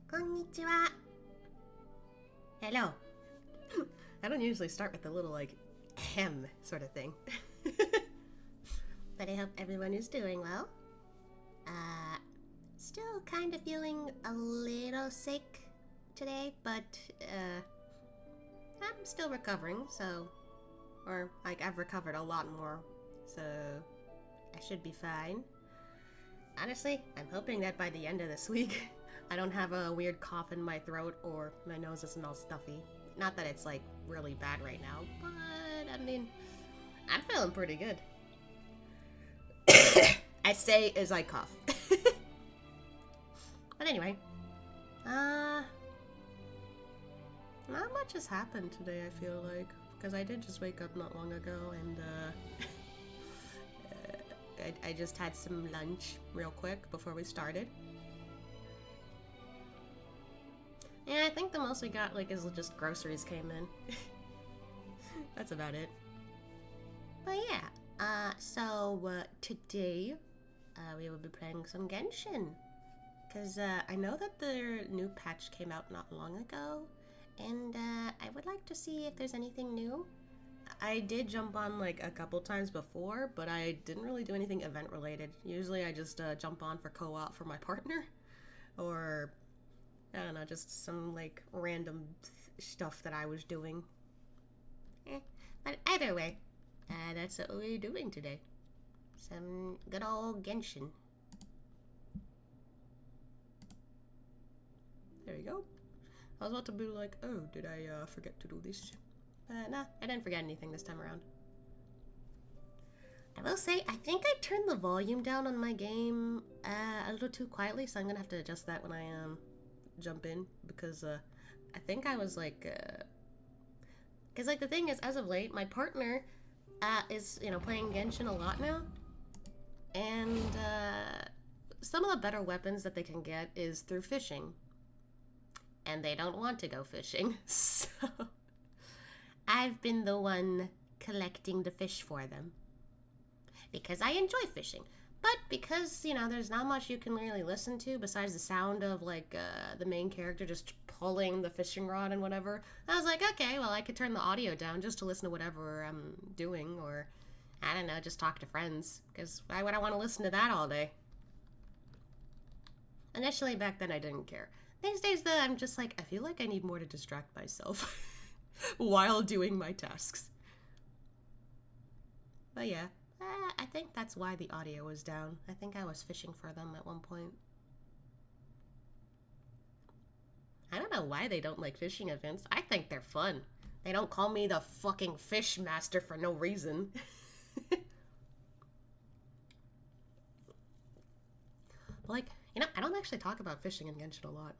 Konnichiwa. Hello. I don't usually start with the little, like, ahem sort of thing. But I hope everyone is doing well. Still kind of feeling a little sick today, but, I'm still recovering, so... Or, like, I've recovered a lot more, so I should be fine. Honestly, I'm hoping that by the end of this week, I don't have a weird cough in my throat or my nose isn't all stuffy. Not that it's, like, really bad right now, but, I mean, I'm feeling pretty good. I say as I cough. But anyway, not much has happened today, I feel like, because I did just wake up not long ago, and, I just had some lunch real quick before we started. Yeah, I think the most we got, like, is just groceries came in. That's about it. But yeah, today, we will be playing some Genshin. Because, I know that their new patch came out not long ago, and, I would like to see if there's anything new. I did jump on, like, a couple times before, but I didn't really do anything event-related. Usually I just, jump on for co-op for my partner, or, I don't know, just some, like, random stuff that I was doing. But either way, that's what we're doing today. Some good old Genshin. There you go. I was about to be like, oh, did I forget to do this? Nah, I didn't forget anything this time around. I will say, I think I turned the volume down on my game a little too quietly, so I'm gonna have to adjust that when I jump in, because I think I was like, because like the thing is, as of late, my partner is, you know, playing Genshin a lot now, and some of the better weapons that they can get is through fishing, and they don't want to go fishing, so I've been the one collecting the fish for them. Because I enjoy fishing. But because, you know, there's not much you can really listen to besides the sound of, like, the main character just pulling the fishing rod and whatever, I was like, okay, well, I could turn the audio down just to listen to whatever I'm doing, or, I don't know, just talk to friends. Because why would I want to listen to that all day? Initially, back then, I didn't care. These days, though, I'm just like, I feel like I need more to distract myself while doing my tasks. But yeah, I think that's why the audio was down. I think I was fishing for them at one point. I don't know why they don't like fishing events. I think they're fun. They don't call me the fucking fish master for no reason. Like, you know, I don't actually talk about fishing in Genshin a lot.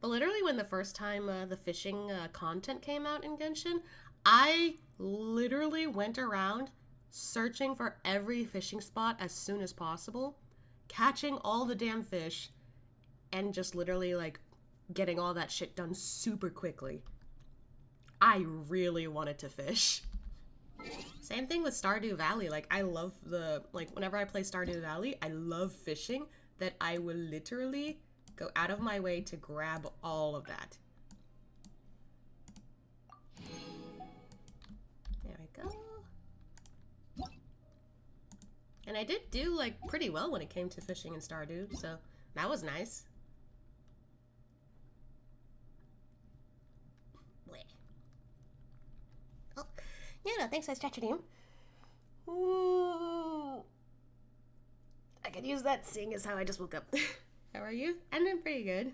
But literally when the first time the fishing content came out in Genshin, I literally went around searching for every fishing spot as soon as possible, catching all the damn fish, and just literally, like, getting all that shit done super quickly. I really wanted to fish. Same thing with Stardew Valley. Like, I love whenever I play Stardew Valley, I love fishing, that I will literally go out of my way to grab all of that. There we go. And I did do, like, pretty well when it came to fishing in Stardew, so that was nice. Oh, yeah, no, thanks for stretching you. Ooh. I could use that seeing as how I just woke up. How are you? I'm doing pretty good.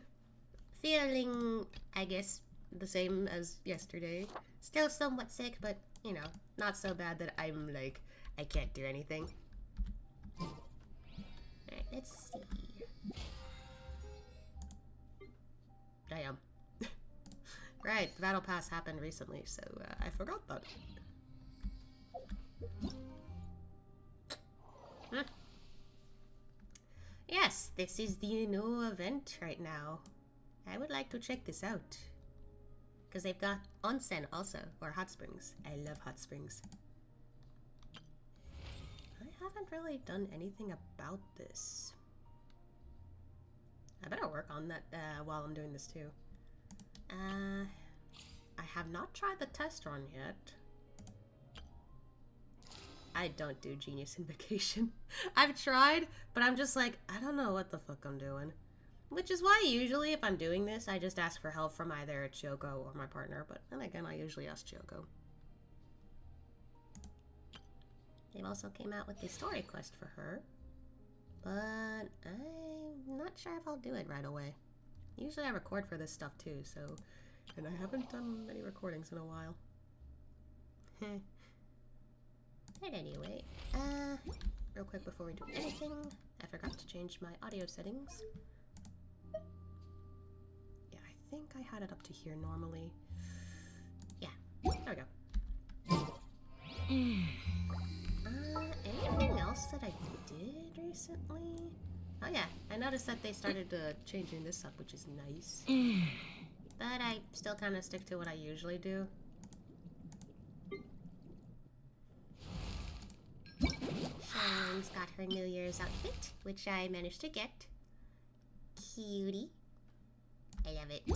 Feeling, I guess, the same as yesterday. Still somewhat sick, but, you know, not so bad that I'm like, I can't do anything. Alright, let's see. Damn. Right, the Battle Pass happened recently, so I forgot that. Yes, this is the new event right now. I would like to check this out. Because they've got onsen also, or hot springs. I love hot springs. I have haven't really done anything about this. I better work on that while I'm doing this too. I have not tried the test run yet. I don't do Genius Invocation. I've tried, but I'm just like, I don't know what the fuck I'm doing. Which is why usually if I'm doing this, I just ask for help from either Kyoko or my partner, but then again, I usually ask Kyoko. They've also came out with the story quest for her, but I'm not sure if I'll do it right away. Usually I record for this stuff too, so... And I haven't done many recordings in a while. But anyway, real quick before we do anything, I forgot to change my audio settings. Yeah, I think I had it up to here normally. Yeah, there we go. Anything else that I did recently? Oh yeah, I noticed that they started changing this up, which is nice. But I still kind of stick to what I usually do. Charlene's got her New Year's outfit, which I managed to get. Cutie. I love it.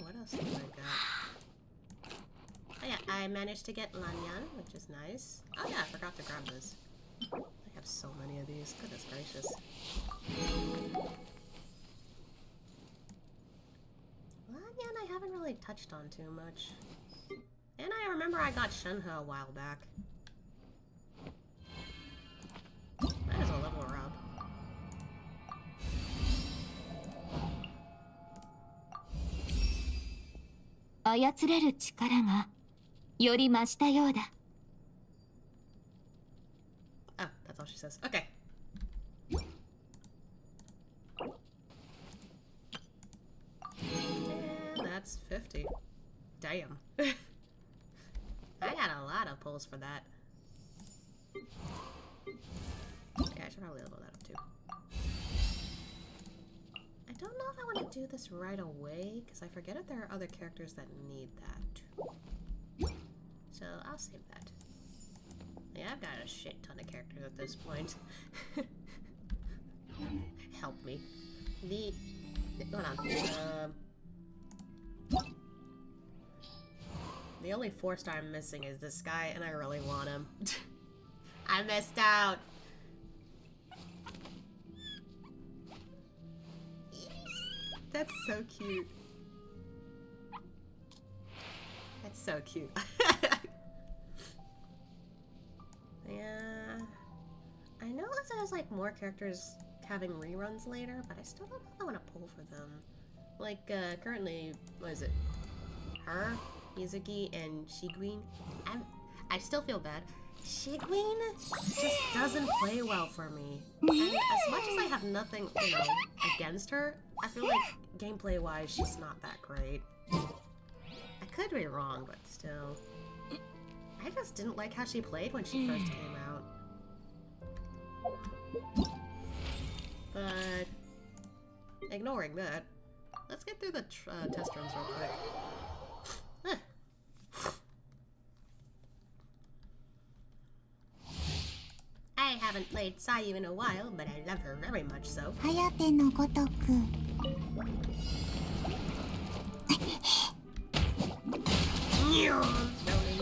What else did I got? Oh yeah, I managed to get Lanyan, which is nice. Oh yeah, I forgot to grab this. I have so many of these. Goodness gracious. Lanyan I haven't really touched on too much. And I remember I got Shenhe a while back. Might as well level her up. Oh, that's all she says. Okay. And that's 50. Damn. I got a lot of pulls for that. Yeah, I should probably level that up too. I don't know if I want to do this right away, because I forget if there are other characters that need that. So I'll save that. Yeah, I've got a shit ton of characters at this point. Help me. Hold on. The only 4-star I'm missing is this guy, and I really want him. I missed out. That's so cute. That's so cute. Yeah. I know there's like more characters having reruns later, but I still don't know if I want to pull for them. Like, currently, what is it? Her, Mizuki, and Shiguin. I still feel bad. Shiguin just doesn't play well for me. And as much as I have nothing, against her, I feel like gameplay-wise, she's not that great. I could be wrong, but still. I just didn't like how she played when she first came out. But, ignoring that, let's get through the test runs real quick. I haven't played Sayu in a while, but I love her very much so. Rolling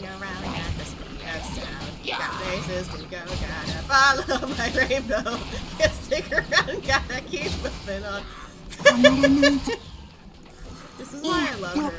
around at the speed of sound. Got places to go, gotta follow my rainbow. Can't stick around, gotta keep moving on. This is why I love her.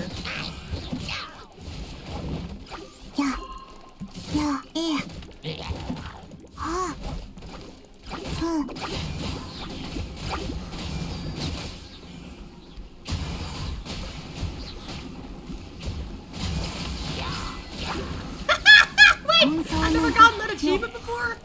Wait! I've never gotten that achievement before?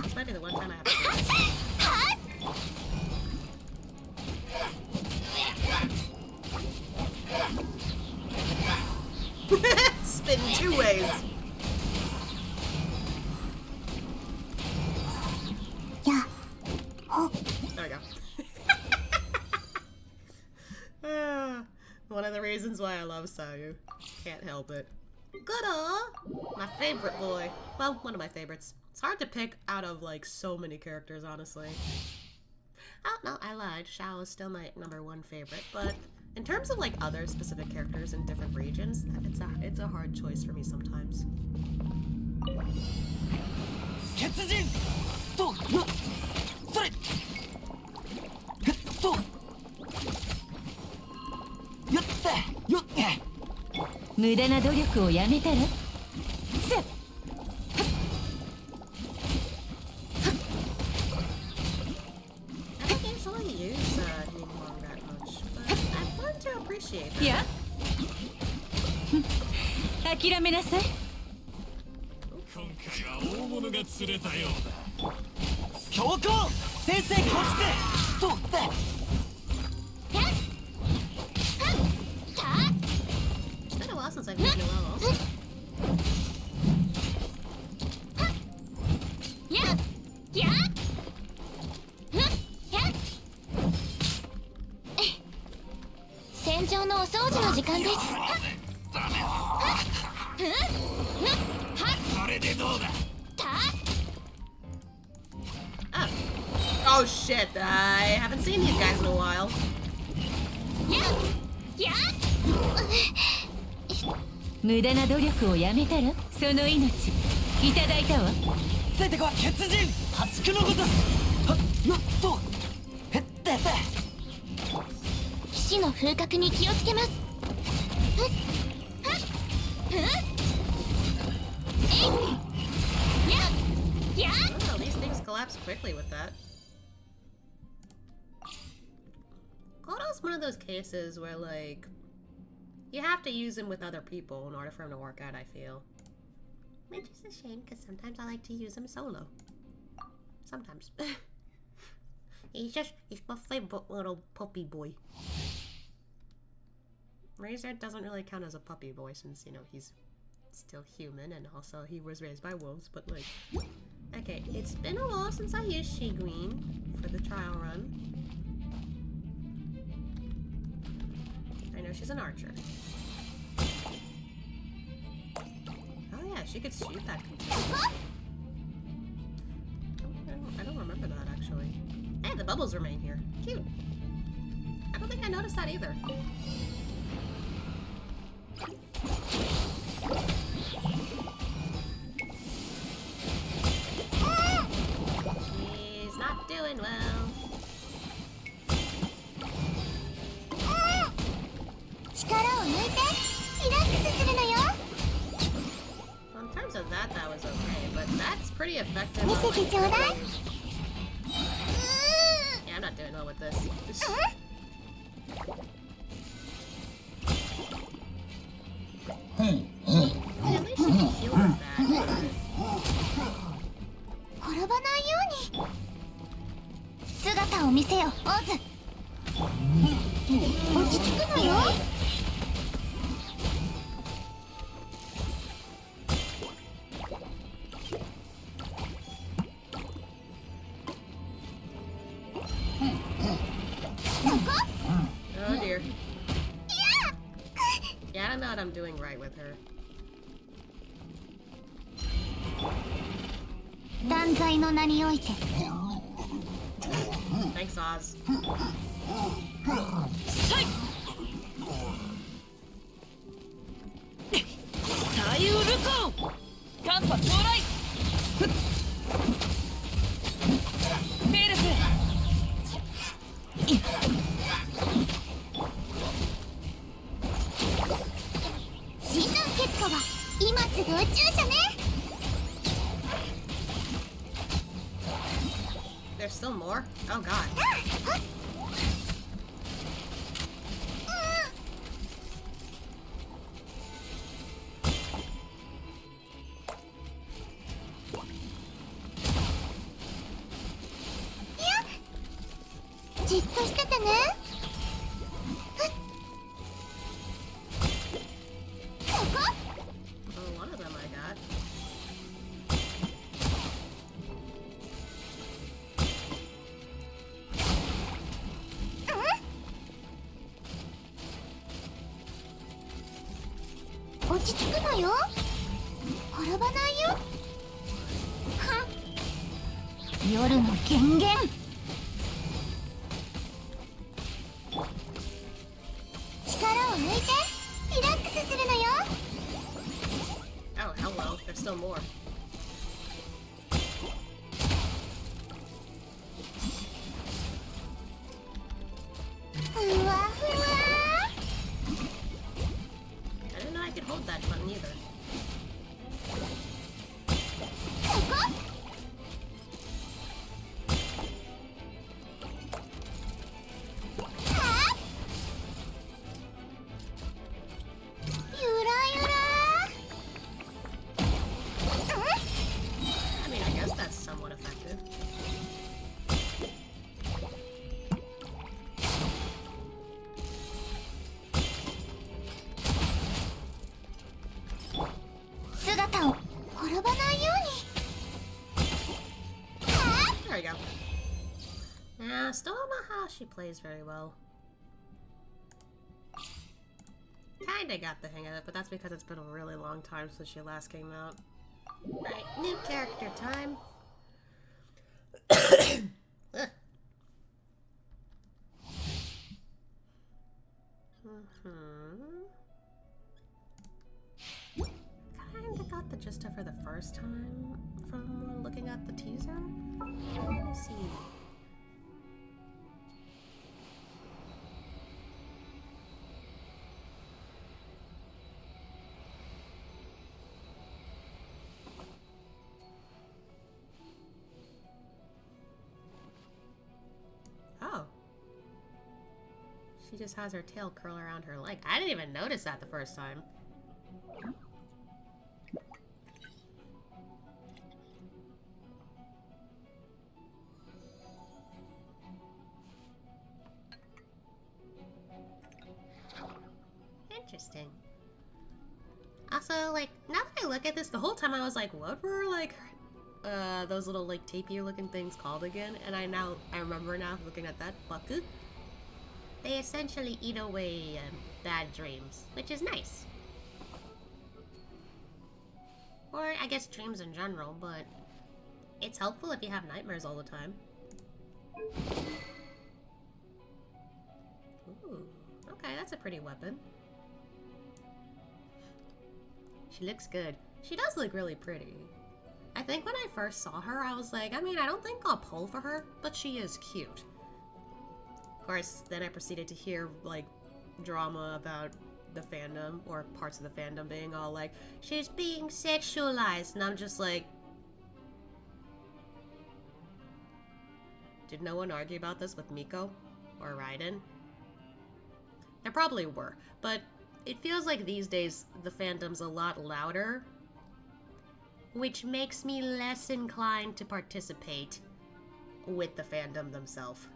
This might be the one time I have to do this. There we go. One of the reasons why I love Sayu. Can't help it. Good-o! My favorite boy. Well, one of my favorites. It's hard to pick out of, like, so many characters, honestly. Oh, no, I lied. Shao is still my #1 favorite, but in terms of, like, other specific characters in different regions, it's a hard choice for me sometimes. Ketsujin! 無駄な努力をやめたら。いや、諦めなさい。今回は大物が釣れたようだ。強行先生こっちで。どうだ。It's been a while since I've used Noelle also. Oh shit, I haven't seen these guys in a while. 無駄な努力をやめたらその命いただいたわ。ついてこい血人破竹のごとす。はっよっとへってへって騎士の風格に気をつけます。Oh, these things collapse quickly with that. Kodo's one of those cases where, like, you have to use him with other people in order for him to work out, I feel. Which is a shame, because sometimes I like to use him solo. Sometimes. he's my favorite little puppy boy. Razor doesn't really count as a puppy boy since, you know, he's still human and also he was raised by wolves, but like... Okay, it's been a while since I used Shiguin for the trial run. I know she's an archer. Oh yeah, she could shoot that container. I don't remember that actually. Hey, the bubbles remain here. Cute. I don't think I noticed that either. She's not doing well. Well, in terms of that was okay, but that's pretty effective. Yeah, I'm not doing well with this. At least she can heal with that. 転ばないように姿を見せよ、オズ。落ち着くのよ。Oh dear. Yeah, I don't know what I'm doing right with her. 断罪の名において。Thanks, Oz. サイウルコン寒波到来。ベールス診断結果は今すぐ宇宙車ね。There's still more? Oh god. Yeah. じっとしててね。ここ Oh, one of them I got. のよ。転ばないよ。はん。夜の源源。力を抜いてリラックスするのよ。Oh, hello. There's still more. ふわふわ。 I didn't know I could hold that button either. ここ。はあ。ゆらゆら。I mean, I guess that's somewhat effective. 姿を転ばないように。はあ。 There we go. Nah, still don't know how she plays very well. Kinda got the hang of it, but that's because it's been a really long time since she last came out. Right, new character time. Ugh. Kinda got the gist of her the first time from looking at the teaser. Let me see. Oh. She just has her tail curl around her leg. I didn't even notice that the first time. Interesting. Also, like, now that I look at this, the whole time I was like, what were, like, those little, like, tapir looking things called again? And I remember now, looking at that, baku. They essentially eat away bad dreams, which is nice. Or, I guess dreams in general, but it's helpful if you have nightmares all the time. Ooh, okay, that's a pretty weapon. She looks good. She does look really pretty. I think when I first saw her, I was like, I mean, I don't think I'll pull for her, but she is cute. Of course, then I proceeded to hear, like, drama about the fandom, or parts of the fandom being all like, she's being sexualized, and I'm just like, did no one argue about this with Miko or Raiden? There probably were, but it feels like these days the fandom's a lot louder, which makes me less inclined to participate with the fandom themselves.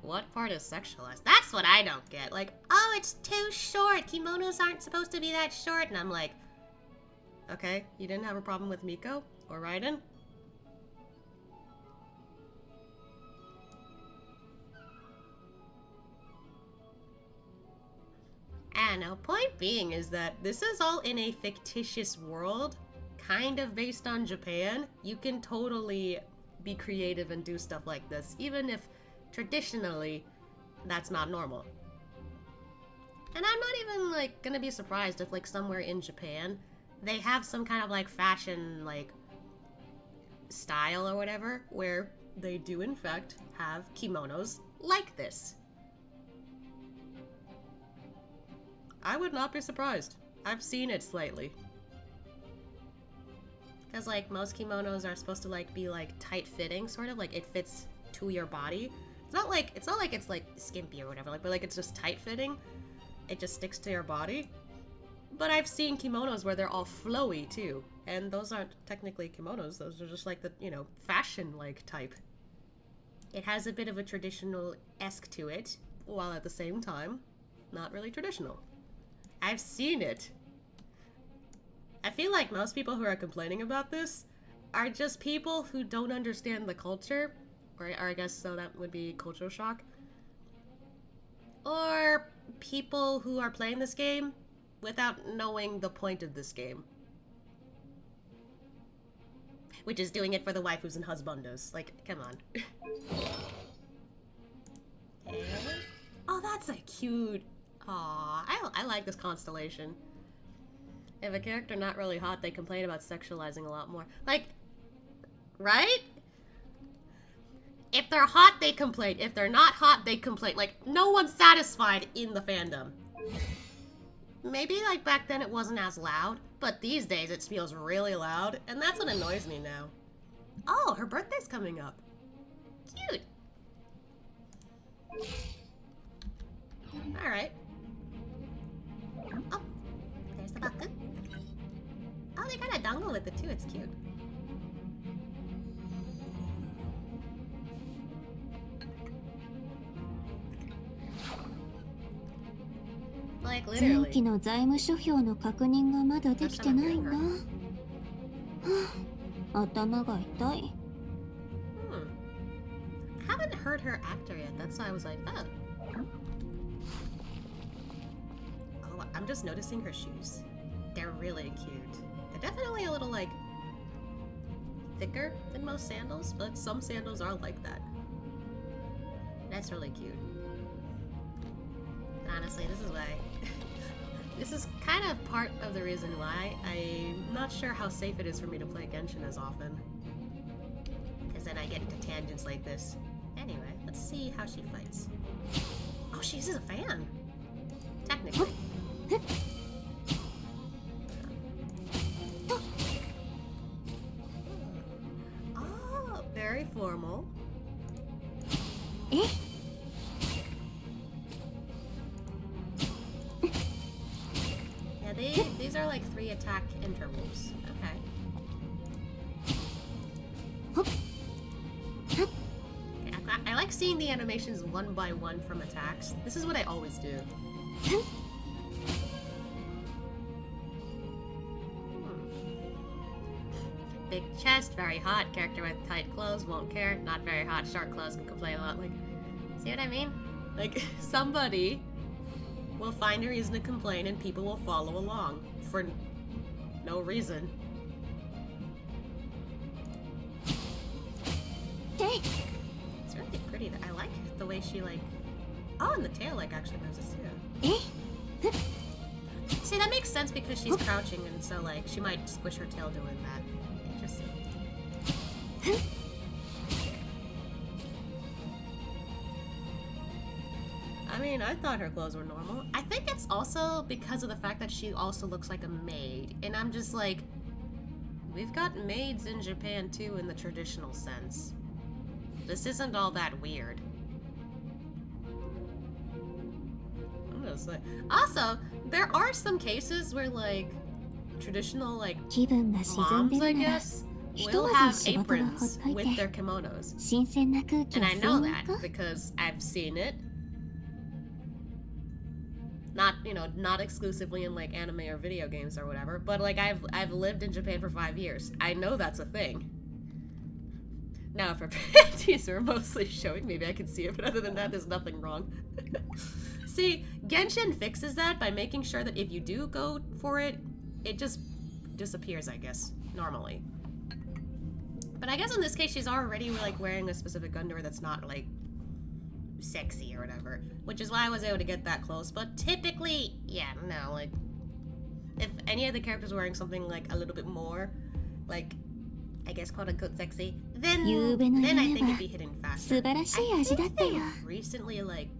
What part is sexualized? That's what I don't get. Like, oh, it's too short. Kimonos aren't supposed to be that short. And I'm like, okay, you didn't have a problem with Miko or Raiden? And now, point being is that this is all in a fictitious world, kind of based on Japan. You can totally be creative and do stuff like this, even if traditionally that's not normal. And I'm not even, like, gonna be surprised if, like, somewhere in Japan they have some kind of, like, fashion, like, style or whatever, where they do, in fact, have kimonos like this. I would not be surprised. I've seen it slightly. Because, like, most kimonos are supposed to, like, be, like, tight-fitting, sort of. Like, it fits to your body. It's not like it's, like, skimpy or whatever, like, but, like, it's just tight-fitting. It just sticks to your body. But I've seen kimonos where they're all flowy, too. And those aren't technically kimonos. Those are just, like, the, you know, fashion-like type. It has a bit of a traditional-esque to it, while at the same time, not really traditional. I've seen it. I feel like most people who are complaining about this are just people who don't understand the culture, or I guess so that would be cultural shock, or people who are playing this game without knowing the point of this game. Which is doing it for the waifus and husbandos. Like, come on. Okay. Oh, that's a cute... Aw, I like this constellation. If a character not really hot, they complain about sexualizing a lot more. Like, right? If they're hot, they complain. If they're not hot, they complain. Like, no one's satisfied in the fandom. Maybe, like, back then it wasn't as loud, but these days it feels really loud, and that's what annoys me now. Oh, her birthday's coming up. Cute. Alright. Oh, there's the Baku. Oh, they got a dongle with it too, it's cute. Like, 前 literally. 期の財務諸表の確認がまだできてないんだ。はあ、頭が痛い。Haven't heard her actor yet, that's why I was like, oh. Oh, I'm just noticing her shoes. They're really cute. They're definitely a little, like, thicker than most sandals, but some sandals are like that. That's really cute. Honestly, this is why. This is kind of part of the reason why I'm not sure how safe it is for me to play Genshin as often. Because then I get into tangents like this. Anyway, let's see how she fights. Oh, she uses a fan! Technically. Oh, very formal. Eh? Yeah, these are like 3 attack intervals. Okay. I like seeing the animations one by one from attacks. This is what I always do. Big chest, very hot. Character with tight clothes, won't care. Not very hot, short clothes, can complain a lot. Like, see what I mean? Like, somebody will find a reason to complain and people will follow along for no reason. It's really pretty. I like the way she, like... Oh, and the tail, like, actually moves it too. See, that makes sense because she's crouching and so, like, she might squish her tail doing that. Interesting. I mean, I thought her clothes were normal. I think it's also because of the fact that she also looks like a maid. And I'm just like, we've got maids in Japan too in the traditional sense. This isn't all that weird. I'm gonna say. Also, there are some cases where like traditional like 気分が沈ん moms, で I るなら guess, ひ will とま have ず仕事はほっ aprons とい with て their kimonos. 新鮮な空気 And を I 吸 know いに行 that こう。 because I've seen it. Not, you know, not exclusively in like anime or video games or whatever, but like I've lived in Japan for 5 years. I know that's a thing. Now if her panties are mostly showing, maybe I can see it, but other than that, there's nothing wrong. See, Genshin fixes that by making sure that if you do go for it, it just disappears, I guess, normally. But I guess in this case, she's already like wearing a specific underwear that's not like sexy or whatever, which is why I was able to get that close. But typically, yeah, no, like if any of the characters were wearing something like a little bit more, like I guess quote unquote sexy, then I think it'd be hitting faster. 素晴らしい味だったよ。 Recently, like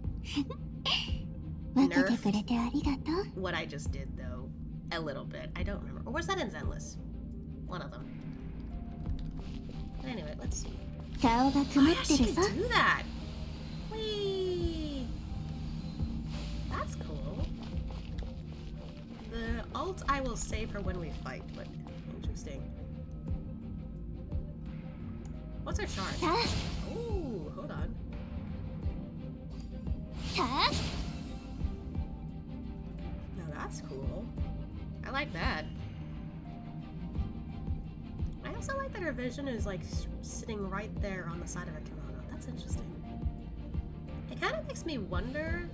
分けてくれてありがとう。 what I just did though, a little bit. I don't remember. Or was that in Zenless? One of them. But anyway, let's see. 顔が Oh 曇 yeah, って she るさ。 can do that. Whee! That's cool. The alt I will save for when we fight, but interesting. What's her charge? さあ、 Ooh, hold on. さあ、 Now that's cool. I like that. I also like that her vision is like sitting right there on the side of her kimono. That's interesting. It kind of makes me wonder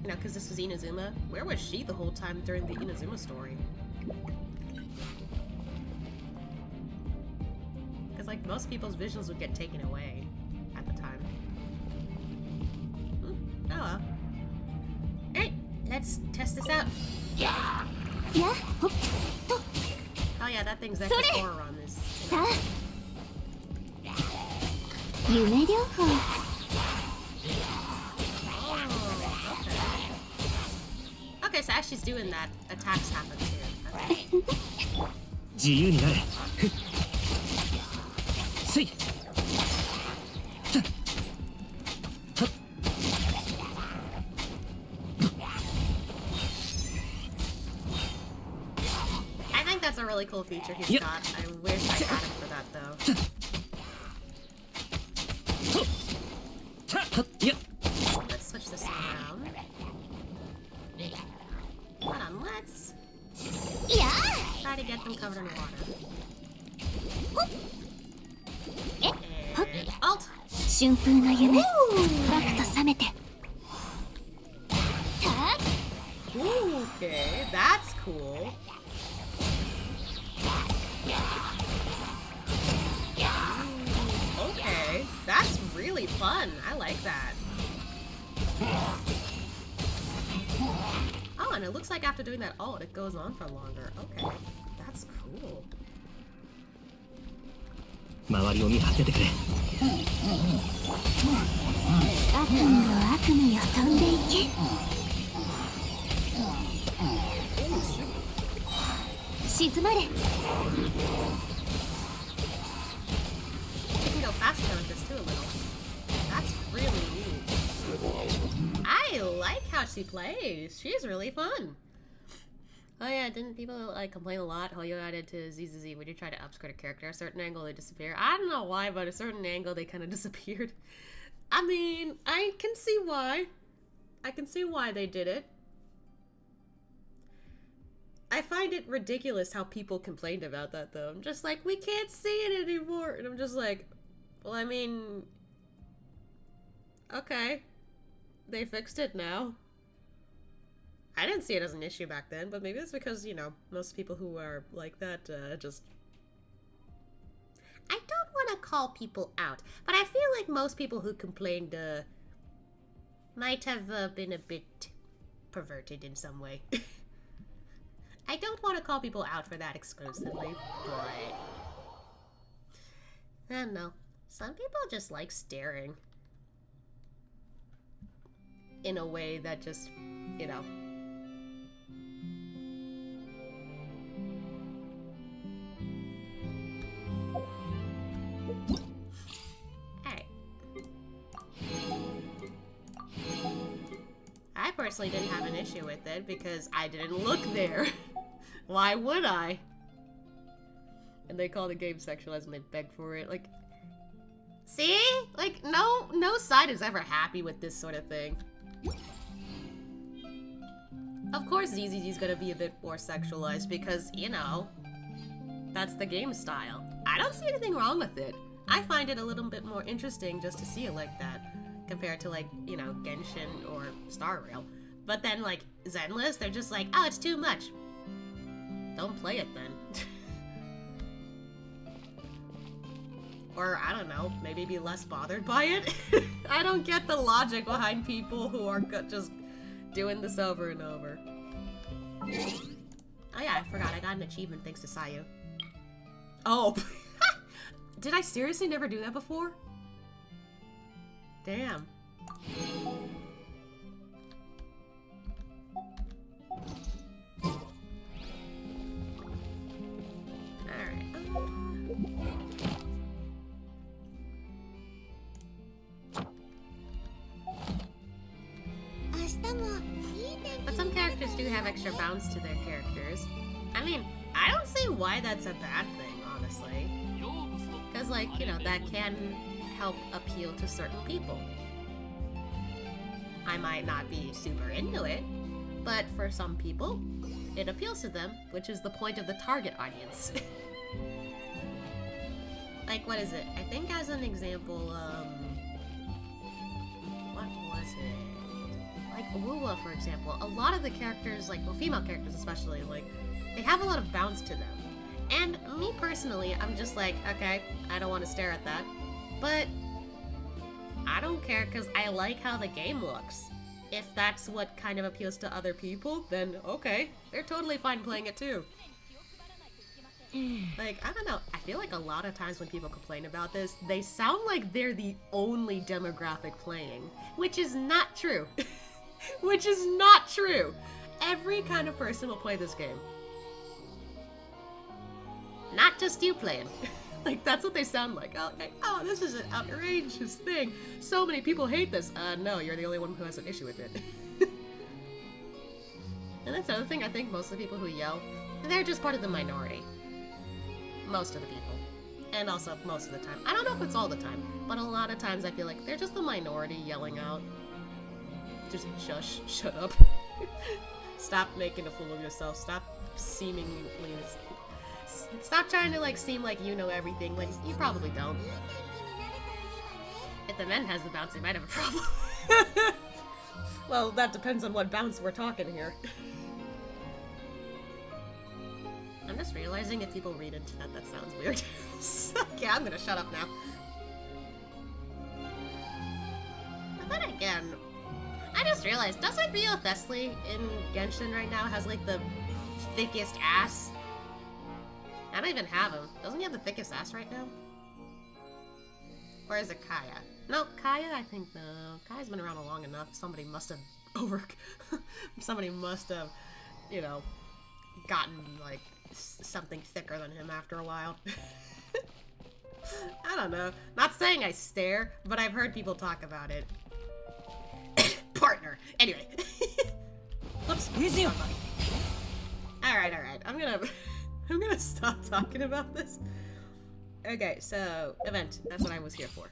You know, because this was Inazuma. Where was she the whole time during the Inazuma story? Because, like, most people's visions would get taken away at the time. Oh well. Hey, let's test this out. Yeah. Oh yeah, that thing's extra horror on this. You know. さあ夢療法 Okay, so as she's doing that, attacks happen too. Okay. 自由になれふっせいたっはっ I think that's a really cool feature he's got. I wish I had him for that though. はっやっ Let's switch this around. Hold on, let's いや try to get them covered in water. え And alt! 春風の夢バクと覚めてた Ooh, okay, that's cool. Ooh, okay, that's really fun. I like that. Oh, and it looks like after doing that ult, it goes on for longer. Okay, that's cool. 周りを見張っててくれ悪夢の悪夢よ飛んでいけ静まれ You can go faster with this too a little. That's really neat. I like how she plays. She's really fun. Oh yeah, didn't people like complain a lot how you added to ZZZ when you try to upskirt a character a certain angle they disappear? I don't know why, but a certain angle they kind of disappeared. I mean, I can see why. I can see why they did it. I find it ridiculous how people complained about that though. I'm just like, we can't see it anymore. And I'm just like, well, I mean, okay. They fixed it now. I didn't see it as an issue back then, but maybe it's because, you know, most people who are like that just... I don't want to call people out, but I feel like most people who complained might have been a bit perverted in some way. I don't want to call people out for that exclusively, but... I don't know. Some people just like staring. In a way that just, you know... Alright. I personally didn't have an issue with it because I didn't look there. Why would I? And they call the game sexualized and they beg for it. Like, see? Like, no side is ever happy with this sort of thing. Of course ZZZ's gonna be a bit more sexualized because, you know, that's the game style. I don't see anything wrong with it. I find it a little bit more interesting just to see it like that compared to, like, you know, Genshin or Star Rail. But then, like, Zenless, they're just like, oh, it's too much. Don't play it then. Or, I don't know, maybe be less bothered by it? I don't get the logic behind people who are just doing this over and over. Oh yeah, I forgot, I got an achievement thanks to Sayu. Oh! Did I seriously never do that before? Damn. Alright. But some characters do have extra bounce to their characters. I mean, I don't see why that's a bad thing, honestly. Because, like, you know, that can help appeal to certain people. I might not be super into it, but for some people, it appeals to them, which is the point of the target audience. Like, what is it? I think as an example, what was it? like Wuwa, for example, a lot of the characters, like, well, female characters especially, like, they have a lot of bounce to them. And me personally, I'm just like, okay, I don't want to stare at that. But I don't care because I like how the game looks. If that's what kind of appeals to other people, then okay, they're totally fine playing it too. Like, I don't know, I feel like a lot of times when people complain about this, they sound like they're the only demographic playing, which is not true. Which is not true. Every kind of person will play this game. Not just you playing. Like, that's what they sound like. Oh, like, oh, this is an outrageous thing. So many people hate this. No, you're the only one who has an issue with it. And that's the other thing, I think most of the people who yell, they're just part of the minority. Most of the people. And also, most of the time. I don't know if it's all the time, but a lot of times I feel like they're just the minority yelling out. Just shush, shut up. Stop making a fool of yourself. Stop seemingly... Stop trying to, like, seem like you know everything. Like, you probably don't. If the men has the bounce, they might have a problem. Well, that depends on what bounce we're talking here. I'm just realizing if people read into that, that sounds weird. Okay, I'm gonna shut up now. But then again, I just realized, doesn't Rio Thesly in Genshin right now has, like, the thickest ass? I don't even have him. Doesn't he have the thickest ass right now? Or is it Kaya? No, Kaya, I think no. Kaya's been around long enough. Somebody must have Somebody must have, you know, gotten, like, something thicker than him after a while. I don't know. Not saying I stare, but I've heard people talk about it. Partner! Anyway. Oops. Easy. Alright. I'm gonna stop talking about this. Okay, so, event. That's what I was here for.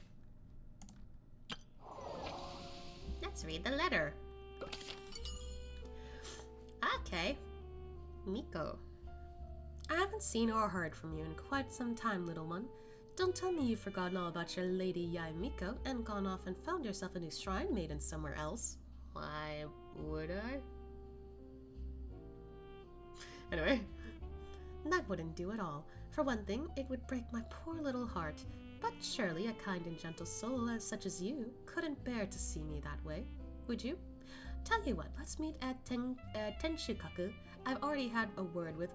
Let's read the letter. Okay. Miko. I haven't seen or heard from you in quite some time, little one. Don't tell me you've forgotten all about your Lady Yai Miko and gone off and found yourself a new shrine maiden somewhere else. Why would I? Anyway. That wouldn't do at all. For one thing, it would break my poor little heart. But surely a kind and gentle soul such as you couldn't bear to see me that way, would you? Tell you what, let's meet at Tenshukaku. I've already had a word with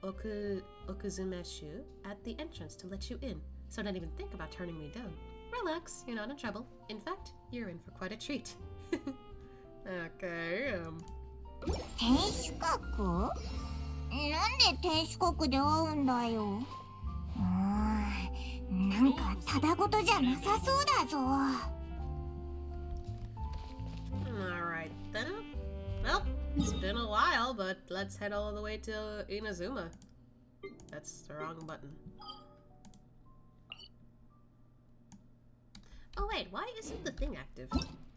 Okuzumeshu at the entrance to let you in, so don't even think about turning me down. Relax, you're not in trouble. In fact, you're in for quite a treat. Okay, 天守閣？なんで天守閣で会うんだよ。なんかただごとじゃなさそうだぞ。Alright then. Well, it's been a while, but let's head all the way to Inazuma. That's the wrong button. Oh wait, why isn't the thing active?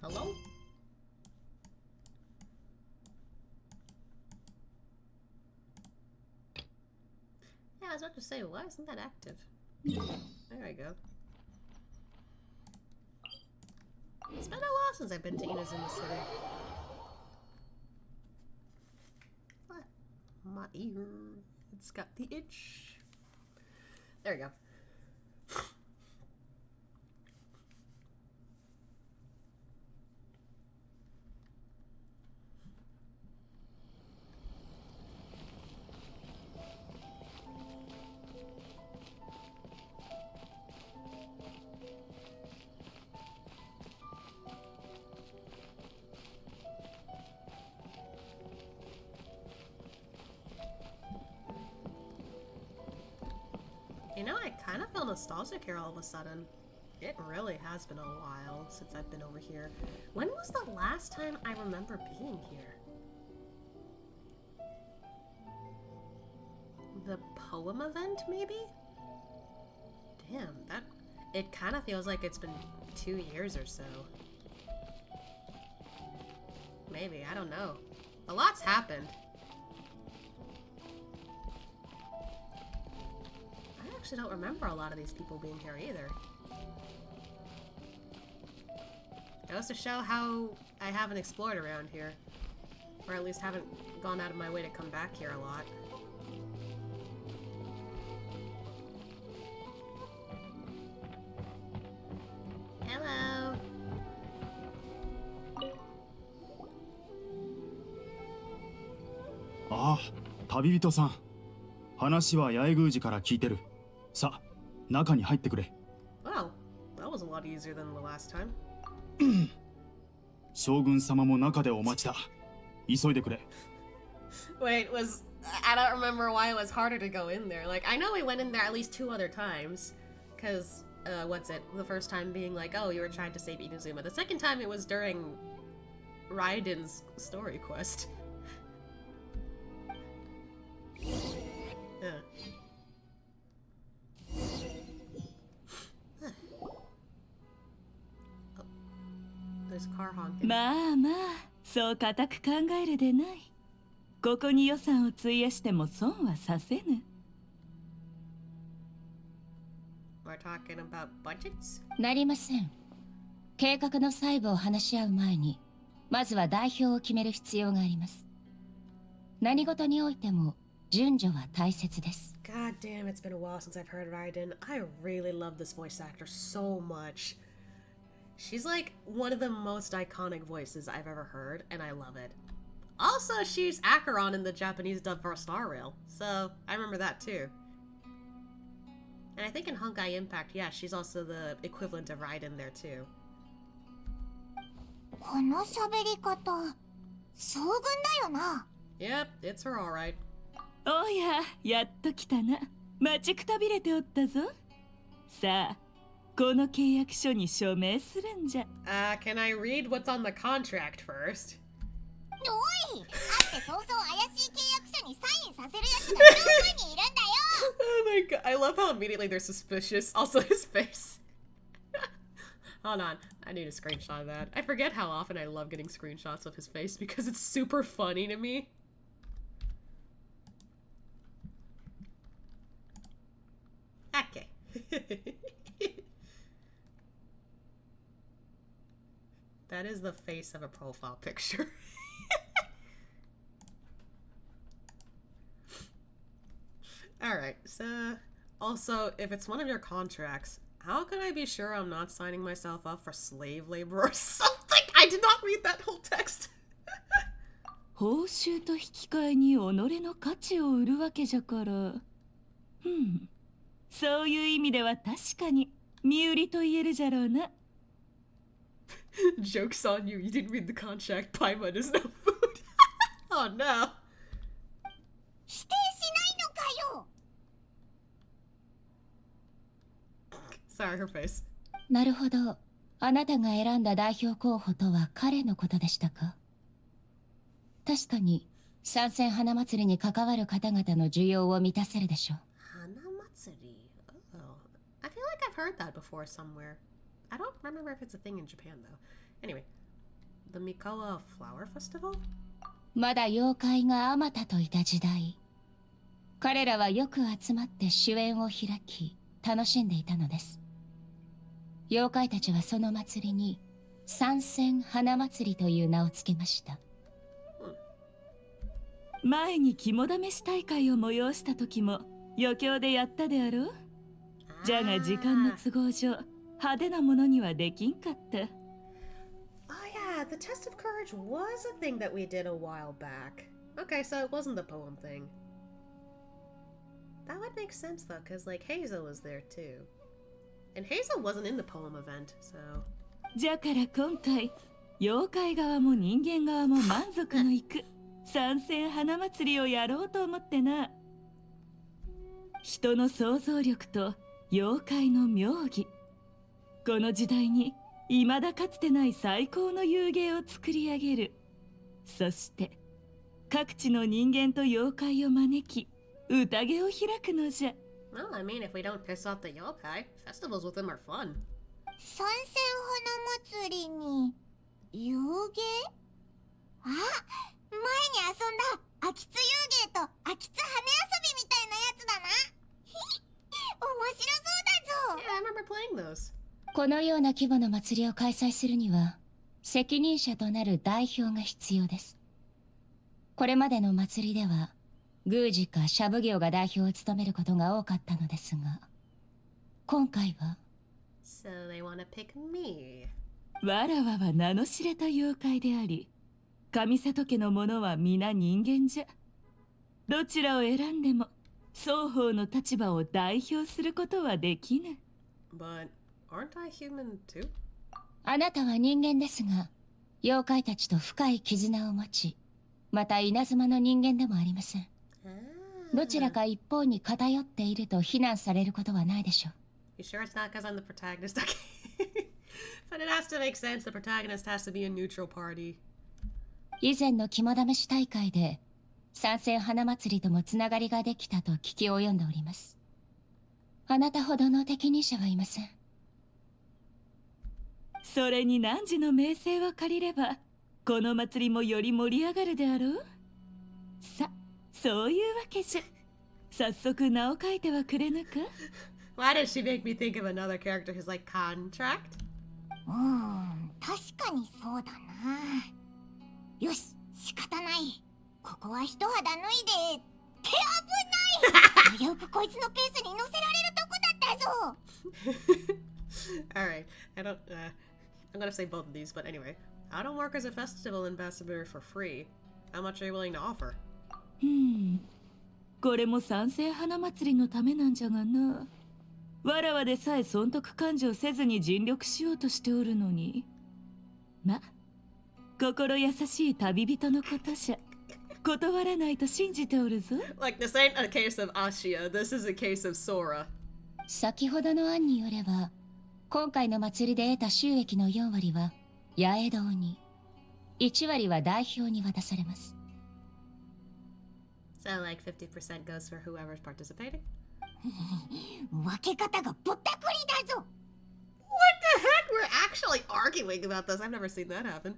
Hello? Yeah, I was about to say, why isn't that active? There we go. It's been a while since I've been to Inazuma City. What? My ear. It's got the itch. There we go. You know, I kind of feel nostalgic here all of a sudden. It really has been a while since I've been over here. When was the last time I remember being here? The poem event, maybe? Damn, that... It kind of feels like it's been 2 years or so. Maybe, I don't know. A lot's happened. I actually don't remember a lot of these people being here either. It goes to show how I haven't explored around here. Or at least haven't gone out of my way to come back here a lot. Hello.ああ、旅人さん。話は八重宮司から聞いてる。さあ、中に入ってくれ。Wow, that was a lot easier than the last time. 将軍様も中でお待ちだ。急いでくれ。Wait, I don't remember why it was harder to go in there. Like, I know we went in there at least 2 other times. Because, the first time being like, oh, you were trying to save Inazuma. The second time it was during Raiden's story quest. Yeah. Oh, there's a car honking. まあまあ、そう固く考えるでない。ここに予算を費やしても損はさせぬ。We're talking about budgets? なりません。計画の細部を話し合う前に、まずは代表を決める必要があります。何事においても順序は大切です。God damn, it's been a while since I've heard Raiden. I really love this voice actor so much. She's like one of the most iconic voices I've ever heard, and I love it. Also, she's Acheron in the Japanese dub for Star Rail, so I remember that too. And I think in Honkai Impact, yeah, she's also the equivalent of Raiden there too. この喋り方、将軍だよな。Yep, it's her alright. おや、やっと来たな。待ちくたびれておったぞ。さあ、この契約書に署名するんじゃ。Can I read what's on the contract first? おい、会って早々怪しい契約書にサインさせるやつがそこにいるんだよ。Oh my god, I love how immediately they're suspicious. Also his face. Hold on, I need a screenshot of that. I forget how often I love getting screenshots of his face because it's super funny to me. Okay. That is the face of a profile picture. Alright, so also, if it's one of your contracts, how can I be sure I'm not signing myself up for slave labor or something? I did not read that whole text. 報酬と引き換えに己の価値を売るわけじゃから。そういう意味では確かに身売りと言えるじゃろうな。Joke's on you, you didn't read the contract. Paimon is no food. Oh no. 否定しないのかよ。Sorry, her face. なるほど。あなたが選んだ代表候補とは彼のことでしたか。確かに参戦花祭りに関わる方々の需要を満たせるでしょう。Hanamatsuri. Oh. I feel like I've heard that before somewhere. I don't remember if it's a thing in Japan though. Anyway, the Mikawa Flower Festival? まだ妖怪があまたといた時代、彼らはよく集まって酒宴を開き楽しんでいたのです。妖怪たちはその祭りに参戦花祭りという名をつけました。前に肝試し大会を催した時も余興でやったであろう。じゃが時間の都合上派手なものにはできんかった。Oh yeah, the test of courage was a thing that we did a while back. Okay, so it wasn't the poem thing. That would make sense though, because like Hazel was there too. And Hazel wasn't in the poem event, so... じゃから今回、妖怪側も人間側も満足のいく参戦花祭りをやろうと思ってな。人の想像力と妖怪の妙技。この時代に未だかつてない最高の遊芸を作り上げる。そして各地の人間と妖怪を招き宴を開くのじゃ。Well, I mean, if we don't piss off the yokai, festivals with them are fun. 参戦花祭りに遊芸？あ、前に遊んだ秋津遊芸と秋津羽遊びみたいなやつだな。面白そうだぞ。 Yeah, I remember playing those. このような規模の祭りを開催するには責任者となる代表が必要です。これまでの祭りでは宮司かシャブ業が代表を務めることが多かったのですが、今回は So they wanna pick me. わらわは名の知れた妖怪であり、上里家の者は皆人間じゃ。どちらを選んでも双方の立場を代表することはできぬ。But aren't I human too? あなたは人間ですが、妖怪たちと深い絆を持ち、また稲妻の人間でもありません。どちらか一方に偏っていると非難されることはないでしょう。You sure it's not because I'm the protagonist? Okay. But it has to make sense. The protagonist has to be a neutral party. 以前の肝試し大会で参戦花祭りともつながりができたと聞き及んでおります。あなたほどの適任者はいません。それに汝の名声を借りれば、この祭りもより盛り上がるであろう。さ、そういうわけじゃ。早速名を書いてはくれぬか？ Why did she make me think of another character who's like contract? 確かにそうだな。よし、仕方ない。ここは一肌脱いで。って危ない危うくこいつのペースに乗せられるとこだったぞ。Alright, I'm gonna say both of these, but anyway. I don't work as a festival ambassador for free. How much are you willing to offer? これも賛成花祭りのためなんじゃがな。わらわでさえ損得感情せずに尽力しようとしておるのに。ま、心優しい旅人のことじゃ。断らないと信じておるぞ。Like, this ain't a case of Ashia, this is a case of Sora. 先ほどの案によれば、今回の祭りで得た収益の4割は八重堂に、1割は代表に渡されます。So, like, 50% goes for whoever's participating? 分け方がぼったくりだぞ。 What the heck? We're actually arguing about this. I've never seen that happen.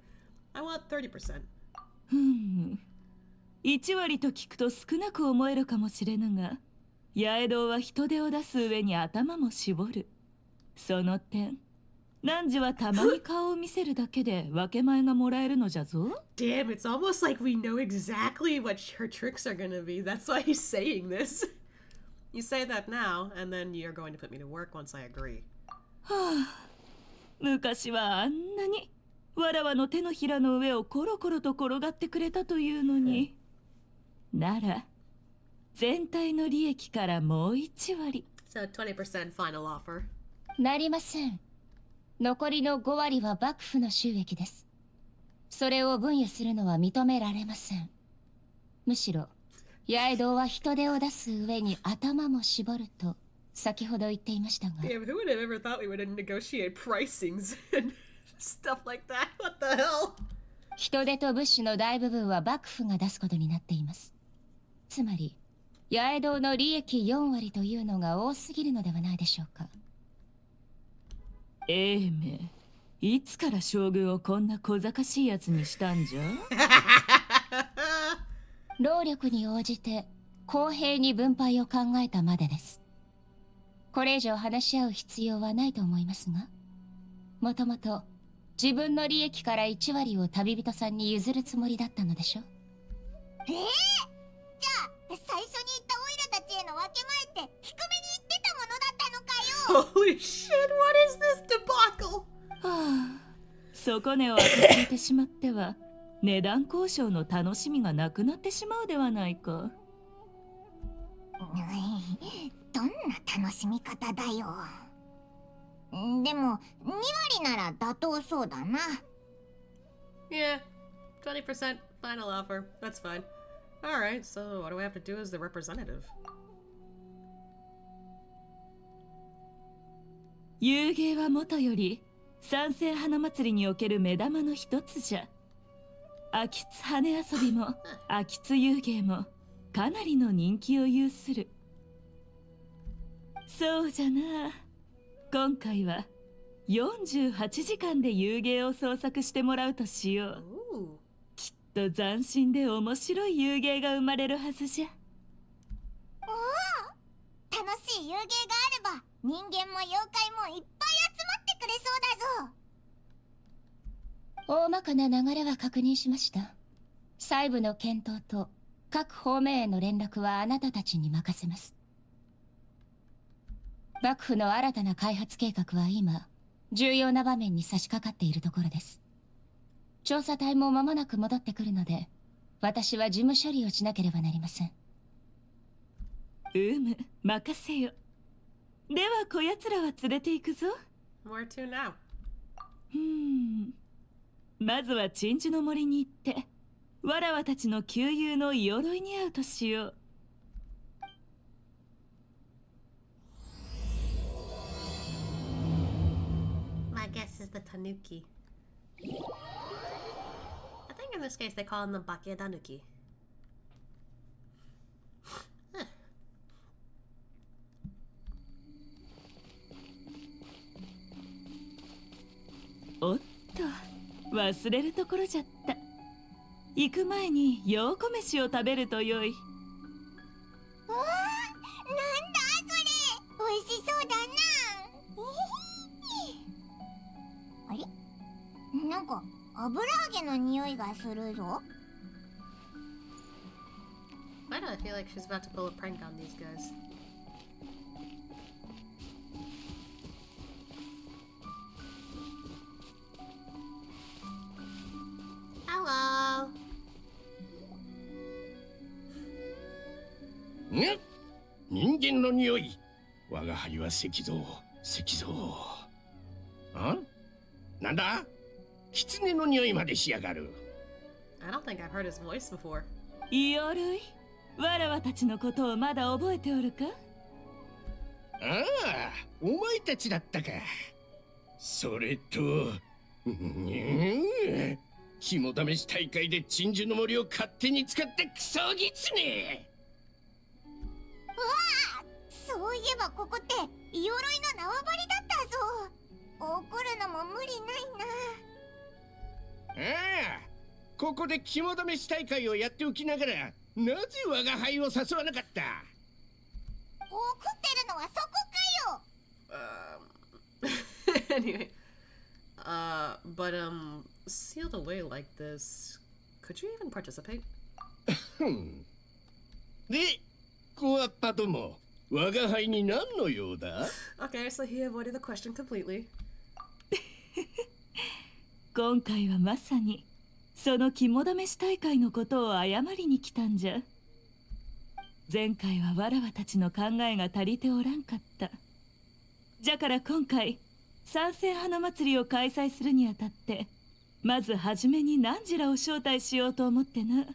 I want 30%. 1割と聞くと少なく思えるかもしれぬが、八重堂は人手を出す上に頭も絞る。その点、汝はたまに顔を見せるだけで分け前がもらえるのじゃぞ。Damn, it's almost like we know exactly what her tricks are gonna be. That's why he's saying this. You say that now, and then you're going to put me to work once I agree. はあ、昔はあんなにわらわの手のひらの上をコロコロと転がってくれたというのに。なら、全体の利益からもう1割。So 20% final offer. なりません。残りの5割は幕府の収益です。それを分与するのは認められません。むしろ、八重堂は人手を出す上に頭も絞ると先ほど言っていましたが。Damn, who would have ever thought we would negotiate pricings and stuff like that? What the hell? 人手と物資の大部分は幕府が出すことになっています。つまり、八重堂の利益4割というのが多すぎるのではないでしょうか。英明、いつから将軍をこんな小賢しいやつにしたんじゃ？労力に応じて公平に分配を考えたまでです。これ以上話し合う必要はないと思いますが、もともと自分の利益から1割を旅人さんに譲るつもりだったのでしょ？じゃあ最初に言ったオイラたちへの分け前って低めに言ってたものだったのかよ。Holy shit, what is this debacle? はあ、底値を当てついてしまっては値段交渉の楽しみがなくなってしまうではないか。どんな楽しみ方だよ。でも2割なら妥当そうだな。Yeah, 20% final offer. That's fine. Alright, so what do I have to do as the representative? 遊芸はもとより賛成花祭りにおける目玉の一つじゃ。秋津羽遊びも秋津遊芸もかなりの人気を有する。そうじゃな。今回は48時間で遊芸を創作してもらうとしよう。きっと斬新で面白い遊芸が生まれるはずじゃ。楽しい遊芸があれば人間も妖怪もいっぱい集まってくれそうだぞ。大まかな流れは確認しました。細部の検討と各方面への連絡はあなたたちに任せます。幕府の新たな開発計画は今、重要な場面に差し掛かっているところです。調査隊も間もなく戻ってくるので、私は事務処理をしなければなりません。任せよ。ではこやつらは連れて行くぞ。 Where to now? まずは鎮守の森に行ってわらわたちの旧友の鎧に会うとしよう。My guess is the Tanuki. I think in this case they call him the Bakedanuki. Huh. おっと、忘れるところじゃった。行く前にようこ飯を食べるとよい。うわー、なんだそれ、美味しそうだな。あれ、なんか油揚げの匂いがするぞ。 Why do I feel like she's about to pull a prank on these guys? Hello. 人間の匂い。我が輩は石像。なんだ、狐の匂いまでしやがる。 I don't think I've heard his voice before. 鎧、わらわたちのことをまだ覚えておるか？ああ、お前たちだったか。それと肝試し大会で鎮守の森を勝手に使ってクソギツネ。うわあ、そういえばここって鎧の縄張りだったぞ。怒るのも無理ないな。ああ、ここで肝試し大会をやっておきながら、なぜ我が輩を誘わなかった？怒ってるのはそこかよ。Anyway. But sealed away like this. Could you even participate? で、コアッパども、我が輩に何の用だ？ Okay, so he avoided the question completely. 今回はまさにその肝試し大会のことを謝りに来たんじゃ。前回はわらわたちの考えが足りておらんかった。じゃから今回参戦花祭りを開催するにあたって、まずはじめに汝らを招待しようと思ってな。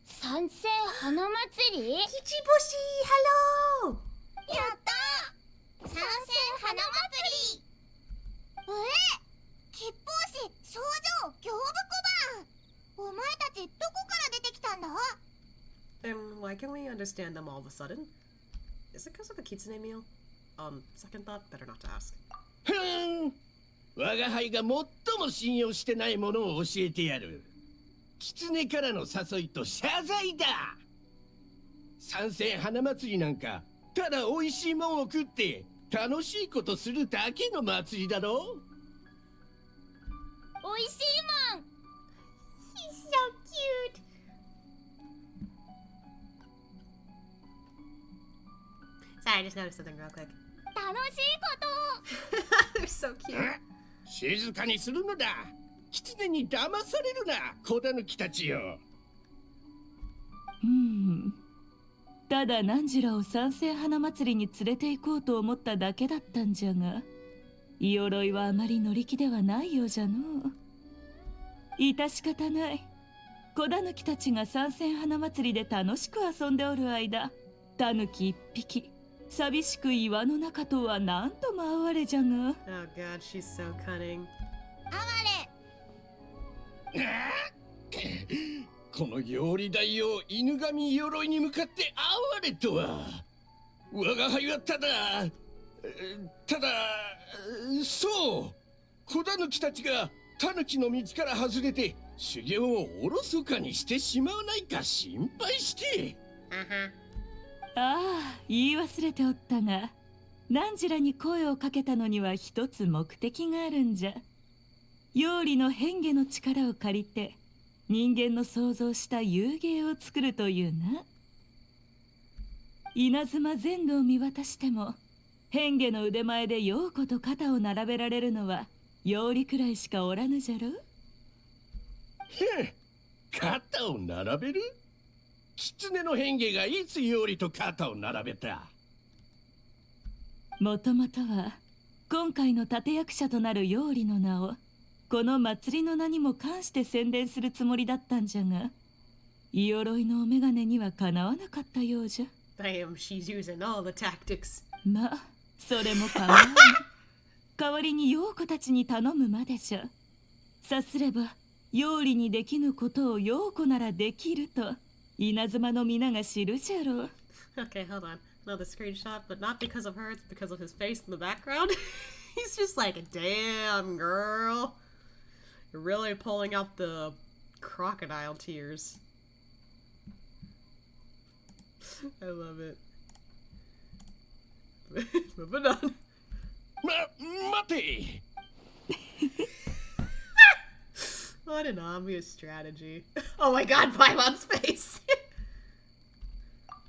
参戦花祭り？ Kichiboshi, hello! やったー、参戦花祭り。吉報士、少女、行部小判。お前たちどこから出てきたんだ？ And why can't we understand them all of a sudden? Is it because of the kitsune meal? Second thought, better not to ask. 我が輩が最も信用してないものを教えてやる。狐からの誘いと謝罪だ。参戦花祭りなんかただ美味しいもんを食って楽しいことするだけの祭りだろ。おいしいもん。 He's so cute. Sorry, I just noticed something real quick. 楽しいこと。 They're so cute. 静かにするのだ。狐に騙されるな、子狸たちよ。ただ汝らを参戦花祭りに連れて行こうと思っただけだったんじゃが、鎧はあまり乗り気ではないようじゃのう。致し方ない。子狸たちが参戦花祭りで楽しく遊んでおる間、狸一匹寂しく岩の中とは何とも哀れじゃが。 Oh god, she's so cunning. この料理大王犬神鎧に向かって哀れとは。我が輩はただそう子狸たちが狸の道から外れて修行をおろそかにしてしまわないか心配して。ああ、言い忘れておったが、汝らに声をかけたのには一つ目的があるんじゃ。妖理の変化の力を借りて人間の想像した遊芸を作るというな。稲妻全土を見渡しても変化の腕前で陽子と肩を並べられるのは妖理くらいしかおらぬじゃろ。へん、肩を並べる？狐の変化がいつ妖理と肩を並べた？もともとは今回の立役者となる妖理の名をこの祭りの名にも関して宣伝するつもりだったんじゃが、イオロイのお眼鏡にはかなわなかったようじゃ。Damn, she's using all the tactics. まあそれも構わぬ。代わりに陽子たちに頼むまでじゃ。さすれば妖理にできぬことを陽子ならできると稲妻の皆が知るじゃろう。Okay, hold on. Another screenshot, but not because of her, it's because of his face in the background. He's just like, damn, girl. You're really pulling out the crocodile tears. I love it. Moving on. 待て。 What an obvious strategy. Oh my god, Paimon's face!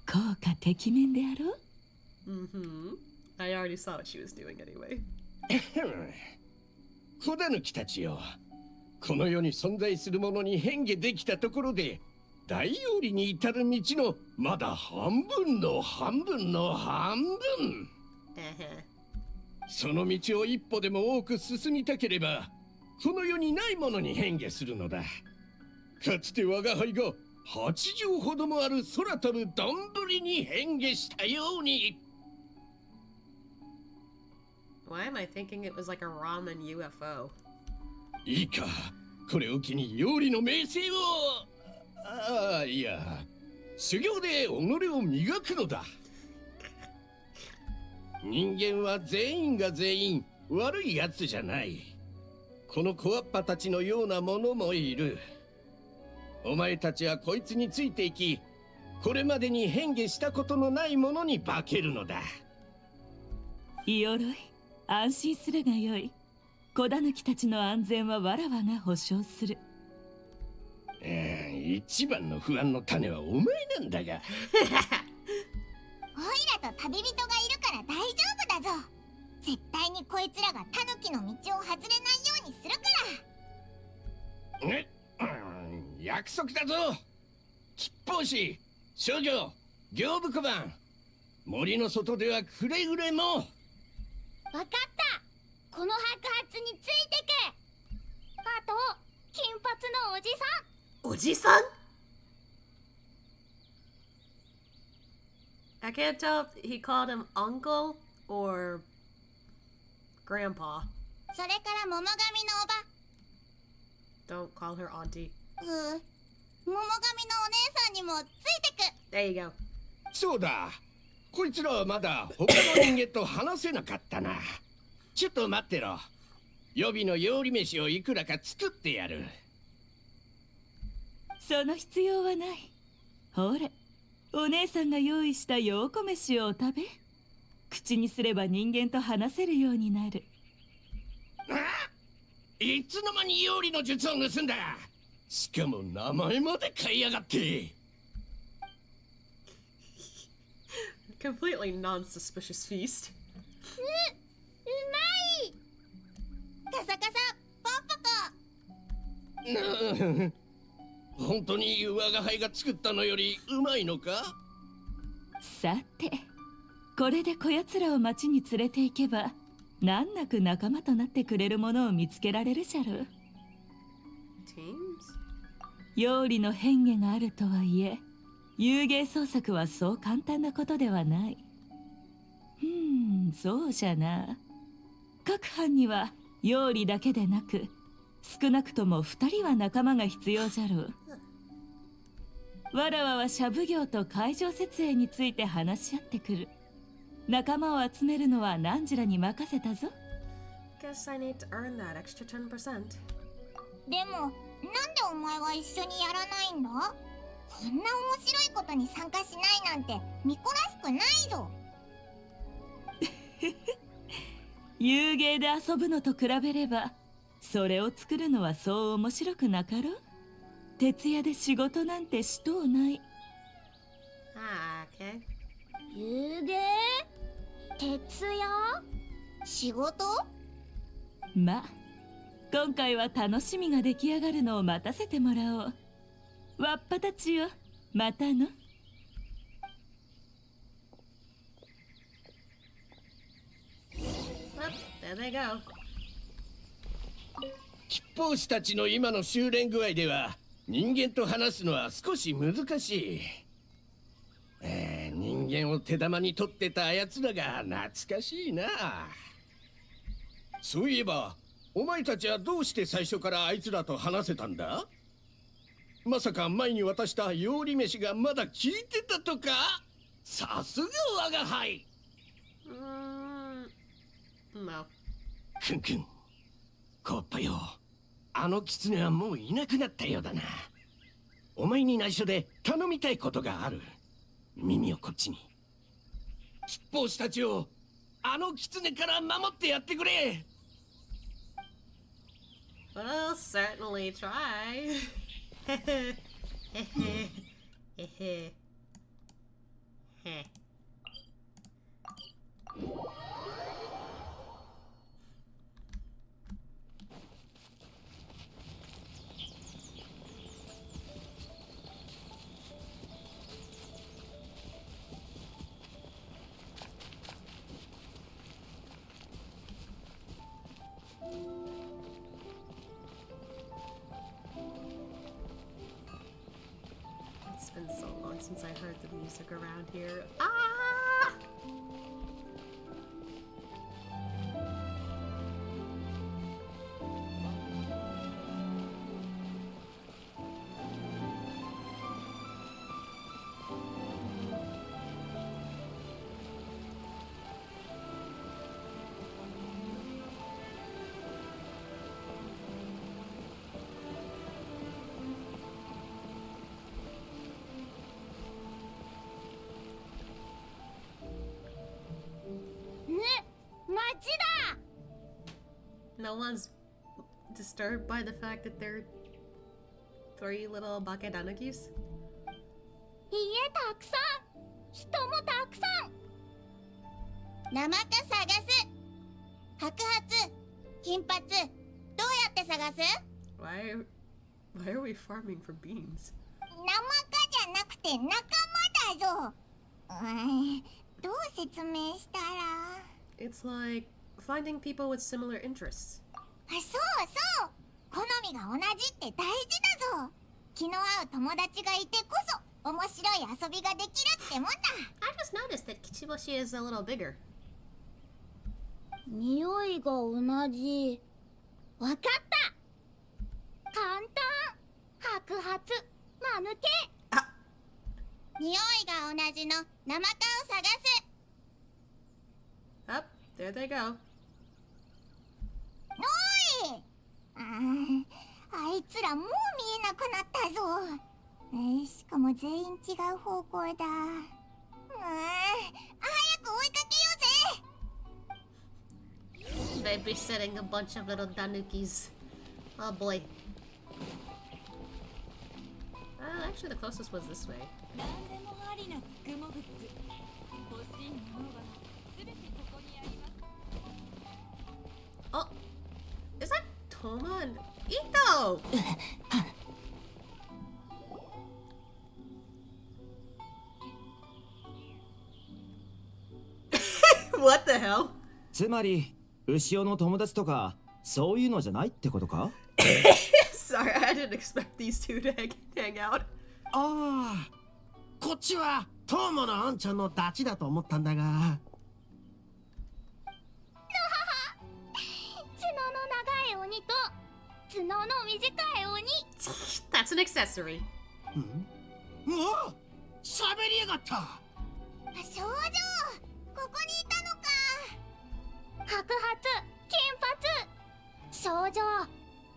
効果てきめんであろう。Mm-hmm. I already saw what she was doing anyway. 子狸たちよ。この世に存在するものに変化できたところで、大妖理に至る道のまだ半分の半分の半分。その道を一歩でも多く進みたければ、この世にないものに変化するのだ。かつて我が輩が8畳ほどもある空飛ぶ丼に変化したように。Why am I thinking it was like a ramen UFO? いいか、これを機に妖理の名声を。ああ、いや、修行で己を磨くのだ。人間は全員が全員悪いやつじゃない。この小わっぱたちのようなものもいる。お前たちはこいつについていき、これまでに変化したことのないものに化けるのだ。イオロイ、安心するがよい。子狸たちの安全はわらわが保証する。一番の不安の種はお前なんだが。オイラと旅人がいるから大丈夫だぞ。絶対にこいつらがタヌキの道を外れないようにするから。約束だぞ。吉報士、少女、行部小判。森の外ではくれぐれも。わかった。この白髪についてけ。あと金髪のおじさん。おじさん? I can't tell if he called him uncle or grandpa. それから桃神のおば。 Don't call her auntie. 桃神のお姉さんにもついてく。 There you go. そうだ。こいつらはまだ他の人間と話せなかったな。ちょっと待ってろ。予備の料理飯をいくらか作ってやる。その必要はない。ほれ、お姉さんが用意した陽子飯をお食べ。口にすれば人間と話せるようになる。あ、いつの間に料理の術を盗んだ。しかも名前まで買いやがって。Completely non-suspicious feast. うまい。カサカサポンポコ。本当に我が輩が作ったのよりうまいのか？さて、これでこやつらを町に連れて行けば難なく仲間となってくれるものを見つけられるじゃろ。Teams? 妖理の変化があるとはいえ、遊芸創作はそう簡単なことではない。そうじゃな。各班には妖理だけでなく、少なくとも2人は仲間が必要じゃろう。わらわは社奉行と会場設営について話し合ってくる。仲間を集めるのは何時らに任せたぞ。Guess I need to earn that extra 10%. でも、なんでお前は一緒にやらないんだ？こんな面白いことに参加しないなんてミコらしくないぞ。遊芸で遊ぶのと比べれば、それを作るのはそう面白くなかろう。徹夜で仕事なんてしとうない。Ah, okay. 遊芸徹夜仕事？まあ今回は楽しみが出来上がるのを待たせてもらおう。わっぱたちよ、またの。Well, there they go. 吉報士たちの今の修練具合では人間と話すのは少し難しい。人間を手玉に取ってたやつらが懐かしいな。そういえばお前たちはどうして最初からあいつらと話せたんだ？まさか前に渡した料理飯がまだ効いてたとか？さすが我が輩。No. くんくん、コッパよ、あの狐はもういなくなったようだな。お前に内緒で頼みたいことがある。耳をこっちに。吉報士たちをあの狐から守ってやってくれ。We'll certainly try. It's been so long since I heard the music around here. Ah! No one's disturbed by the fact that they're 3 little bakedanukis? 家たくさん、人もたくさん。生か探す。白髪、金髪、どうやって探す？ Why are we farming for beans? 生かじゃなくて仲間だぞ。どう説明したら？ It's like finding people with similar interests. そうそう。好みが同じって大事だぞ。気の合う友達がいてこそ面白い遊びができるってもんだ。I just noticed that Kichiboshi is a little bigger. 匂いが同じ。わかった。簡単。白髪、間抜け。あ、匂いが同じの生かを探す。Up, there they go. おい。あいつらもう見えなくなったぞ。しかも全員違う方向だ。早く追いかけようぜ。Babysitting a bunch of little danukis. Oh boy. Actually, the closest was this way. Oh, is that Toma and Ito? What the hell? つまり牛尾の友達とかそういうのじゃないってことか？ Sorry, I didn't expect these two to hang out. ああ、こっちはトーモのあんちゃんのダチだと思ったんだが。角の長い鬼と角の短い鬼。That's an accessory. もう喋りやがった。少女、ここにいたのか。白髪、金髪。少女、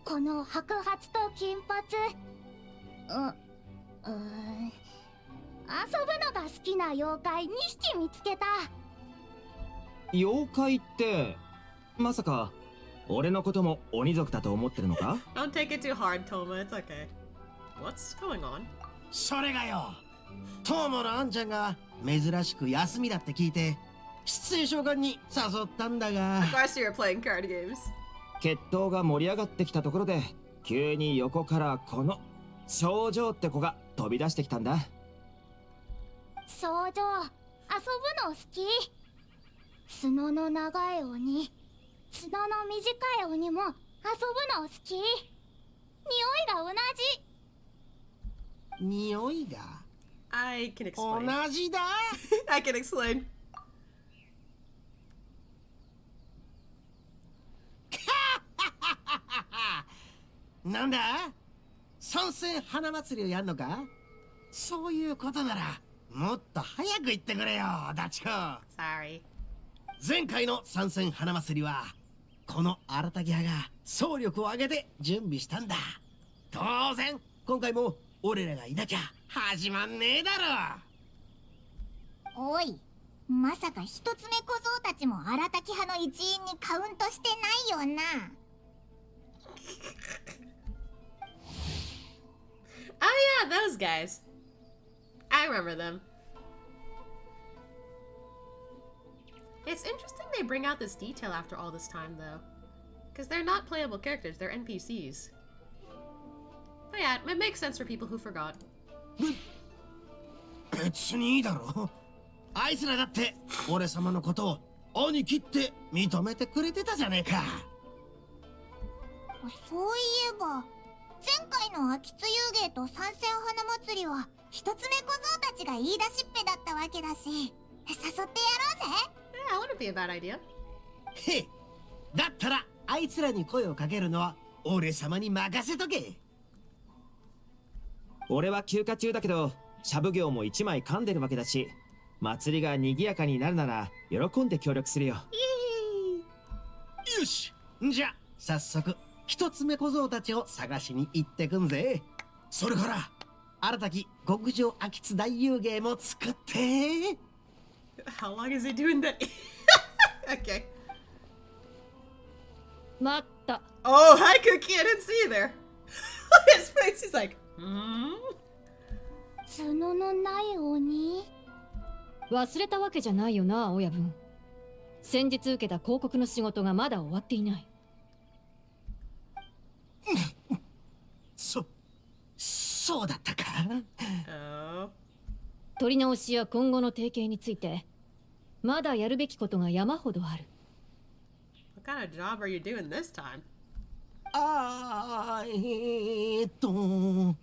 この白髪と金髪。遊ぶのが好きな妖怪2匹見つけた。妖怪ってまさか俺のことも鬼族だと思ってるのか？ Don't take it too hard, Toma. It's okay. What's going on? それがよ、トモのあんちゃんが珍しく休みだって聞いてシチュエーション館に誘ったんだが。 Of course you're playing card games. 決闘が盛り上がってきたところで急に横からこの少女って子が飛び出してきたんだ。少女、遊ぶの好き。角の長い鬼、角の短い鬼も遊ぶの好き。匂いが同じ。匂いが I can 同 explain. じだ。 I can explain. なんだ、参戦花祭りをやんのか？そういうことならもっと早く言ってくれよ、ダチコ。 Sorry. 前回の参戦花祭りはこの荒滝派が総力を挙げて準備したんだ。当然今回も俺らがいなきゃ始まんねえだろ。おい、まさか一つ目小僧たちも荒滝派の一員にカウントしてないよな。Oh yeah, those guys. I remember them. It's interesting they bring out this detail after all this time, though. Because they're not playable characters, they're NPCs. But yeah, it makes sense for people who forgot. 別にいいだろ。あいつらだって俺様のことを兄貴って認めてくれてたじゃねえか。そういえば前回の秋津遊芸と参戦花祭りは一つ目小僧たちが言い出しっぺだったわけだし、誘ってやろうぜ。 Yeah, that wouldn't be a bad idea. へえ、だったらあいつらに声をかけるのは俺様に任せとけ。俺は休暇中だけどしゃぶ業も一枚噛んでるわけだし、祭りが賑やかになるなら喜んで協力するよ。よし、じゃあ早速一つ目小僧たちを探しに行ってくんぜ。それから新たき極上秋津大遊芸も作って。 How long is he doing that? Okay. 待った。 Oh, hi Cookie, I didn't see you there. His face, he's like, hmm? 角のない鬼。忘れたわけじゃないよな、親分。先日受けた広告の仕事がまだ終わっていない。そうだったか。 Oh. 取り直しや今後の提携についてまだやるべきことが山ほどある。 What kind of job are you doing this time? ト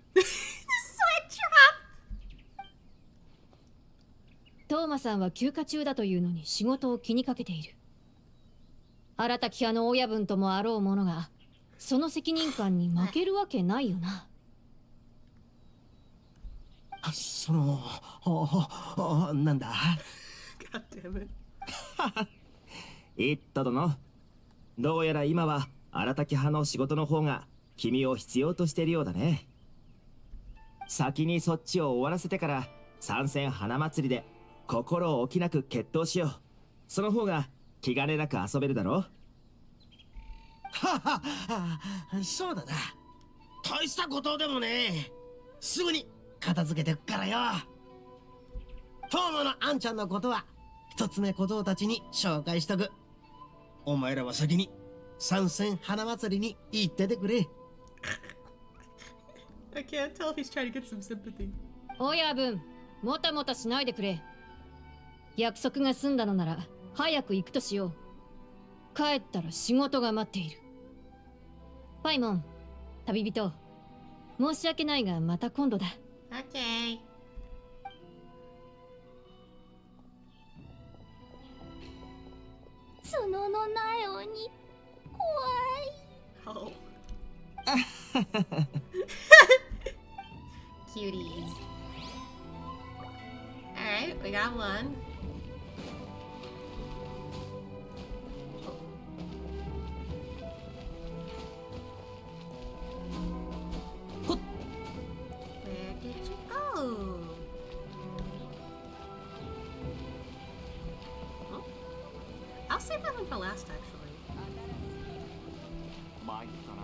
トーマさんは休暇中だというのに仕事を気にかけている。新滝派の親分ともあろう者がその責任感に負けるわけないよな。なんだ。 God damn it. イット殿、どうやら今は荒滝派の仕事の方が君を必要としているようだね。先にそっちを終わらせてから参戦花祭りで心置きなく決闘しよう。その方が気兼ねなく遊べるだろ。そうだな。大したことでもねえ。すぐに片付けてくからよ。トーマのあんちゃんのことは一つ目小僧たちに紹介しとく。お前らは先に参戦花祭りに行っててくれ。 I can't tell if he's trying to get some sympathy. 親分、もたもたしないでくれ。約束が済んだのなら早く行くとしよう。帰ったら仕事が待っている。パイモン、旅人、申し訳ないがまた今度だ。Okay. 角のない鬼、怖い。 Oh. Cuties. Alright, we got one. Where did you go? Huh? I'll save that one for last, actually. 参ったな。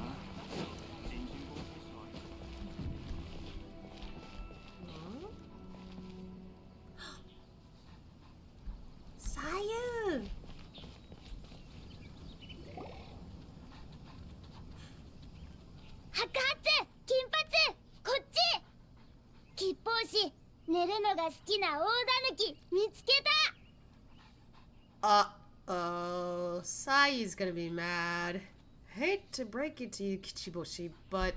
Sayu! 白髪金髪こっち吉報士寝るのが好きな大狸見つけた Uh-oh, Sayu's gonna be mad. Hate to break it to you, Kichiboshi, but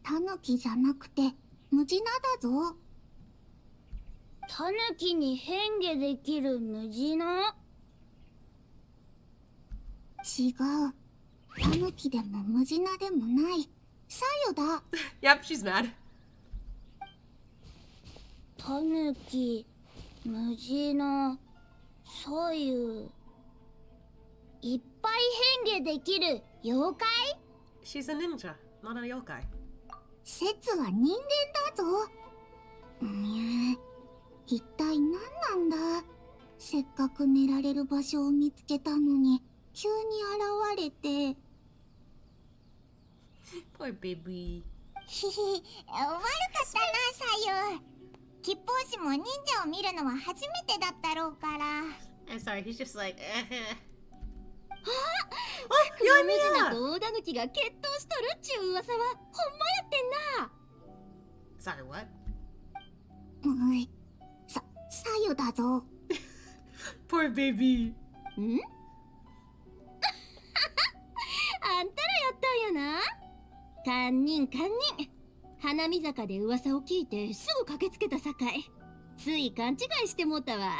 タヌキじゃなくてムジナだぞ。タヌキに変化できるムジナ？違う。タヌキでもムジナでもない。サユだ。yep, she's mad. タヌキ、ムジナ、サユ。いっぱい変化できる妖怪？ She's a ninja, not a yokai. 説は人間だぞ。一体何なんだ。せっかく寝られる場所を見つけたのに急に現れて。Poor baby. ひひ、悪かったな、サユ。吉報士も忍者を見るのは初めてだったろうから。I'm sorry, he's just like, ムジナと大狸が決闘しとるっちゅう噂はほんまやってんな。sorry, what? 左右だぞ。Poor baby. あんたらやったんやな。堪忍堪忍。花見坂で噂を聞いてすぐ駆けつけたさかい。つい勘違いしてもったわ。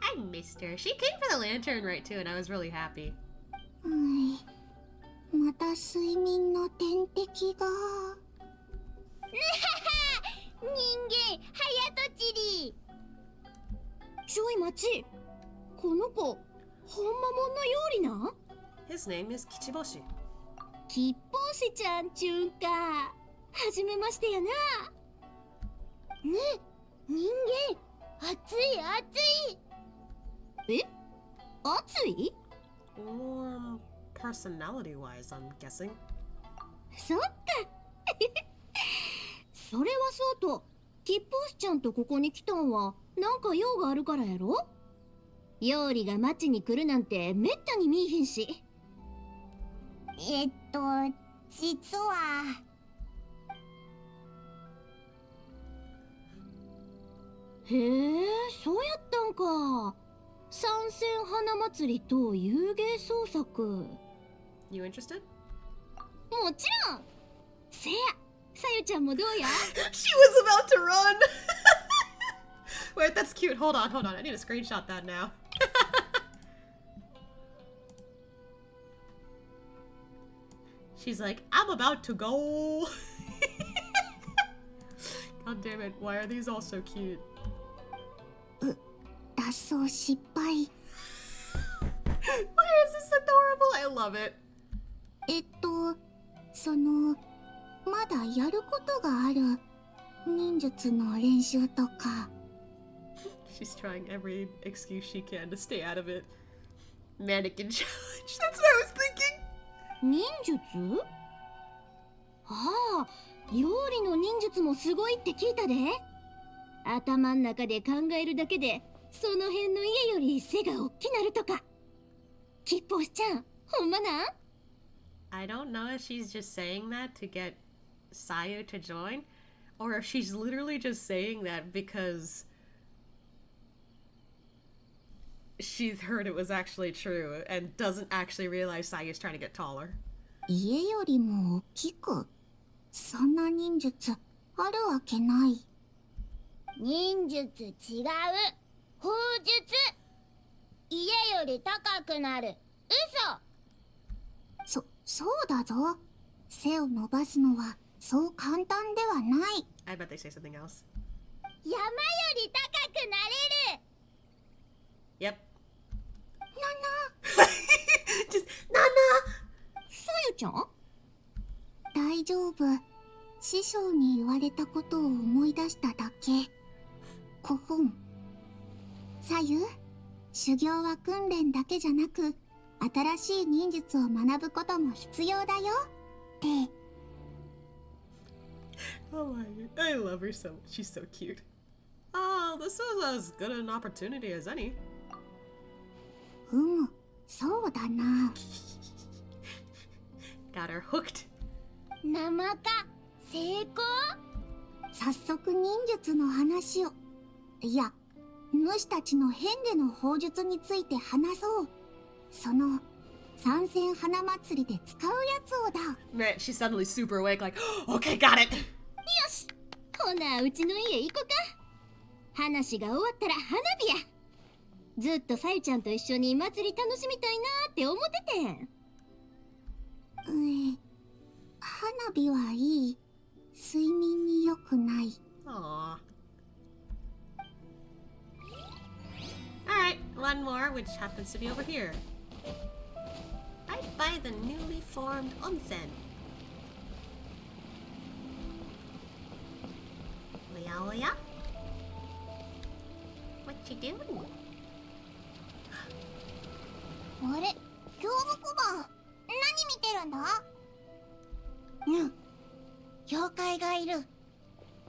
I missed her. She came for the lantern right too, and I was really happy. また睡眠の天敵が。人間、早とちり。ちょい待ち。この子、ほんまもんのようりな。His name is Kichiboshi. 吉報士ちゃんちゅんか。はじめましてやな。ね、人間、熱い熱い。え、熱い？ Warm personality-wise, I'm guessing. そっか。それはそうと、吉報士ちゃんとここに来たんはなんか用があるからやろ？料理が町に来るなんてめったに見えへんし。実は。へえ、そうやったんか。参戦花祭りと遊芸創作。You interested? もちろん。せや、さゆちゃんもどうや？ She was about to run! Wait, that's cute. Hold on. I need to screenshot that now. She's like, I'm about to go. God damn it. Why are these all so cute? 脱走失敗。Why is this adorable? I love it. まだやることがある。忍術の練習とか。She's trying every excuse she can to stay out of it. Mannequin challenge. That's what I was thinking. 忍術？ああ、料理の忍術もすごいって聞いたで。頭ん中で考えるだけで、その辺の家より背が大きなるとか。吉報士ちゃん、ほんまなん？ I don't know if she's just saying that to get Sayu to join, or if she's literally just saying that because she heard it was actually true and doesn't actually realize Sayu's trying to get taller. 家よりも大きく。そんな忍術あるわけない。忍術違う。砲術。家より高くなる。嘘。そうだぞ。背を伸ばすのはそう簡単ではない。I bet they say something else. 山より高くなれる。 Yep. ナナ。Just Nana. さゆちゃん？大丈夫。師匠に言われたことを思い出しただけ。古本。さゆ、修行は訓練だけじゃなく新しい忍術を学ぶことも必要だよって。 Oh my god, I love her so much. She's so cute. Oh, this is as good an opportunity as any. そうだな。Got her hooked. 生か成功。早速忍術の話を、いや、主たちの変での砲術について話そう。その参戦花祭りで使うやつをだ。Man, she's suddenly super awake, like, okay, got it. よし、ほなうちの家行こか。話が終わったら花火や。ずっとさゆちゃんと一緒に祭り楽しみたいなーって思っててん。花火はいい。睡眠に良くない。Aww. Alright, one more, which happens to be over here. Right by the newly formed onsen. Oya oya? What you doing? あれ、業務小判、何見てるんだ？妖怪がいる。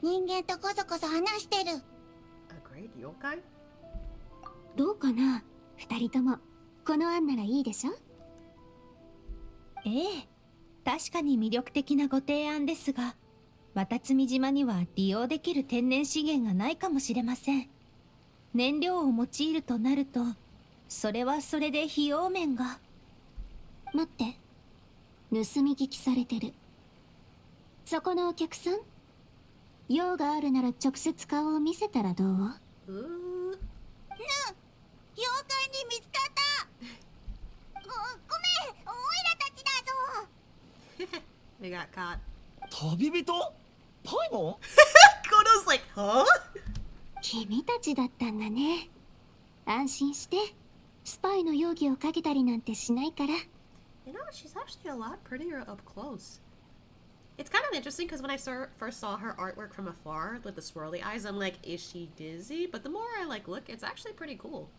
人間とこそこそ話してる。A great yokai? どうかな、二人とも。この案ならいいでしょ？ええ、確かに魅力的なご提案ですが、渡積島には利用できる天然資源がないかもしれません。燃料を用いるとなると、それはそれで費用面が。待って、盗み聞きされてる。そこのお客さん、用があるなら直接顔を見せたらどう？妖怪に見つかった。ごめん、オイラたちだぞ。They got caught. 旅人パイモン Kono's like, huh? 君たちだったんだね。安心して、スパイの容疑をかけたりなんてしないから。You know, she's actually a lot prettier up close. It's kind of interesting because when I first saw her artwork from afar with the swirly eyes, I'm like, is she dizzy? But the more I look, it's actually pretty cool.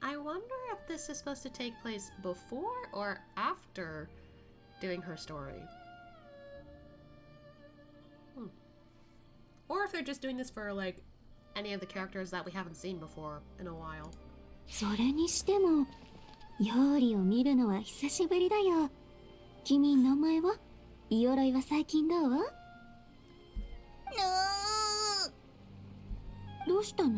I wonder if this is supposed to take place before or after doing her story. Or if they're just doing this for, like, any of the characters that we haven't seen before in a while. それにしても、料理を見るのは久しぶりだよ。君、名前は？イ鎧は最近どう？どうしたの？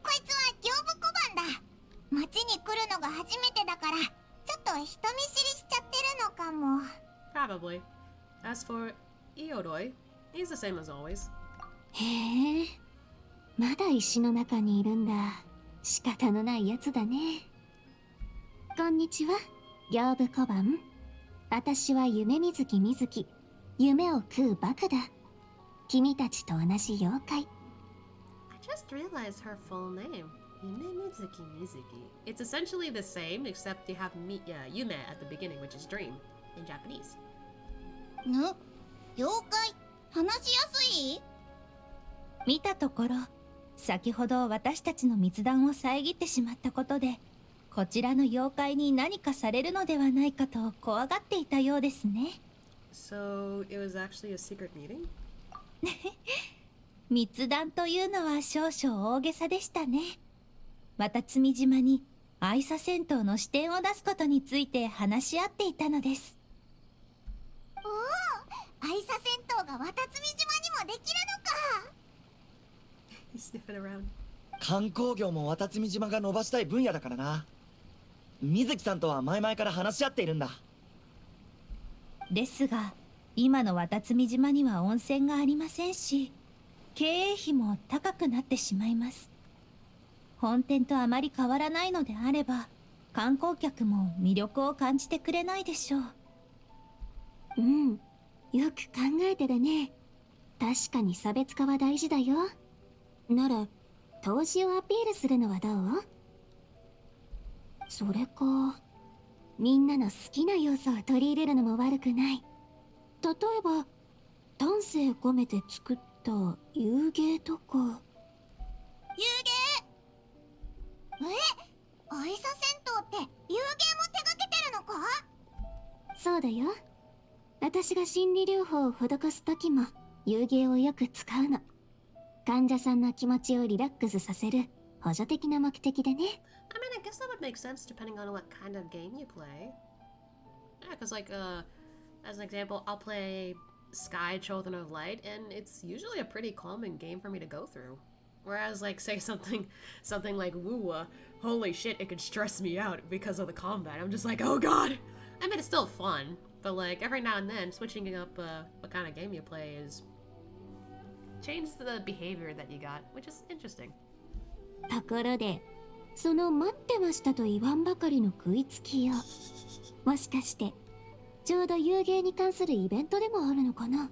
こいつは業務小判だ。町に来るのが初めてだから、ちょっと人見知りしちゃってるのかも。Probably. As for Ioroi, he's the same as always. へえ、まだ石の中にいるんだ。仕方のないやつだね。こんにちは、業務小判。私は夢水木水木。夢を食うバカだ。君たちと同じ妖怪。I just realized her full name. Yume Mizuki Mizuki. It's essentially the same, except you have Yume at the beginning, which is dream in Japanese. 妖怪、話しやすい？見たところ、先ほど私たちの密談を遮ってしまったことで、こちらの妖怪に何かされるのではないかと怖がっていたようですね。So, it was actually a secret meeting? 密談というのは少々大げさでしたね。渡積島に愛沙戦闘の視点を出すことについて話し合っていたのです。おお、愛沙戦闘が渡積島にもできるのか。He's sniffing around. 観光業も渡積島が伸ばしたい分野だからな。水木さんとは前々から話し合っているんだ。ですが、今の渡積島には温泉がありませんし、経営費も高くなってしまいます。本店とあまり変わらないのであれば、観光客も魅力を感じてくれないでしょう。うん、よく考えてるね。確かに差別化は大事だよ。なら、投資をアピールするのはどう？それか、みんなの好きな要素を取り入れるのも悪くない。例えば丹精込めて作った遊芸とか。遊芸？愛さ銭湯って遊芸も手掛けてるのか？そうだよ。私が心理療法を施す時も遊芸をよく使うの。患者さんの気持ちをリラックスさせる補助的な目的でね。I mean, I guess that would make sense depending on what kind of game you play. Yeah, because like, as an example, I'll play Sky Children of Light, and it's usually a pretty calming game for me to go through. Whereas, like, say something like Woo-Wah, holy shit, it could stress me out because of the combat. I'm just like, oh god! I mean, it's still fun, but like, every now and then, switching up what kind of game you play is change the behavior that you got, which is interesting. ところで、その待ってましたと言わんばかりの食いつきよ。もしかして、ちょうど遊芸に関するイベントでもあるのかな？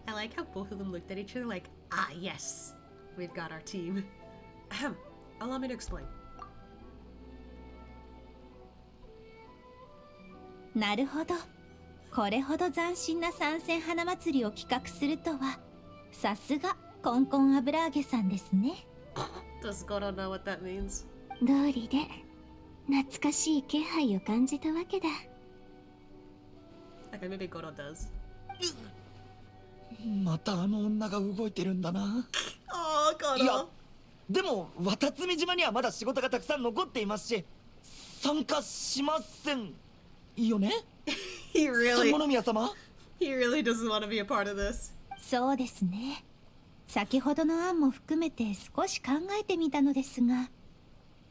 I like how both of them looked at each other like, ah, yes, we've got our team. Ahem. Allow me to explain. なるほど。これほど斬新な参戦花祭りを企画するとは、さすがコンコン油揚げさんですね。Does Goro know what that means? 道理で懐かしい気配を感じたわけだ。Okay, maybe Goro does. またあの女が動いてるんだな。Oh, いや Goro! でも渡積島にはまだ仕事がたくさん残っていますし、参加しませんよね。He 三 really, 宮様。 he really doesn't want to be a part of this. そうですね。先ほどの案も含めて少し考えてみたのですが、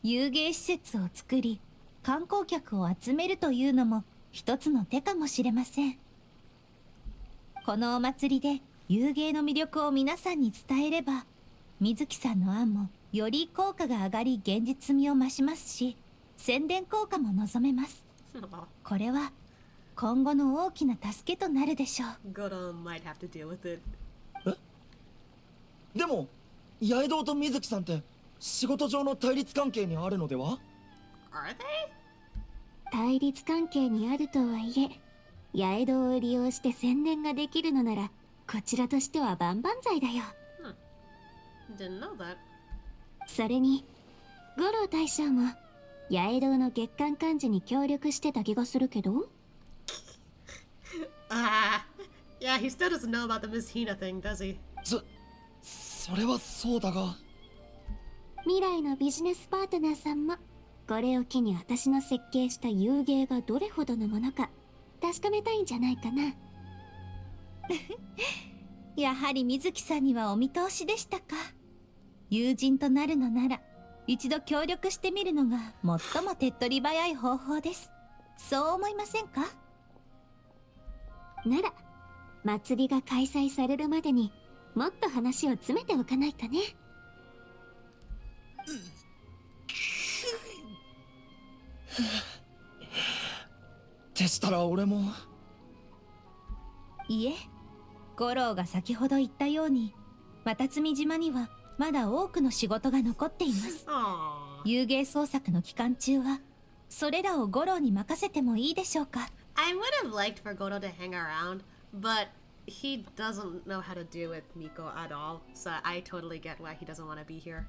遊芸施設を作り観光客を集めるというのも一つの手かもしれません。このお祭りで遊芸の魅力を皆さんに伝えれば、水木さんの案もより効果が上がり現実味を増しますし、宣伝効果も望めます。これは今後の大きな助けとなるでしょう。Goro might have to deal with it. でも八重堂と水木さんって仕事上の対立関係にあるのでは？ Are they? 対立関係にあるとはいえ、八重堂を利用して宣伝ができるのなら、こちらとしては万々歳だよ。Didn't know that. それに五郎大将も八重堂の月間幹事に協力してた気がするけど。Yeah, he still doesn't know about the Miss Hina thing, does he? それはそうだが。未来のビジネスパートナーさんもこれを機に私の設計した遊芸がどれほどのものか確かめたいんじゃないかな。やはり水木さんにはお見通しでしたか。友人となるのなら一度協力してみるのが最も手っ取り早い方法です。そう思いませんか？なら祭りが開催されるまでにもっと話を詰めておかないとね。でしたら俺も。いえ、五郎が先ほど言ったように、渡積島にはまだ多くの仕事が残っています。遊芸創作の期間中はそれらを五郎に任せてもいいでしょうか。 I would have liked for Goro to hang around, but he doesn't know how to deal with Miko at all, so I totally get why he doesn't want to be here.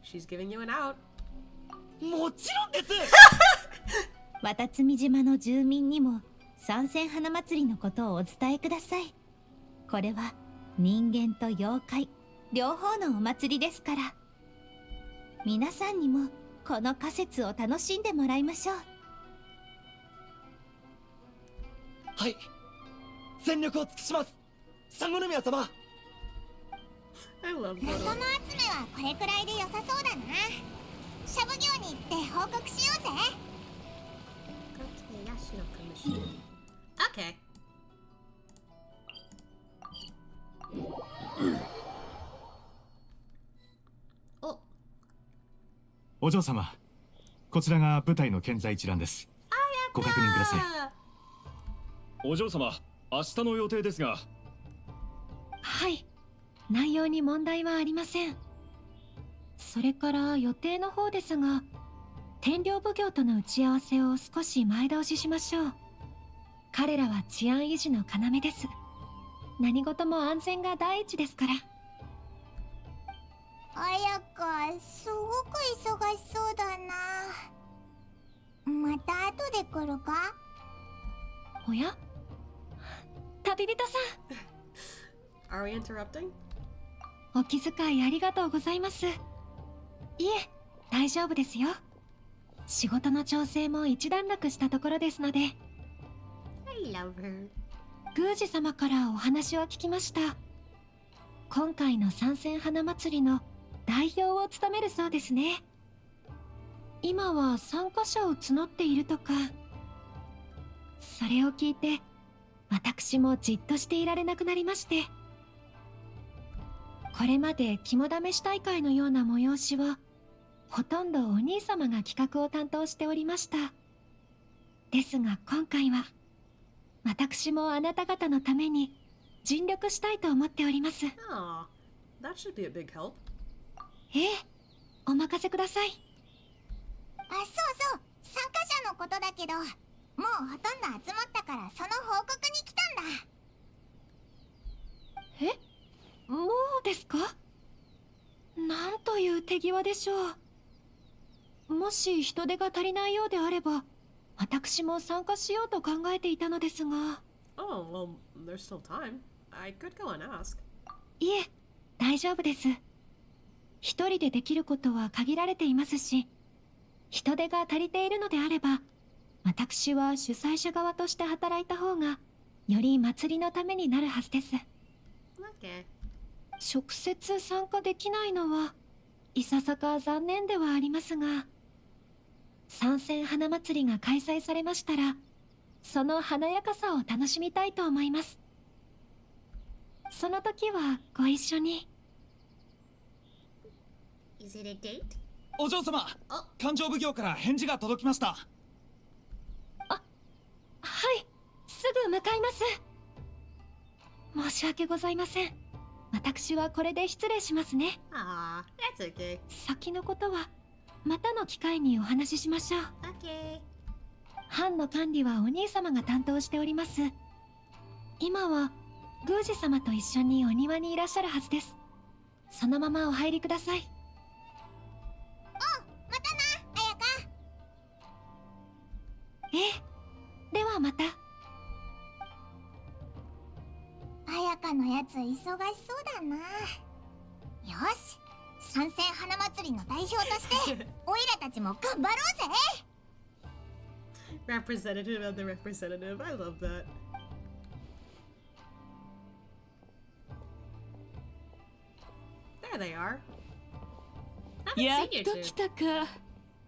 She's giving you an out. もちろんです。渡積島の住民にも参戦花祭りのことをお伝えください。これは人間と妖怪両方のお祭りですから、皆さんにもこの仮説を楽しんでもらいましょう。はい、全力を尽くします、三宮様。I love 仲間 Goro. 集めはこれくらいで良さそうだな。シャブ業に行って報告しようぜ。 Go to the Yashino Commission. Okay. お、お嬢様、こちらが舞台の建材一覧です。ご確認ください。お嬢様、明日の予定ですが。はい、内容に問題はありません。それから予定の方ですが、天領奉行との打ち合わせを少し前倒ししましょう。彼らは治安維持の要です。何事も安全が第一ですから。綾香、すごく忙しそうだな。また後で来るか？おや？旅人さん。Are we interrupting? お気遣いありがとうございます。いえ、大丈夫ですよ。仕事の調整も一段落したところですので。I love her. 宮司様からお話を聞きました。今回の参戦花祭りの代表を務めるそうですね。今は参加者を募っているとか。それを聞いて、私もじっとしていられなくなりまして。これまで肝試し大会のような催しは、ほとんどお兄様が企画を担当しておりました。ですが今回は、私もあなた方のために尽力したいと思っております。Oh, that should be a big help. ええ、お任せください。あ、そうそう、参加者のことだけど、もうほとんど集まったからその報告に来たんだ。え、もうですか？なんという手際でしょう。もし人手が足りないようであれば、私も参加しようと考えていたのですが。Oh, well, there's still time. I could go and ask. いえ、大丈夫です。一人でできることは限られていますし、人手が足りているのであれば、私は主催者側として働いた方が、より祭りのためになるはずです。Okay. 直接参加できないのは、いささか残念ではありますが、参戦花祭りが開催されましたら、その華やかさを楽しみたいと思います。その時はご一緒に。Is it a date? お嬢様、勘定奉行から返事が届きました。はい、すぐ向かいます。申し訳ございません。私はこれで失礼しますね。Ah, that's okay. 先のことはまたの機会にお話ししましょう。Okay. 班の管理はお兄様が担当しております。今は宮司様と一緒にお庭にいらっしゃるはずです。そのままお入りください。またな、綾香。ええ、ではまた。綾香のやつ忙しそうだな。よし、参戦花祭りの代表としてオイラたちも頑張ろうぜ。Representative of the representative. I love that. There they are. I やっ haven't seen you と two. 来たか。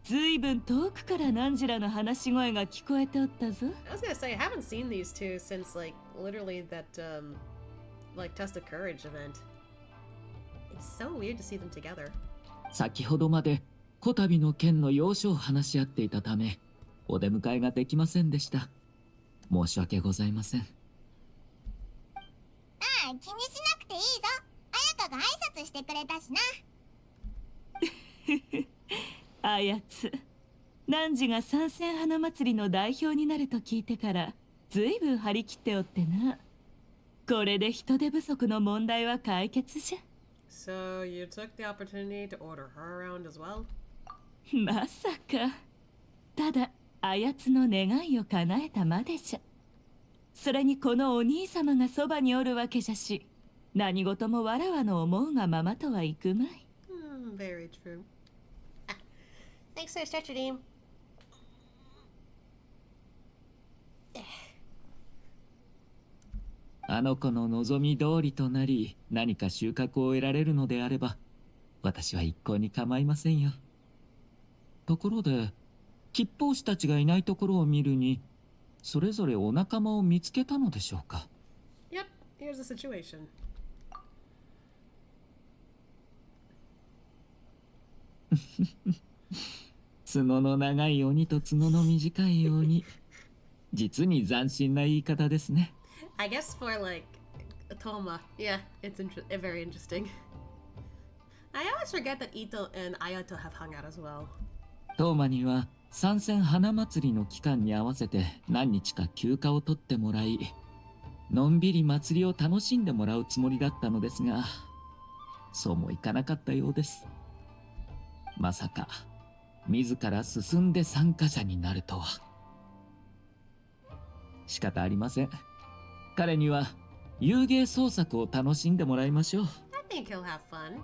ずいぶん遠くからナンジラの話し声が聞こえておったぞ。I was gonna say, I haven't seen these two since, like, literally that, like, Test of Courage event. It's so weird to see them together. 先ほどまでこたびの件の要所を話し合っていたため、お出迎えができませんでした。申し訳ございません。ああ、気にしなくていいぞ。綾香が挨拶してくれたしな。あやつ、汝が参戦花祭りの代表になると聞いてからずいぶん張り切っておってな。これで人手不足の問題は解決じゃ。 So, you took the opportunity to order her around as well? まさか。ただあやつの願いを叶えたまでじゃ。それにこのお兄様がそばにおるわけじゃし、何事もわらわの思うがままとはいくまい。Very true. Ah, thanks for the stretcher, team. あの子の望み通りとなり、何か収穫を得られるのであれば、私は一向に構いませんよ。ところで、吉報士たちがいないところを見るに、それぞれお仲間を見つけたのでしょうか。Yep, here's the situation. 角の長い鬼と角の短い鬼。実に斬新な言い方ですね。I guess for like Toma, yeah, it's very interesting. I always always forget that Ito and Ayato have hung out as well. トーマには参戦花祭りの期間に合わせて何日か休暇を取ってもらい、のんびり祭りを楽しんでもらうつもりだったのですが、そうもいかなかったようです。まさか自ら進んで参加者になるとは。仕方ありません。彼には遊芸創作を楽しんでもらいましょう。I think he'll have fun.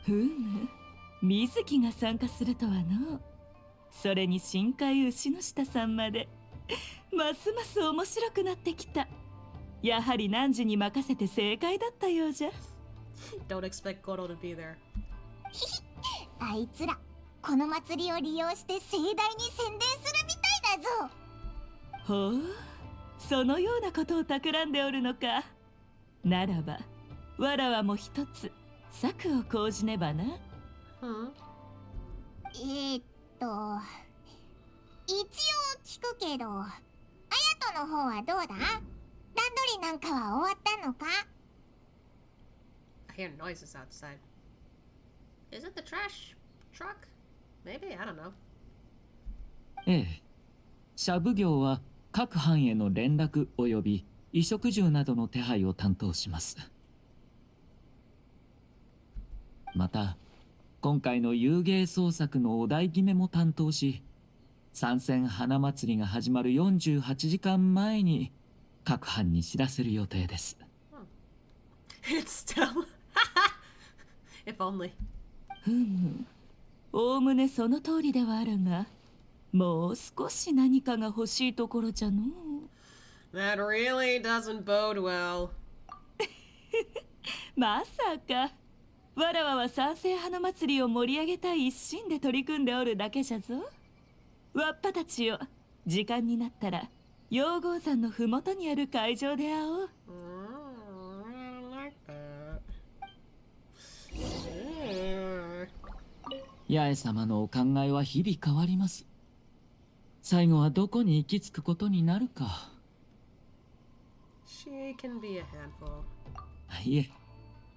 ふむ、水木が参加するとはの。それに深海牛の下さんまで。ますます面白くなってきた。やはり汝に任せて正解だったようじゃ。Don't expect Goro to be there. あいつらこの祭りを利用して盛大に宣伝するみたいだぞ。ほう、そのようなことを企んでおるのか。ならばわらわも一つ策を講じねばな。一応聞くけど、あやとの方はどうだ？段取りなんかは終わったのか？ I hear noises outside. Is it the trash truck? Maybe, I don't know. ええ、社奉行は各藩への連絡及び衣食住などの手配を担当します。また今回の遊芸創作のお題決めも担当し、参戦花祭りが始まる48時間前に各藩に知らせる予定です。It's still If only. ふむ、おおむねその通りではあるが、もう少し何かが欲しいところじゃのう。That really doesn't bode well. まさかわらわは賛成花祭りを盛り上げたい一心で取り組んでおるだけじゃぞ。わっぱたちよ、時間になったら陽号山のふもとにある会場で会おう。八重様のお考えは日々変わります。最後はどこに行き着くことになるか。She can be a handful. いえ、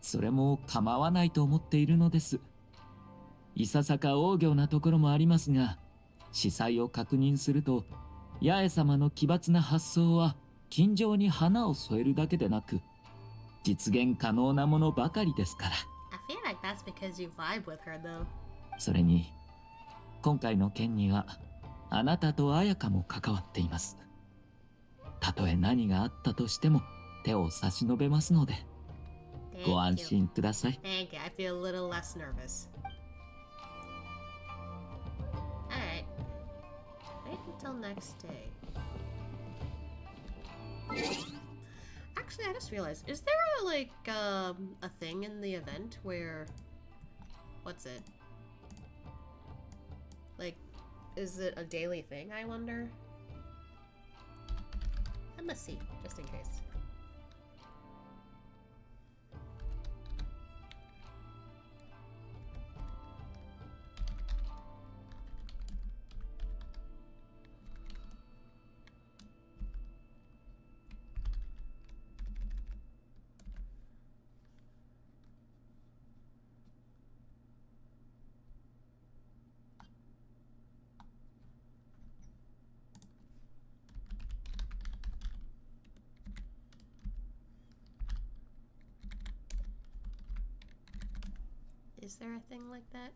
それも構わないと思っているのです。いささか横行なところもありますが、司祭を確認すると、八重様の奇抜な発想は金城に花を添えるだけでなく、実現可能なものばかりですから。I feel like that's because you vibe with her, though. それに今回の件にはあなたと綾香も関わっています。たとえ何があったとしても手を差し伸べますので、ご安心ください。 Thank you. I feel a little less nervous. Alright. Wait until next day. Actually, I just realized, is there a thing in the event where, what's it? Like, is it a daily thing, I wonder? I must see, just in case. Is there a thing like that?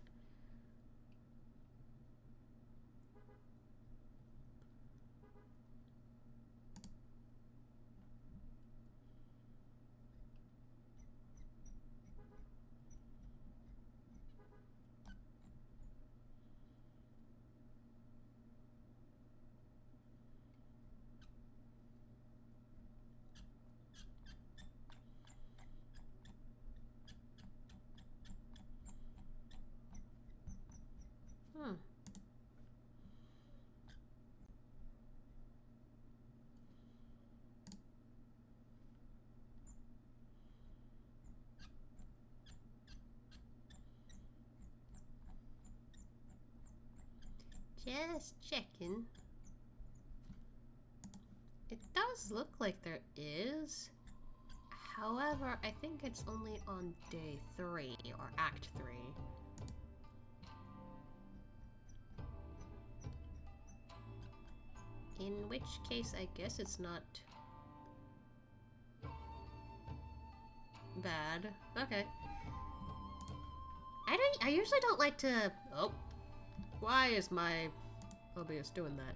Just checking. It does look like there is. However, I think it's only on day 3 or act 3. In which case, I guess it's not bad. Okay. I usually don't like to... Oh. Why is my OBS doing that?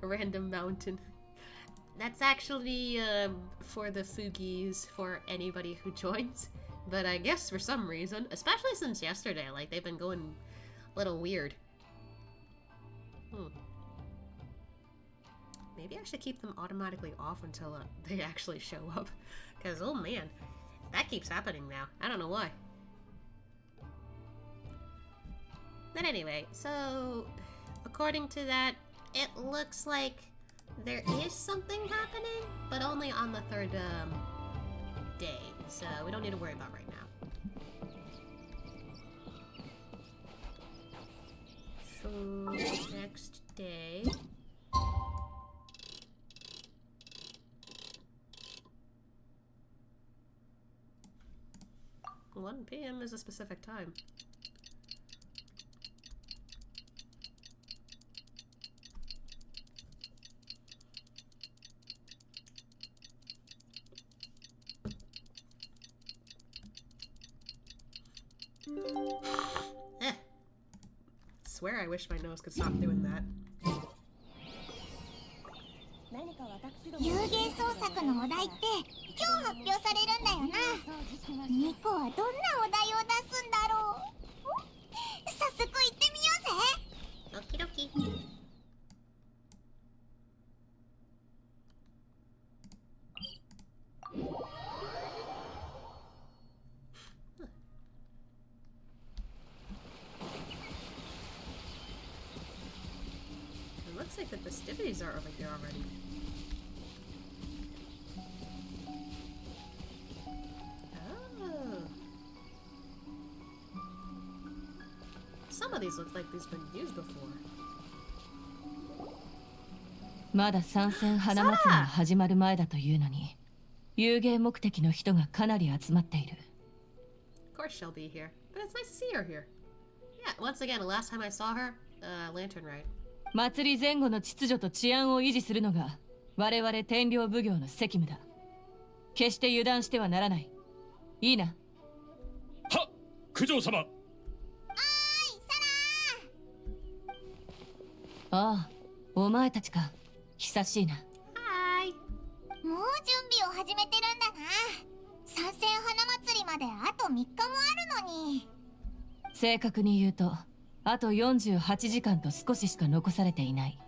A random mountain. That's actually for the Fugies, for anybody who joins. But I guess for some reason, especially since yesterday, like they've been going a little weird. Maybe I should keep them automatically off until they actually show up. Because, oh man, that keeps happening now. I don't know why. But anyway, so according to that, it looks like there is something happening, but only on the 3rd day. So we don't need to worry about right now. So next day. 1 p.m. is a specific time. Swear I wish my nose could stop doing that. 遊芸創作のお題って今日発表されるんだよな。ニコはどんなお題を出すんだろう。早速行ってみようぜ。ドキドキ。It looks like the festivities are over here already. Some of these look like these been used before. まだ参戦花祭りが始まる前だというのに、遊芸目的の人がかなり集まっている。Of course she'll be here, but it's nice to see her here. Yeah, once again, the last time I saw her, lantern right. 祭り前後の秩序と治安を維持するのが我々天領奉行の責務だ。決して油断してはならない。いいな。はっ、九条様。ああ、お前たちか。久しいな。はーい。もう準備を始めてるんだな。参戦花祭りまであと3日もあるのに。正確に言うと、あと48時間と少ししか残されていない。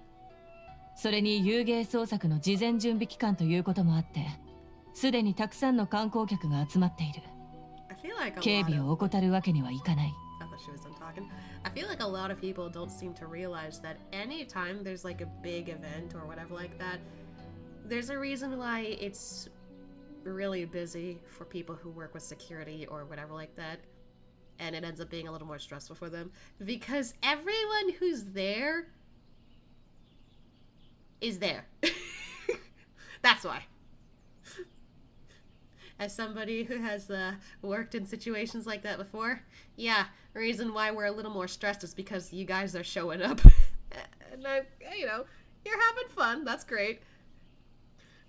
それに遊芸創作の事前準備期間ということもあって、すでにたくさんの観光客が集まっている。警備を怠るわけにはいかない。I feel like a lot of people don't seem to realize that anytime there's like a big event or whatever like that, there's a reason why it's really busy for people who work with security or whatever like that, and it ends up being a little more stressful for them because everyone who's there is there. That's why. As somebody who has worked in situations like that before, yeah, the reason why we're a little more stressed is because you guys are showing up. And you know, you're having fun, that's great.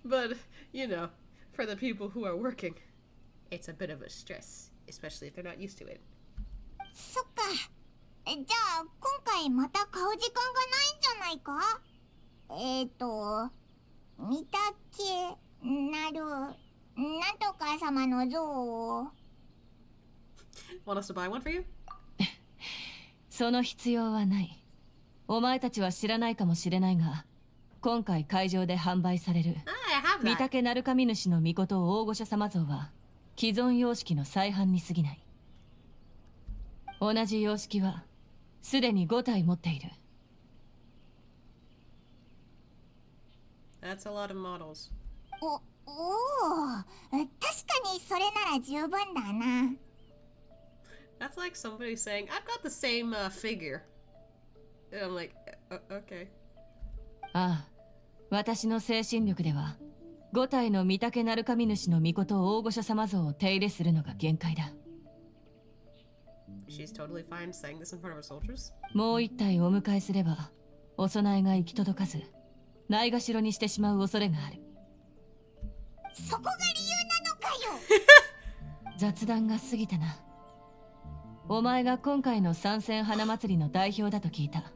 But, you know, for the people who are working, it's a bit of a stress, especially if they're not used to it. そっか。じゃあ、今回また買う時間がないんじゃないか？見たけなる。なんとか様の像を。Want us to buy one for you? その必要はない。お前たちは知らないかもしれないが、今回会場で販売される御嶽鳴神主の御事大御所様像は既存様式の再販に過ぎない。同じ様式はすでに5体持っている。That's a lot of models. おお、確かにそれなら十分だな。That's like somebody saying, I've got the same figure. And I'm like, Okay. ああ、私の精神力では5体の御嶽鳴神主の御事大御所様像を手入れするのが限界だ。She's totally fine saying this in front of her soldiers. もう1体お迎えすればお供えが行き届かずないがしろにしてしまう恐れがある。そこが理由なのかよ。雑談が過ぎたな。お前が今回の参戦花祭りの代表だと聞いた。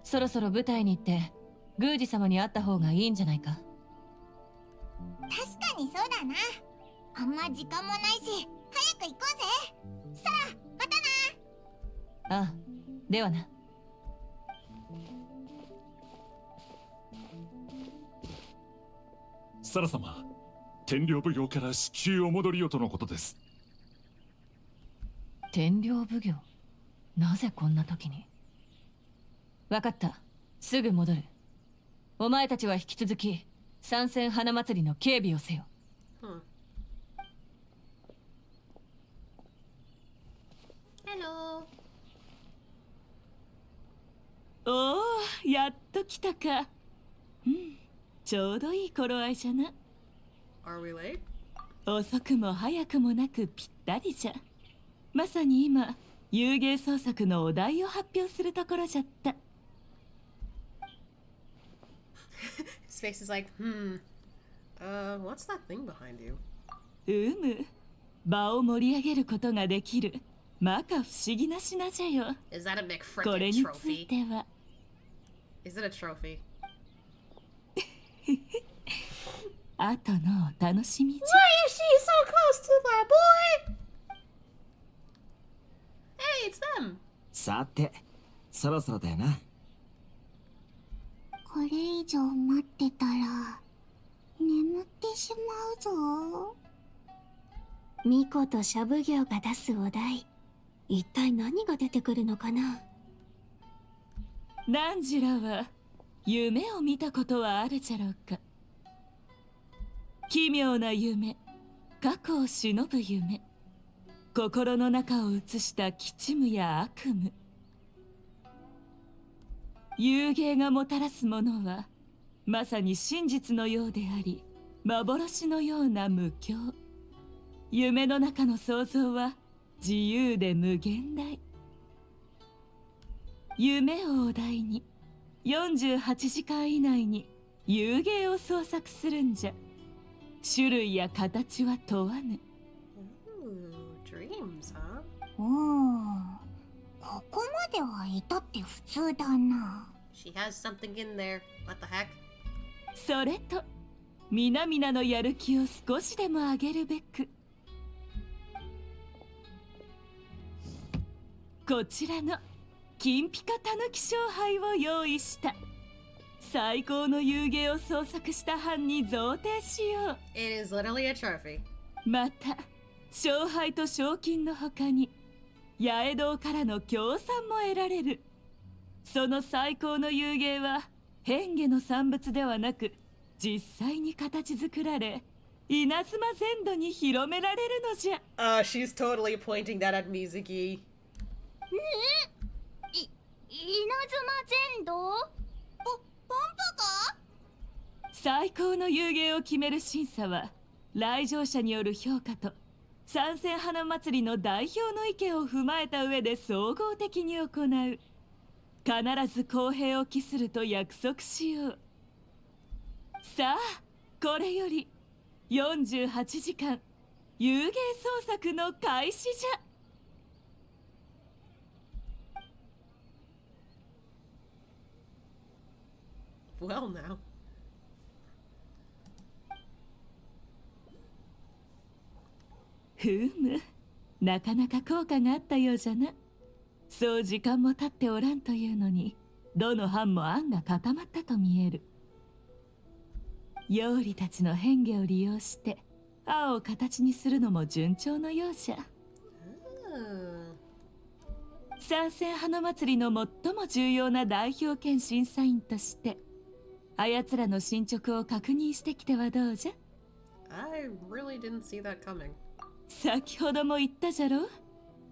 そろそろ舞台に行って宮司様に会った方がいいんじゃないか。確かにそうだな。あんま時間もないし、早く行こうぜ。さあ、またな。ああ、ではな。サラ様、天領奉行から至急お戻りよとのことです。天領奉行、なぜこんな時に。わかった、すぐ戻る。お前たちは引き続き参戦花祭りの警備をせよ。Hello. おお、やっと来たか。うん、ちょうどいい頃合いじゃな。 Are we late? 遅くも早くもなくぴったりじゃ。まさに今遊芸創作のお題を発表するところじゃった。His face is like, what's that thing behind you? 場を盛り上げることができる摩訶不思議な品じゃよ。 Is that a big これ frickin' につい trophy? ては Is it a trophy? 後のお楽しみじ Why is she so close to my boy? Hey, it's them. さて、そろそろだよな。これ以上待ってたら眠ってしまうぞ。巫女と社奉行が出すお題、一体何が出てくるのかな。ゃ。ナンジュラは夢を見たことはあるじゃろうか。奇妙な夢、過去を忍ぶ夢、心の中を映した吉夢や悪夢。遊芸がもたらすものはまさに真実のようであり、幻のような無境。夢の中の想像は自由で無限大。夢をお題に48時間以内に遊芸を創作するんじゃ。種類や形は問わぬ。Ooh, dreams, huh? ここまではいたって普通だな。 She has something in there. What the heck? それと皆々のやる気を少しでも上げるべく、こちらの金ピカたぬき勝敗を用意した。最高の遊芸を創作した班に贈呈しよう。 It is literally a trophy. また勝敗と賞金の他に八重堂からの協賛も得られる。その最高の遊芸は変化の産物ではなく実際に形作られ稲妻全土に広められるのじゃ。 She's totally pointing that at Mizuki. 稲妻全土？ポンポか？最高の遊芸を決める審査は来場者による評価と参戦花祭りの代表の意見を踏まえた上で総合的に行う。必ず公平を期すると約束しよう。さあ、これより48時間遊芸創作の開始じゃ。Well, now. ふむ、なかなか効果があったようじゃな。そう時間も経っておらんというのに、どの班も案が固まったと見える。妖理たちの変化を利用して青を形にするのも順調のようじゃ。参戦花祭りの最も重要な代表兼審査員としてあやつらの進捗を確認してきてはどうじゃ。 I really didn't see that coming. 先ほども言ったじゃろ。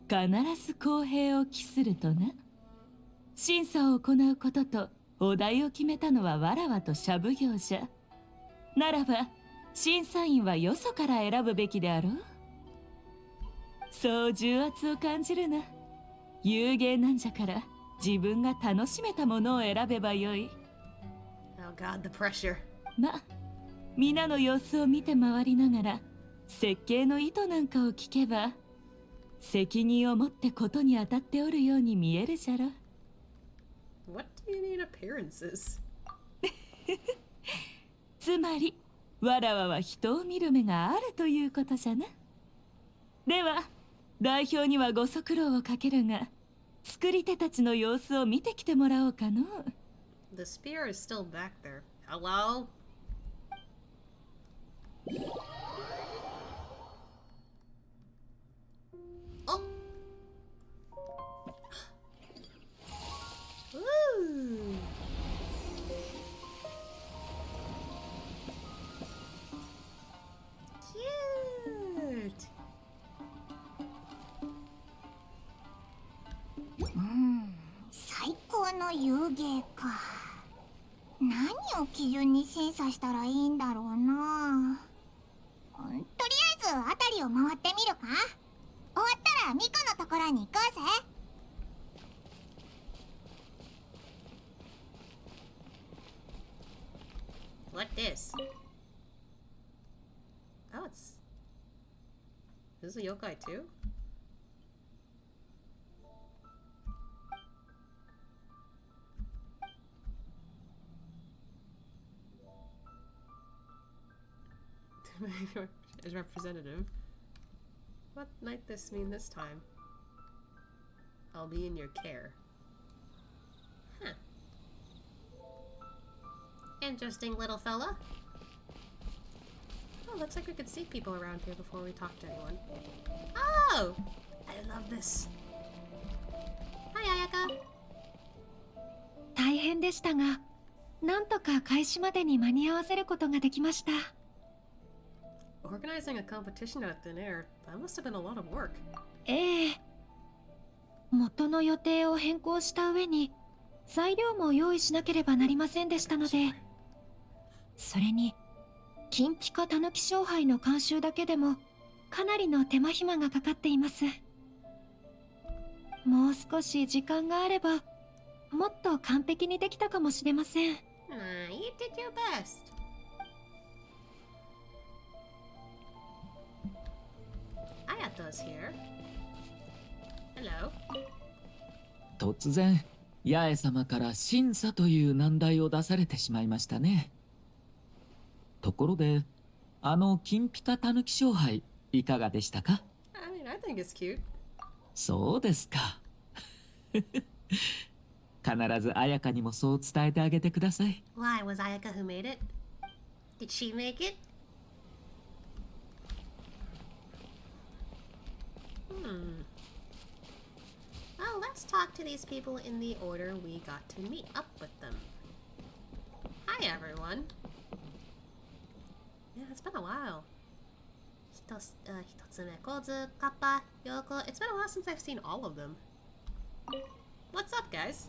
必ず公平を期するとな。審査を行うこととお題を決めたのはわらわとシャブ業じゃ。ならば審査員はよそから選ぶべきであろう。そう重圧を感じるな。有芸なんじゃから自分が楽しめたものを選べばよい。Oh god, the pressure. ま、皆の様子を見て回りながら設計の意図なんかを聞けば責任を持ってことに当たっておるように見えるじゃろ。What do you mean appearances? つまりわらわは人を見る目があるということじゃな。では代表にはご足労をかけるが作り手たちの様子を見てきてもらおうかの。The spear is still back there. Hello? Oh! Ooh! Cute! 最高の遊芸か。何を基準に審査したらいいんだろうな。とりあえず辺りを回ってみるか。終わったらミコのところに行こうぜ。What this? Oh, it's... This is a yokai too? As representative. What might this mean this time? I'll be in your care. Huh. Interesting little fella. Oh, looks like we could see people around here before we talk to anyone. Oh! I love this. Hi, Ayaka. 大変でしたが、なんとか開始までに間に合わせることができました。Organizing a competition out of thin air, that must have been a lot of work. ええ。元の予定を変更した上に材料も用意しなければなりませんでしたので、それに金ピカたぬき勝敗の監修だけでもかなりの手間暇がかかっています。もう少し時間があればもっと完璧にできたかもしれません。You did your best. Ayato's here. Hello. 突然八重様から審査という難題を出されてしまいましたね。ところで金ピカたぬき勝敗いかがでしたか？ I mean, I think it's cute. そうですか。必ず彩香にもそう伝えてあげてください。Why, was Ayaka who made it? Did she make it? Well, let's talk to these people in the order we got to meet up with them. Hi, everyone. Yeah, it's been a while. Hitotsume, Kozu, Kappa, Yoko. It's been a while since I've seen all of them. What's up, guys?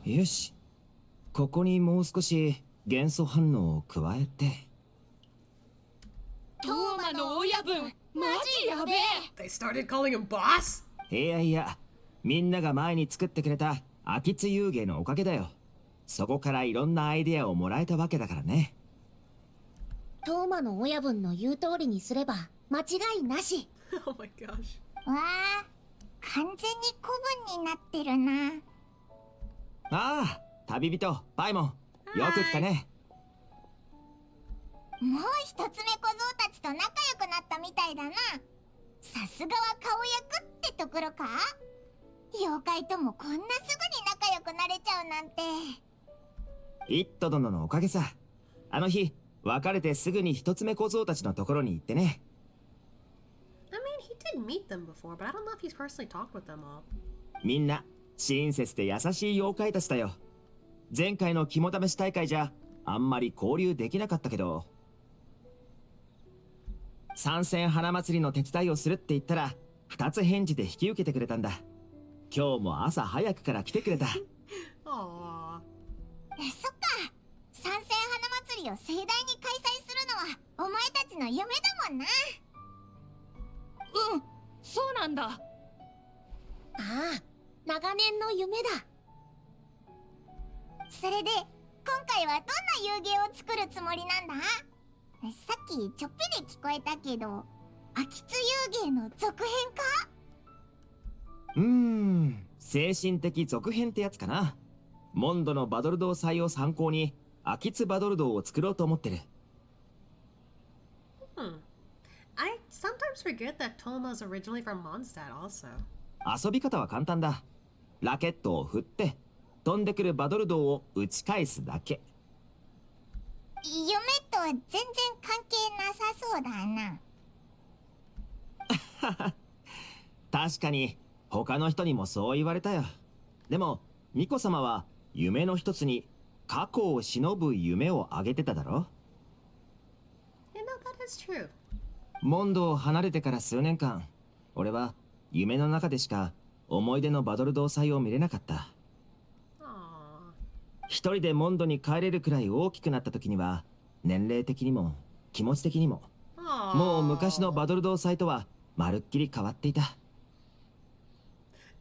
よし、ここにもう少し元素反応を加えて。トーマの親分、マジやべえ。 They started calling him boss? いやいや、みんなが前に作ってくれた秋津遊芸のおかげだよ。そこからいろんなアイデアをもらえたわけだからね。トーマの親分の言う通りにすれば間違いなし。Oh my gosh. わあ、完全に古文になってるな。ああ、旅人パイモン、よく来たね。もう一つ目小僧たちと仲良くなったみたいだな。さすがは顔役ってところか。妖怪ともこんなすぐに仲良くなれちゃうなんて。イット殿のおかげさ。あの日別れてすぐに一つ目小僧たちのところに行ってね。I mean, he did meet them before, but I don't know if he's personally talked with them all. みんな親切で優しい妖怪たちだよ。前回の肝試し大会じゃあんまり交流できなかったけど、参戦花祭りの手伝いをするって言ったら2つ返事で引き受けてくれたんだ。今日も朝早くから来てくれた。Aww. そっか。参戦花祭りを盛大に開催するのはお前たちの夢だもんな。うん、そうなんだ。ああ、長年の夢だ。それで今回はどんな遊戯を作るつもりなんだ？さっきちょっぴり聞こえたけど、秋津遊戯の続編か？精神的続編ってやつかな。モンドのバドルドー祭を参考に秋津バドルドーを作ろうと思ってる。I sometimes forget that Toma's originally from Mondstadt also. 遊び方は簡単だ。ラケットを振って飛んでくるバドルドーを打ち返すだけ。夢とは全然関係なさそうだな。確かに他の人にもそう言われたよ。でもミコ様は夢の一つに過去を忍ぶ夢をあげてただろ。 You know, that is true. モンドを離れてから数年間、俺は夢の中でしか思い出のバドルドー祭を見れなかった。一人でモンドに帰れるくらい大きくなった時には、年齢的にも気持ち的にももう昔のバドルドー祭とはまるっきり変わっていた。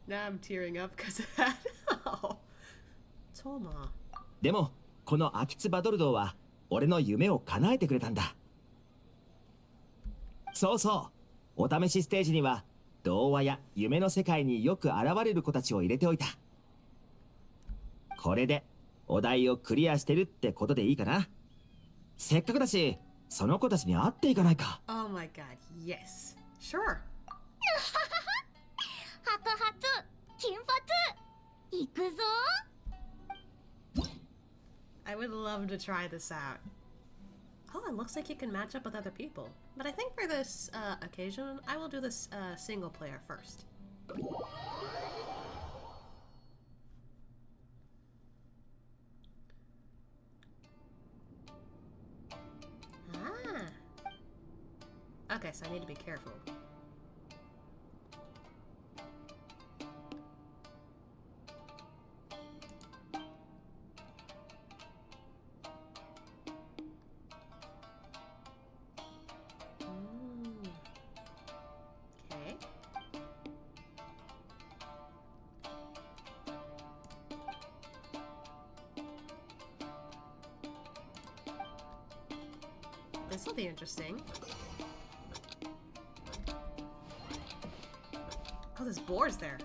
Now I'm tearing up because of that. Toma. でもこの秋津バドルドーは俺の夢を叶えてくれたんだ。そうそう、お試しステージには童話や夢の世界によく現れる子たちを入れておいた。これでお題をクリアしてるってことでいいかな。せっかくだしその子たちに会っていかないか。 Oh my god, yes. Sure. 白髪、金髪、行くぞ。I would love to try this out. Oh, it looks like you can match up with other people. But I think for this occasion, I will do this single player first. Ah. Okay, so I need to be careful. Okay. This will be interesting. Oh, there's boars there.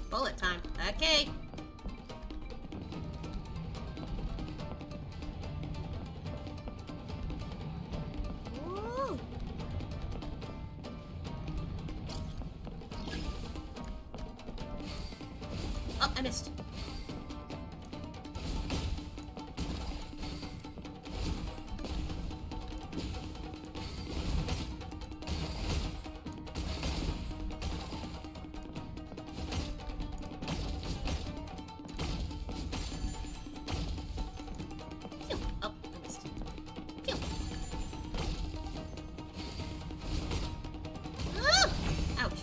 Bullet time. Okay. Woo. Oh, I missed. Phew. Oh, I missed. Phew. Ah! Ouch.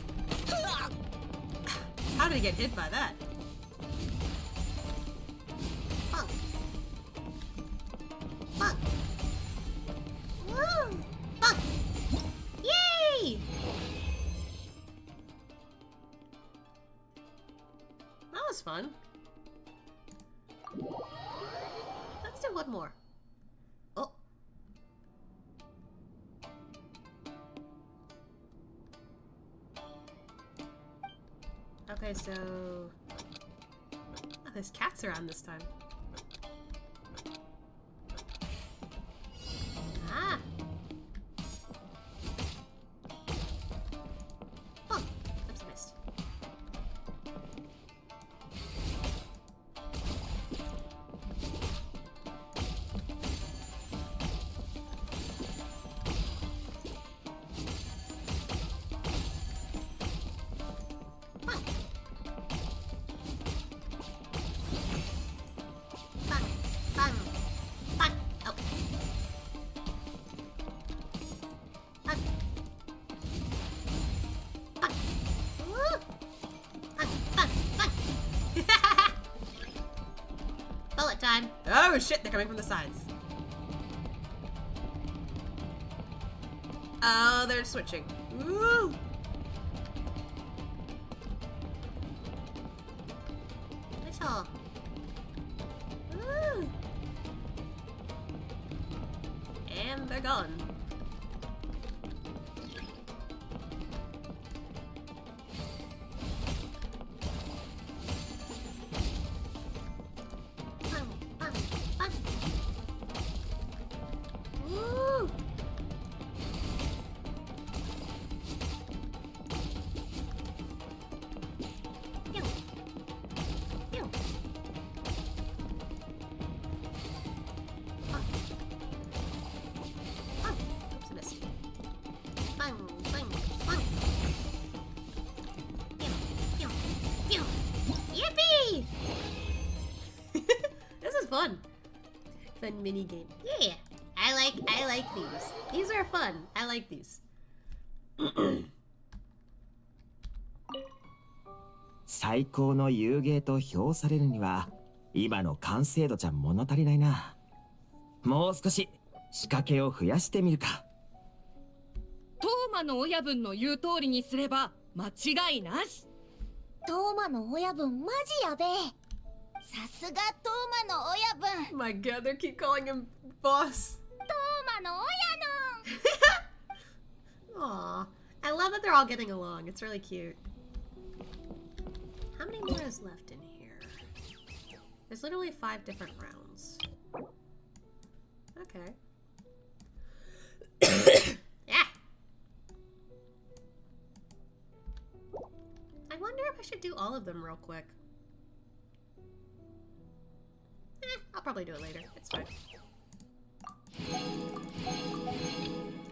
How did I get hit by that? Bonk. Bonk. Woo! Bonk. Yay! That was fun. Let's do one more. Oh. Okay, so... Oh, there's cats around this time. Ah! time. Oh shit, they're coming from the sides. Oh, they're switching. Ooh. Nice all. Ooh. And they're gone. Woo. Pew. Pew. Oh. Oh. Oops, I missed. Bang, bang, bang. Pew, pew, pew. Yippee! This is fun. Fun mini game. Yeah. I like these. These are fun. I like these. 最高の遊芸と評されるには今の完成度じゃ物足りないな。もう少し仕掛けを増やしてみるか。トーマの親分の言う通りにすれば間違いなし。トーマの親分マジやべえ。さすがトーマの親分。 My god, they keep calling him boss. トーマの親の。 Aw. I love that they're all getting along. It's really cute. How many more is left in here? There's literally 5 different rounds. Okay. Yeah. I wonder if I should do all of them real quick. I'll probably do it later. It's fine.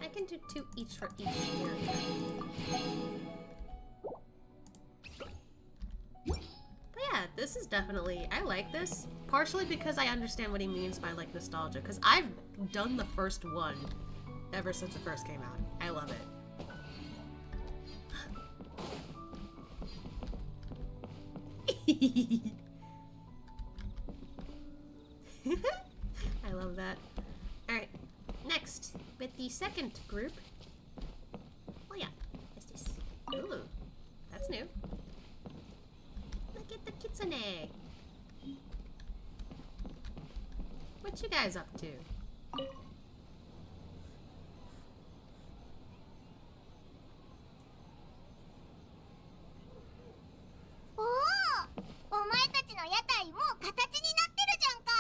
I can do 2 each for each area. But yeah, this is definitely... I like this. Partially because I understand what he means by, like, nostalgia. Because I've done the first one ever since it first came out. I love it. I love that. Alright, next, with the second group. Oh yeah, what's this? Ooh, that's new. Look at the kitsune. What you guys up to?お前たちの屋台もう形になってるじゃんか。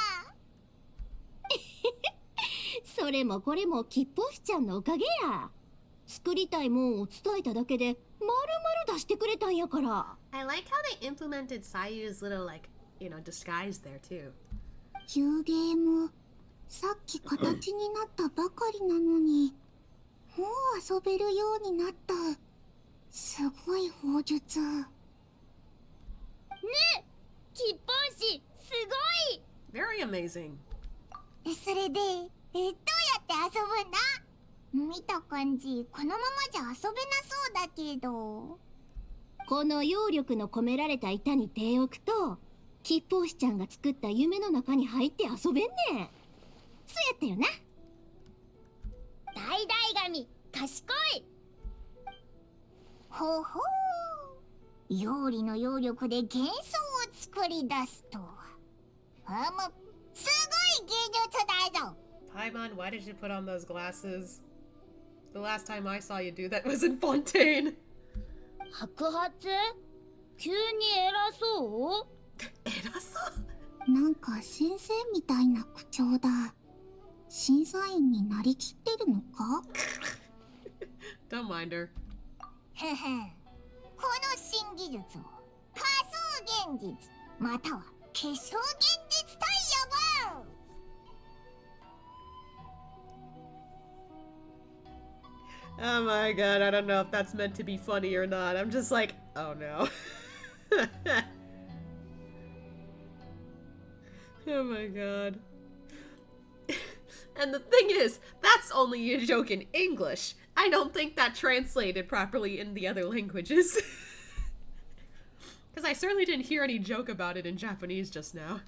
それもこれもキッポフちゃんのおかげや。作りたいもんを伝えただけで丸々出してくれたんやから。I like how they implemented Sayu's little, like, you know, disguise there too. 遊芸もさっき形になったばかりなのに、もう遊べるようになった。すごい砲術。ねえ、キッポン氏すごい。 Very amazing. それでどうやって遊ぶんだ？見た感じこのままじゃ遊べなそうだけど。この揚力の込められた板に手を置くと、キッポウシちゃんが作った夢の中に入って遊べんねん。そうやったよな。大々神賢い。ほほう。料理の揚力で幻想を作り出すと。すごい技術だぞ。Paimon, why did you put on those glasses? The last time I saw you do that was in Fontaine. 白髪？急に偉そう？偉そう？なんか先生みたいな口調だ。審査員になりきってるのか？ Don't mind her. この新技術を仮想現実または結晶現実と呼ぶ。Oh my god, I don't know if that's meant to be funny or not. I'm just like, oh no. Oh my god. And the thing is, that's only a joke in English. I don't think that translated properly in the other languages. Because I certainly didn't hear any joke about it in Japanese just now.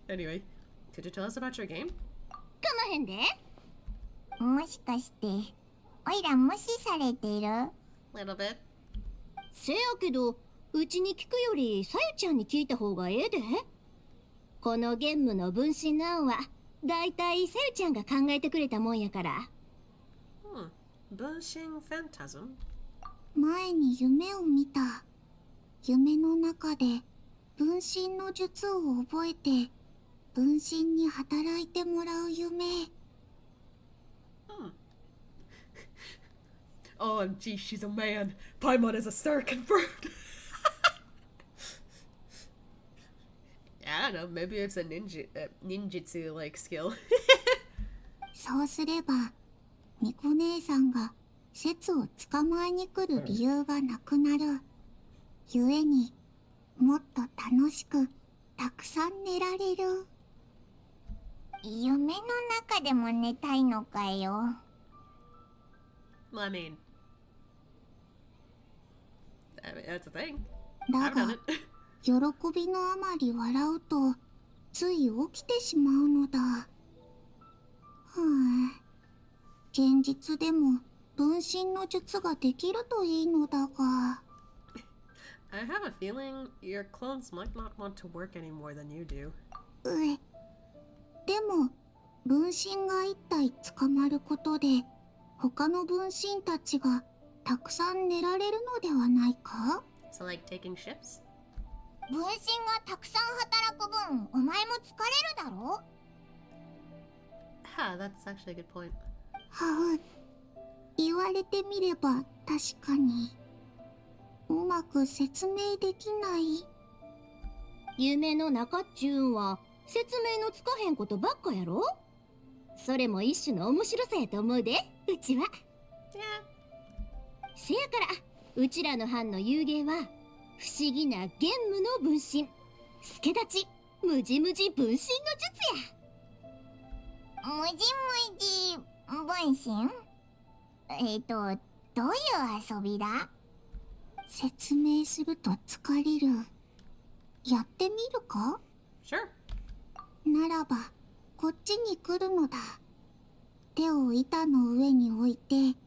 Anyway, Could you tell us about your game? この辺でもしかしておいら無視されてる？ Little bit. せやけど、うちに聞くよりさゆちゃんに聞いた方がええで。このゲームの分身の案は、だいたいさゆちゃんが考えてくれたもんやから。Bunshin Phantasm? 前に夢を見た。夢の中で分身の術を覚えて分身に働いてもらう夢。OMG, she's a man. Paimon is a sir confirmed. I don't know, maybe it's a ninjutsu like skill. そうすればニコ姉さんが節を捕まえに来る理由がなくなる。ゆえにもっと楽しくたくさん寝られる。夢の中でも寝たいのかよ。Well, I mean, that's a thing. だ I've が done it. 喜びのあまり笑うとつい起きてしまうのだ。現実でも分身の術ができるといいのだが。I have a feeling your clones might not want to work any more than you do. でも分身が一体捕まることで他の分身たちがたくさん寝られるのではないか？ So like taking shifts? 分身がたくさん働く分お前も疲れるだろ？ That's actually a good point. 言われてみれば確かにうまく説明できない。夢の中っちゅうんは説明のつかへんことばっかやろ。それも一種の面白さやと思うで、うちは。せやからうちらの班の遊芸は不思議なゲームの分身、助立ちムジムジ分身の術や。ムジムジ分身？どういう遊びだ？説明すると疲れる。やってみるか？ Sure. ならばこっちに来るのだ。手を板の上に置いて、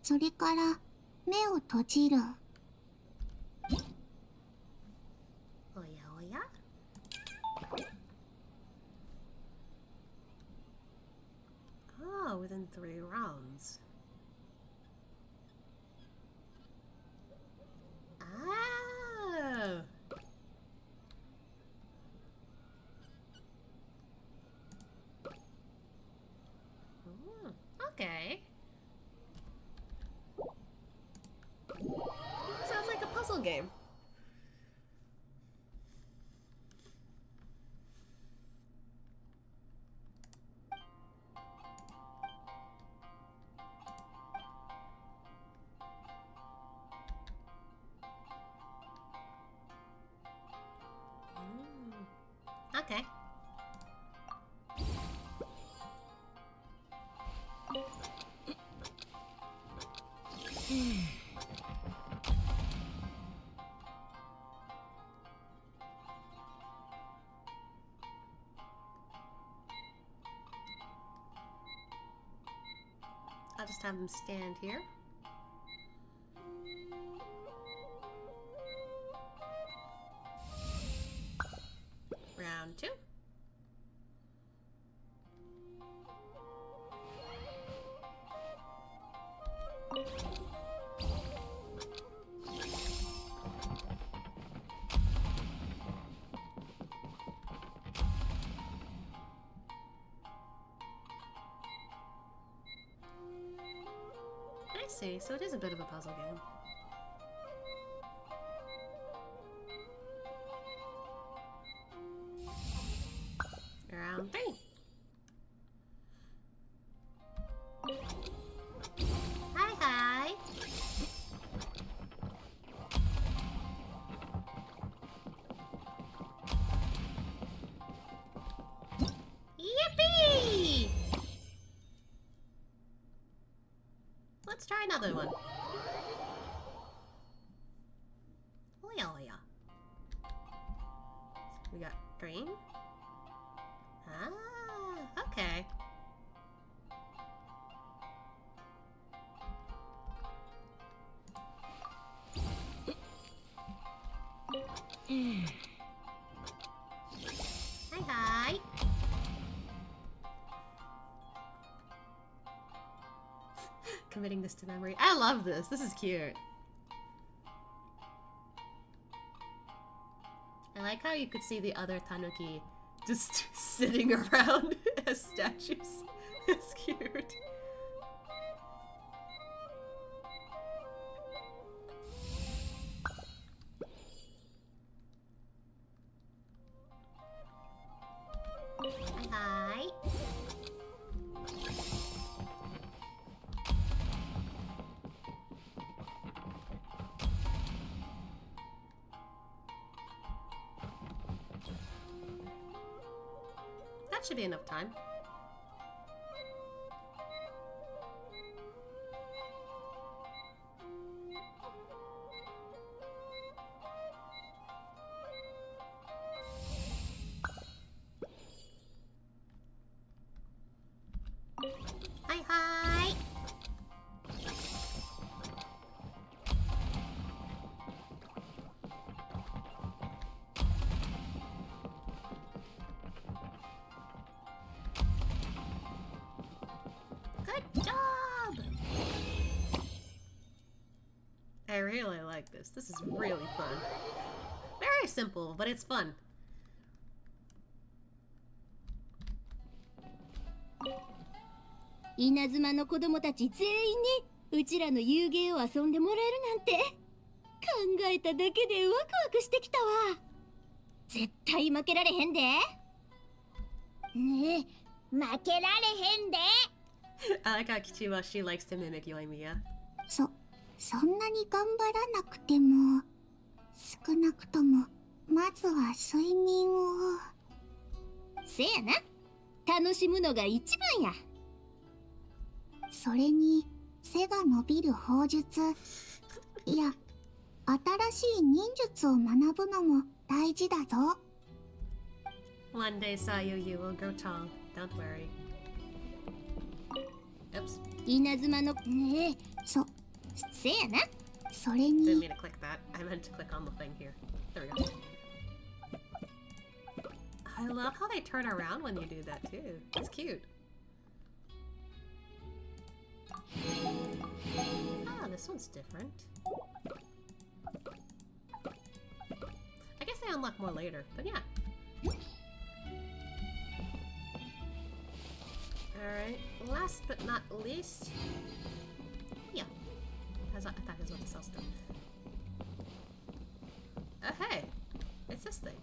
それから目を閉じる。おやおや? Oh, within 3 rounds. Oh. Okay. Sounds like a puzzle game. Okay. I'll just have them stand here. Round 2. I see, so it is a bit of a puzzle game. Round 3. Hi, hi. Yippee! Let's try another one. Oh yeah, oh yeah. So we got green. Ah, okay. Hi, hi. Committing this to memory. I love this. This is cute. I like how you could see the other tanuki just sitting around as statues. It's cute. Hi. That should be enough time. Hi, hi. Good job! I really like this. This is really fun. Very simple, but it's fun. Inazuma の子供たち全員にうちらの遊芸を遊んでもらえるなんて考えただけでワクワクしてきたわ。絶対負けられへんで。ねえ、負けられへんで。I like how Kichiwa, she likes to mimic Yoimiya. そんなに頑張らなくても、少なくともまずは睡眠を。せやな。楽しむのが一番や。それに背が伸びる砲術、いや新しい忍術を学ぶのも大事だぞ。One day, Sayu, you will grow tall. Don't worry. Oops. 稲妻のねえ、せやな。それ Didn't に mean to click that. I meant to click on the thing here. There we go. I love how they turn around when you do that too. It's cute. Ah, this one's different. I guess they unlock more later, but yeah. Alright, last but not least. Yeah. I thought it was about to sell stuff. Oh hey! It's this thing.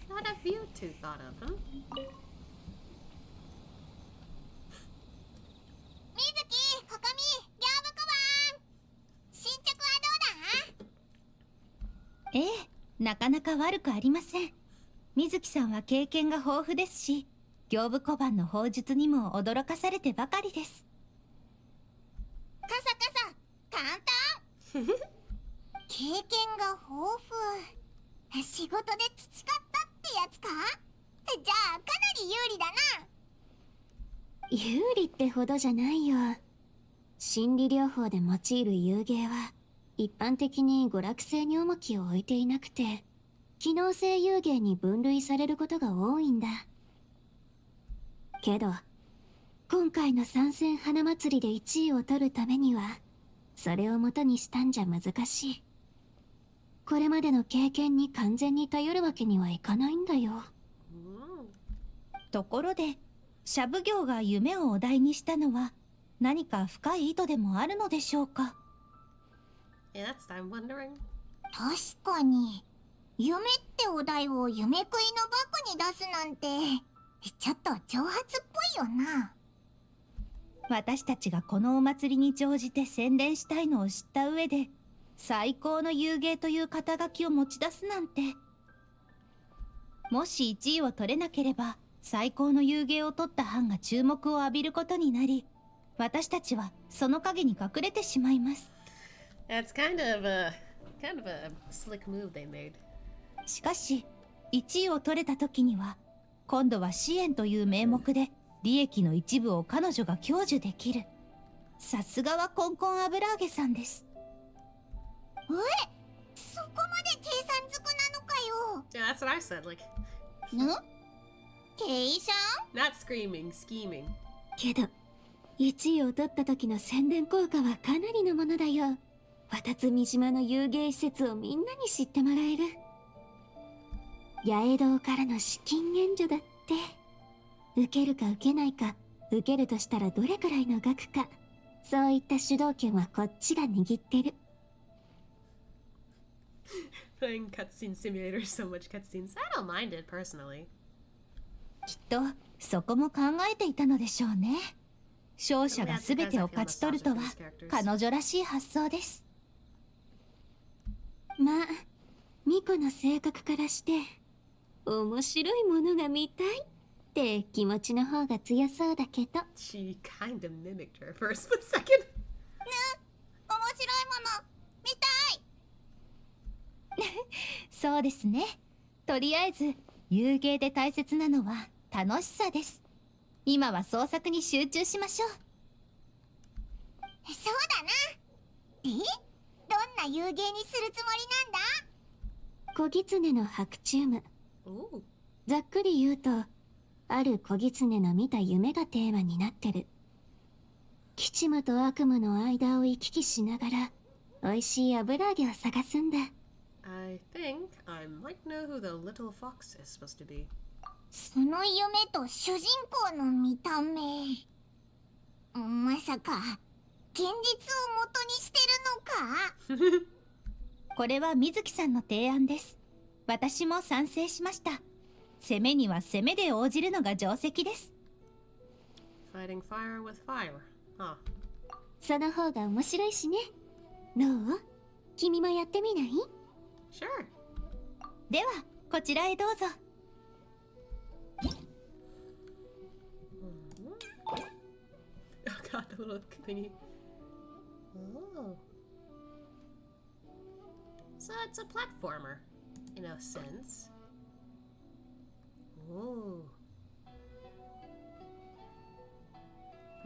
Not have you two thought of, huh? 水木、ここみ、業務小判。進捗はどうだ？ええ、なかなか悪くありません。水木さんは経験が豊富ですし、行部小判の砲術にも驚かされてばかりです。カサカサ、簡単。経験が豊富。仕事で培ったってやつか？じゃあかなり有利だな。有利ってほどじゃないよ。心理療法で用いる遊芸は一般的に娯楽性に重きを置いていなくて、機能性遊芸に分類されることが多いんだ。けど今回の参戦花祭りで1位を取るためにはそれを元にしたんじゃ難しい。これまでの経験に完全に頼るわけにはいかないんだよ。ところで、シャブ業が夢をお題にしたのは何か深い意図でもあるのでしょうか。Yeah, that's I'm wondering. 確かに夢ってお題を夢食いのバクに出すなんてちょっと挑発っぽいよな。私たちがこのお祭りに乗じて宣伝したいのを知った上で最高の遊芸という肩書きを持ち出すなんて。もし1位を取れなければ最高の遊芸を取った班が注目を浴びることになり、私たちはその陰に隠れてしまいます。That's kind of a slick move they made. しかし1位を取れた時には今度は支援という名目で利益の一部を彼女が享受できる。さすがはコンコン油揚げさんです。そこまで計算づくなのかよ。 Yeah, that's what I said. Like, 計算 not screaming, scheming. けど1位を取った時の宣伝効果はかなりのものだよ。渡積島の遊芸施設をみんなに知ってもらえる。八重堂からの資金援助だって。受けるか受けないか、受けるとしたらどれくらいの額か、そういった主導権はこっちが握ってる。Playing cutscene simulator, so much cutscenes. I don't mind it personally. きっとそこも考えていたのでしょうね。勝者が全てを勝ち取るとは彼女らしい発想です。まあミコの性格からして面白いものが見たいって気持ちの方が強そうだけど。 She kind of mimicked her for a split second. 面白いもの見たい。そうですね。とりあえず遊芸で大切なのは楽しさです。今は創作に集中しましょう。そうだな。で、どんな遊芸にするつもりなんだ？小狐の白チューム。ざっくり言うと、ある小狐の見た夢がテーマになってる。吉夢と悪夢の間を行き来しながら美味しい油揚げを探すんだ。I think I might know who the little fox is supposed to be. その夢と主人公の見た目、まさか現実を元にしてるのか？これは水木さんの提案です。私も賛成しました。攻めには攻めで応じるのが定石です。Fighting fire with fire. Huh. その方が面白いしね。どう？君もやってみない？ Sure. ではこちらへどうぞ。Oh god, the little thingy. Oh. So it's a platformer, in a sense. Oh.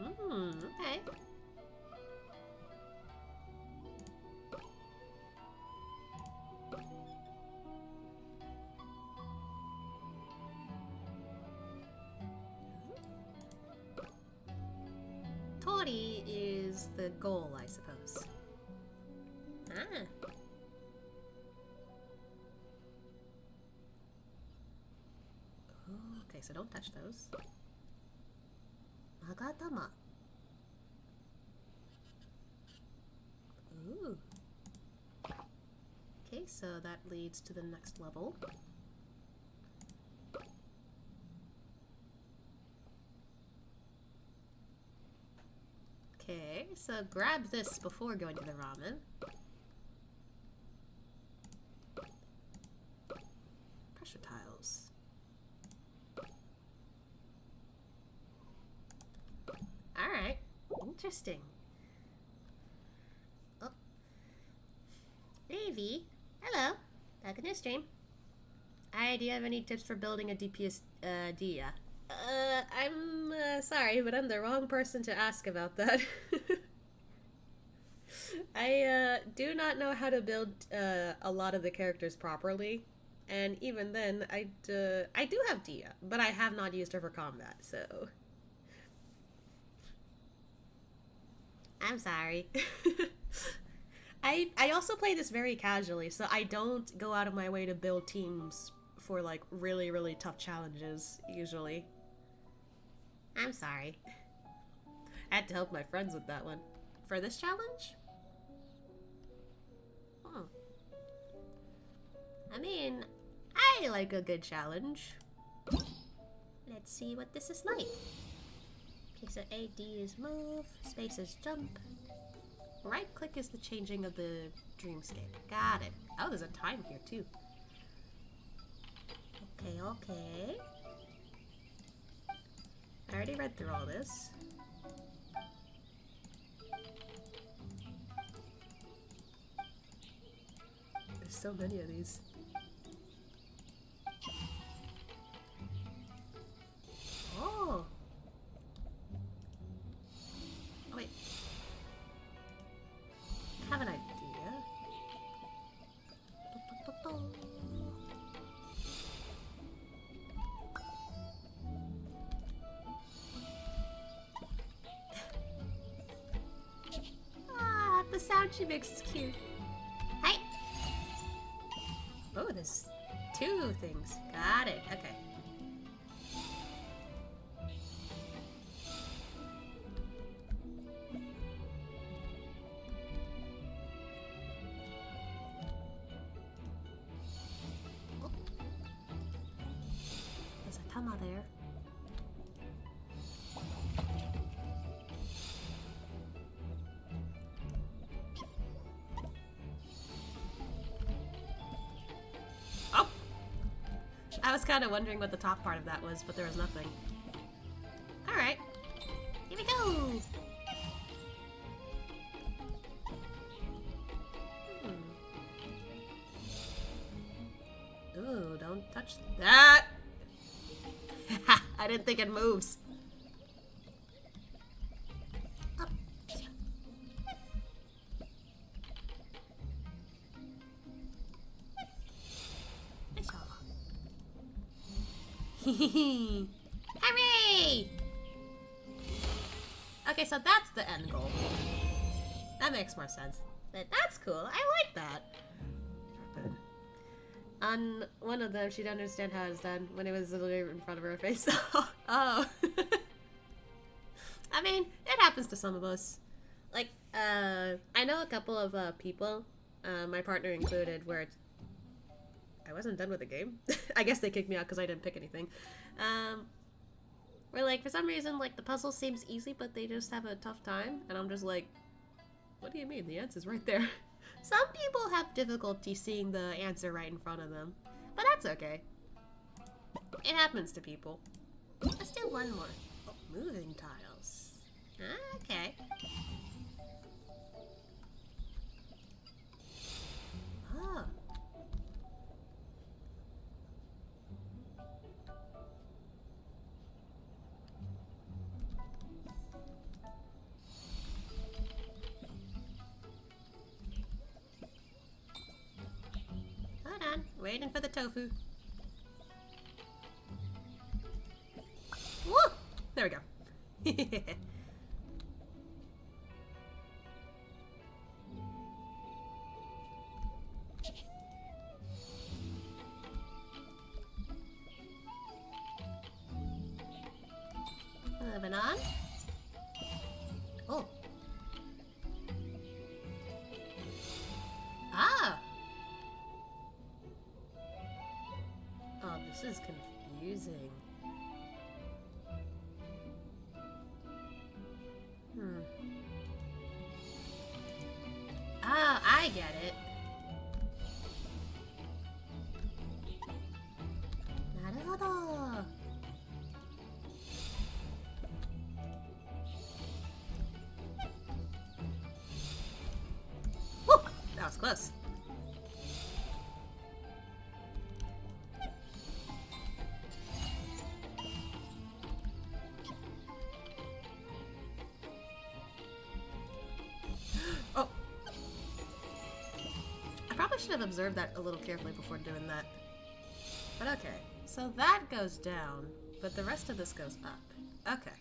Okay. Tori is the goal, I suppose. Ah. Okay, so don't touch those. Magatama. Ooh. Okay, so that leads to the next level. Okay, so grab this before going to the ramen. Pressure tiles. Alright, interesting. Oh. Hey V, hello. Back in the stream. Hi, do you have any tips for building a DPS, Dia? I'm sorry, but I'm the wrong person to ask about that. I do not know how to build a lot of the characters properly, and even then, I do have Dia, but I have not used her for combat, so I'm sorry. I also play this very casually, so I don't go out of my way to build teams for like really, really tough challenges usually. I'm sorry. I had to help my friends with that one. For this challenge? I mean, I like a good challenge. Let's see what this is like. Okay, so AD is move, space is jump. Right click is the changing of the dreamscape. Got it. Oh, there's a time here too. Okay, okay. I already read through all this. There's so many of these. She makes it cute. Hi. Oh, there's 2 things. Got it. Okay. Oh. There's a Tama there. I was kind of wondering what the top part of that was, but there was nothing. Alright. Here we go! Ooh, don't touch that! I didn't think it moves. Oh. Hooray! Okay, so that's the end goal. That makes more sense. That's cool. I like that. On one of them, she didn't understand how it was done when it was literally in front of her face. Oh. I mean, it happens to some of us. Like, I know a couple of people, my partner included, where I wasn't done with the game. I guess they kicked me out because I didn't pick anything. Where, like, for some reason, like, the puzzle seems easy, but they just have a tough time. And I'm just like, what do you mean? The answer's right there. Some people have difficulty seeing the answer right in front of them. But that's okay. It happens to people. Let's do one more. Oh, moving tiles. Okay. Oh. Hold on, waiting for the tofu. Woo! There we go. Moving on. Oh. Ah! Oh, this is confusing. Ah, I get it. Naruhodo. Woo! That was close. Oh. I probably should have observed that a little carefully before doing that. But okay. So that goes down, but the rest of this goes up. Okay.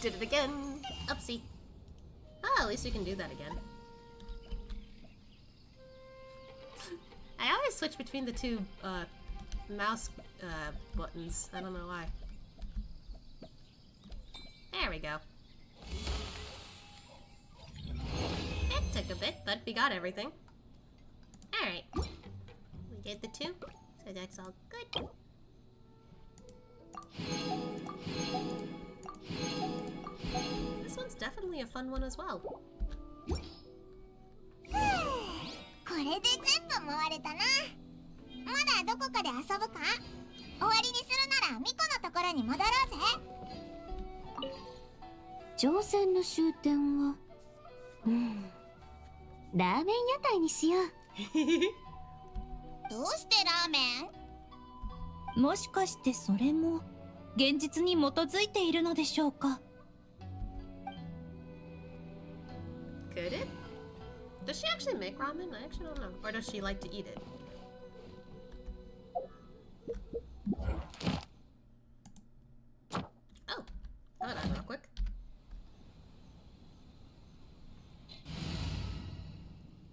Did it again. Oopsie. Oh, at least you can do that again. I always switch between the two mouse buttons. I don't know why. There we go. It took a bit, but we got everything. Alright. We did the 2, so that's all good. This one's definitely a fun one as well. これで全部回れたな。まだどこかで遊ぶか？終わりにするならミコのところに戻ろうぜ。乗船の終点はラーメン屋台にしよう。どうしてラーメン？もしかしてそれも現実に基づいているのでしょうか。Could it? Does she actually make ramen? I actually don't know. Or does she like to eat it? Oh, hold on real quick.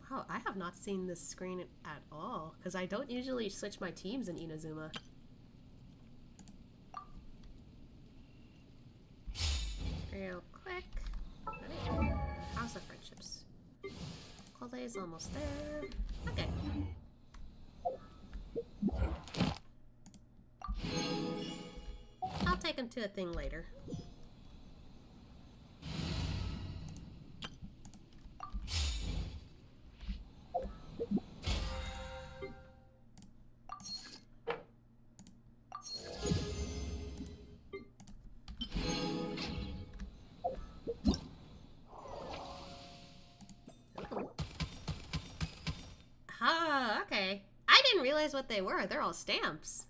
Wow, I have not seen this screen at all, because I don't usually switch my teams in Inazuma. Real quick. Alright, how's the friendships? Cole's almost there. Okay. I'll take him to a thing later. Ah, okay. I didn't realize what they were. They're all stamps.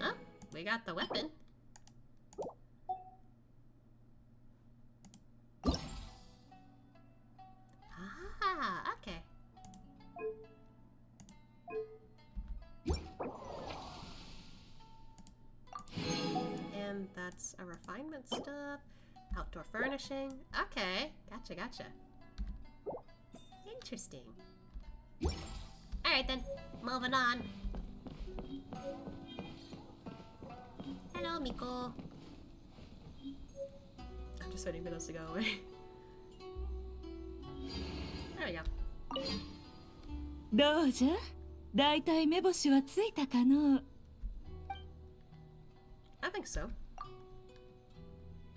Oh, we got the weapon. Ah, okay. And that's a refinement stuff. Outdoor furnishing. Okay, gotcha, gotcha. Interesting. Alright then, moving on. Hello, Miko. I'm just waiting for those to go away. There we go. どうじゃだいたい目星はついたかの I think so.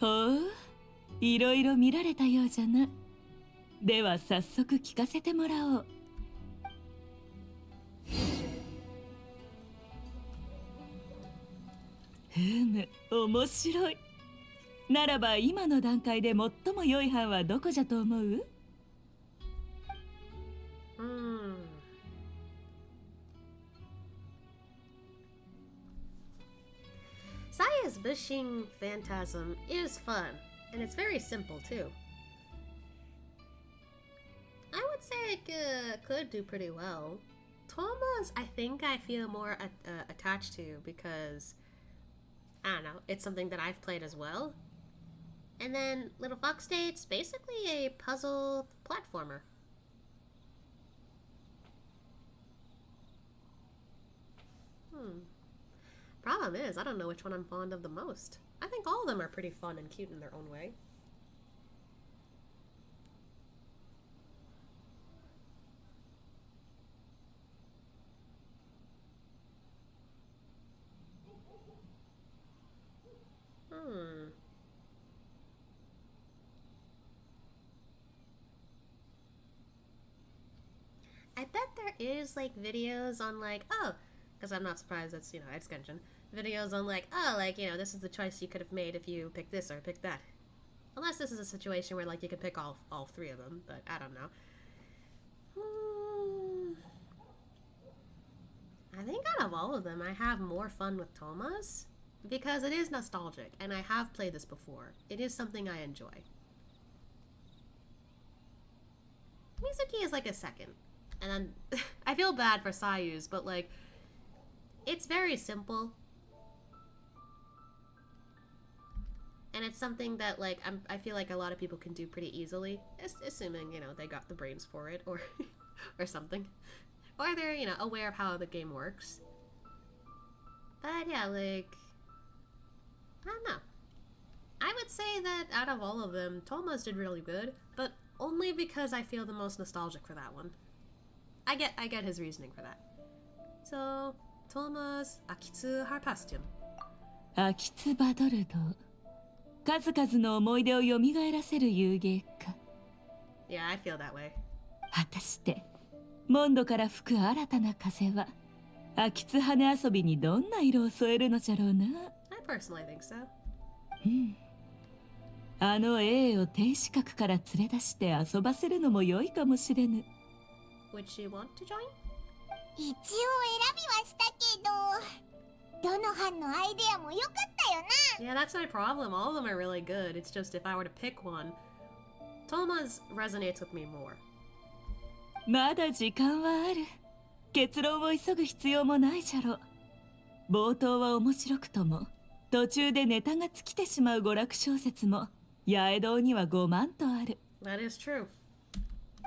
ほう、いろいろ見られたようじゃな。では早速聞かせてもらおう。ふむ、面白い。ならば今の段階で最も良い班はどこじゃと思う？ Saya's Bushing Phantasm is fun, and it's very simple too. I would say it could do pretty well. Toma's, I think I feel more attached to because, I don't know, it's something that I've played as well. And then Little Fox State's basically a puzzle platformer. Problem is, I don't know which one I'm fond of the most. I think all of them are pretty fun and cute in their own way. I bet there is like videos on like, oh, because I'm not surprised that's, you know, it's Genshin. Videos on like, oh, like, you know, this is the choice you could have made if you picked this or picked that. Unless this is a situation where like you could pick all three of them, but I don't know. I think out of all of them, I have more fun with Toma's because it is nostalgic and I have played this before. It is something I enjoy. Mizuki is like a second. And then I feel bad for Sayu's, but like it's very simple. And it's something that like I feel like a lot of people can do pretty easily, assuming, you know, they got the brains for it or or something. Or they're, you know, aware of how the game works. But yeah, like, I don't know. I would say that out of all of them, Toma's did really good, but only because I feel the most nostalgic for that one. I get his reasoning for that. So, Toma's Akitsu Harpastium. 秋津バドルド。数々の思い出を蘇らせる遊芸か。Yeah, I feel that way. 果たして、モンドから吹く新たな風は、秋津羽遊びにどんな色を添えるのじゃろうな。I personally think so. うん。あの A を天守閣から連れ出して遊ばせるのも良いかもしれぬ。Would she want to join? 一応選びはしたけど、どの班のアイデアも良かったよな。 Yeah, that's my problem. All of them are really good. It's just if I were to pick one, Toma's resonates with me more. まだ時間はある。結論を急ぐ必要もないじゃろ。冒頭は面白くとも途中でネタが尽きてしまう娯楽小説も八重堂には5万とある。 That is true.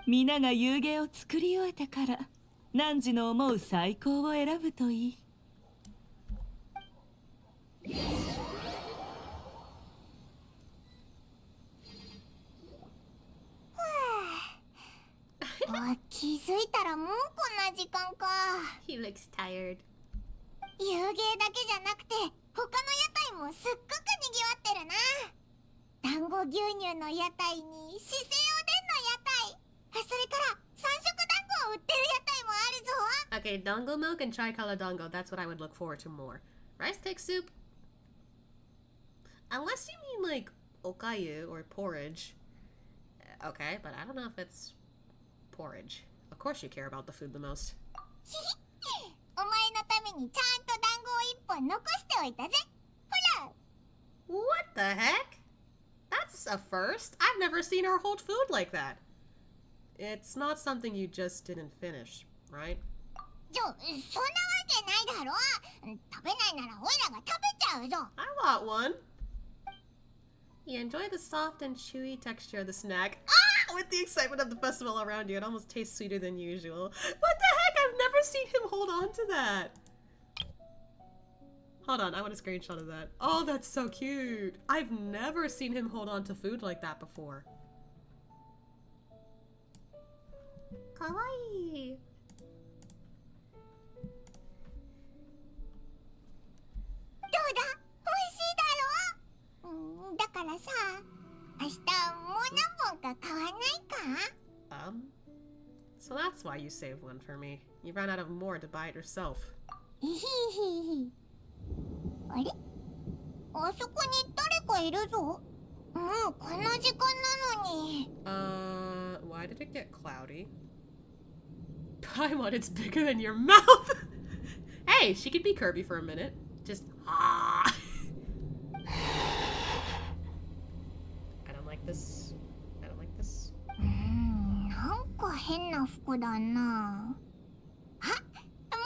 皆が遊芸を作り終えてから汝の思う最高を選ぶといい。気づいたらもうこんな時間か。 He looks tired. 遊芸だけじゃなくて他の屋台もすっごくにぎわってるな。団子牛乳の屋台に四川おでんの屋台、それから三色団子を売ってる屋台もあるぞ。 Okay, dongo milk and tricolor dongo. That's what I would look forward to more. Rice cake soup? Unless you mean like okayu or porridge. Okay, but I don't know if it's porridge. Of course you care about the food the most. お前のためにちゃんと団子を一本残しておいたぜ。ほら。 What the heck? That's a first. I've never seen her hold food like that. It's not something you just didn't finish, right? そんなわけないだろ。食べないならオイラが食べちゃうぞ。 I want one. You enjoy the soft and chewy texture of the snack. With the excitement of the festival around you, it almost tastes sweeter than usual. What the heck? I've never seen him hold on to that. Hold on, I want a screenshot of that. Oh, that's so cute. I've never seen him hold on to food like that before. Kawaii. どうだ？美味しいだろ？だからさ、明日もう何本か買わないか？ So that's why you saved one for me. You ran out of more to buy it yourself. あれ？あそこに誰かいるぞ。もうこんな時間なのに。Why did it get cloudy? Paimon, it's bigger than your mouth! Hey, she could be Kirby for a minute. Just I don't like this. I don't like this. なんか変な服だな。あ、も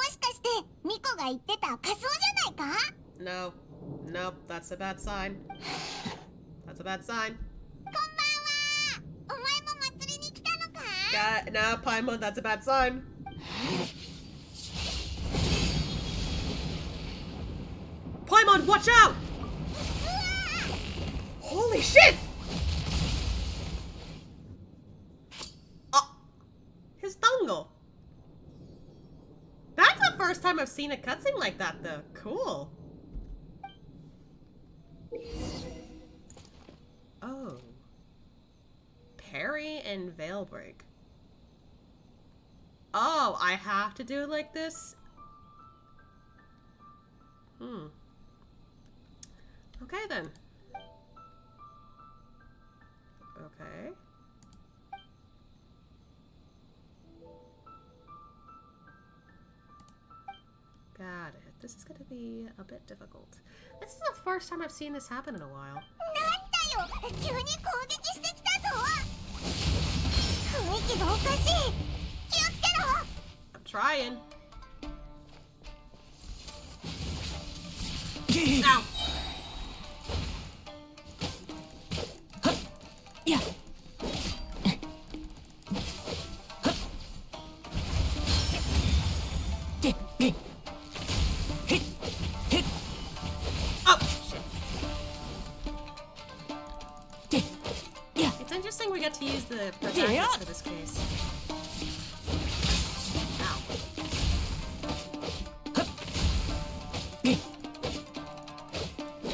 しかしてミコが言ってた仮装じゃないか？ No. Nope, that's a bad sign. That's a bad sign. こんばんは。お前も祭りに来たのか？No, Paimon, that's a bad sign. Paimon, watch out! Holy shit! Oh, his dongle. That's the first time I've seen a cutscene like that, though. Cool. Oh. Parry and veil break. Oh, I have to do it like this? Okay then. Okay. Got it. This is gonna be a bit difficult. This is the first time I've seen this happen in a while. なんだよ、急に攻撃してきたぞ。雰囲気がおかしい。気をつけろ。 I'm trying. Ow. Yeah. It's interesting we get to use the protagonists for this case.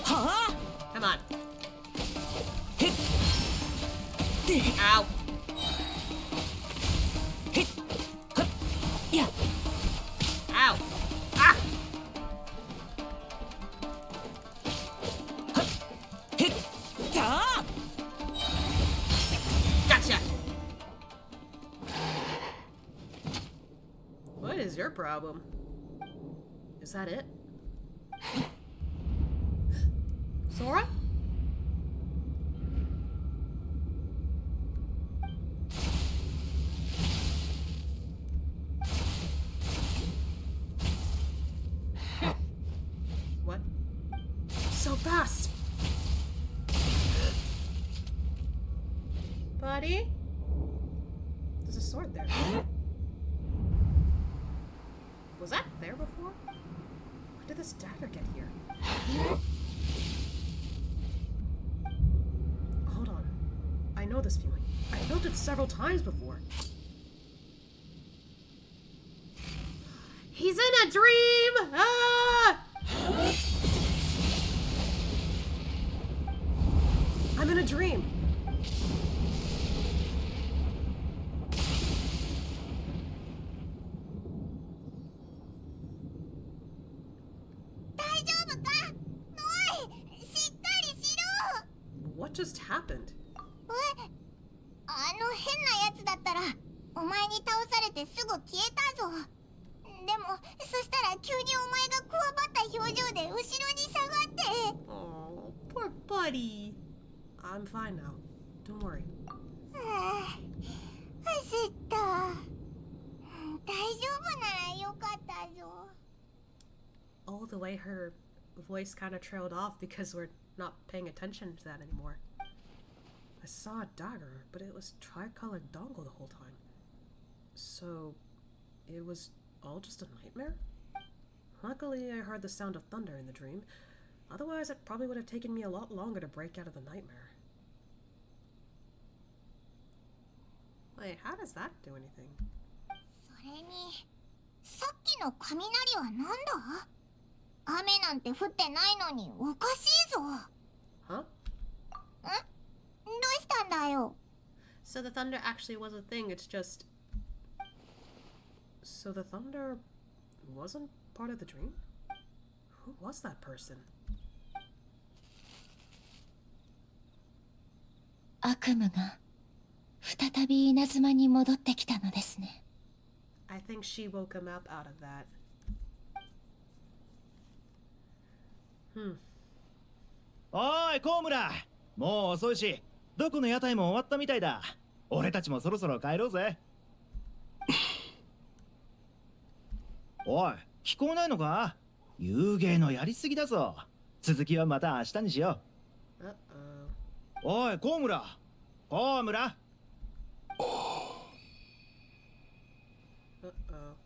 Ow. Come on. Ow. Yeah. Ow. Ah. Gotcha. What is your problem? Is that it? Sora? What? So fast! Buddy? There's a sword there. Was that there before? When did this dagger get here? Hold on. I know this feeling. I felt it several times before. He's in a dream! Ah! I'm in a dream. What just happened? あの変なやつだったらお前に倒されてすぐ消えたぞ。でもそしたら急にお前がこわばった表情で後ろに下がって。Oh, poor buddy. I'm fine now. Don't worry. 焦った。大丈夫ならよかったぞ。Oh, the way her voice kind of trailed off because we're not paying attention to that anymore. I saw a dagger, but it was tricolored dongle the whole time. So, it was all just a nightmare? Luckily, I heard the sound of thunder in the dream. Otherwise, it probably would have taken me a lot longer to break out of the nightmare. Wait, how does that do anything? それに、さっきの雷は何だ？雨なんて降ってないのにおかしいぞ。Huh? ん？どうしたんだよ。So the thunder actually was a thing, it's just... So the thunder wasn't part of the dream? Who was that person? 悪夢が再び稲妻に戻ってきたのですね。I think she woke him up out of that. Hmm. おい、コウムラ。もう遅いし、どこの屋台も終わったみたいだ。俺たちもそろそろ帰ろうぜ。おい、聞こえないのか？遊芸のやりすぎだぞ。続きはまた明日にしよう。おい、コウムラ。コウムラ。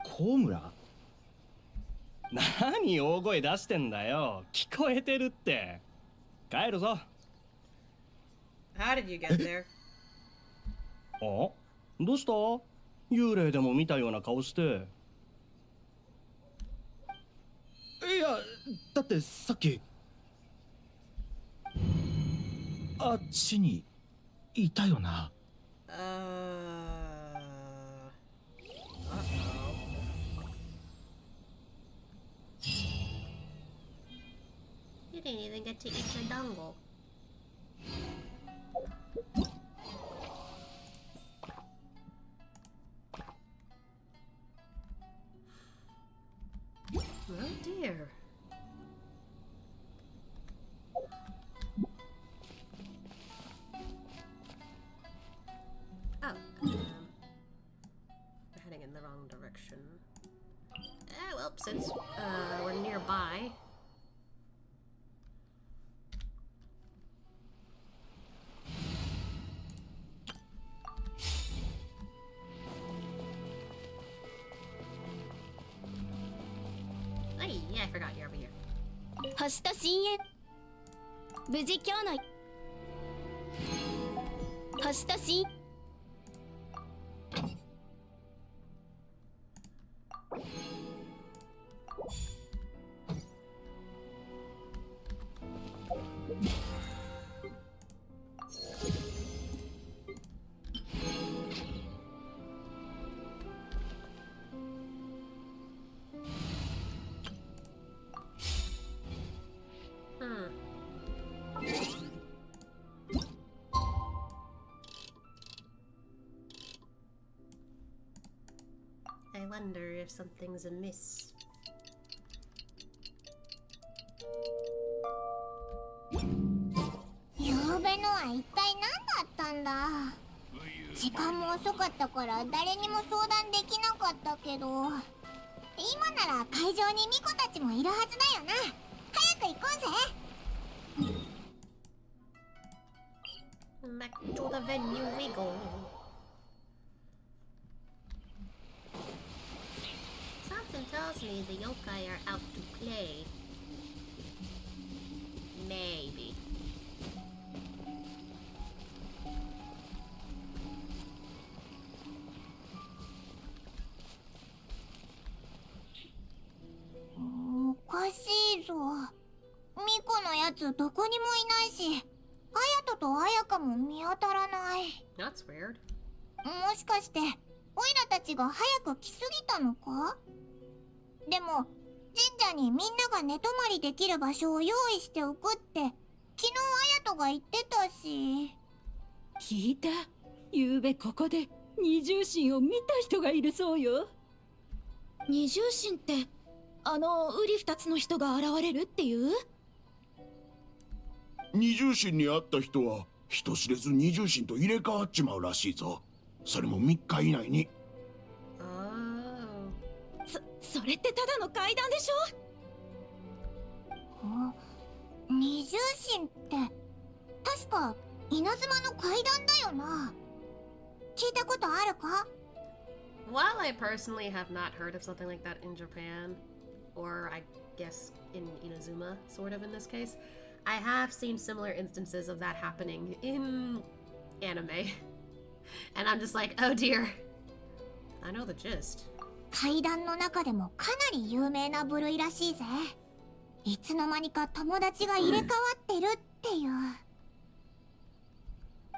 コウムラ？何大声出してんだよ。聞こえてるって。帰るぞ。How did you get there? あ？どうした？幽霊でも見たような顔して。いや、だってさっきあっちにいたよな。You didn't even get to eat your dongle. Oh dear. Oh, we're heading in the wrong direction. Well, since we're nearby. Yeah, I forgot you're over here. 星と深淵。無事今日の星と深I wonder if something's amiss. 一体何だったんだ。時間も遅かったから誰にも相談できなかったけど、今なら会場にミコたちもいるはずだよな。早く行こうぜ。Back to the venue we go. Something tells me the yokai are out to play. Maybe.おかしいぞ。ミコのやつどこにもいないし、アヤトとアヤカも見当たらない。 That's weird. もしかしてオイラたちが早く来すぎたのか。でも神社にみんなが寝泊まりできる場所を用意しておくって昨日アヤトが言ってたし。聞いた。ゆうべここで二重神を見た人がいるそうよ。二重神ってあのウリ二つの人が現れるっていう？二重神に会った人は人知れず二重神と入れ替わっちまうらしいぞ。それも3日以内に。それってただの怪談でしょ？二重神って確か稲妻の怪談だよな。聞いたことあるか？ While I personally have not heard of something like that in Japan, or I guess in Inazuma, sort of in this case, I have seen similar instances of that happening in anime. And I'm just like, oh dear. I know the gist. 怪談の中でもかなり有名な部類らしいぜ。いつの間にか友達が入れ替わってるっていう。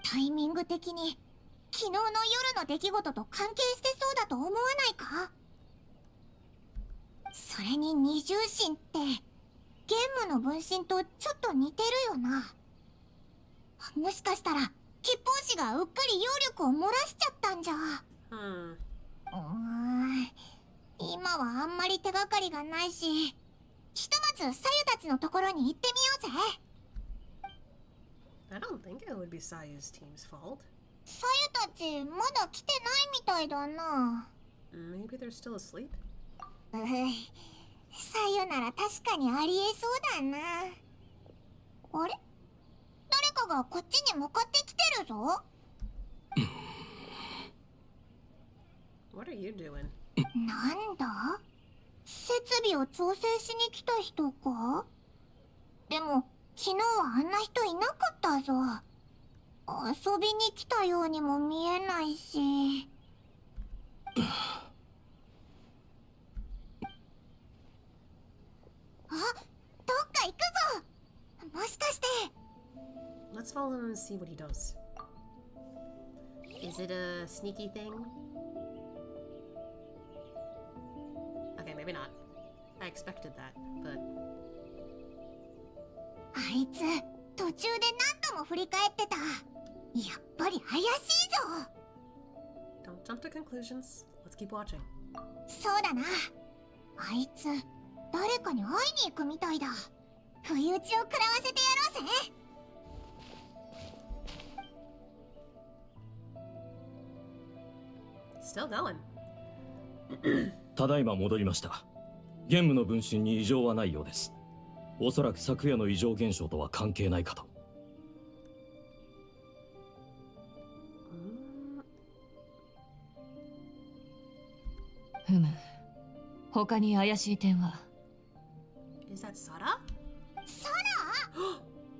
タイミング的に昨日の夜の出来事と関係してそうだと思わないか？それに二重神ってゲームの分身とちょっと似てるよな。もしかしたら吉報士がうっかり妖力を漏らしちゃったんじゃ。今はあんまり手がかりがないし、ひとまずサユたちのところに行ってみようぜ。 I don't think it would be Sayu's team's fault. サユたちまだ来てないみたいだな。 Maybe they're still asleep? サユなら確かにありえそうだな。あれ？誰かがこっちに向かってきてるぞ。What are you doing? なんだ？設備を調整しに来た人か？でも昨日はあんな人いなかったぞ。遊びに来たようにも見えないし。あ、どっか行くぞ。もしかして。 Let's follow him and see what he does. Is it a sneaky thing? Okay, maybe not. I expected that, but... あいつ途中で何度も振り返ってた。やっぱり怪しいぞ。 Don't jump to conclusions. Let's keep watching. そうだな。あいつ誰かに会いに行くみたいだ。不意打ちを食らわせてやろうぜ。Still going. ただいま戻りました。ゲームの分身に異常はないようです。おそらく昨夜の異常現象とは関係ないかと。ふむ。他に怪しい点は？ Is that Sara? Sara?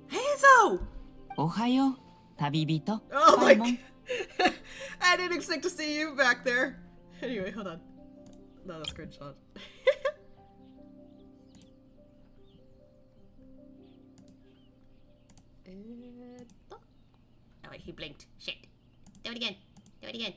Hazel! おはよう、旅人。Oh my god! I didn't expect to see you back there. Anyway, hold on. Not a screenshot. Oh wait, he blinked. Shit. Do it again. Do it again.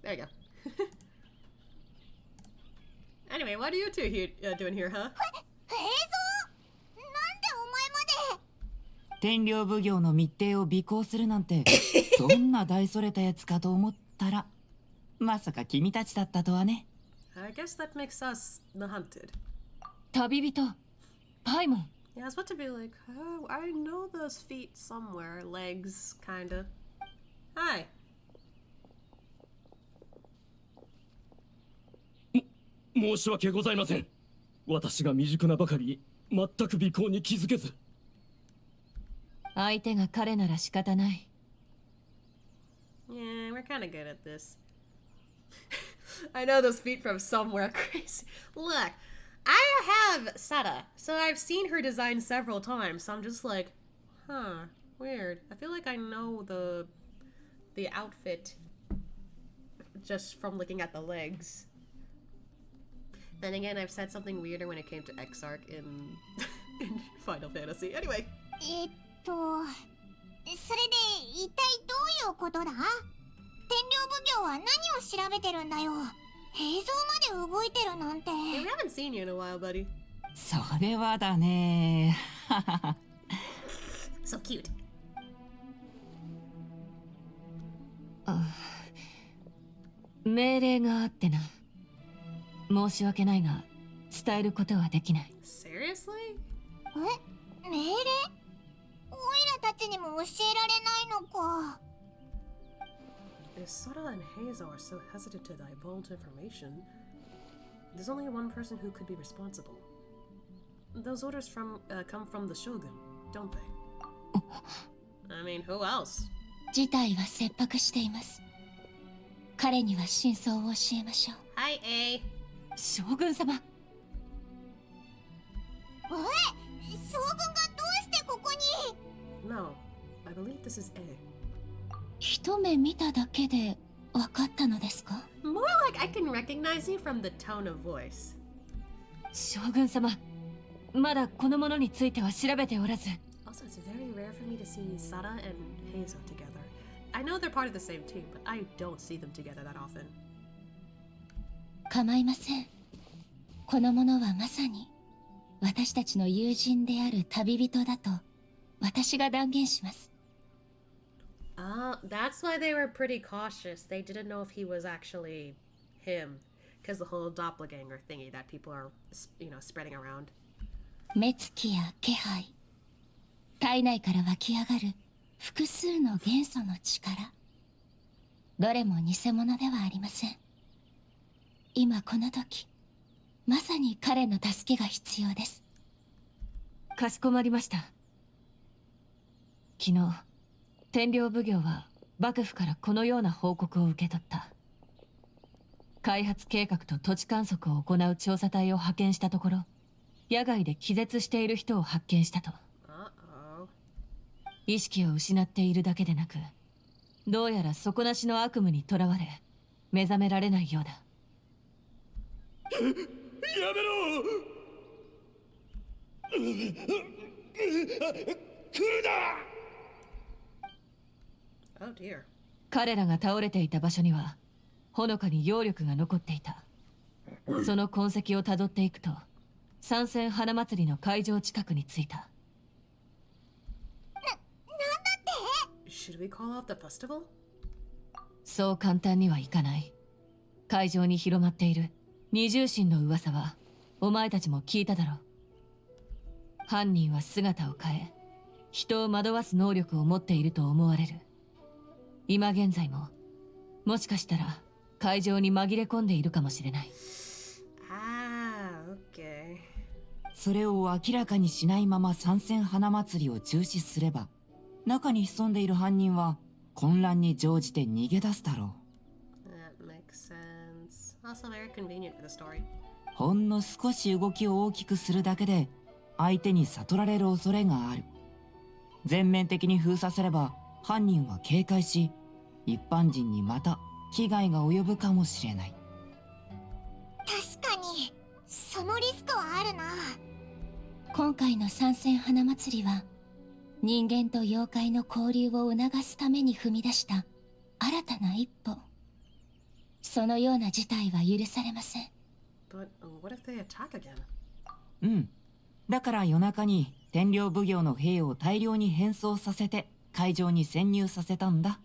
There you go. Anyway, what are you two doing here, huh? 映像？なんでお前まで？天領奉行の密偵を尾行するなんてどんな大それたやつかと思ったら、まさか君たちだったとはね。I guess that makes us the hunted. 旅人パイモン。 Yeah, I was about to be like, oh, I know those feet somewhere. Legs, kinda. Hi. 申し訳ございません。私が未熟なばかりに全く尾行に気づけず。相手が彼なら仕方ない。Yeah, we're kind of good at this. I know those feet from somewhere. Crazy. Look, I have Seta, so I've seen her design several times. So I'm just like, huh, weird. I feel like I know the outfit just from looking at the legs. Then again, I've said something weirder when it came to Exarch in in Final Fantasy. Anyway. それで一体どういうことだ？天領奉行は何を調べてるんだよ。映像まで動いてるなんて。Hey, we haven't seen you in a while, buddy. それはだね。So cute. 命令があってな。申し訳ないが伝えることはできない。 Seriously? え？命令？オイラたちにも教えられないのか。If Sora and Hazel are so hesitant to divulge information, there's only one person who could be responsible. Those orders come from the Shogun, don't they? I mean, who else? 事態は切迫しています。彼には真相を教えましょう。はい、A。将軍様。将軍がどうしてここに？ No, I believe this is A. 一目見ただけで分かったのですか？ More like I can recognize you from the tone of voice. 将軍様、まだこの者については調べておらず。Also, it's very rare for me to see Sara and Hazel together. I know they're part of the same team, but I don't see them together that often. 構いません。この者はまさに私たちの友人である旅人だと私が断言します。That's why they were pretty cautious. They didn't know if he was actually him, because the whole doppelganger thingy that people are, spreading around. 目つきや気配、体内から湧き上がる複数の元素の力。どれも偽物ではありません。今この時、まさに彼の助けが必要です。かしこまりました。昨日、天領奉行は幕府からこのような報告を受け取った。開発計画と土地観測を行う調査隊を派遣したところ、野外で気絶している人を発見したと。意識を失っているだけでなく、どうやら底なしの悪夢にとらわれ、目覚められないようだ。やめろ！来るな！ Oh dear. 彼らが倒れていた場所にはほのかに揚力が残っていた。その痕跡をたどっていくと参戦花祭りの会場近くに着いた。なんだって？ Should we call off the festival? そう簡単にはいかない。会場に広まっている二重心の噂はお前たちも聞いただろう。犯人は姿を変え人を惑わす能力を持っていると思われる。今現在ももしかしたら会場に紛れ込んでいるかもしれない。Okay. それを明らかにしないまま参戦花祭りを中止すれば、中に潜んでいる犯人は混乱に乗じて逃げ出すだろう。That makes sense. Also very convenient for the story. ほんの少し動きを大きくするだけで相手に悟られる恐れがある。全面的に封鎖すれば犯人は警戒し、一般人にまた危害が及ぶかもしれない。確かにそのリスクはあるな。今回の参戦花祭りは人間と妖怪の交流を促すために踏み出した新たな一歩。そのような事態は許されません。But what if they attack again? うん、だから夜中に天領奉行の兵を大量に変装させて会場に潜入させたんだ。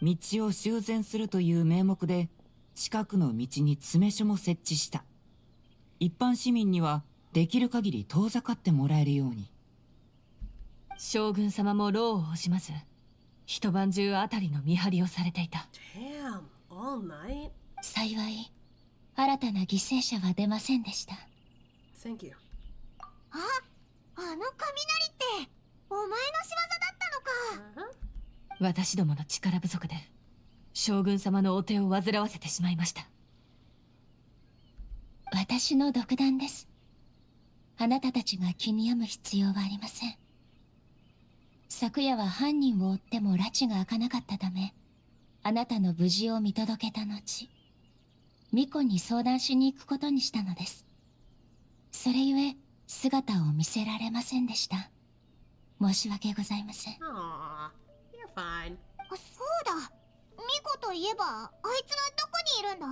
道を修繕するという名目で近くの道に詰め所も設置した。一般市民にはできる限り遠ざかってもらえるように。将軍様も労を惜しまず一晩中あたりの見張りをされていた。 Damn, all night? 幸い新たな犠牲者は出ませんでした。 Thank you. あの雷ってお前の仕業だったのか。私どもの力不足で将軍様のお手を煩わせてしまいました。私の独断です。あなたたちが気に病む必要はありません。昨夜は犯人を追っても拉致が開かなかったため、あなたの無事を見届けた後、巫女に相談しに行くことにしたのです。それゆえ姿を見せられませんでした。申し訳ございません。 Aw, you're fine. そうだ、ミコといえばあいつはどこにいるんだ。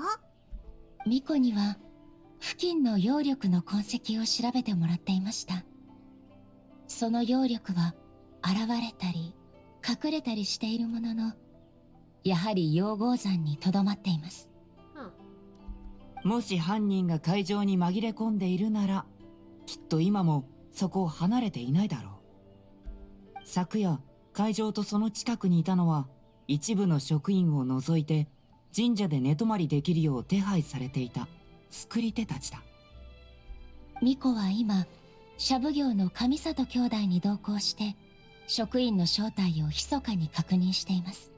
巫女には付近の妖力の痕跡を調べてもらっていました。その妖力は現れたり隠れたりしているものの、やはり妖豪山にとどまっています。もし犯人が会場に紛れ込んでいるなら、きっと今もそこを離れていないだろう。昨夜会場とその近くにいたのは一部の職員を除いて神社で寝泊まりできるよう手配されていた作り手たちだ。巫女は今社奉行の上里兄弟に同行して職員の正体を密かに確認しています。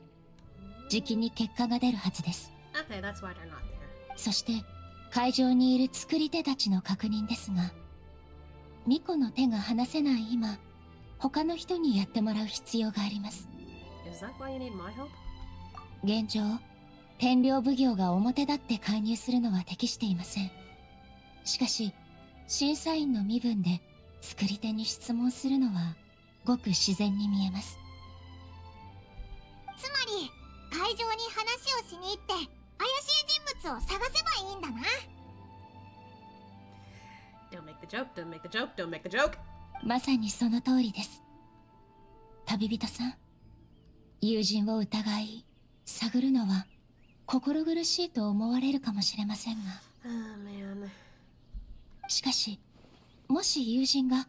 じきに結果が出るはずです。 Okay, that's why they're not there. そして会場にいる作り手たちの確認ですが、巫女の手が離せない今、他の人にやってもらう必要があります。 Is that why you need my help? 現状、天領奉行が表立って介入するのは適していません。しかし、審査員の身分で作り手に質問するのはごく自然に見えます。つまり会場に話をしに行って怪しい人物を探せばいいんだな。 Don't make the joke, don't make the joke, don't make the joke. まさにその通りです。旅人さん、友人を疑い探るのは心苦しいと思われるかもしれませんが、 Oh man. しかしもし友人が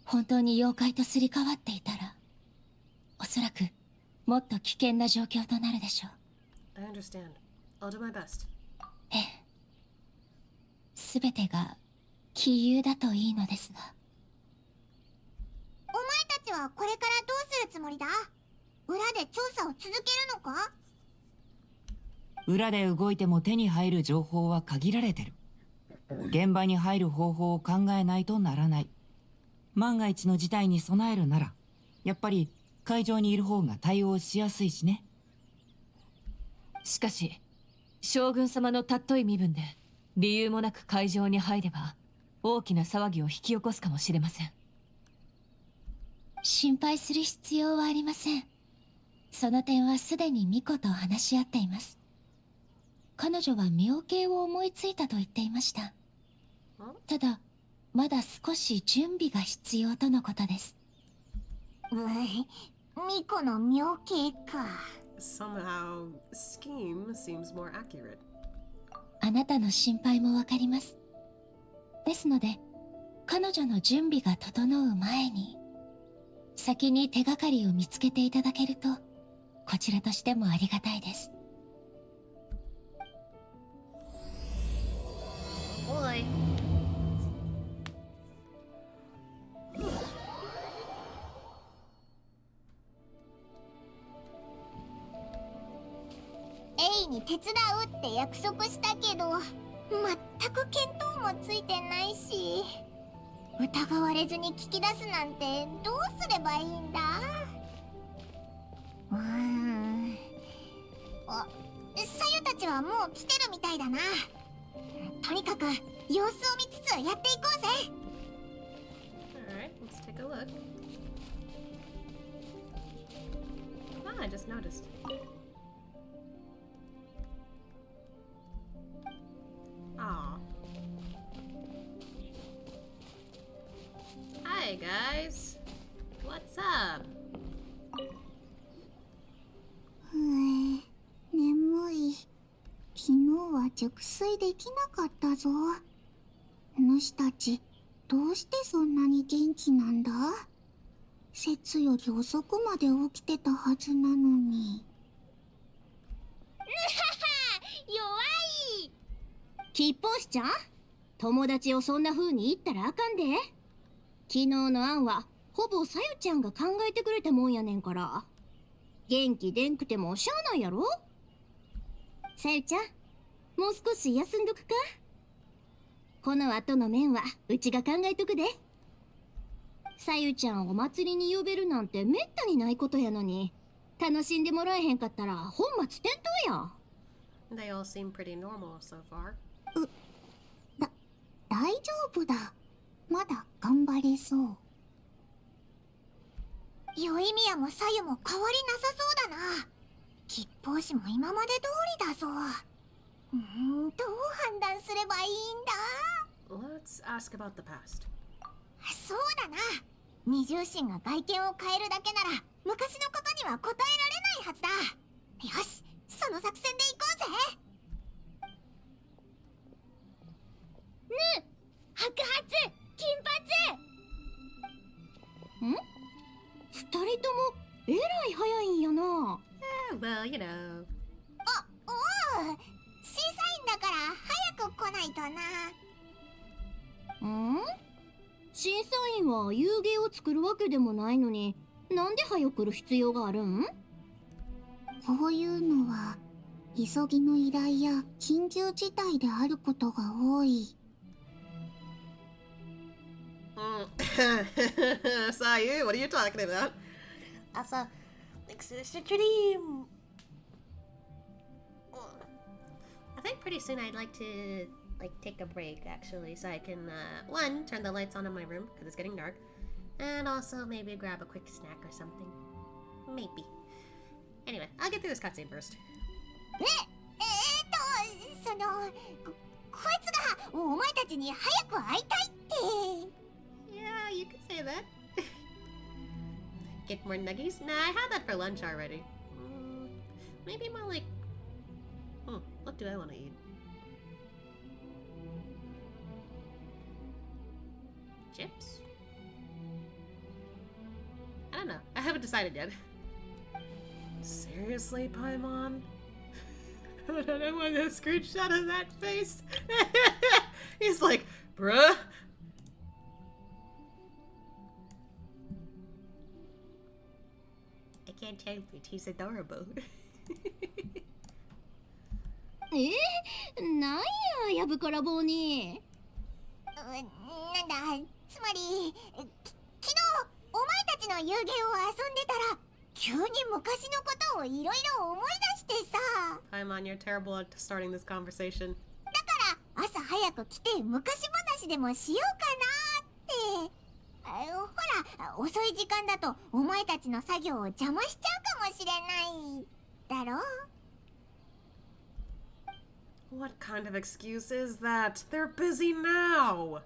本当に妖怪とすり替わっていたら、おそらくもっと危険な状況となるでしょう。 I understand. I'll do my best. ええ、すべてが杞憂だといいのですが。お前たちはこれからどうするつもりだ。裏で調査を続けるのか。裏で動いても手に入る情報は限られてる。現場に入る方法を考えないとならない。万が一の事態に備えるなら、やっぱり会場にいる方が対応しやすいしね。しかし将軍様の尊い身分で理由もなく会場に入れば大きな騒ぎを引き起こすかもしれません。心配する必要はありません。その点はすでに巫女と話し合っています。彼女は妙計を思いついたと言っていました。ただまだ少し準備が必要とのことです。巫女の妙計か。 Somehow, scheme seems more accurate. あなたの心配もわかります。ですので彼女の準備が整う前に先に手がかりを見つけていただけるとこちらとしてもありがたいです。 Boy. エイに手伝うって約束したけど、全く見当もついてないし、疑われずに聞き出すなんてどうすればいいんだ。あ、サユたちはもう来てるみたいだな。とにかく様子を見つつやっていこうぜ。 Alright, let's take a look. Ah, I just noticed. Aw. guys. What's up? 眠い。昨日は熟睡できなかったぞ。主たち、どうしてそんなに元気なんだ？節より遅くまで起きてたはずなのに。弱い。キッポンシちゃん、友達をそんな風に言ったらあかんで。昨日の案はほぼさゆちゃんが考えてくれたもんやねんから。元気でんくてもしゃあないやろ。さゆちゃん、もう少し休んどくか。この後の面はうちが考えとくで。さゆちゃんを祭りに呼べるなんてめったにないことやのに、楽しんでもらえへんかったら本末転倒や。They all seem pretty normal so far. 大丈夫だ。まだ頑張れそう。よいみやもさゆも変わりなさそうだな。吉報士も今まで通りだぞ。どう判断すればいいんだ？ Let's ask about the past. そうだな。二重心が外見を変えるだけなら昔のことには答えられないはずだ。よし、その作戦で行こうぜ。ねえ、白髪、金髪。ん？二人ともえらい早いんやな。Well, you know. おう、審査員だから早く来ないとな。審査員は遊芸を作るわけでもないのに、なんで早く来る必要があるん？こういうのは急ぎの依頼や緊急事態であることが多い。Sayu, what are you talking about? Also, I think pretty soon I'd like to take a break actually, so I can one, turn the lights on in my room because it's getting dark, and also maybe grab a quick snack or something. Maybe. Anyway, I'll get through this cutscene first. そのこいつがお前たちに早く会いたいって。Yeah, you could say that. Get more nuggies? Nah, I had that for lunch already. Maybe more like... what do I want to eat? Chips? I don't know. I haven't decided yet. Seriously, Paimon? I don't want a screenshot of that face. He's like, bruh. I can't help it. He's adorable. なんや、やぶから棒に。なんだ、つまり、昨日お前たちの遊芸を遊んでたら、急に昔のことをいろいろ思い出してさ。Paimon, you're terrible at starting this conversation. だから朝早く来て昔話でもしようかなって。ほら、遅い時間だとお前たちの作業を邪魔しちゃうかもしれないだろう。What kind of excuse is that? They're busy now.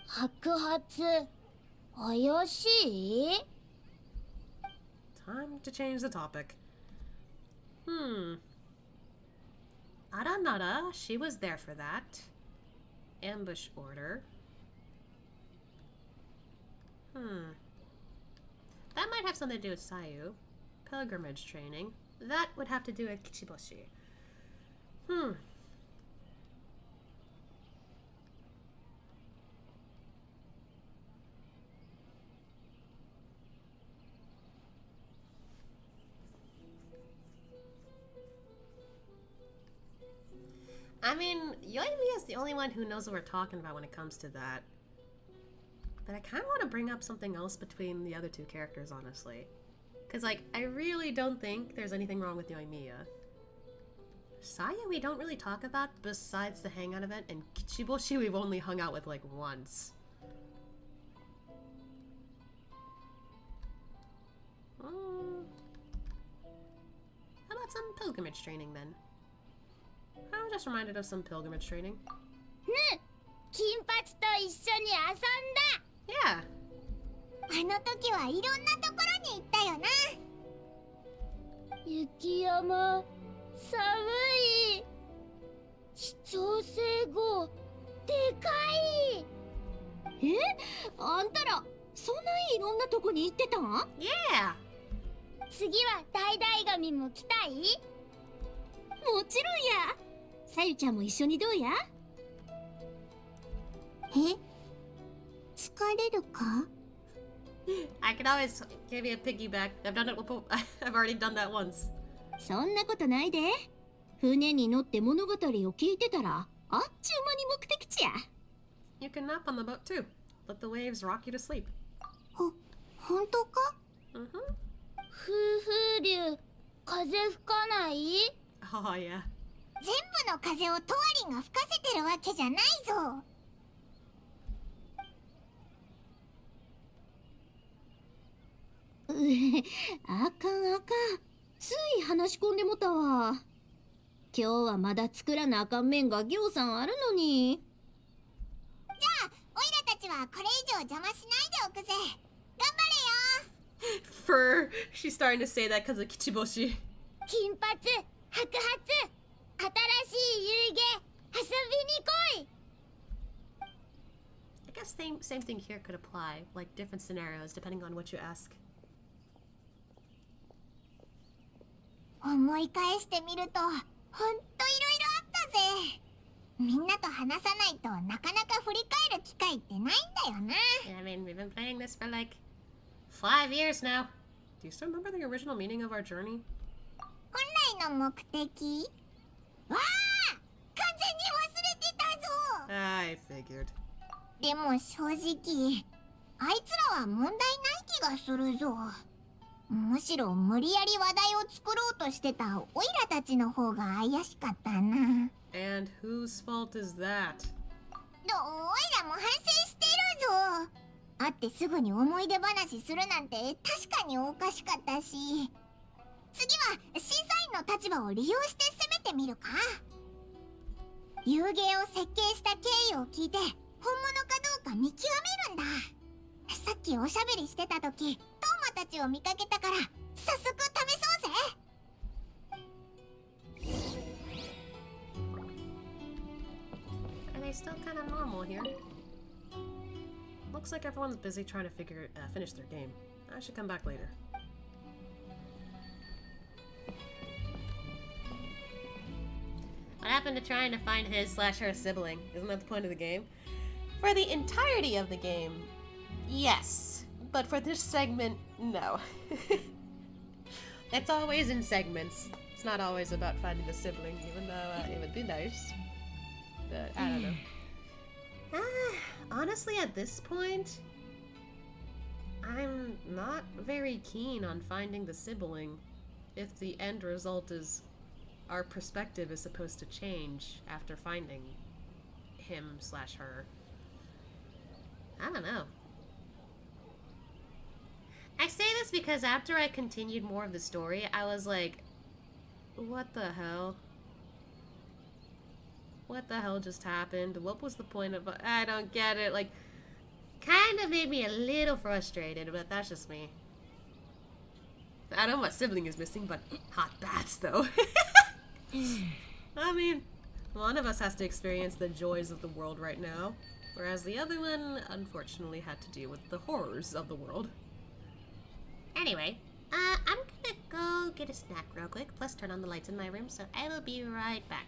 白髪、怪しい？ Time to change the topic. Aranara, she was there for that. Ambush order. That might have something to do with Sayu. Pilgrimage training. That would have to do with Kichiboshi. I mean, Yoimi is the only one who knows what we're talking about when it comes to that. But I kind of want to bring up something else between the other two characters, honestly. Because, like, I really don't think there's anything wrong with Yoimiya. Saya we don't really talk about besides the hangout event, and Kichiboshi we've only hung out with, like, once. How about some pilgrimage training, then? I was just reminded of some pilgrimage training. ね、金髪と一緒に遊んだ。Yeah. あの時はいろんなところに行ったよな。雪山寒い。視聴性5でかい。あんたらそんないろんなとこに行ってたん？ Yeah! 次は大々神も来たい？もちろんや。さゆちゃんも一緒にどうや？疲れるか？ I can always give you a piggyback. I've done it before. I've already done that once. そんなことないで。船に乗って物語を聞いてたら、あっちゅう間に目的地や。You can nap on the boat too. Let the waves rock you to sleep. 本当か？ Mm-hmm. 風流、風吹かない？ Oh, yeah. 全部の風をトワリンが吹かせてるわけじゃないぞ。あかんあかん。つい話し込んでもたわ。今日はまだ作らなあかん麺がぎょうさんあるのに。じゃあ、オイラたちはこれ以上邪魔しないでおくぜ。頑張れよ。For she's starting to say that because of Kichiboshi. 金髪、白髪、新しい遊戯、遊びに来い。I guess same thing here could apply, like different scenarios depending on what you ask. 思い返してみると、ほんといろいろあったぜ。みんなと話さないとなかなか振り返る機会ってないんだよな。I mean, we've been playing this for like 5 years now. Do you still remember the original meaning of our journey? 本来の目的？わあ！完全に忘れてたぞ。I figured. でも正直、あいつらは問題ない気がするぞ。むしろ無理やり話題を作ろうとしてたオイラたちの方が怪しかったな。And whose fault is that? オイラも反省してるぞ。会ってすぐに思い出話するなんて確かにおかしかったし。次は審査員の立場を利用して攻めてみるか。遊芸を設計した経緯を聞いて本物かどうか見極めるんだ。さっきおしゃべりしてた時、トーマたちを見かけたから早速試そうぜ。Are they still kind of normal here? Looks like everyone's busy trying to finish their game. I should come back later. What happened to trying to find his/her sibling? Isn't that the point of the game? For the entirety of the game, yes. But for this segment, no. It's always in segments. It's not always about finding the sibling, even though it would be nice. But I don't know. Honestly, at this point, I'm not very keen on finding the sibling if the end result is our perspective is supposed to change after finding him/her. I don't know. I say this because after I continued more of the story, I was like, what the hell? What the hell just happened? What was the point of... I don't get it. Like, kind of made me a little frustrated, but that's just me. I don't know what sibling is missing, but hot baths, though. I mean, one of us has to experience the joys of the world right now, whereas the other one, unfortunately, had to deal with the horrors of the world. Anyway, I'm gonna go get a snack real quick, plus turn on the lights in my room, so I will be right back.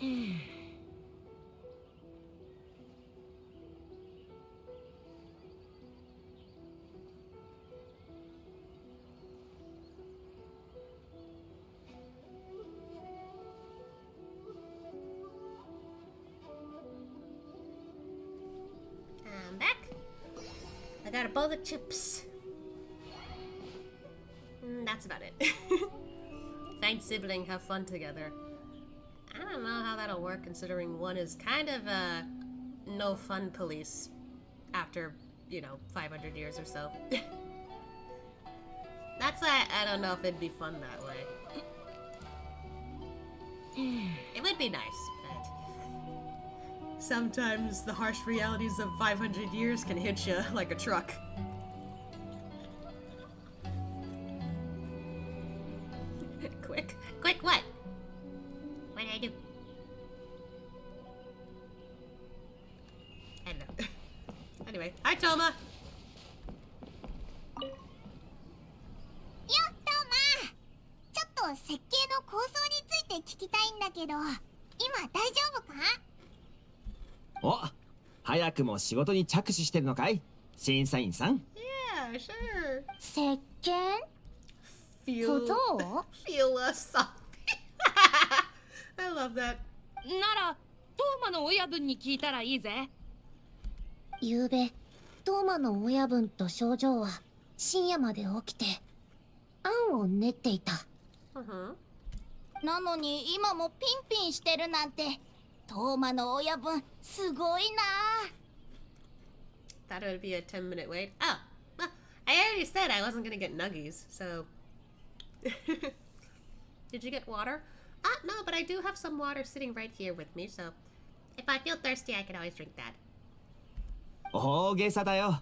I'm back. I got a bowl of chips. That's about it. Find sibling, have fun together. I don't know how that'll work considering one is kind of a no fun police after, 500 years or so. That's why I don't know if it'd be fun that way. It would be nice, but sometimes the harsh realities of 500 years can hit you like a truck. Quick, what? What did I do? I don't know. Anyway, hi, Toma!よ、トーマ。ちょっと設計の構想について聞きたいんだけど、今大丈夫か？お、早くも仕事に着手してるのかい、審査員さん。Yeah, sure. 設計？Philosophy. I love that. ならトーマの親分に聞いたらいいぜ。ゆうべトーマの親分と症状は深夜まで起きて案を練っていた。なのに今もピンピンしてるなんて、トーマの親分すごいな。 Thought it would be a 10-minute wait. Oh, well, I already said I wasn't gonna get nuggies, so... Did you get water? No, but I do have some water sitting right here with me, so... If I feel thirsty, I can always drink that. 大げさだよ。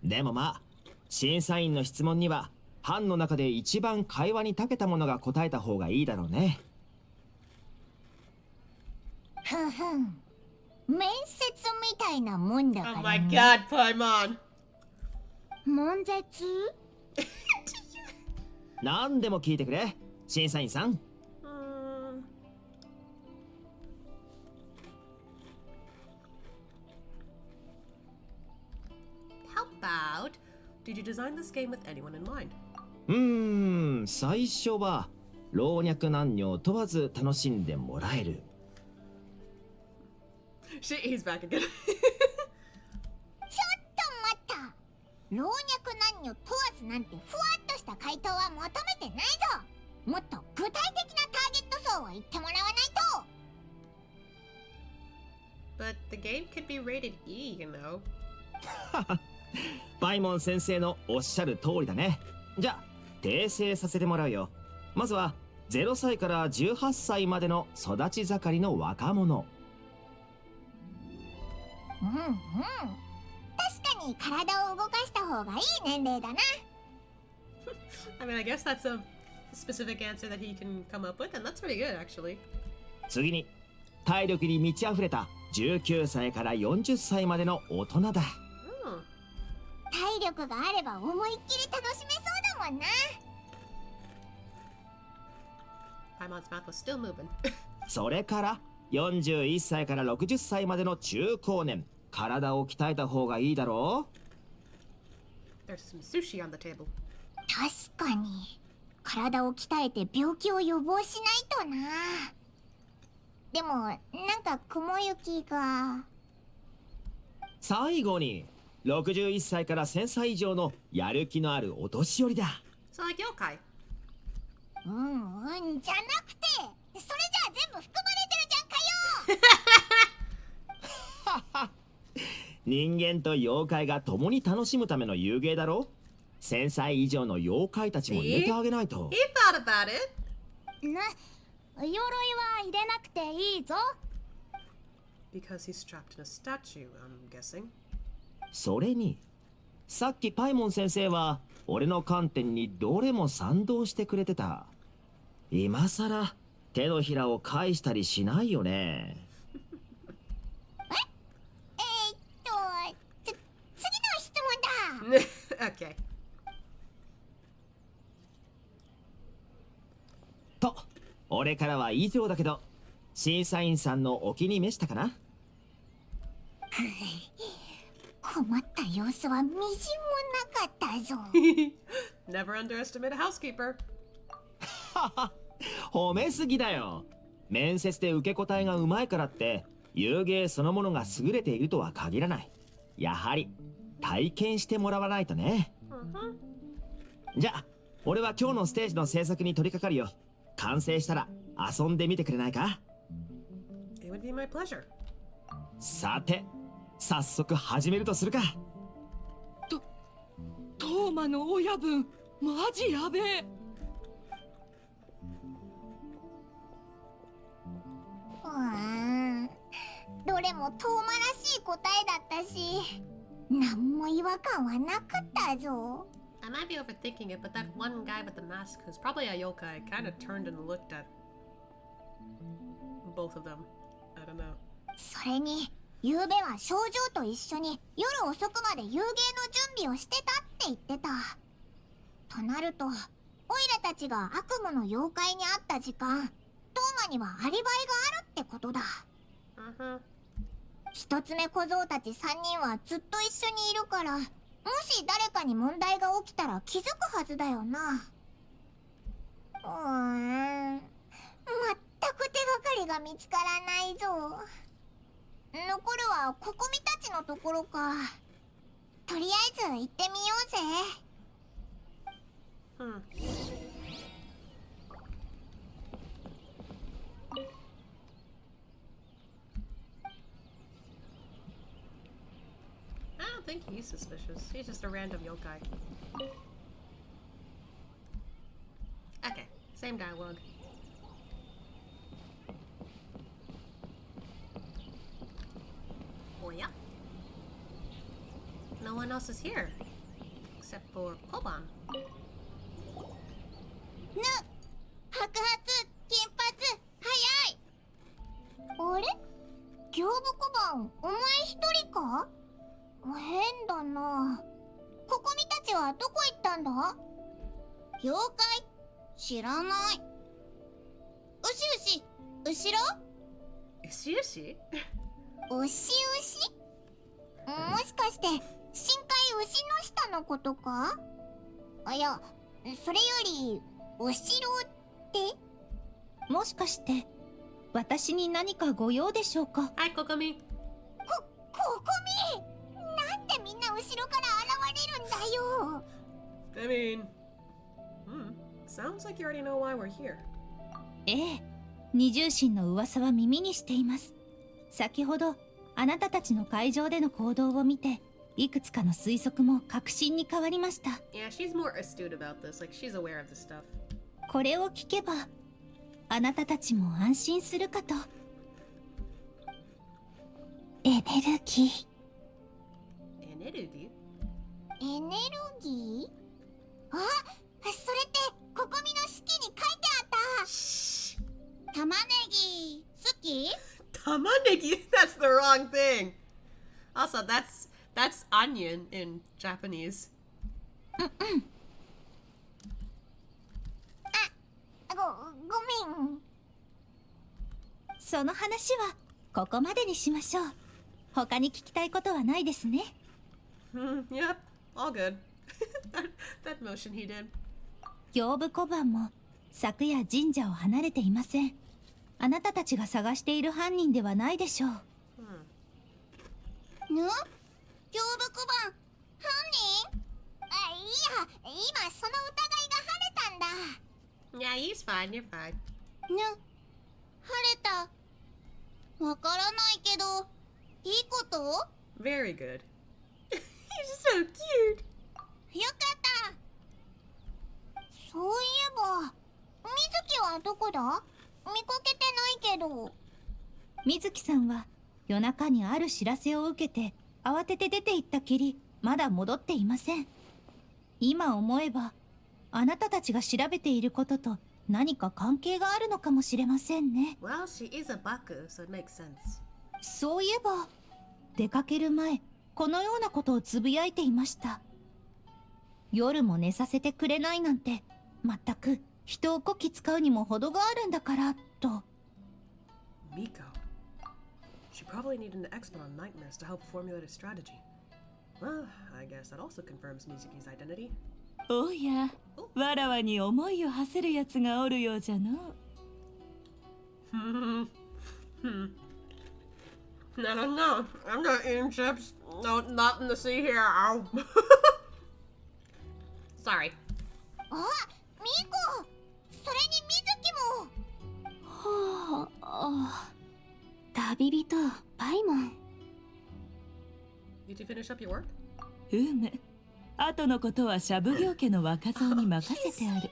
でもまあ、審査員の質問には班の中で一番会話に長けたものが答えた方がいいだろうね。ふんふん。面接みたいなもんだから、ね。Oh my god, Paimon! 悶絶？何でも聞いてくれ、審査員さん。How about... Did you design this game with anyone in mind? 最初は老若男女問わず楽しんでもらえる。He's back again. ちょっと待った。老若男女問わずなんてふわっとした回答は求めてないぞ。もっと具体的なターゲット層を言ってもらわないと。But the game could be rated E, you know. パイモン先生のおっしゃる通りだね。じゃあ訂正させてもらうよ。まずは0歳から18歳までの育ち盛りの若者。確かに体を動かした方がいい年齢だな。I mean, I guess that's a specific answer that he can come up with, and that's pretty good, actually. 次に体力に満ち溢れた19歳から40歳までの大人だ。体力があれば思いっきり楽しめそうだもんな。Paimon's mouth was still moving. それから41歳から60歳までの中高年。体を鍛えた方がいいだろう。 There's some sushi on the table. 確かに体を鍛えて病気を予防しないとな。でもなんか雲行きが。最後に61歳から1000歳以上のやる気のあるお年寄りだ。So like Yokai. じゃなくて、それじゃあ全部含まれてるじゃんかよ。人間と妖怪が共に楽しむための遊芸だろ。1000歳以上の妖怪たちも入れてあげないと。He thought about it. 鎧は入れなくていいぞ。Because he's trapped in a statue, I'm guessing. それにさっきパイモン先生は俺の観点にどれも賛同してくれてた。今さら手のひらを返したりしないよね。次の質問だ。Okay. と俺からは以上だけど、審査員さんのお気に召したかな？困った様子はみじんもなかったぞ。Never underestimate a housekeeper. 褒めすぎだよ。面接で受け答えがうまいからって遊芸そのものが優れているとは限らない。やはり体験してもらわないとね。じゃあ俺は今日のステージの制作に取り掛かるよ。完成したら遊んでみてくれないか？ It would be my pleasure. さて早速始めるとするか。トーマの親分マジやべえ。どれもトーマらしい答えだったし、なんも違和感はなかったぞ。I might be overthinking it, but that one guy with the mask, who's probably a yokai, kind of turned and looked at both of them. I don't know. それに、ゆうべは少女と一緒に夜遅くまで遊芸の準備をしてたって言ってた。となると、オイラたちが悪夢の妖怪に会った時間、トーマにはアリバイがあるってことだ。一つ目小僧たち3人はずっと一緒にいるから、もし誰かに問題が起きたら気づくはずだよな。全く手がかりが見つからないぞ。残るはココミたちのところか。とりあえず行ってみようぜ。I don't think he's suspicious. He's just a random yokai. Okay, same dialogue. Oh yeah? No one else is here. Except for Koban. 白髪、金髪、早い。あれ？行部小判、お前一人か？変だな。ココミたちはどこ行ったんだ？妖怪？知らない。うしうし、後ろ？うしうし？うしうし？もしかして深海牛の下のことか？いや、それよりお城ってもしかして私に何かご用でしょうか？はい、ココミ。ココミ！なんでみんな後ろから現れるんだよ。I mean, sounds like you already know why we're here. ええ、二重心の噂は耳にしています。先ほどあなたたちの会場での行動を見て、いくつかの推測も確信に変わりました。Yeah, she's more astute about this. Like she's aware of this stuff. これを聞けば、あなたたちも安心するかと。エネルギー。エネルギー？エネルギー？あ、それってココミの式に書いてあった。玉ねぎ好き？Tamanegi? That's the wrong thing. Also, that's onion in Japanese. ごめん。その話はここまでにしましょう。他に聞きたいことはないですね。Yep, all good. that motion he did. 行部小判も昨夜神社を離れていません。あなたたちが探している犯人ではないでしょう。行部小判、犯人？いや、今その疑いが晴れたんだ。Yeah, he's fine, you're fine. 晴れた。わからないけど、いいこと？ Very good. He's so cute. よかった。そういえば、水木はどこだ？見かけてないけど。水木さんは夜中にある知らせを受けて慌てて出て行ったきり、まだ戻っていません。今思えばあなたたちが調べていることと何か関係があるのかもしれませんね。Well, she is a baku, so it makes sense. そういえば出かける前このようなことをつぶやいていました。夜も寝させてくれないなんて、全く人をこき使うにも程があるんだからと。Miko. She probably needed an expert on nightmares to help formulate a strategy. Well, I guess that also confirms Mizuki's identity. おや、わらわに思いを馳せるやつがおるようじゃの。I don't know. I'm not eating chips. No, nothing to see here. Ow. Sorry. あ、ミコ、それにミズキも。はあ、旅人パイモン。Did you finish up your work? うむ。後のことはシャブ業家の若造に任せてある。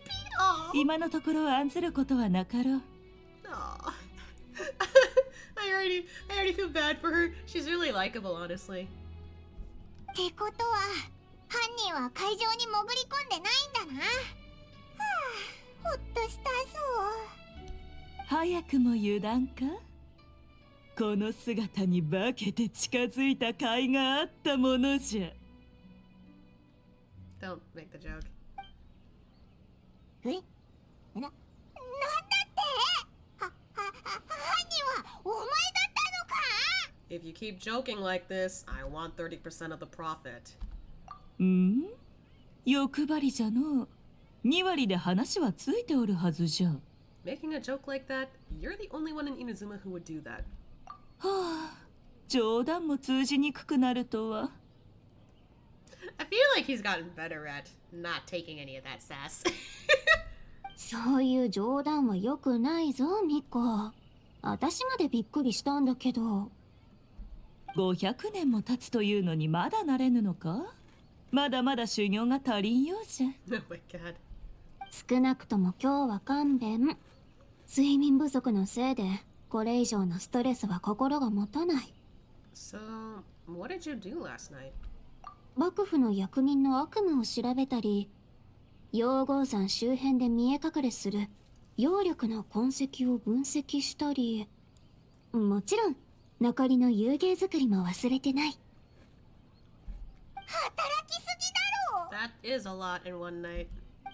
今のところ案ずることはなかろう。I already feel bad for her. She's really likable, honestly. ってことは、犯人は会場に潜り込んでないんだな。はあ、ほっとしたぞ。早くも油断か？この姿に化けて近づいた甲斐があったものじゃ。Don't make the joke. なんだって？犯人はお前だったのか？ If you keep joking like this, I want 30% of the profit. ん？欲張りじゃの。2割で話はついておるはずじゃ。Making a joke like that, you're the only one in Inazuma who would do that. はあ、冗談も通じにくくなるとは。I feel like he's gotten better at not taking any of that sass. そういう冗談は良くないぞ、ミコ。私までびっくりしたんだけど。500年も経つというのにまだ慣れぬのか？まだまだ修行が足りんようじゃ。Oh my god. 少なくとも今日は勘弁。睡眠不足のせいでこれ以上のストレスは心が持たない。So, what did you do last night? 幕府の役人の悪夢を調べたり、陽号山周辺で見え隠れする妖力の痕跡を分析したり、もちろん残りの遊芸作りも忘れてない。働きすぎだろ。 That is a lot in one night.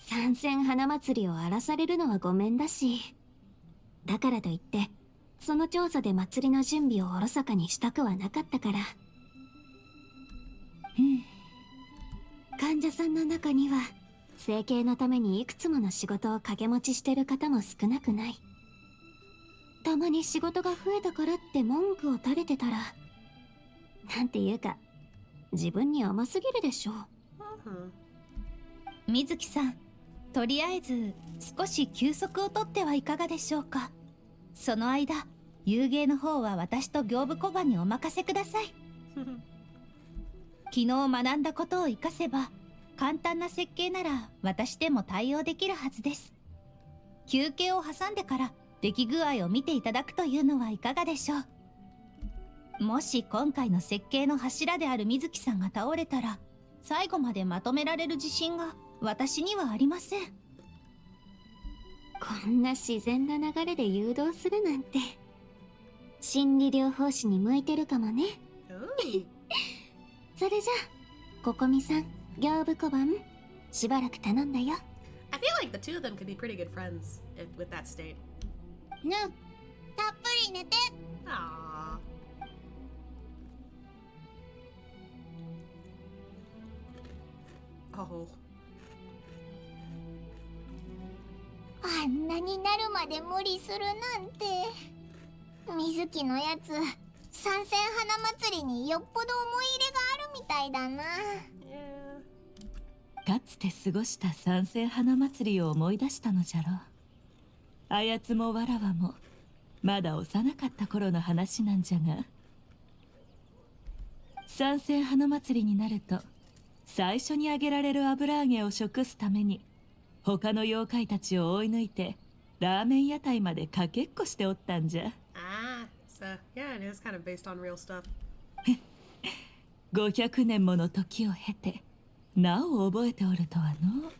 参戦花祭りを荒らされるのはごめんだし、だからといってその調査で祭りの準備をおろそかにしたくはなかったから。患者さんの中には整形のためにいくつもの仕事を掛け持ちしてる方も少なくない。たまに仕事が増えたからって文句を垂れてたら、なんていうか自分に甘すぎるでしょ。水木さん、とりあえず少し休息をとってはいかがでしょうか。その間遊芸の方は私と業務小判にお任せください。昨日学んだことを活かせば簡単な設計なら私でも対応できるはずです。休憩を挟んでから出来具合を見ていただくというのはいかがでしょう。もし今回の設計の柱である水木さんが倒れたら最後までまとめられる自信が私にはありません。こんな自然な流れで誘導するなんて心理療法士に向いてるかもね。それじゃあココミさん、業務小判しばらく頼んだよ。 I feel like the two of them could be pretty good friends with that state. たっぷり寝て。Aww. Oh. あんなになるまで無理するなんて。水木のやつ、参戦花祭りによっぽど思い入れがあるみたいだな。かつて過ごした参戦花祭りを思い出したのじゃろう。あやつもわらわもまだ幼かった頃の話なんじゃが、参戦花祭りになると最初にあげられる油揚げを食すために他の妖怪たちを追い抜いてラーメン屋台までかけっこしておったんじゃ。Ah, so yeah, it is kind of based on real stuff. 500年もの時を経てなお覚えておるとはの。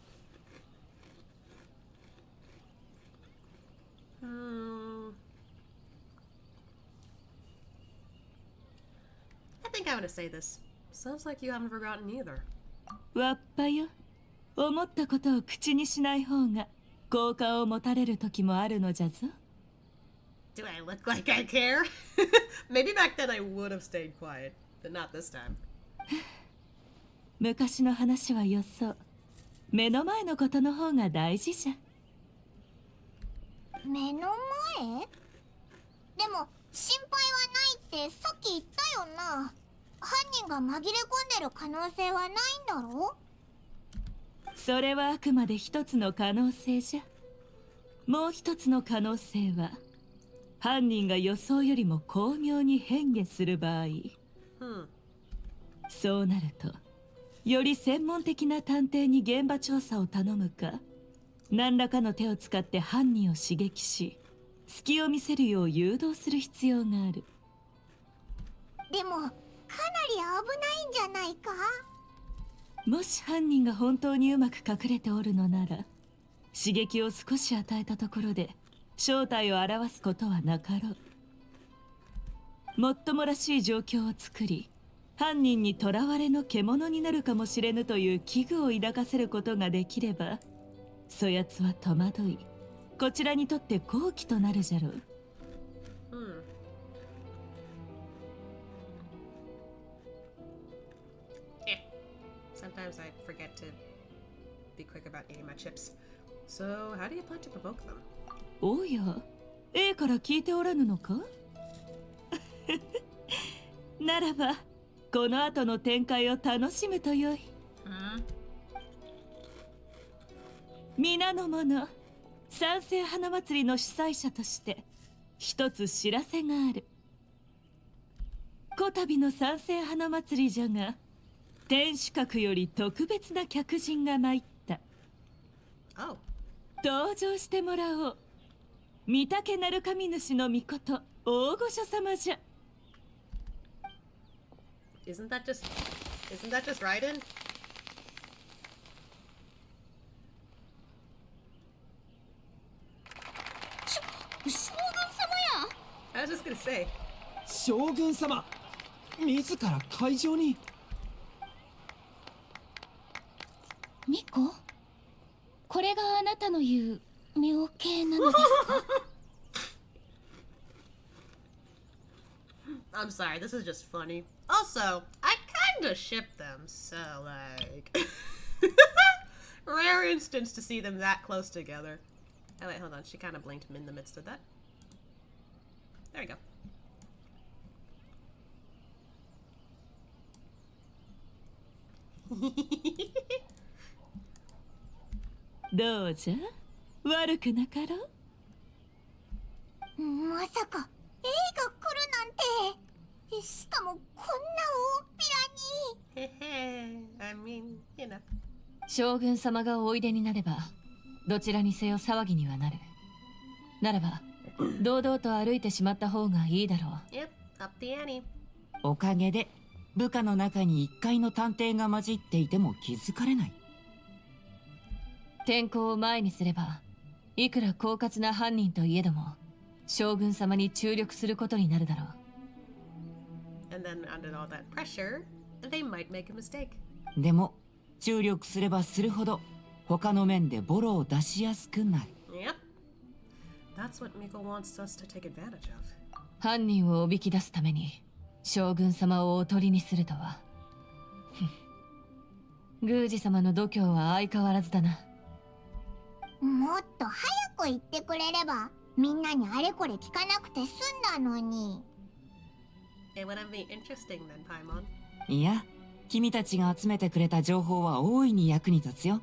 I think I want to say this. Sounds like you haven't forgotten either. わっぱよ。思ったことを口にしない方が好感を持たれる時もあるのじゃぞ。Do I look like I care? Maybe back then I would have stayed quiet, but not this time. 昔の話はよそう。目の前のことの方が大事じゃ。目の前？でも心配はないってさっき言ったよな。犯人が紛れ込んでる可能性はないんだろ？それはあくまで一つの可能性じゃ。もう一つの可能性は犯人が予想よりも巧妙に変化する場合、そうなるとより専門的な探偵に現場調査を頼むか、何らかの手を使って犯人を刺激し隙を見せるよう誘導する必要がある。でもかなり危ないんじゃないか？もし犯人が本当にうまく隠れておるのなら、刺激を少し与えたところで正体を表すことはなかろう。もっともらしい状況を作り、犯人に囚われの獣になるかもしれぬという危惧を抱かせることができれば、そやつは戸惑い、こちらにとって好機となるじゃろう。Sometimes I forget to be quick about eating my chips. So, how do you plan to provoke them? おや、A から聞いておらぬのか？ならば、この後の展開を楽しむとよい。皆の者、三世花祭りの主催者として一つ知らせがある。こたびの三世花祭りじゃが、天守閣より特別な客人が参った。登場してもらおう。御嶽なる神主の御事、大御所様じゃ。Isn't that just Raiden? I was just gonna say. 将軍様、自ら会場に。ミコ、これがあなたの言う妙系なのですか？ I'm sorry, this is just funny. Also, I kinda ship them, so like... Rare instance to see them that close together. Oh wait, hold on, she kinda blinked in the midst of that. There we go. どうじゃ、悪くなかろう。まさか A が来るなんて。しかもこんな大っぴらに。I mean, you know. 将軍様がおいでになればどちらにせよ騒ぎにはなる。ならば堂々と歩いてしまった方がいいだろう。Yep, up the ante. おかげで部下の中に一階の探偵が混じっていても気づかれない。天候を前にすれば、いくら狡猾な犯人といえども将軍様に注力することになるだろう。And then under all that pressure, they might make a mistake. でも注力すればするほど他の面でボロを出しやすくなる。Yep. That's what Miko wants us to take advantage of. 犯人をおびき出すために将軍様をおとりにするとは。宮司様の度胸は相変わらずだな。もっと早く言ってくれればみんなにあれこれ聞かなくて済んだのに。It wouldn't be interesting then, Paimon. いや、君たちが集めてくれた情報は大いに役に立つよ。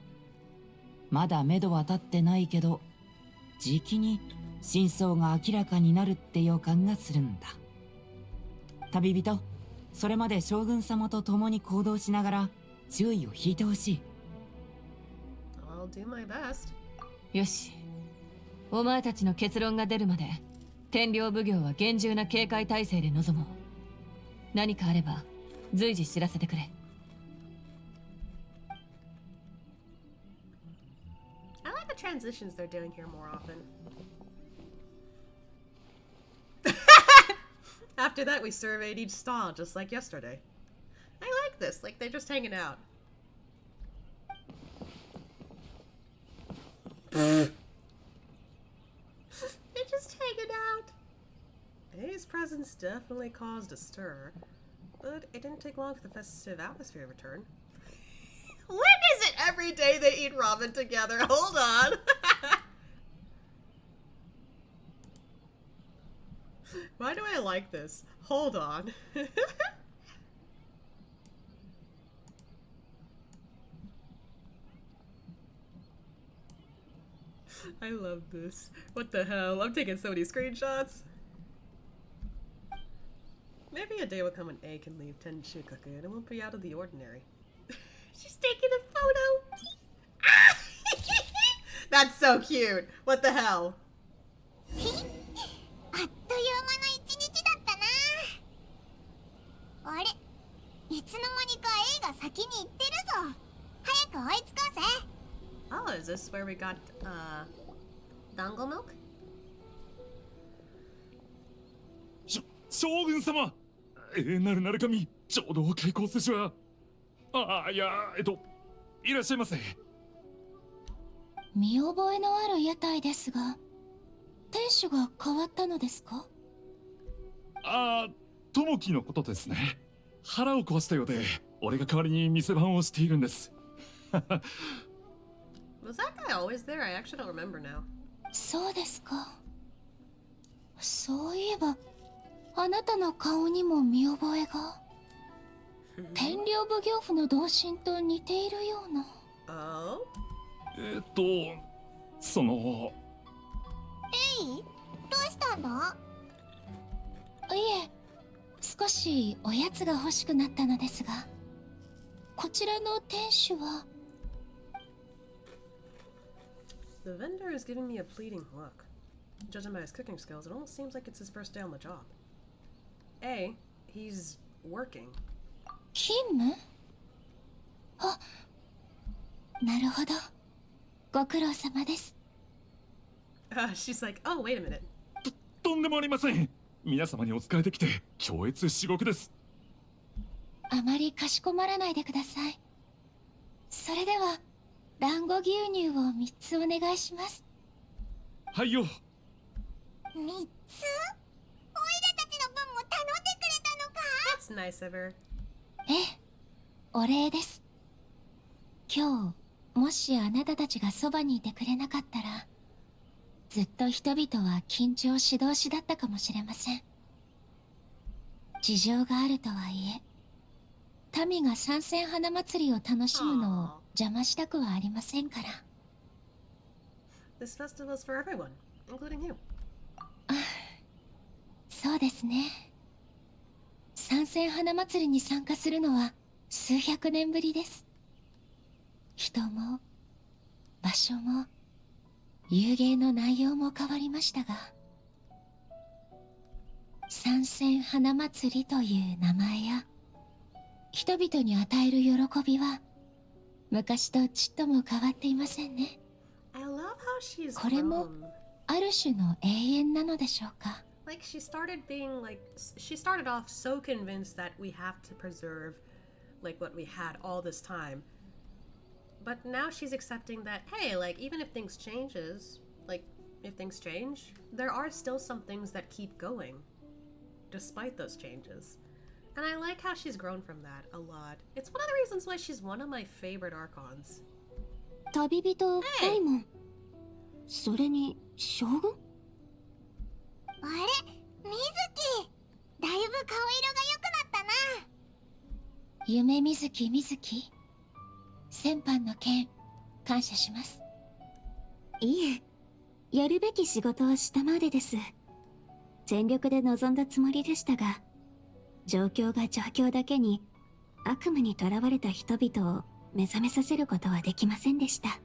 まだ目処は立ってないけど、じきに真相が明らかになるって予感がするんだ。旅人、それまで将軍様と共に行動しながら注意を引いてほしい。I'll do my best. よし、お前たちの結論が出るまで天領奉行は厳重な警戒態勢で臨もう。何かあれば随時知らせてくれ。I like the transitions they're doing here more often. After that, we surveyed each stall just like yesterday. I like this, like they're just hanging out. They're just hanging out. presence definitely caused a stir, but it didn't take long for the festive atmosphere to return. When is it every day they eat ramen together? Hold on. Why do I like this? Hold on. I love this. What the hell? I'm taking so many screenshots. Maybe a day will come when A can leave Tenshikaku and it won't be out of the ordinary. She's taking a photo. Ah! That's so cute. What the hell? あっという間の一日だったな。あれ、いつの間にか A が先に行ってるぞ。早く追いつこうぜ。Oh, is this where we got, dango milk? 将軍様、なるなる神、ちょうど開口筋は。いや、いらっしゃいませ。見覚えのある屋台ですが、店主が変わったのですか？友樹のことですね。腹を壊したようで、俺が代わりに店番をしているんです。Was that guy always there? I actually don't remember now. そうですか。そういえば、あなたの顔にも見覚えが。天領奉行府の同心と似ているような。その。エイ、どうしたんだ？いえ、少しおやつが欲しくなったのですが、こちらの店主は。The vendor is giving me a pleading look. Judging by his cooking skills, it almost seems like it's his first day on the job. A, he's working. 勤務？あ、なるほど。ご苦労様です。She's like, oh, wait a minute. とんでもありません。皆様にお仕えできて、恐悦至極です。あまりかしこまらないでください。それでは、団子牛乳を3つお願いします。はいよ。3つ？オイラたちの分も頼んでくれたのか？ That's nice of her. ええ、お礼です。今日、もしあなたたちがそばにいてくれなかったら、ずっと人々は緊張し通しだったかもしれません。事情があるとはいえ、民が参戦花祭りを楽しむのを邪魔したくはありませんから。This festival is for everyone, including you. そうですね。参戦花祭りに参加するのは数百年ぶりです。人も場所も遊芸の内容も変わりましたが、参戦花祭りという名前や人々に与える喜びは昔とちっとも変わっていませんね。これもある種の永遠なのでしょうか。Like she started off so convinced that we have to preserve like what we had all this time. But now she's accepting that, hey, like even if things change, there are still some things that keep going despite those changes. And I like how she's grown from that a lot. It's one of the reasons why she's one of my favorite archons. 旅人ダイモン、それに将軍？あれ、水木、だいぶ顔色が良くなったな。夢水木水木、先般の件感謝します。いえ、やるべき仕事をしたまでです。全力で臨んだつもりでしたが、状況が状況だけに悪夢にとらわれた人々を目覚めさせることはできませんでした。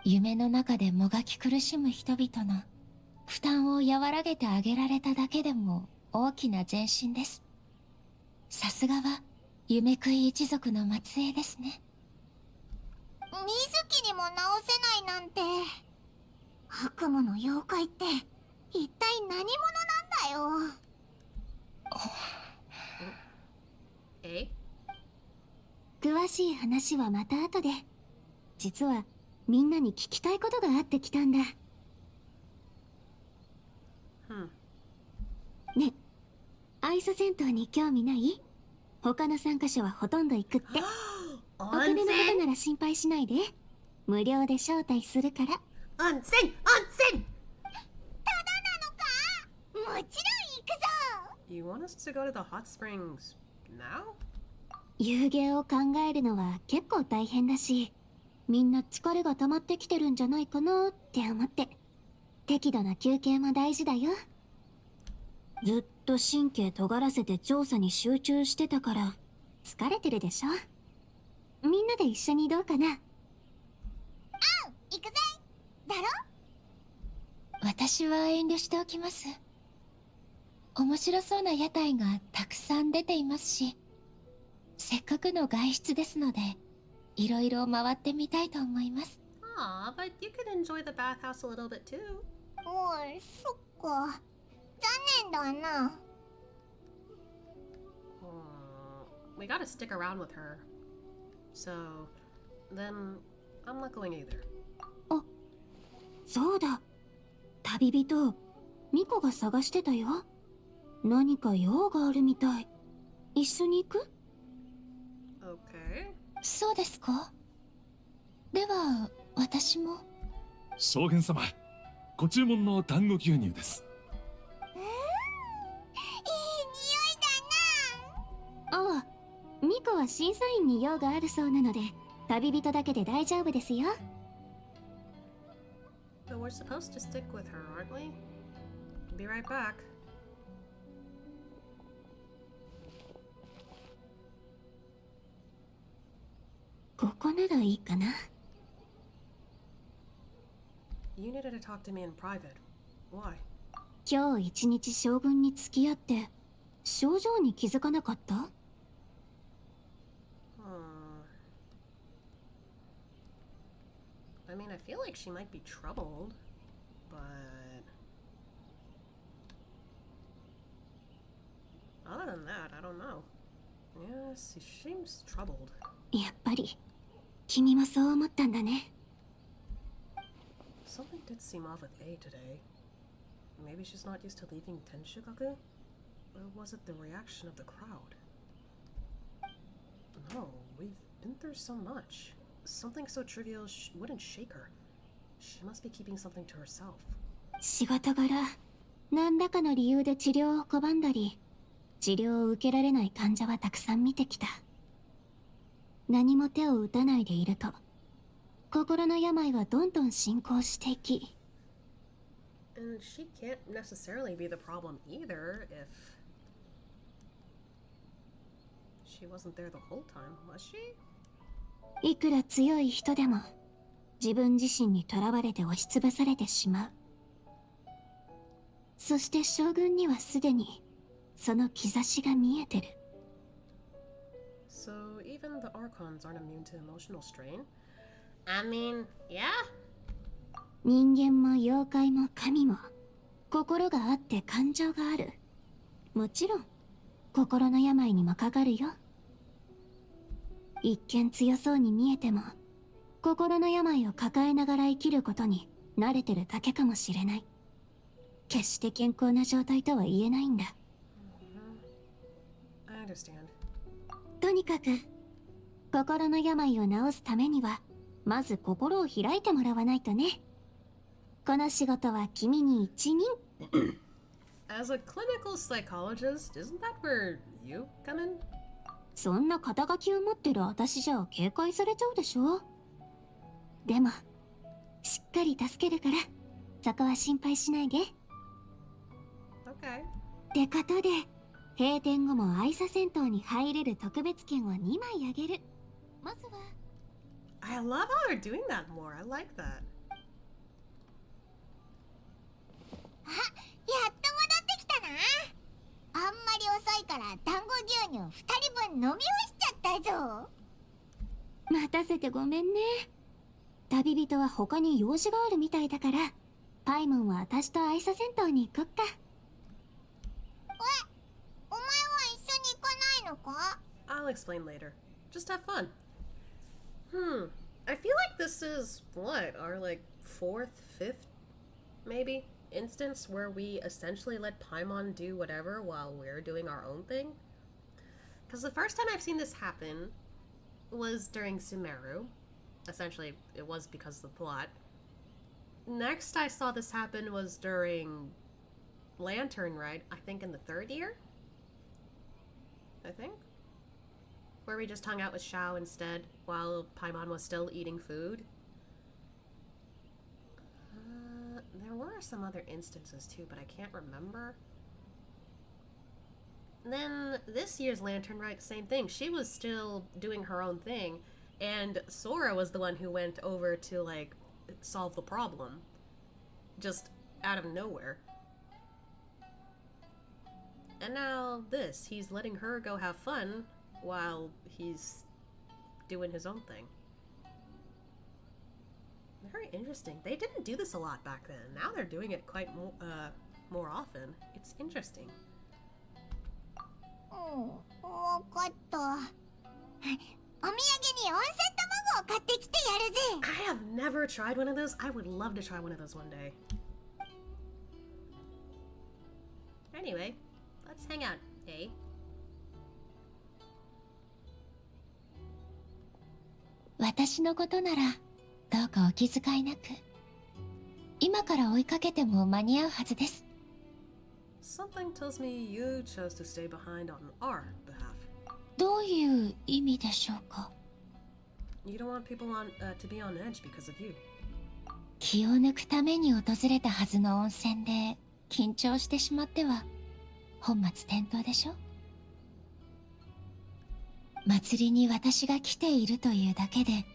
夢の中でもがき苦しむ人々の負担を和らげてあげられただけでも大きな前進です。さすがは夢食い一族の末裔ですね。水木にも直せないなんて。悪夢の妖怪って一体何者なんだよ。詳しい話はまた後で。実はみんなに聞きたいことがあってきたんだ。愛沙戦闘に興味ない？他の参加者はほとんど行くって。お金のことなら心配しないで。無料で招待するから。温泉もちろん行くぞ。 You want us to go to the hot springs now? 遊芸を考えるのは結構大変だし、みんな疲れが溜まってきてるんじゃないかなって思って。適度な休憩も大事だよ。ずっと神経尖らせて調査に集中してたから疲れてるでしょ。みんなで一緒にどうかな。行くぜ。だろ？私は遠慮しておきます。面白そうな屋台がたくさん出ていますし、せっかくの外出ですので、いろいろ回ってみたいと思います。Aw, but you could enjoy the bathhouse a little bit too. おい、そっか。残念だな。We gotta stick around with her. So, then I'm not going either. あ、そうだ。旅人、ミコが探してたよ。何か用があるみたい。一緒に行く？ Okay. そうですか？では、私も。将軍様、ご注文の団子牛乳です。ああ、ミコは審査員に用があるそうなので、旅人だけで大丈夫ですよ。But we're supposed to stick with her, aren't we? Be right back. ここならいいかな。You needed to talk to me in private. Why? 今日一日将軍に付き合って症状に気づかなかった？I mean, I feel like she might be troubled, but other than that, I don't know. Yes, she seems troubled. やっぱり君もそう思ったんだね。Something did seem off with A today. Maybe she's not used to leaving Tenshugaku? Or was it the reaction of the crowd? No, we've been through so much. Something so trivial wouldn't shake her. She must be keeping something to herself. 仕事柄、何らかの理由で治療を拒んだり、治療を受けられない患者はたくさん見てきた。何も手を打たないでいると、心の病はどんどん進行していき。And she can't necessarily be the problem either if she wasn't there the whole time, was she? いくら強い人でも自分自身にとらわれて押しつぶされてしまう。そして将軍にはすでにその兆しが見えてる。So even the Archons aren't immune to emotional strain? I mean, yeah? 人間も妖怪も神も心があって感情がある。もちろん心の病にもかかるよ。一見強そうに見えても心の病を抱えながら生きることに慣れてるだけかもしれない。決して健康な状態とは言えないんだ。I understand. とにかく心の病を治すためにはまず心を開いてもらわないとね。この仕事は君に一任。As a clinical psychologist, isn't that where you come in? そんな肩書きを持ってる私じゃ警戒されちゃうでしょ。でもしっかり助けるからそこは心配しないで。 Okay. ってことで閉店後も愛沙戦闘に入れる特別券を2枚あげる。まずは I love how they're doing that more. I like that. あ、やっと戻ってきたな。あんまり遅いから団子牛乳2人分飲み干しちゃったぞ。待たせてごめんね。旅人は他に用事があるみたいだからパイモンは私と愛沙戦闘に行こっか。お前は一緒に行かないのか？ I'll explain later. Just have fun. I feel like this is what, our like 4th, 5th, maybe instance where we essentially let Paimon do whatever while we're doing our own thing. Because the first time I've seen this happen was during Sumeru. Essentially, it was because of the plot. Next I saw this happen was during Lantern Ride, I think in the 3rd year? I think? Where we just hung out with Xiao instead while Paimon was still eating food. There were some other instances too, but I can't remember. Then this year's Lantern Ride, same thing. She was still doing her own thing, and Sora was the one who went over to, like, solve the problem. Just out of nowhere. And now this, he's letting her go have fun while he's doing his own thing. Very interesting. They didn't do this a lot back then. Now they're doing it quite more often. It's interesting. わかった。お土産に温泉卵を買ってきてやるぜ。 I have never tried one of those. I would love to try one of those one day. Anyway, let's hang out, eh? 私のことならどうかお気遣いなく。今から追いかけても間に合うはずです。Something tells me you chose to stay behind on our behalf. どういう意味でしょうか。 You don't want people to be on edge because of you. 気を抜くために訪れたはずの温泉で緊張してしまっては本末転倒でしょ。祭りに私が来ているというだけで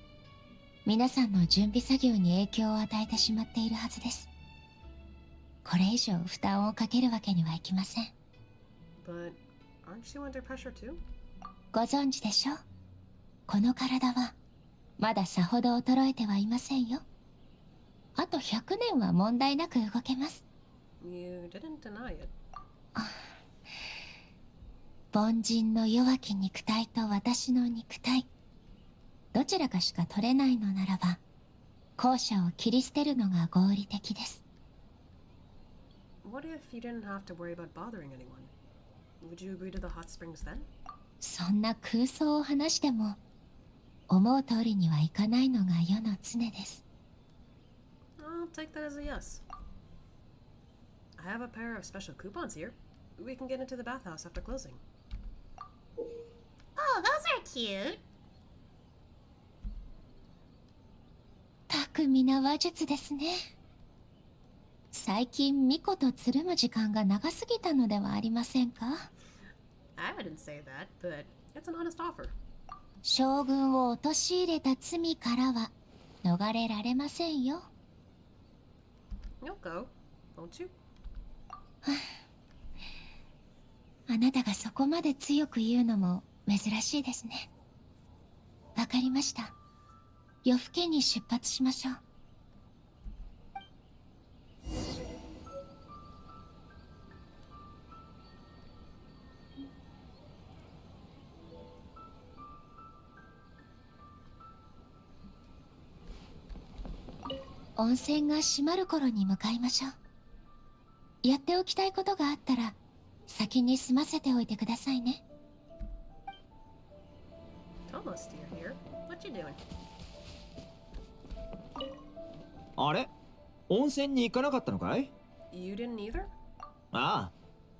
皆さんの準備作業に影響を与えてしまっているはずです。これ以上負担をかけるわけにはいきません。 But aren't you under pressure too? ご存知でしょう。この体はまださほど衰えてはいませんよ。あと100年は問題なく動けます。 You didn't deny it. 凡人の弱き肉体と私の肉体、どちらかしか取れないのならば後者を切り捨てるのが合理的です。 What if you didn't have to worry about bothering anyone? Would you agree to the hot springs then? そんな空想を話しても思う通りにはいかないのが世の常です。 I'll take that as a yes. I have a pair of special coupons here. We can get into the bathhouse after closing. Oh, those are cute. 巧みな話術ですね。最近巫女とつるむ時間が長すぎたのではありませんか。 I wouldn't say that, but it's an honest offer. 将軍を陥れた罪からは逃れられませんよ。 You'll go, won't you? あなたがそこまで強く言うのも珍しいですね。わかりました。夜更けに出発しましょう。温泉が閉まる頃に向かいましょう。やっておきたいことがあったら先に済ませておいてくださいね。 Thomas, you're here. What you doing? あれ、温泉に行かなかったのかい？ You didn't either? ああ、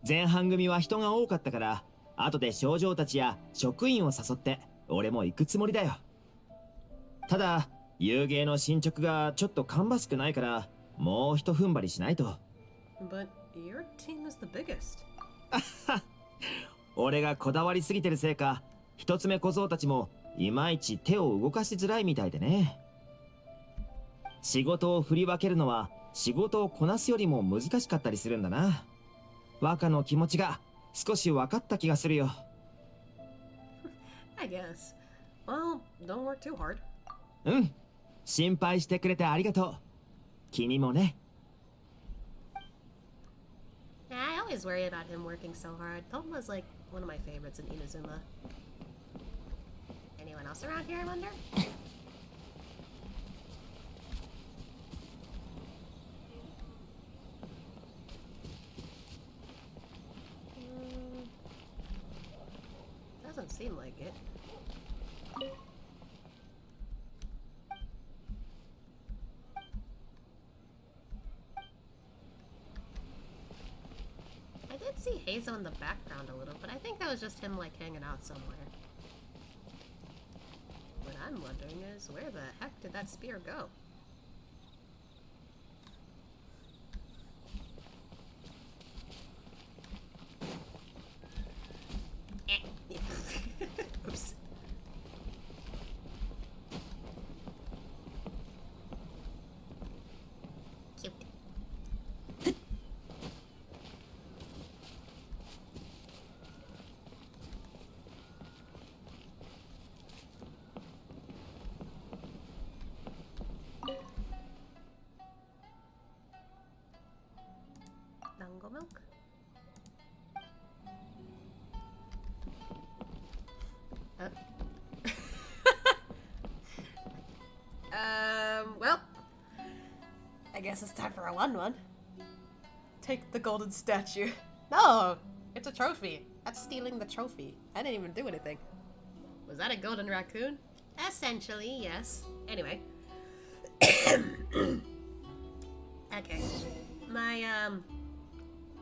前半組は人が多かったから後で少女たちや職員を誘って俺も行くつもりだよ。ただ遊芸の進捗がちょっと芳しくないからもう一踏ん張りしないと。 But your team is the biggest. 俺がこだわりすぎてるせいか一つ目小僧たちもいまいち手を動かしづらいみたいでね。仕事を振り分けるのは仕事をこなすよりも難しかったりするんだな。若の気持ちが少し分かった気がするよ。I guess. Well, don't work too hard. うん、心配してくれてありがとう。君もね。I always worry about him working so hard. Tom was like one of my favorites in Inazuma. Anyone else around here, I wonder? Doesn't seem like it. I did see Hazo in the background a little, but I think that was just him like hanging out somewhere. What I'm wondering is, where the heck did that spear go? Oops. Cute. Dango milk. Well, I guess it's time for a 1-1. Take the golden statue. No, it's a trophy. That's stealing the trophy. I didn't even do anything. Was that a golden raccoon? Essentially, yes. Anyway. Okay. My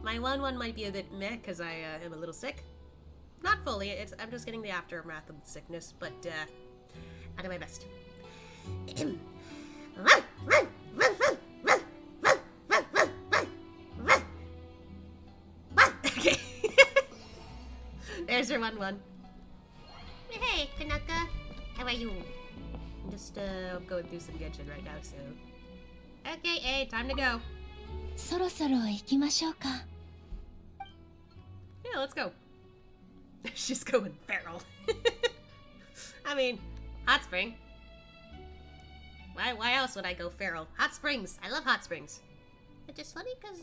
1-1 might be a bit meh because I am a little sick. Not fully. I'm just getting the aftermath of the sickness, but I'll do my best. Okay. There's your 1-1. Hey, Kanaka. How are you? I'm just going through some Genshin right now, so. Okay, hey, time to go. そろそろ行きましょうか。 Yeah, let's go. She's going feral. I mean, hot spring. Why else would I go feral? Hot springs. I love hot springs. It's just funny because,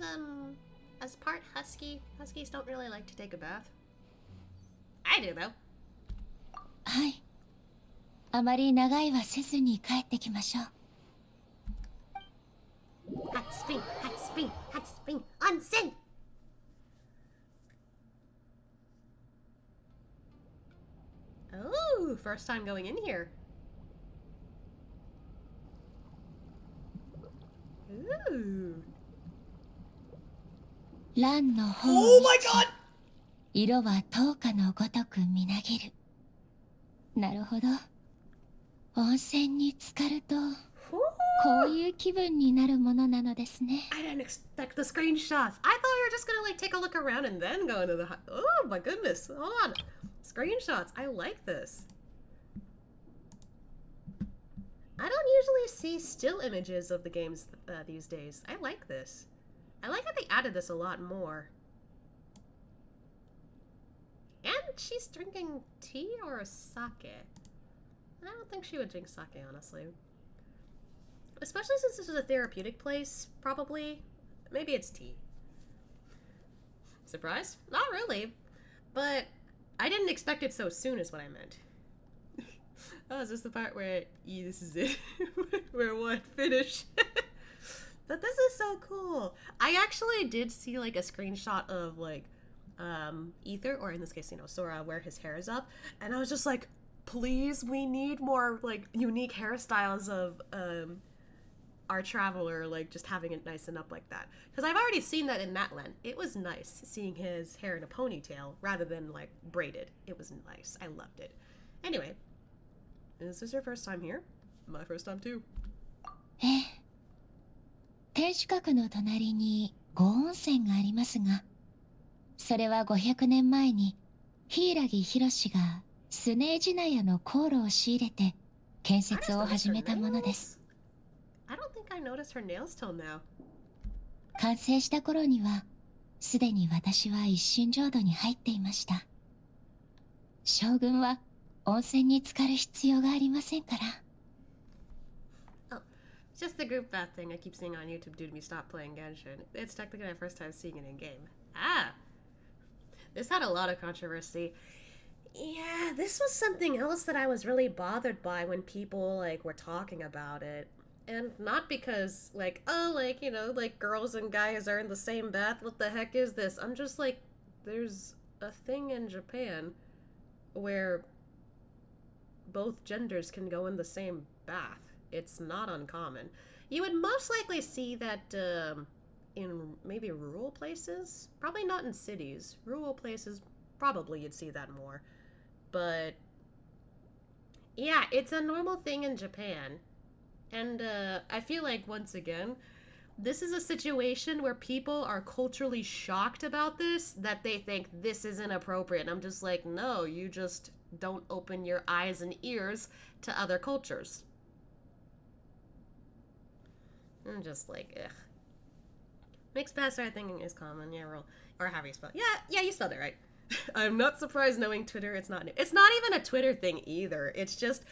as part husky, huskies don't really like to take a bath. I do, though. はい。あまり長いはせずに帰ってきましょう。 Hot spring, hot spring, hot spring, onsen! Oh, first time going in here. Ooh. 蘭の方 Oh my god! 色は灯火のごとくみなぎる。なるほど。温泉に浸かると、こういう気分になるものなのですね。I didn't expect the screenshots. I thought you were just gonna like take a look around and then go into the. Oh my goodness! Hold on. Screenshots. I like this. I don't usually see still images of the games these days. I like this. I like how they added this a lot more. And she's drinking tea or sake. I don't think she would drink sake, honestly. Especially since this is a therapeutic place, probably. Maybe it's tea. Surprised? Not really. But I didn't expect it so soon is what I meant. Oh, is this the part where, yeah, this is it? Where what? Finish. But this is so cool. I actually did see like a screenshot of like Ether, or in this case, you know, Sora, where his hair is up. And I was just like, please, we need more like unique hairstyles of our traveler, like just having it nice and up like that. Because I've already seen that in Matland. It was nice seeing his hair in a ponytail rather than like braided. It was nice. I loved it. Anyway, is this your first time here? My first time too. ええ。天守閣の隣に5温泉がありますが、それは500年前に柊博士がスネージナヤの航路を仕入れて建設を始めたものです。I don't think I noticed her nails till now. 完成した頃にはすでに私は一心浄土に入っていました。将軍は温泉に浸かる必要がありませんから。Oh, it's just the group bath thing I keep seeing on YouTube due to me stop playing Genshin. It's technically my first time seeing it in game. Ah, this had a lot of controversy. Yeah, this was something else that I was really bothered by when people like were talking about it. And not because like, oh, like, you know, like girls and guys are in the same bath. What the heck is this? I'm just like, there's a thing in Japan where both genders can go in the same bath. It's not uncommon. You would most likely see that in maybe rural places. Probably not in cities. Rural places, probably you'd see that more. But yeah, it's a normal thing in Japan. And I feel like, once again, this is a situation where people are culturally shocked about this, that they think this is inappropriate. And I'm just like, no, you just don't open your eyes and ears to other cultures. I'm just like, ugh. Mixed bastard thinking is common, yeah, or how you spell it. Yeah, you spelled it right. I'm not surprised knowing Twitter, it's not new. It's not even a Twitter thing either. It's just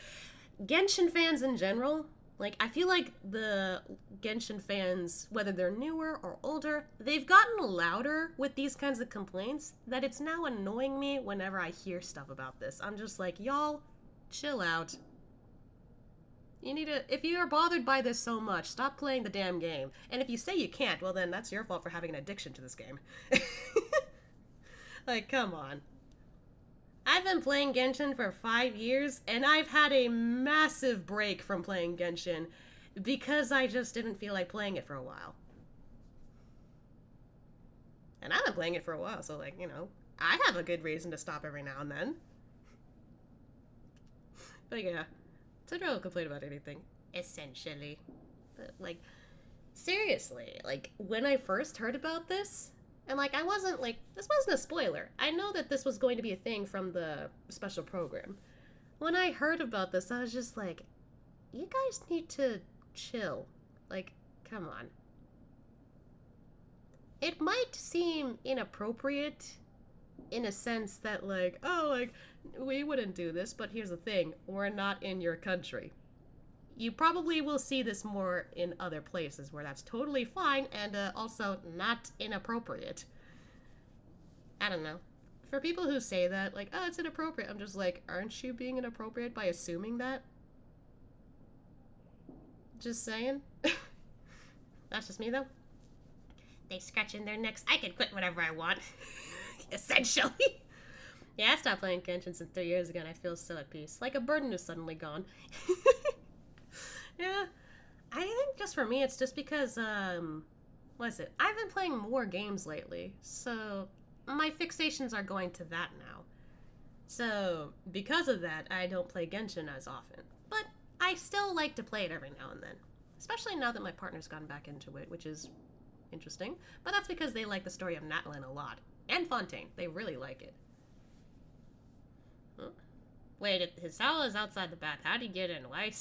Genshin fans in general. Like, I feel like the Genshin fans, whether they're newer or older, they've gotten louder with these kinds of complaints that it's now annoying me whenever I hear stuff about this. I'm just like, y'all, chill out. You need to, if you are bothered by this so much, stop playing the damn game. And if you say you can't, well then that's your fault for having an addiction to this game. Like, come on. I've been playing Genshin for 5 years, and I've had a massive break from playing Genshin because I just didn't feel like playing it for a while. And I've been playing it for a while, so like, you know, I have a good reason to stop every now and then. But yeah, Twitter will complain about anything, essentially. But like, seriously, like, when I first heard about this, and like, I wasn't like, this wasn't a spoiler. I know that this was going to be a thing from the special program. When I heard about this, I was just like, you guys need to chill. Like, come on. It might seem inappropriate in a sense that like, oh, like, we wouldn't do this, but here's the thing, we're not in your country. You probably will see this more in other places where that's totally fine and also not inappropriate. I don't know. For people who say that, like, oh, it's inappropriate, I'm just like, aren't you being inappropriate by assuming that? Just saying. That's just me, though. They scratching their necks. I can quit whenever I want. Essentially. Yeah, I stopped playing Genshin since 3 years ago and I feel so at peace. Like a burden is suddenly gone. Yeah, I think just for me, it's just because, what is it? I've been playing more games lately, so my fixations are going to that now. So, because of that, I don't play Genshin as often. But I still like to play it every now and then. Especially now that my partner's gone back into it, which is interesting. But that's because they like the story of Natlin a lot. And Fontaine. They really like it. Huh? Wait, his cell is outside the bath. How'd he get in? Why?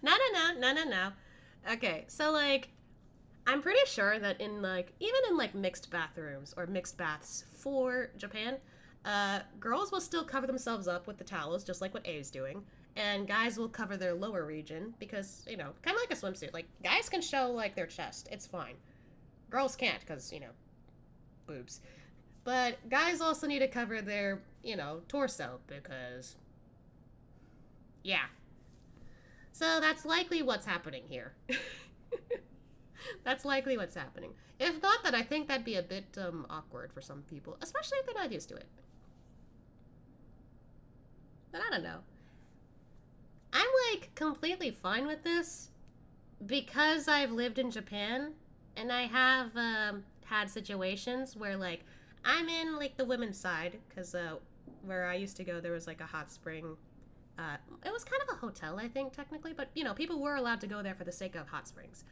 No. Okay, so, like, I'm pretty sure that in, like, even in, like, mixed bathrooms or mixed baths for Japan, girls will still cover themselves up with the towels, just like what A is doing, and guys will cover their lower region because, you know, kind of like a swimsuit. Like, guys can show, like, their chest. It's fine. Girls can't because, you know, boobs. But guys also need to cover their, you know, torso because, yeah. So that's likely what's happening here. That's likely what's happening. If not, then I think that'd be a bit awkward for some people, especially if they're not used to it. But I don't know. I'm like completely fine with this because I've lived in Japan and I have had situations where like I'm in like the women's side because where I used to go there was like a hot spring. It was kind of a hotel, I think, technically, but, you know, people were allowed to go there for the sake of hot springs.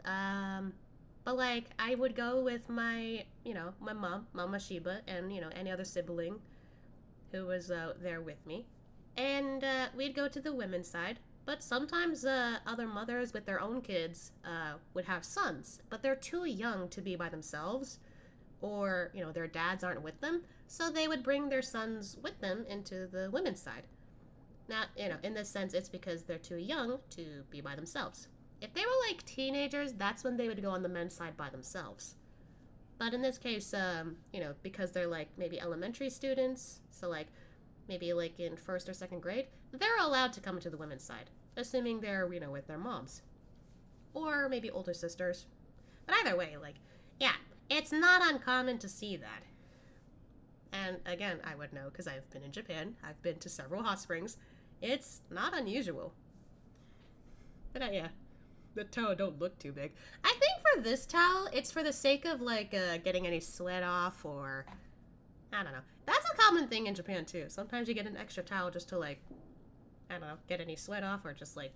But, like, I would go with my, you know, my mom, Mama Shiba, and, you know, any other sibling who was there with me. And we'd go to the women's side, but sometimes other mothers with their own kids would have sons, but they're too young to be by themselves, or, you know, their dads aren't with them, so they would bring their sons with them into the women's side. Now, you know, in this sense, it's because they're too young to be by themselves. If they were, like, teenagers, that's when they would go on the men's side by themselves. But in this case, you know, because they're, like, maybe elementary students, so, like, maybe, like, in 1st or 2nd grade, they're allowed to come to the women's side, assuming they're, you know, with their moms. Or maybe older sisters. But either way, like, yeah, it's not uncommon to see that. And again, I would know because I've been in Japan. I've been to several hot springs. It's not unusual. But yeah, the towel don't look too big. I think for this towel, it's for the sake of like getting any sweat off, or I don't know. That's a common thing in Japan too. Sometimes you get an extra towel just to like, I don't know, get any sweat off or just like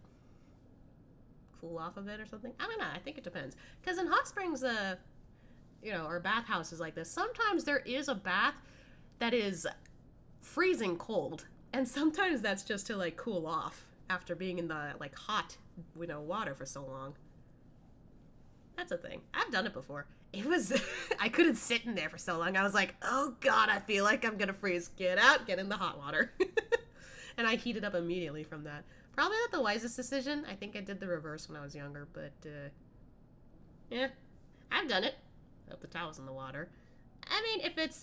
cool off a bit or something. I don't know. I think it depends. Because in hot springs, you know, or bathhouses like this, sometimes there is a bath that is freezing cold, and sometimes that's just to like cool off after being in the like hot, you know, water for so long. That's a thing. I've done it before. It was I couldn't sit in there for so long. I was like, oh god, I feel like I'm gonna freeze. Get out, get in the hot water. And I heated up immediately from that. Probably not the wisest decision. I think I did the reverse when I was younger, but yeah, I've done it. Hope the towel's in the water. I mean,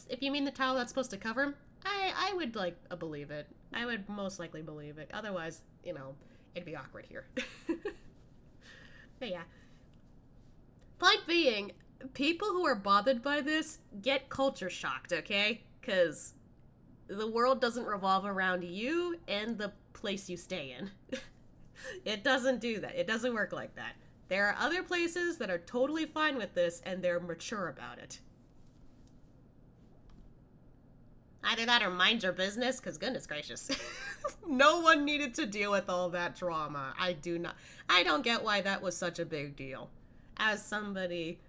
if you mean the towel that's supposed to cover him, I would like believe it. I would most likely believe it. Otherwise, you know, it'd be awkward here. But yeah. Point being, people who are bothered by this get culture shocked, okay? Because the world doesn't revolve around you and the place you stay in. It doesn't do that. It doesn't work like that. There are other places that are totally fine with this, and they're mature about it. Either that or mind your business, because goodness gracious. No one needed to deal with all that drama. I don't get why that was such a big deal. As somebody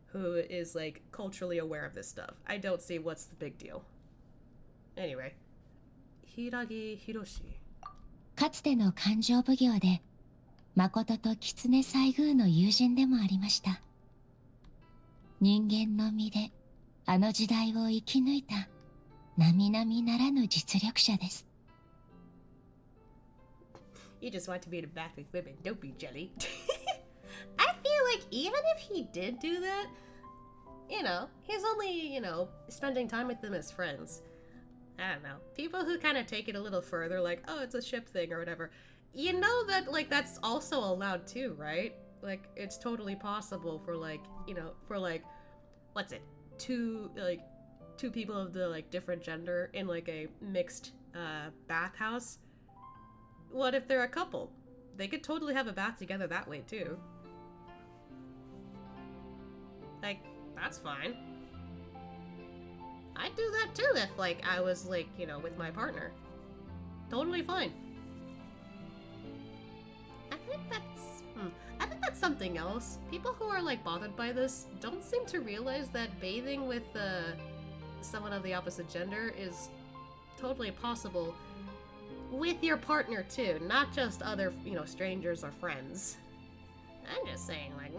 who is, like, culturally aware of this stuff, I don't see what's the big deal. Anyway. Hiragi Hiroshi. かつての勘定奉行で、誠と狐西宮の友人でもありました。人間の身であの時代を生き抜いた並々ならぬ実力者です。You just want to be in a bath with women, don't be jelly. I feel like even if he did do that, you know, he's only, you know, spending time with them as friends. I don't know. People who kind of take it a little further, like, oh, it's a ship thing or whatever. You know that, like, that's also allowed too, right? Like, it's totally possible for, like, you know, for, like, what's it? Two people of the, like, different gender in, like, a mixed, bathhouse. What if they're a couple? They could totally have a bath together that way, too. Like, that's fine. I'd do that too if, like, I was, like, you know, with my partner. Totally fine. I think that's something else. People who are, like, bothered by this don't seem to realize that bathing with, someone of the opposite gender is totally possible with your partner, too. Not just other, you know, strangers or friends. I'm just saying, like,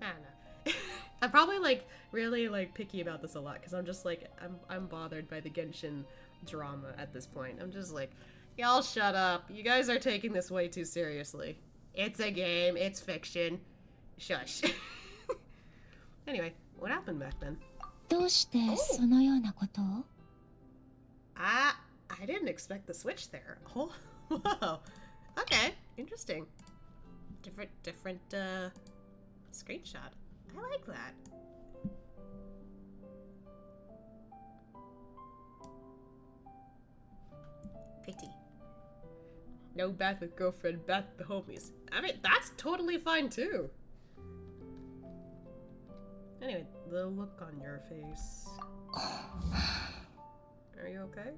I don't know. I'm probably, like, really, like, picky about this a lot, because I'm just, like, I'm bothered by the Genshin drama at this point. I'm just like, y'all shut up. You guys are taking this way too seriously. It's a game. It's fiction. Shush. Anyway, what happened back then? どうしてそのようなことを? I didn't expect the switch there. Oh, whoa. Okay, interesting. Different, screenshot. I like that. Pity. No bath with girlfriend, bath with the homies. I mean, that's totally fine too. Anyway, the look on your face. Are you okay?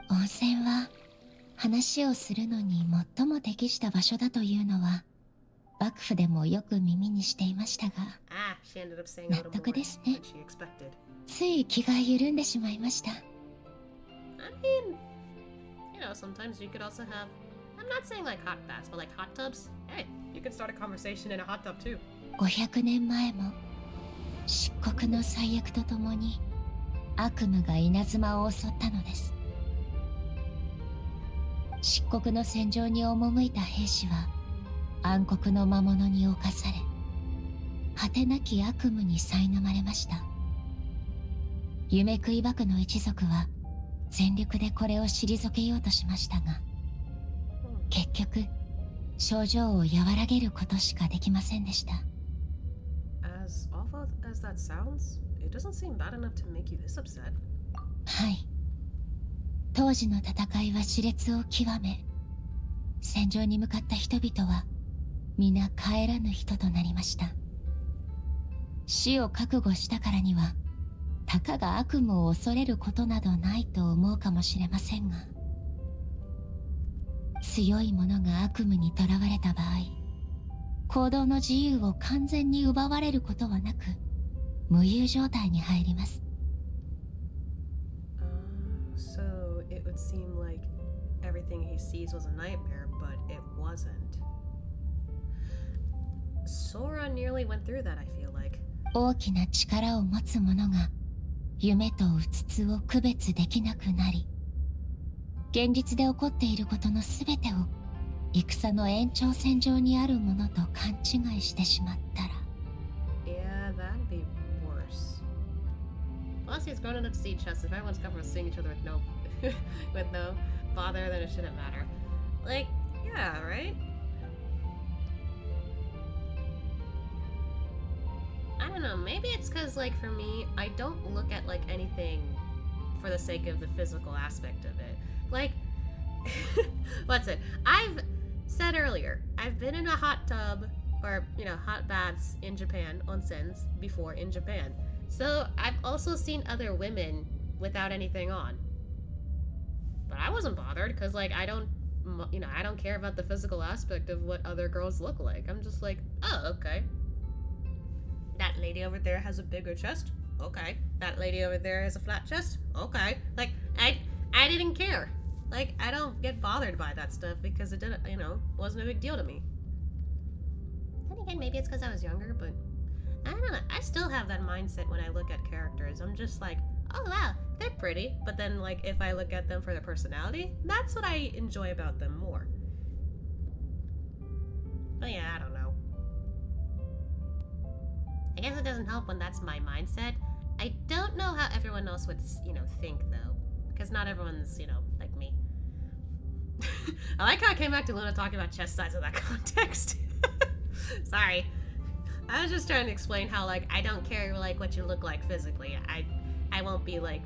温泉は話をするのに最も適した場所だというのは幕府でもよく耳にしていましたが、納得ですね。つい気が緩んでしまいました。I mean, you know, sometimes you could also have, I'm not saying like hot baths, but like hot tubs. Hey, you could start a conversation in a hot tub too. 500年前も漆黒の災厄とともに悪夢が稲妻を襲ったのです。漆黒の戦場に赴いた兵士は暗黒の魔物に侵され、果てなき悪夢に苛まれました。夢食いばくの一族は全力でこれを退けようとしましたが、結局症状を和らげることしかできませんでした。As awful as that sounds, it doesn't seem bad enough to make you this upset. はい。当時の戦いは熾烈を極め、戦場に向かった人々は皆帰らぬ人となりました。死を覚悟したからには、たかが悪夢を恐れることなどないと思うかもしれませんが、強い者が悪夢にとらわれた場合、行動の自由を完全に奪われることはなく、無有状態に入ります。So it would seem like everything he sees was a nightmare, but it wasn't. Sora nearly went through that, I feel like. 大きな力を持つ者が夢とうつつを区別できなくなり、現実で起こっていることのすべてを戦の延長線上にあるものと勘違いしてしまったら。Yeah, that'd be worse. Plus, he's grown enough to see chests. If everyone's comfortable seeing each other with no, with no bother, then it shouldn't matter. Like, yeah, right? I don't know. Maybe it's because, like, for me, I don't look at like anything for the sake of the physical aspect of it. Like, what's it? I've said earlier, I've been in a hot tub or, you know, hot baths in Japan, onsens, before in Japan. So I've also seen other women without anything on. But I wasn't bothered because, like, I don't care about the physical aspect of what other girls look like. I'm just like, oh, okay. That lady over there has a bigger chest. Okay. That lady over there has a flat chest. Okay. Like, I didn't care. Like, I don't get bothered by that stuff because it didn't, you know, wasn't a big deal to me. Then again, maybe it's because I was younger, but I don't know. I still have that mindset when I look at characters. I'm just like, oh wow, they're pretty. But then, like, if I look at them for their personality, that's what I enjoy about them more. But yeah, I don't know. I guess it doesn't help when that's my mindset. I don't know how everyone else would, you know, think though. Because not everyone's, you know, like me. I like how I came back to Luna talking about chest size in that context. Sorry. I was just trying to explain how, like, I don't care, like, what you look like physically. I won't be, like,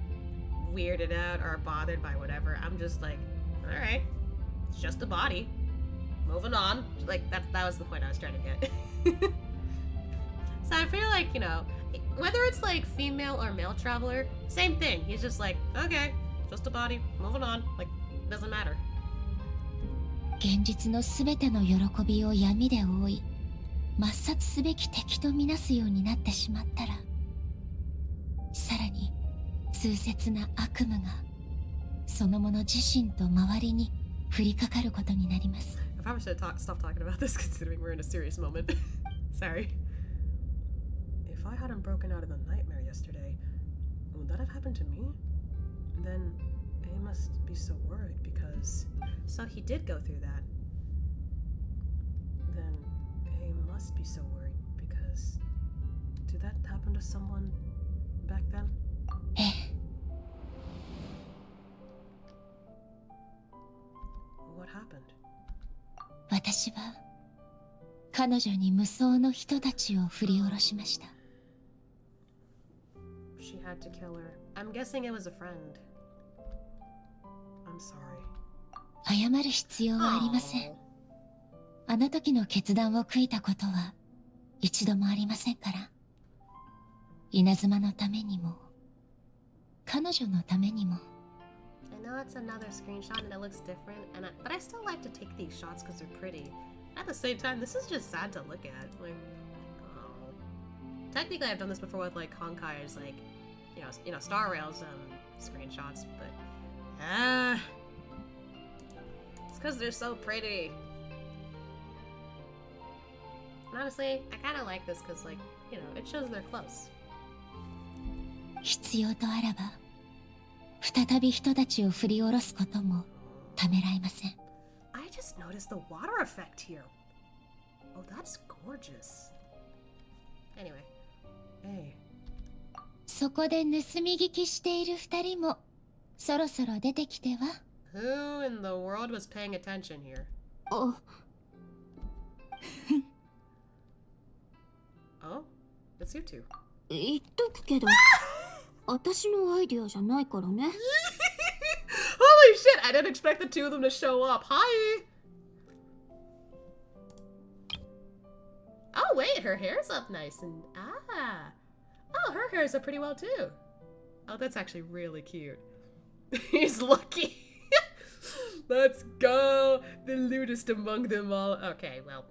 weirded out or bothered by whatever. I'm just like, alright. It's just a body. Moving on. Like, that was the point I was trying to get. So I feel like, you know, whether it's like female or male traveler, same thing. He's just like, okay, just a body, moving on. Like, doesn't matter. 現実のすべての喜びを闇で覆い、抹殺すべき敵とみなすようになってしまったら、さらに痛切な悪夢がその者自身と周りに降りかかることになります。I probably should stop talking about this considering we're in a serious moment. Sorry. If I hadn't broken out of the nightmare yesterday, would that have happened to me? Then he must be so worried because... So he did go through that. Then he must be so worried because... Did that happen to someone back then? What happened? 私は彼女に無双の人たちを振り下ろしました。She had to kill her. I'm guessing it was a friend. I'm sorry. 謝る必要はありません。あの時の決断を悔いたことは一度もありませんから。稲妻のためにも、彼女のためにも。I know it's another screenshot and it looks different, but I still like to take these shots because they're pretty. At the same time, this is just sad to look at. Like, oh. Technically, I've done this before with like Honkai's, like, you know, Star Rail's screenshots, but it's because they're so pretty. And honestly, I kind of like this because, like, you know, it shows they're close. 必要とあらば、再び人たちを振り下ろすこともためらいません。I just noticed the water effect here. Oh, that's gorgeous. Anyway, hey. そこで盗み聞きしている二人もそろそろ出てきては。Who in the world was paying attention here? Oh. Oh, it's you two. 言っとくけど私のアイディアじゃないからね。 Holy shit, I didn't expect the two of them to show up. Hi! Oh wait, her hair's up nice and oh, her hair's up pretty well too. Oh, that's actually really cute. He's lucky. Let's go, the lewdest among them all. Okay, well,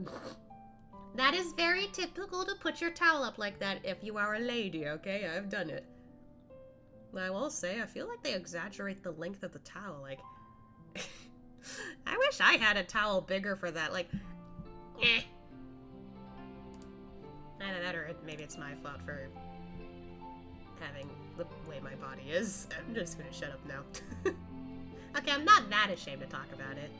that is very typical to put your towel up like that if you are a lady, okay? I've done it. I will say, I feel like they exaggerate the length of the towel, like... I wish I had a towel bigger for that, like... Eh. Either that or maybe it's my fault for having the way my body is. I'm just gonna shut up now. Okay, I'm not that ashamed to talk about it.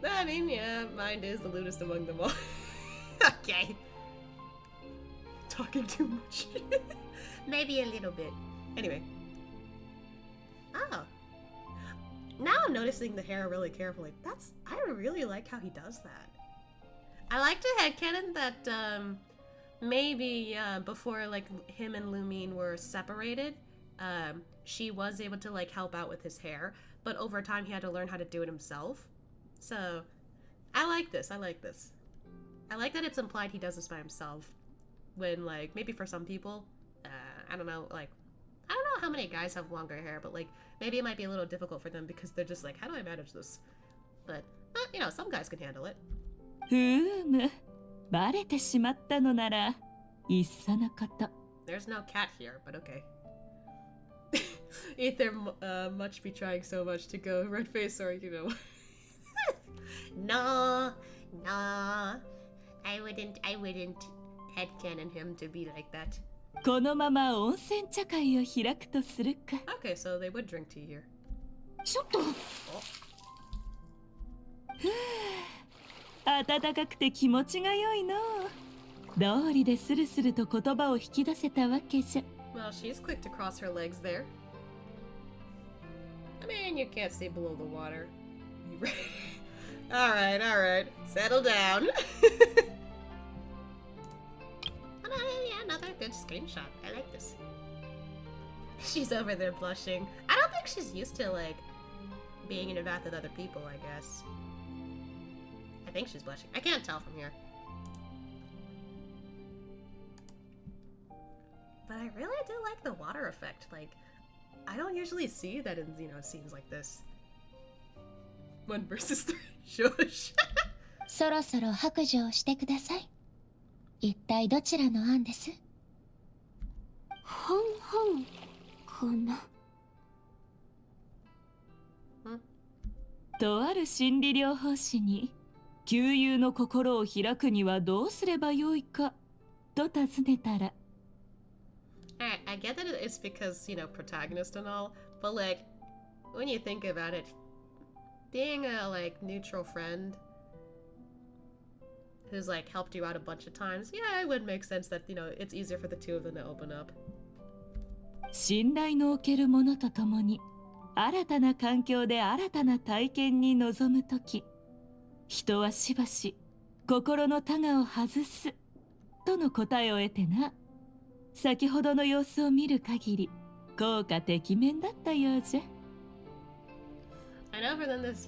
I mean, yeah, mine is the lewdest among them all. Okay. Talking too much. Maybe a little bit. Anyway. Oh. Now I'm noticing the hair really carefully. I really like how he does that. I like to headcanon that, maybe, before, like, him and Lumine were separated, she was able to, like, help out with his hair, but over time he had to learn how to do it himself. So, I like this, I like this. I like that it's implied he does this by himself, when, like, maybe for some people, I don't know, like, I don't know how many guys have longer hair, but, like, maybe it might be a little difficult for them because they're just like, how do I manage this? But, you know, some guys can handle it. バレてしまったのならいっそのこと。 There's no cat here, but okay. Either much be trying so much to go red face or, you know. No, I wouldn't headcanon him to be like that. このまま温泉茶会を開くとするか。 Okay, so they would drink tea here. ちょっと。暖かくて気持ちが良いの。道理でスルスルと言葉を引き出せたわけじゃ。 Well, she's quick to cross her legs there. I mean, you can't see below the water. Alright. Settle down. Yeah, another good screenshot. I like this. She's over there blushing. I don't think she's used to, like, being in a bath with other people, I guess. I think she's blushing. I can't tell from here. But I really do like the water effect. Like, I don't usually see that in, you know, scenes like this. 1 versus 3. Shush. そろそろ白状をしてください。一体どちらの案です？半々かな。とある心理療法士に旧友の心を開くにはどうすればよいかと尋ねたら。 I get that it's because, you know, protagonist and all, but like, when you think about it, being a, like, neutral friend who's, like, helped you out a bunch of times, yeah, it would make sense that, you know, it's easier for the two of them to open up. 信頼のおけるものとともに新たな環境で新たな体験に臨むとき、人はしばし心のタガを外すとの答えを得てな。先ほどの様子を見る限り効果てきめんだったようじゃ。 I know for them this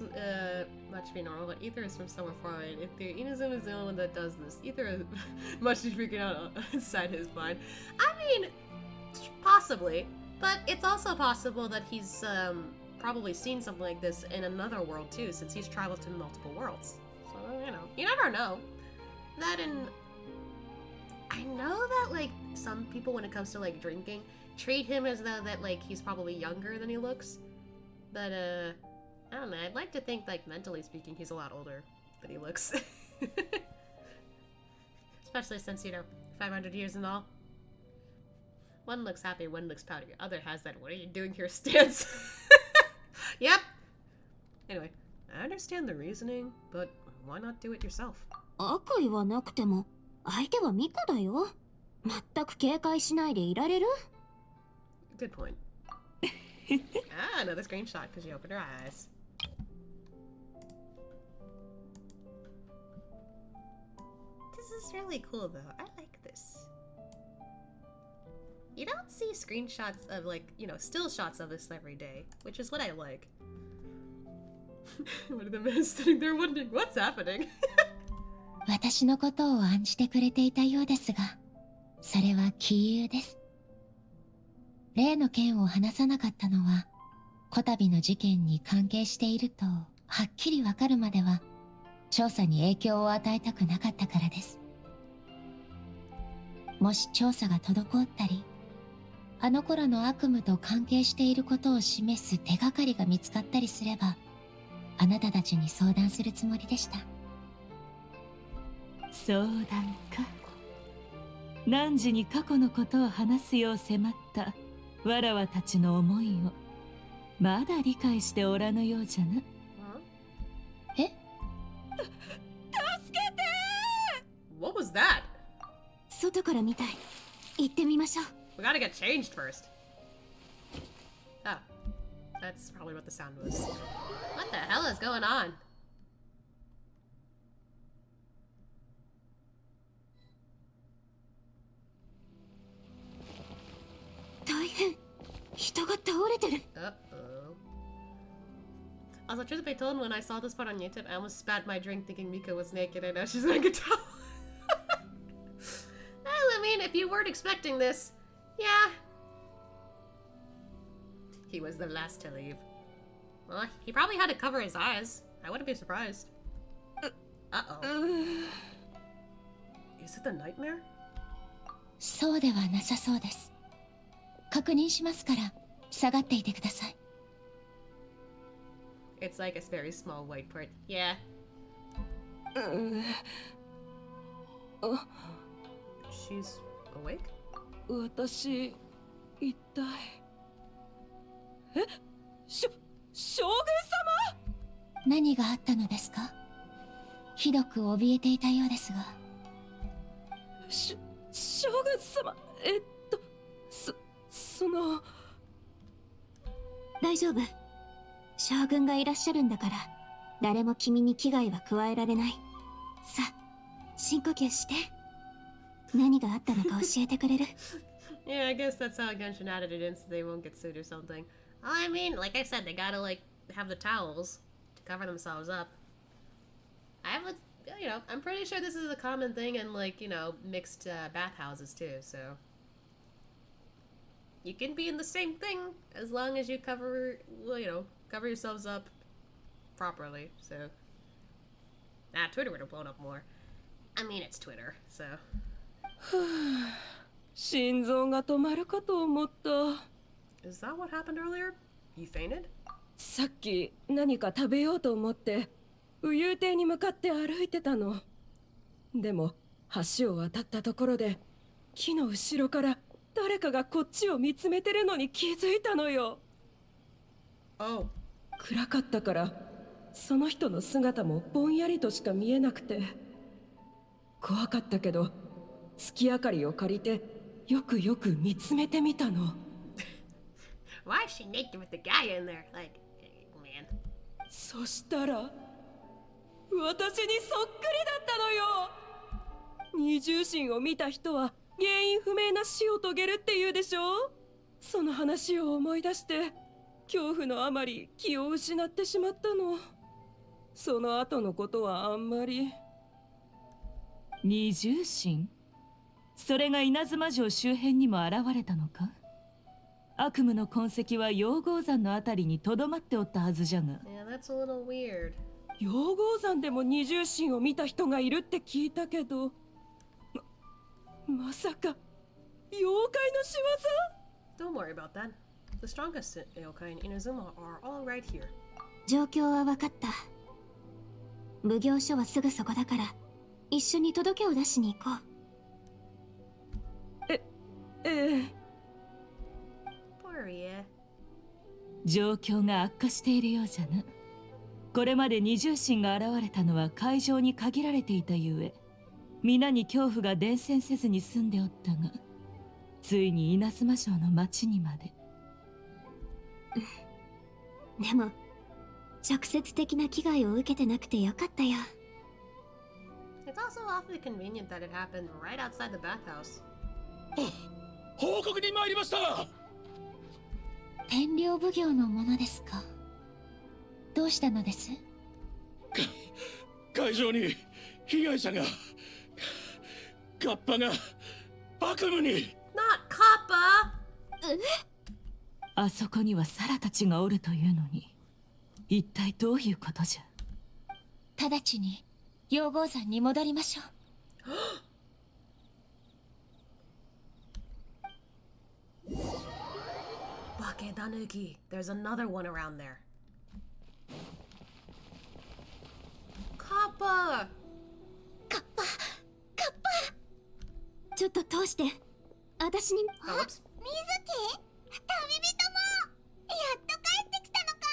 must be normal, but Ether is from somewhere far away. If the Inazuma is the only one that does this, Ether must be freaking out inside his mind. I mean, possibly, but it's also possible that he's probably seen something like this in another world too, since he's traveled to multiple worlds. So, you know, you never know. That and I know that, like, some people, when it comes to, like, drinking, treat him as though that, like, he's probably younger than he looks. But, I don't know, I'd like to think, like, mentally speaking, he's a lot older than he looks. Especially since, you know, 500 years and all. One looks happy, one looks pouty. The other has that, what are you doing here stance? Yep. Anyway, I understand the reasoning, but why not do it yourself? 悪意はなくても相手はミカだよ。全く警戒しないでいられる？ Good point. Another screenshot because you opened her eyes. is really cool though. I like this. You don't see screenshots of like, you know, still shots of this every day, which is what I like. One of them is sitting there wondering what's happening. 私のことを案じてくれていたようですが、それは杞憂です。例の件を話さなかったのは、こたびの事件に関係しているとはっきりわかるまでは、調査に影響を与えたくなかったからです。もし調査が滞ったり、あの頃の悪夢と関係していることを示す手がかりが見つかったりすれば、あなたたちに相談するつもりでした。相談か。汝に過去のことを話すよう迫ったわらわたちの思いをまだ理解しておらぬようじゃな。え？助けてー！ What was that? 外から見たい。行ってみましょう。We gotta get changed first. Oh. That's probably what the sound was. What the hell is going on? 大変。人が倒れてる。Uh-oh. Also, truth be told, when I saw this part on YouTube, I almost spat my drink thinking Mika was naked. I know she's wearing a towel. Well, I mean, if you weren't expecting this, yeah. He was the last to leave. Well, he probably had to cover his eyes. I wouldn't be surprised. Uh-oh. Is it the nightmare? そうではなさそうです。確認しますから、下がっていてください。It's like a very small white part. Yeah. She's awake? 私、一体。将軍様！何があったのですか？ひどく怯えていたようですが。将軍様、その。大丈夫。将軍がいらっしゃるんだから、誰も君に危害は加えられない。さあ、深呼吸して。何があったのか教えてくれる？ Yeah, I guess that's how Genshin added it in so they won't get sued or something. Well, I mean, like I said, they gotta, like, have the towels to cover themselves up. I have a, you know, I'm pretty sure this is a common thing in, like, you know, mixed bathhouses too, so. You can be in the same thing as long as you cover, well, you know, cover yourselves up properly, so. Nah, Twitter would have blown up more. I mean, it's Twitter, so. 心臓が止まるかと思った。Is that what happened earlier? You fainted? さっき何か食べようと思って右遊亭に向かって歩いてたの。でも橋を渡ったところで木の後ろから誰かがこっちを見つめてるのに気づいたのよ。Oh. 暗かったからその人の姿もぼんやりとしか見えなくて怖かったけど月明かりを借りてよくよく見つめてみたの。Why is she naked with the guy in there? Like, man. そしたら私にそっくりだったのよ。二重心を見た人は原因不明な死を遂げるって言うでしょ。その話を思い出して恐怖のあまり気を失ってしまったの。その後のことはあんまり。二重心？それが稲妻城周辺にも現れたのか？悪夢の痕跡は陽光山のあたりにとどまっておったはずじゃが。Yeah, that's a little weird. 陽光山でも二重心を見た人がいるって聞いたけど、まさか妖怪の仕業？ Don't worry about that. The strongest Yokai in Inazuma are all right here. 状況は分かった。奉行所はすぐそこだから、一緒に届けを出しに行こう。状況が悪化しているようじゃな。これまで二重心が現れたのは会場に限られていたゆえ、皆に恐怖が伝染せずに済んでおったが、ついに稲妻城の町にまで。でも直接的な危害を受けてなくてよかったよ。It's also awfully convenient that it happened right outside the bathhouse. 報告に参りました。天領奉行のものですか。どうしたのです？会場に被害者がカッパが悪夢に。 Not Kappa! あそこにはサラたちがおるというのに、一体どういうことじゃ。直ちに養蜂山に戻りましょう。Bake Danuki. There's another one around there. Kappa! ちょっと通して。私に。あ、水木？旅人もやっと帰ってきたのか。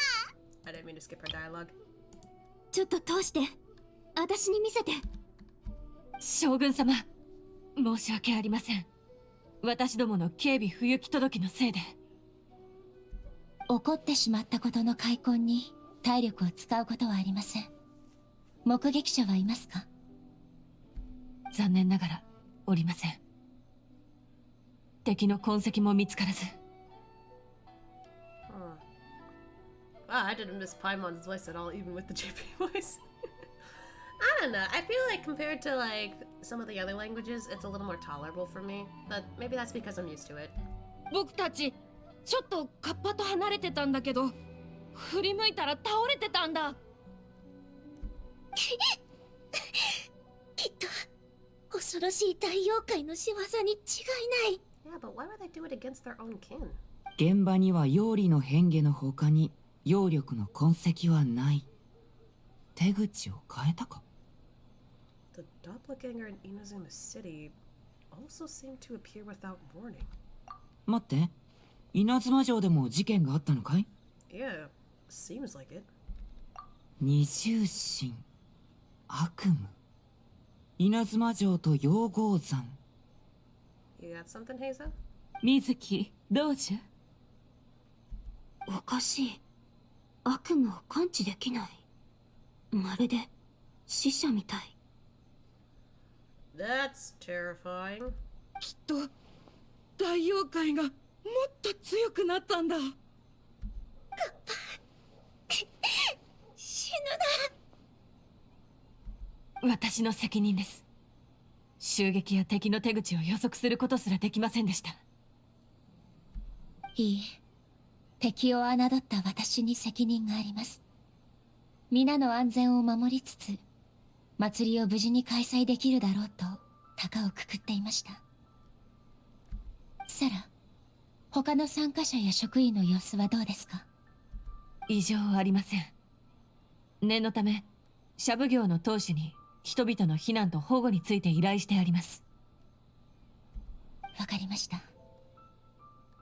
I didn't mean to skip her dialogue. ちょっと通して。私に見せて。将軍様、申し訳ありません。私どもの警備不行き届きのせいで。怒ってしまったことの開墾に体力を使うことはありません。目撃者はいますか？残念ながらおりません。敵の痕跡も見つからず。Wow, I didn't miss Paimon's voice at all, even with the JP voice. I don't know. I feel like compared to like some of the other languages, it's a little more tolerable for me. But maybe that's because I'm used to it. 僕たちちょっとカッパと離れてたんだけど、振り向いたら倒れてたんだ。きっと恐ろしい大妖怪の仕業に違いない。 Yeah, but why would they do it against their own kin? 現場には妖理の変化の他に妖力の痕跡はない。手口を変えたか。 The doppelganger in Inazuma City also seemed to appear without warning. 待って、稲妻城でも事件があったのかい？ Yeah, seems like it. 二重心、悪夢、稲妻城と養蜂山。You got something, Hazel? 水木、どうじゃ。おかしい。悪夢を感知できない。まるで死者みたい。That's terrifying. きっと大妖怪がもっと強くなったんだ。死ぬだ。私の責任です。襲撃や敵の手口を予測することすらできませんでした。いいえ、敵を侮った私に責任があります。皆の安全を守りつつ、祭りを無事に開催できるだろうと高をくくっていました。サラ、他の参加者や職員の様子はどうですか？異常はありません。念のためシャブ業の当主に人々の避難と保護について依頼してあります。わかりました。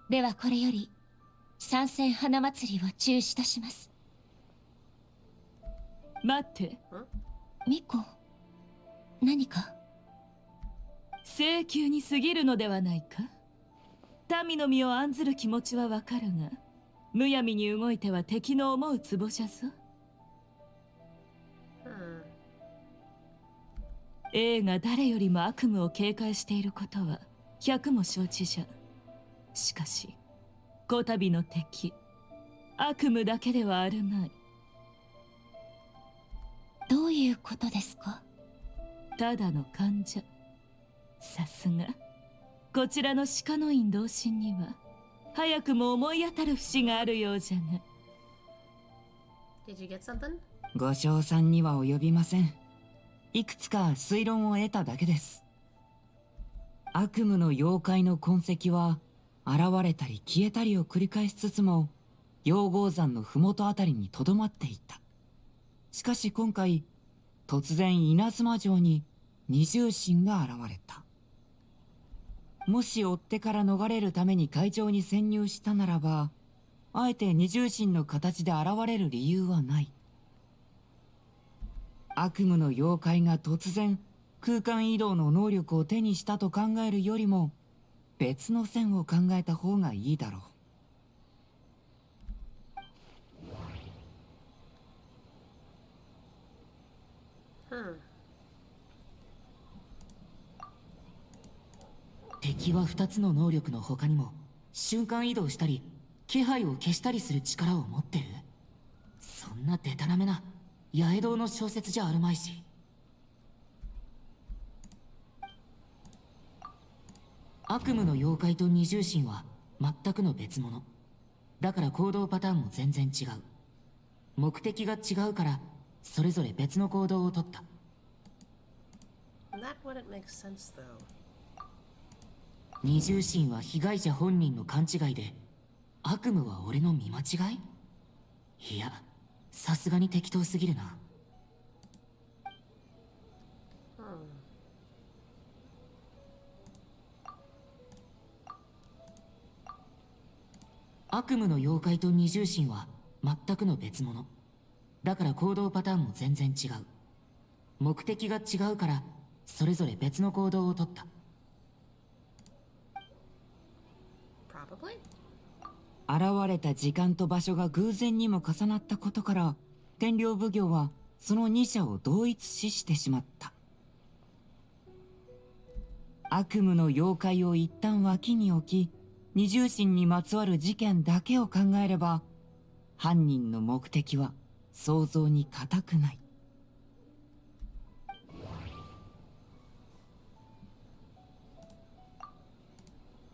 ではこれより参戦花祭りを中止とします。待って。ミコ、何か？請求に過ぎるのではないか？民の身を案ずる気持ちはわかるが、むやみに動いては敵の思うつぼじゃぞ。A が誰よりも悪夢を警戒していることは百も承知じゃ。しかしこたびの敵、悪夢だけではあるまい。どういうことですか？ただの患者。さすがこちらの鹿の院同心には早くも思い当たる節があるようじゃが。Did you get something? ご賞賛には及びません。いくつか推論を得ただけです。悪夢の妖怪の痕跡は現れたり消えたりを繰り返しつつも養蜂山の麓あたりにとどまっていた。しかし今回突然稲妻城に二重心が現れた。もし追っ手から逃れるために会場に潜入したならば、あえて二重心の形で現れる理由はない。悪夢の妖怪が突然空間移動の能力を手にしたと考えるよりも別の線を考えた方がいいだろう。敵は2つの能力の他にも瞬間移動したり気配を消したりする力を持ってる。そんなデタラメな八重堂の小説じゃあるまいし。悪夢の妖怪と二重心は全くの別物だから行動パターンも全然違う。目的が違うからそれぞれ別の行動をとった。 That wouldn't make sense though. 二重心は被害者本人の勘違いで、悪夢は俺の見間違い？いや、さすがに適当すぎるな。悪夢の妖怪と二重心は全くの別物だから行動パターンも全然違う。目的が違うからそれぞれ別の行動をとった。現れた時間と場所が偶然にも重なったことから天領奉行はその二者を同一視してしまった。悪夢の妖怪を一旦脇に置き、二重心にまつわる事件だけを考えれば犯人の目的は想像に難くない。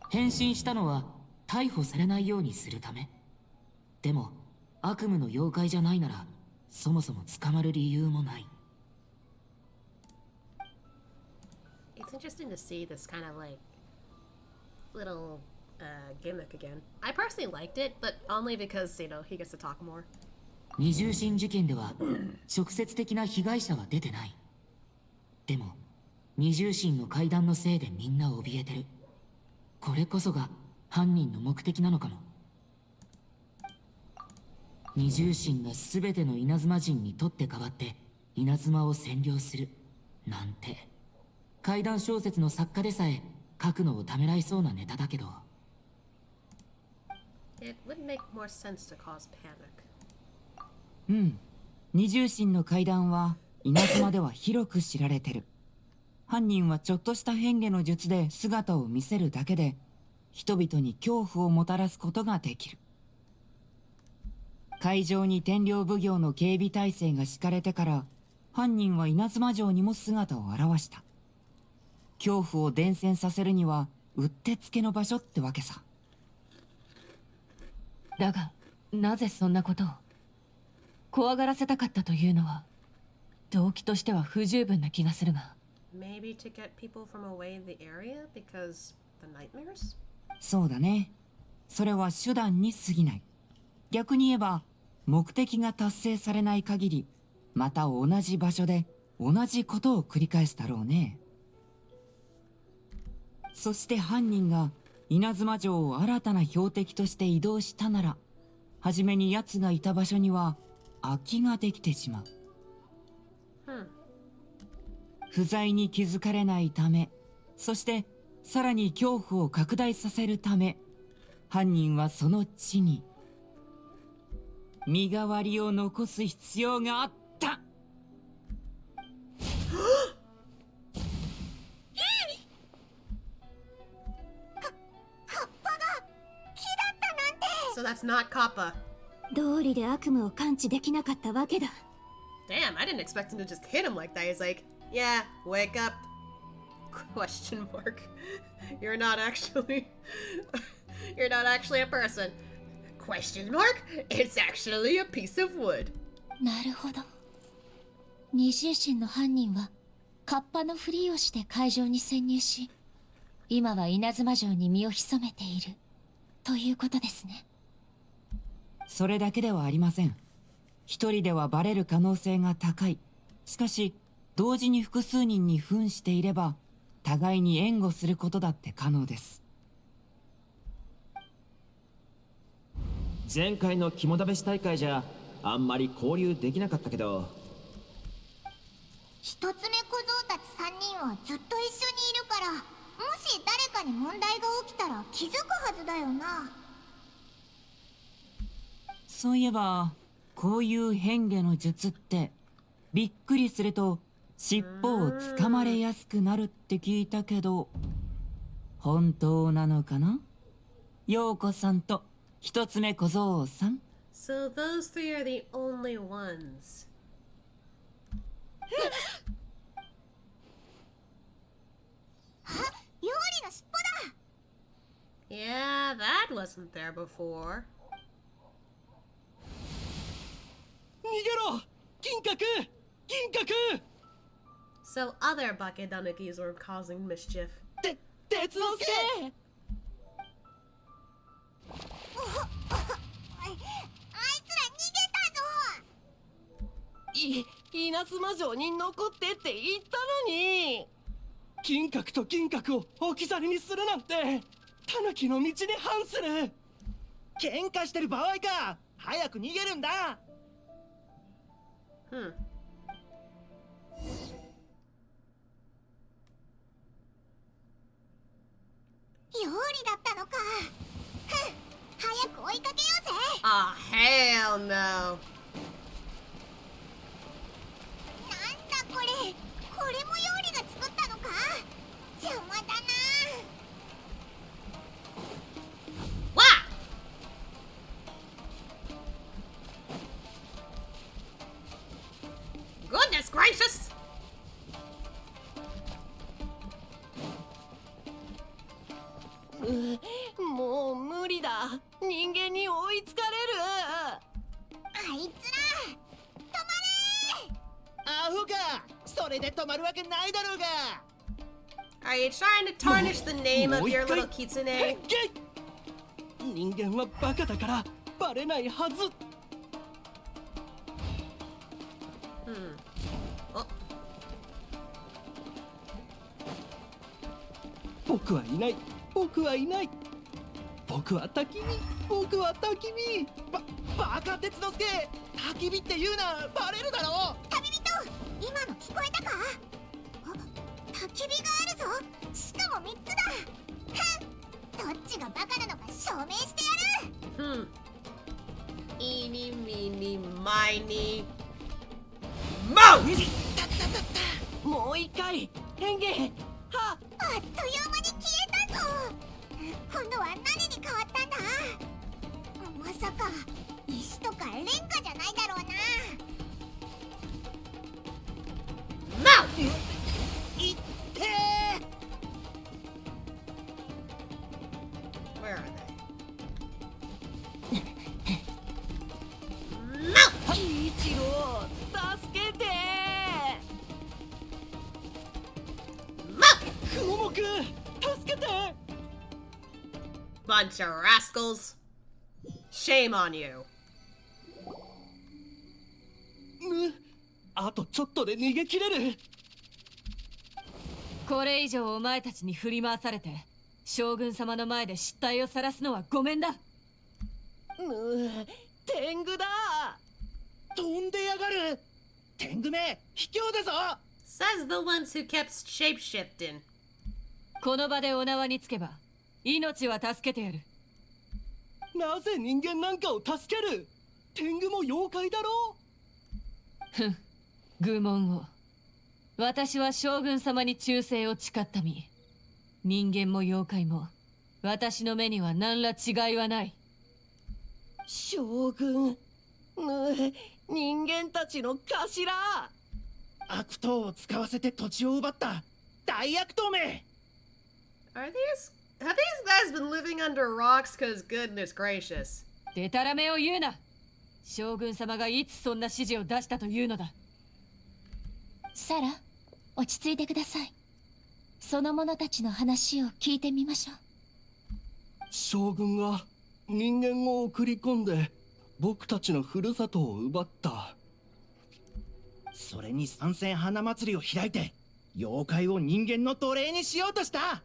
変身したのは逮捕されないようにするため。でも悪夢の妖怪じゃないならそもそも捕まる理由もない。 It's interesting to see this kind of like little gimmick again. I personally liked it, but only because, you know, he gets to talk more. 二重心事件では直接的な被害者は出てない。でも二重心の階段のせいでみんな怯えてる。これこそが犯人の目的なのかも。二重心が全ての稲妻人にとって代わって稲妻を占領するなんて、怪談小説の作家でさえ書くのをためらいそうなネタだけど。 It would make more sense to cause panic. うん、二重心の怪談は稲妻では広く知られてる。犯人はちょっとした変化の術で姿を見せるだけで人々に恐怖をもたらすことができる。会場に天領奉行の警備態勢が敷かれてから犯人は稲妻城にも姿を現した。恐怖を伝染させるにはうってつけの場所ってわけさ。だがなぜそんなことを怖がらせたかったというのは動機としては不十分な気がするが。 Maybe to get people from away the area because the nightmares? そうだね。それは手段に過ぎない。逆に言えば目的が達成されない限りまた同じ場所で同じことを繰り返すだろうね。そして犯人が稲妻城を新たな標的として移動したなら、初めに奴がいた場所には空きができてしまう。不在に気づかれないため、そしてさらに恐怖を拡大させるため、犯人はその地に身代わりを残す必要があった。So that's not Kappa. 道理で悪夢を感知できなかったわけだ。 Damn, I didn't expect him to just hit him like that. He's like, yeah, wake up. Question mark. You're not actually a person. Question mark? It's actually a piece of wood. なるほど。二重心の犯人はカッパのふりをして会場に潜入し、今は稲妻城に身を潜めているということですね。それだけではありません。一人ではバレる可能性が高い。しかし同時に複数人に扮していれば互いに援護することだって可能です。前回の肝試し大会じゃあんまり交流できなかったけど、一つ目小僧たち3人はずっと一緒にいるから、もし誰かに問題が起きたら気づくはずだよな。そういえばこういう変化の術ってびっくりすると尻尾をつかまれやすくなるって聞いたけど、本当なのかな？陽子さんと一つ目小僧さん。 So those three are the only ones. Yeah, that wasn't there before. 逃げろ銀閣銀閣 So other Bakedanukis were causing mischief. 鉄之助稲妻城に残ってって言ったのに銀閣と銀閣を置き去りにするなんて狸の道に反する。喧嘩してる場合か。早く逃げるんだ。有利だったのか。早く追いかけようぜ。Ah, hell no. なんだこれ。これも有利が作ったのか。邪魔だな。Goodness gracious! もう無理だ。人間に追いつかれる。あいつら止まれ。アホか。それで止まるわけないだろうが。 Are you trying to tarnish the name of your little kitsune? 人間はバカだからバレないはず。僕はいない。僕はいない。僕は焚き火。僕は焚き火。バカ鉄之助。焚き火って言うな。バレるだろ。旅人、今の聞こえたか。焚き火があるぞ。しかも3つだ。どっちがバカなのか証明してやる。Eeny, meeny, miny. Mouse! もう一回変化。あっという間に消えたぞ。今度は何に変わったんだ。まさか石とかレンガじゃないだろうな。いってー。 Where are they? 一郎、助けてー。くももく助けて。 Bunch of rascals. Shame on you. あとちょっとで逃げ切れる。これ以上お前たちに振り回されて将軍様の前で失態を晒すのはごめんだ。天狗だ。飛んでやがる。天狗め卑怯だぞ。 Says the ones who kept shapeshifting. この場でお縄につけば命は助けてやる。なぜ人間なんかを助ける。天狗も妖怪だろう。ふん、愚問を。私は将軍様に忠誠を誓った身。人間も妖怪も私の目には何ら違いはない。将軍、人間たちの頭。悪党を使わせて土地を奪った大悪党め。 Have these guys been living under rocks? Cause goodness gracious. でたらめを言うな。将軍様がいつそんな指示を出したというのだ。サラ、落ち着いてください。その者たちの話を聞いてみましょう。将軍が人間を送り込んで僕たちのふるさとを奪った。それに参戦花祭りを開いて妖怪を人間の奴隷にしようとした。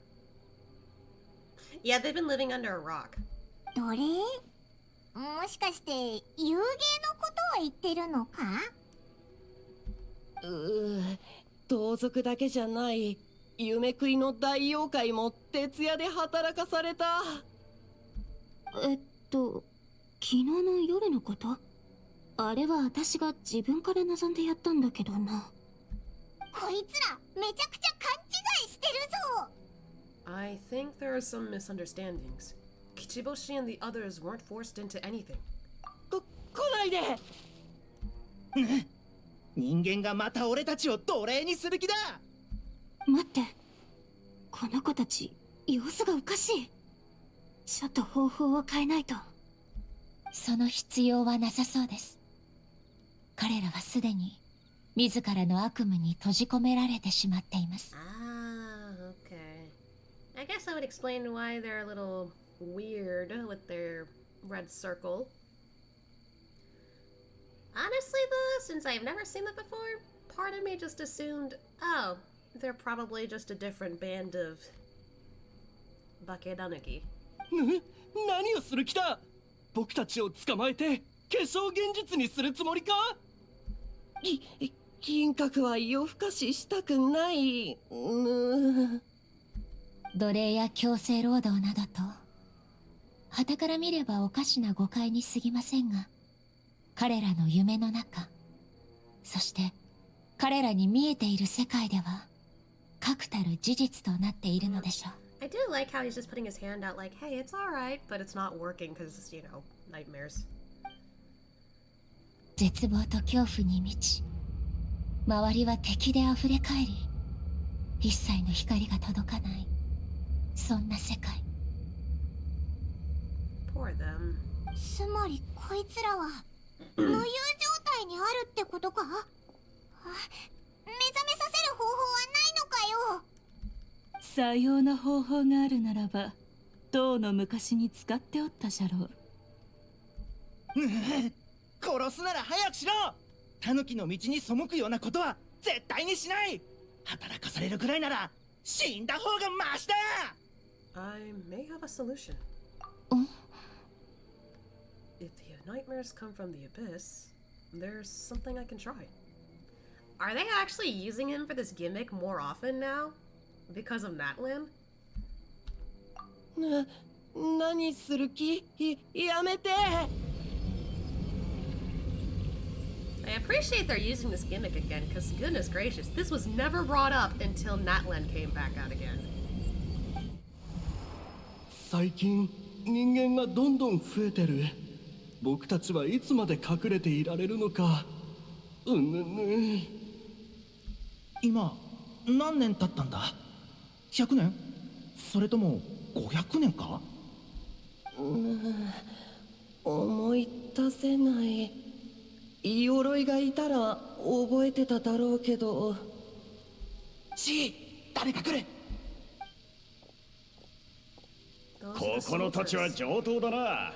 Yeah, they've been living under a rock. 奴隷？もしかして遊芸のことを言ってるのか？盗賊だけじゃない。夢食いの大妖怪も徹夜で働かされた。昨日の夜のこと？あれは私が自分から望んでやったんだけどな。こいつらめちゃくちゃ勘違いしてるぞ。I think think there are some misunderstandings. Kichiboshi and the others weren't forced into anything. 来ないで人間がまた俺たちを奴隷にする気だ。待って、この子たち様子がおかしい。ちょっと方法を変えないと。その必要はなさそうです。彼らはすでに自らの悪夢に閉じ込められてしまっています。Ah, okay. I guess that would explain why they're a little weird with their red circle. Honestly though, since I've never seen that before, part of me just assumed, oh, they're probably just a different band of Bakedanuki. 何をする気だ。僕たちを捕まえて化粧現実にするつもりか。銀閣は夜更かししたくない。奴隷や強制労働などと傍から見ればおかしな誤解に過ぎませんが、彼らの夢の中、そして彼らに見えている世界では確たる事実となっているのでしょう。I do like how he's just putting his hand out like, hey, it's alright, but it's not working because, you know, nightmares. 絶望と恐怖に満ち、周りは敵で溢れ返り、一切の光が届かない、そんな世界。Poor them. つまりこいつらは無有状態にあるってことか？目覚めさせる方法はないのかよ。さような方法があるならば、当の昔に使っておったじゃろう。殺すなら早くしろ。タヌキの道に背くようなことは絶対にしない。働かされるくらいなら死んだ方がマシだ。 I may have a solution. If the nightmares come from the abyss, there's something I can try. Are they actually using him for this gimmick more often now? Because of Natlan? 何する気？やめて。I appreciate they're using this gimmick again, because goodness gracious, this was never brought up until Natlan came back out again. 最近人間がどんどん増えてる。僕たちはいつまで隠れていられるのか。今何年経ったんだ。100年？それとも500年か？思い出せない。鎧がいたら覚えてただろうけど。誰か来る。ここの土地は上等だな。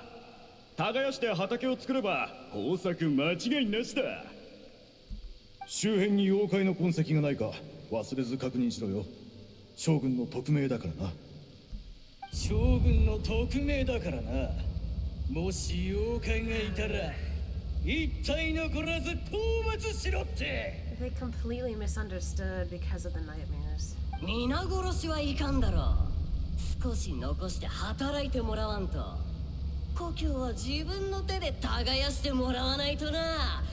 耕して畑を作れば豊作間違いなしだ。周辺に妖怪の痕跡がないか忘れず確認しろよ。将軍の特命だからな。将軍の特命だからな。もし妖怪がいたら一体残らず討伐しろって。 They completely misunderstood because of the nightmares. 皆殺しはいかんだろう。少し残して働いてもらわんと。故郷は自分の手で耕してもらわないとな。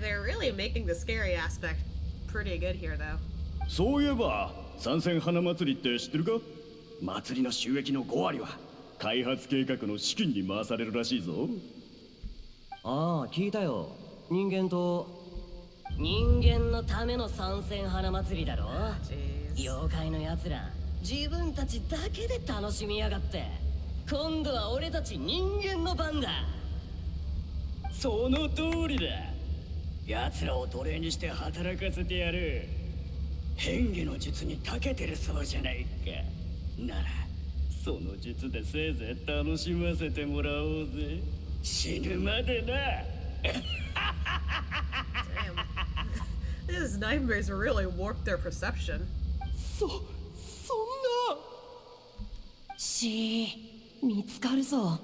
They're really making the scary aspect pretty good here, though. そういえば参戦花祭りって知ってるか？祭りの収益の5割は開発計画の資金に回されるらしいぞ。ああ、聞いたよ。人間のための参戦花祭りだろ。妖怪のやつら自分たちだけで楽しみやがって。今度は俺たち人間の番だ。その通りだ。奴らを奴隷にして働かせてやる。変化の術に長けてるそうじゃないか。ならその術でせいぜい楽しませてもらおうぜ。死ぬまでな。These nightmares really warped their perception. そんな。見つかるぞ。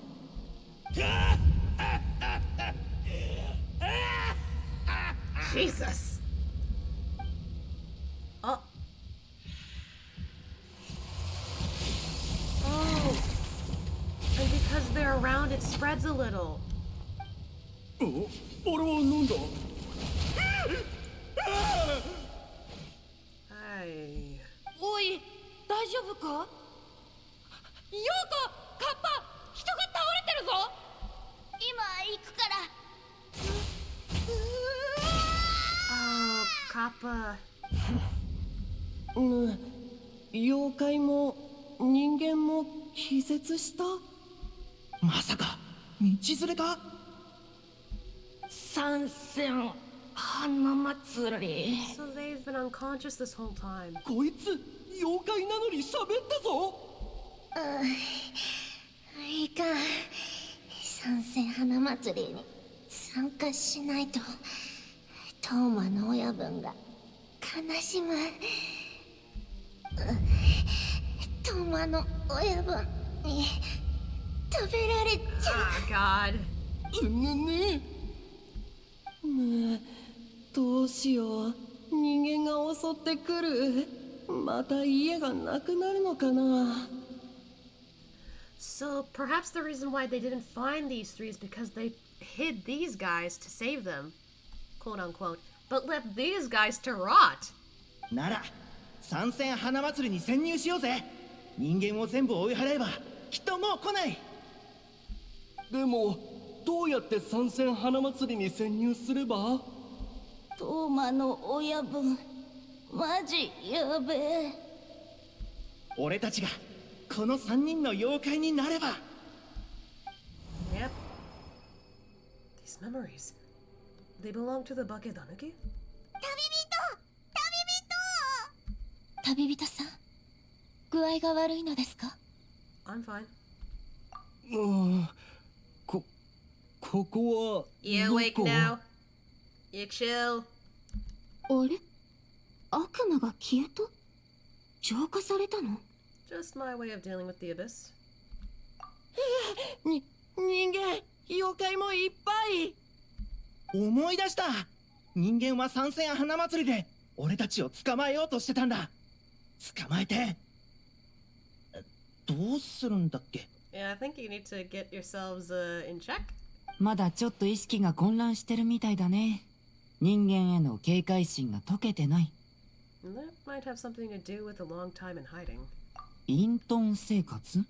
Jesus. Oh. Oh. And because they're around, it spreads a little. 俺はなんだ。はい。おい、大丈夫か？カッパ、人が倒れてるぞ。今行くから。Kappa. 妖怪も人間も気絶した。まさか道連れか。参戦花祭り。 So they've been unconscious this whole time. こいつ妖怪なのに喋ったぞ。いかん。参戦花祭りに参加しないとトーマの親分が悲しむ。トーマの親分に食べられちゃう。 God. ねえ、どうしよう。人間が襲ってくる。また家がなくなるのかな。So perhaps the reason why they didn't find these three is because they hid these guys to save them, quote unquote, but left these guys to rot. なら参戦花祭りに潜入しようぜ。人間を全部追い払えばきっともう来ない。でもどうやって参戦花祭りに潜入すれば。トーマの親分マジやべえ。俺たちがこの3人の妖怪になれば。 Yep. These memories, they belong to the Bake Tanuki? 旅人さん、具合が悪いのですか？ I'm fine. ここは You ど awake こ？ now? You chill? あれ、悪魔が消えた？浄化されたの？ Just my way of dealing with the abyss. 人間妖怪もいっぱい。思い出した。人間は参戦花祭りで俺たちを捕まえようとしてたんだ。捕まえてどうするんだっけ。 Yeah, I think you need to get yourselves in check. まだちょっと意識が混乱してるみたいだね。人間への警戒心が解けてない。 And that might have something to do with a long time in hiding. 隠遁生活？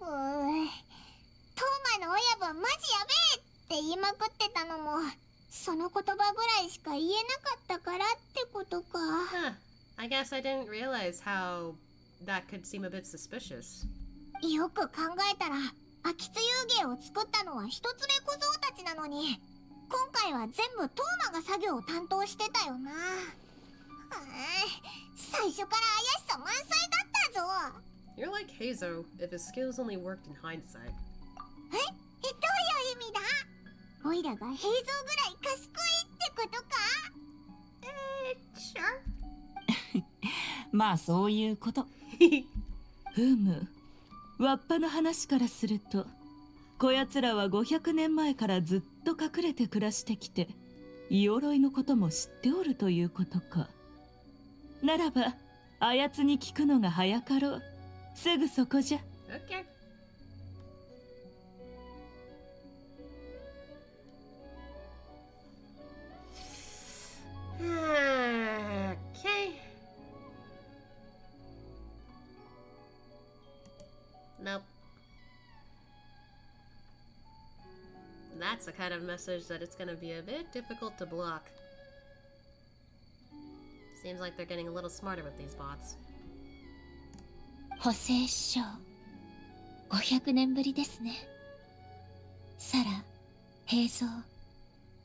トーマの親分マジやべえって言いまくってたのもその言葉ぐらいしか言えなかったからってことか。 Huh. I guess I didn't realize how that could seem a bit suspicious. よく考えたら秋津遊芸を作ったのは一つ目小僧たちなのに今回は全部トーマが作業を担当してたよな。最初から怪しさ満載だったぞ。 You're like Hazo if his skills only worked in hindsight. どういう意味だ？オイラが平蔵ぐらい賢いってことか？Sure. まあそういうこと。ふむ、わっぱの話からすると、こやつらは500年前からずっと隠れて暮らしてきて、イオロイのことも知っておるということか。ならば、あやつに聞くのが早かろう。すぐそこじゃ。Okay. Okay. Nope. That's the kind of message that it's gonna be a bit difficult to block. Seems like they're getting a little smarter with these bots. 補正書500年ぶりですね。サラ、平蔵、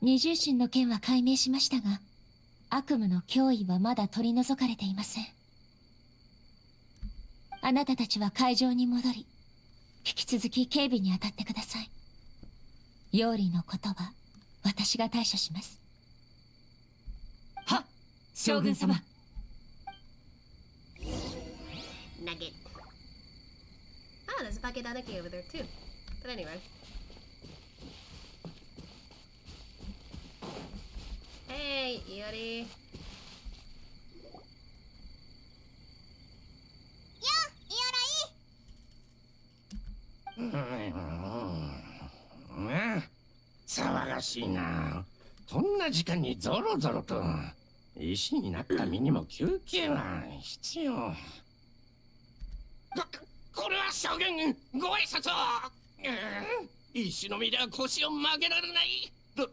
二重心の件は解明しましたが、悪夢の脅威はまだ取り除かれていません。あなたたちは会場に戻り、引き続き警備に当たってください。妖理のことは私が対処します。はっ、将軍様。Nugget. Oh, there's a bucket Anaki over there too. But anyway. Hey, Iori. Yeah, 騒がしいな。こんな時間にゾロゾロと。石になった身にも休憩は必要。これは将軍ご挨拶を。石の実では腰を曲げられない。どう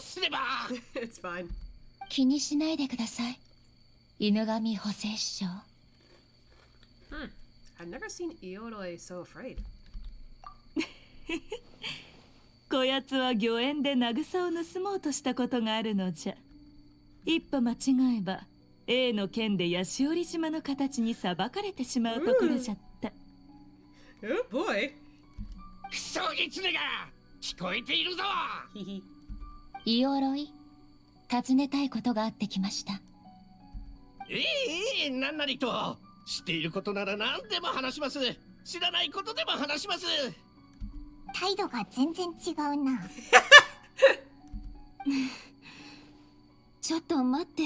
すれば。It's fine. 気にしないでください、犬神補正師匠。I've never seen Ioroi so afraid. こやつは御苑で渚を盗もうとしたことがあるのじゃ。一歩間違えば A の剣でヤシオリ島の形に裁かれてしまうところじゃった。Oh boy. クソギツネが聞こえているぞ。イオロイ、尋ねたいことがあってきました。なんなりと。知っていることなら何でも話します。知らないことでも話します。態度が全然違うな。ちょっと待って。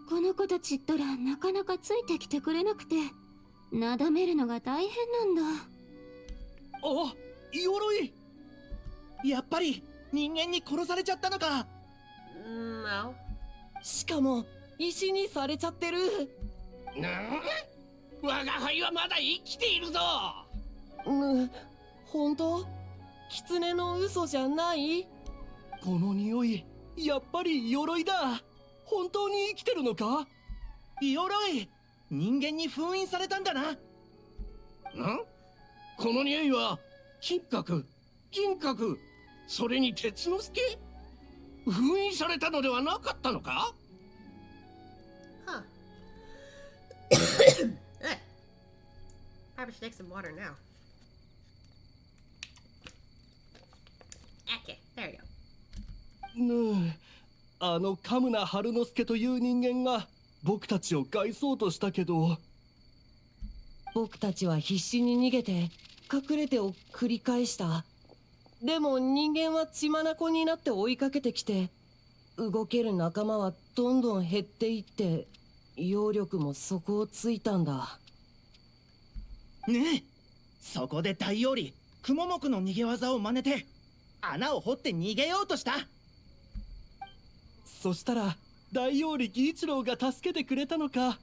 この子たちったらなかなかついてきてくれなくて、なだめるのが大変なんだ。お、イオロイ。やっぱり人間に殺されちゃったのか。No. しかも石にされちゃってる。我が輩はまだ生きているぞ。本当？狐の嘘じゃない？この匂い、やっぱり鎧だ。本当に生きてるのか？鎧、人間に封印されたんだな。この匂いは金閣、銀閣、それに鉄之助？封印されたのではなかったのか？Huh. Probably should take some water now. Okay, there you go. あのカムナ春之助という人間が僕たちを害そうとしたけど、僕たちは必死に逃げて隠れてを繰り返した。でも人間は血眼になって追いかけてきて、動ける仲間はどんどん減っていって、揚力も底をついたんだ。ねえ、そこで大王李、雲目の逃げ技を真似て穴を掘って逃げようとした。そしたら大王李義一郎が助けてくれたのか。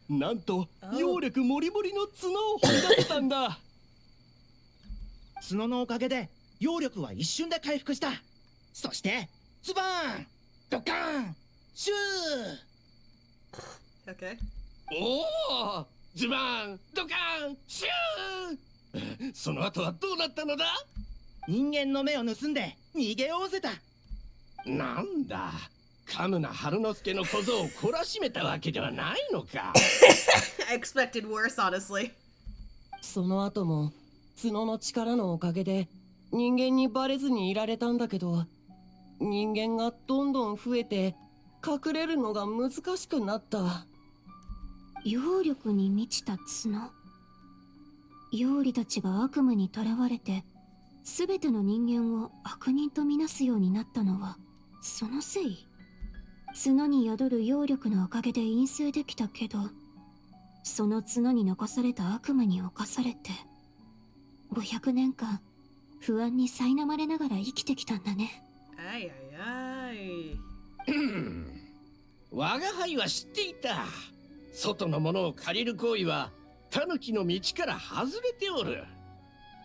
なんと揚力もりもりの角を掘り出したんだ。角のおかげで揚力は一瞬で回復した。そしてズバーンドカーンシュー。 Okay. おお、ズバーンドカーンシュー。その後はどうなったのだ？人間の目を盗んで逃げおおせた。なんだ、カムナ春之助の小僧を懲らしめたわけではないのか。I expected worse, honestly. その後も角の力のおかげで人間にバレずにいられたんだけど、人間がどんどん増えて隠れるのが難しくなった。揚力に満ちた角。妖理たちが悪夢にとらわれて全ての人間を悪人とみなすようになったのはそのせい。角に宿る揚力のおかげで陰性できたけど、その角に残された悪夢に侵されて500年間不安に苛まれながら生きてきたんだね。あいあいあい。我が輩は知っていた。外のものを借りる行為は狸の道から外れておる。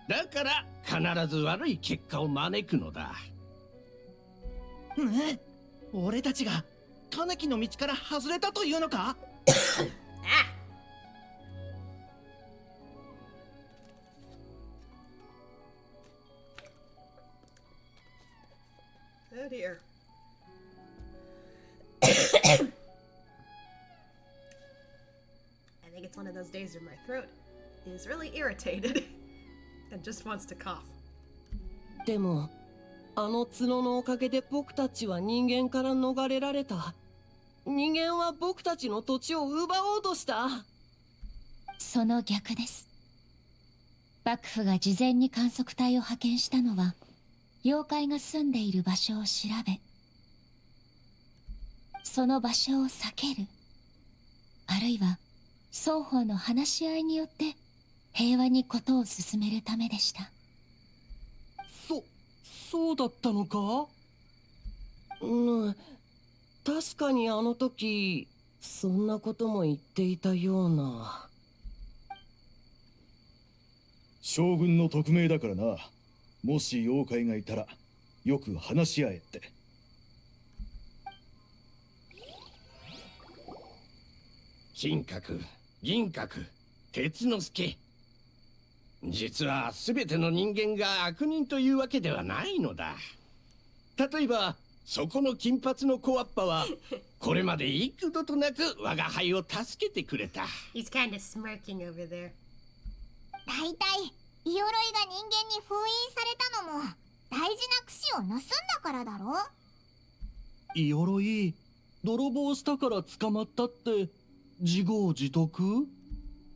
だから必ず悪い結果を招くのだ。ねえ、俺たちが狸の道から外れたというのか？Oh dear. I think it's one of those days where my throat is really irritated and just wants to cough. でもあの角のおかげで僕たちは人間から逃れられた。人間は僕たちの土地を奪おうとした。その逆です。幕府が事前に観測隊を派遣したのは妖怪が住んでいる場所を調べ、その場所を避ける、あるいは双方の話し合いによって平和に事を進めるためでした。そうだったのか？確かにあの時そんなことも言っていたような。将軍の匿名だからな。もし妖怪がいたらよく話し合えって。金閣、銀閣、鉄之助。実は全ての人間が悪人というわけではないのだ。例えばそこの金髪の小わっぱはこれまで幾度となく我が輩を助けてくれた。He's kind of smirking over there. だいたい鎧が人間に封印されたのも大事な櫛を盗んだからだろ。鎧泥棒したから捕まったって自業自得？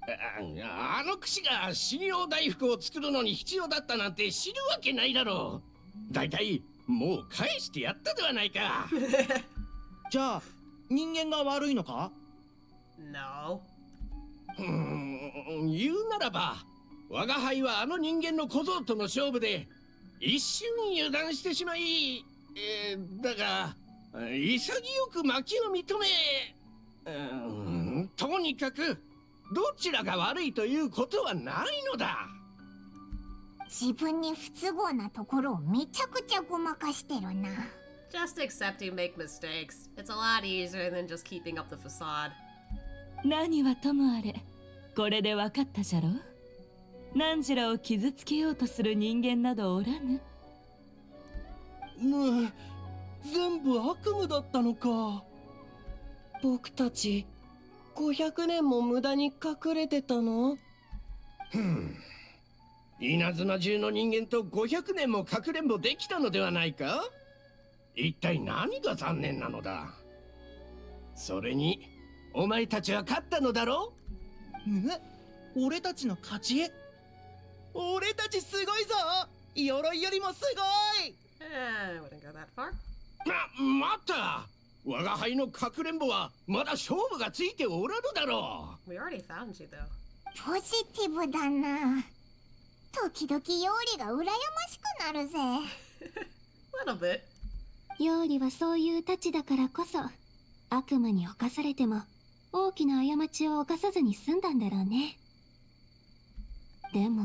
あの櫛が信用大福を作るのに必要だったなんて知るわけないだろう。だいたいもう返してやったではないか。じゃあ人間が悪いのか？ No. 言うならば我が輩はあの人間の小僧との勝負で一瞬油断してしまい、だが潔く負けを認め、とにかくどちらが悪いということはないのだ。自分に不都合なところをめちゃくちゃごまかしてるな。 Just accept you make mistakes. It's a lot easier than just keeping up the facade. 何はともあれ、これで分かったじゃろ。汝らを傷つけようとする人間などおらぬ。全部悪夢だったのか。僕たち500年も無駄に隠れてたの？稲妻中の人間と500年もかくれんぼできたのではないか。一体何が残念なのだ。それにお前たちは勝ったのだろう。俺たちの勝ち？俺たちすごいぞ。鎧よりもすごい。I wouldn't go that far. 待った。我が輩のかくれんぼはまだ勝負がついておらぬだろう。We already found you though. ポジティブだな。時々ヨーリが羨ましくなるぜ。Little bit. ヨーリはそういうたちだからこそ悪夢に侵されても大きな過ちを犯さずに済んだんだろうね。でも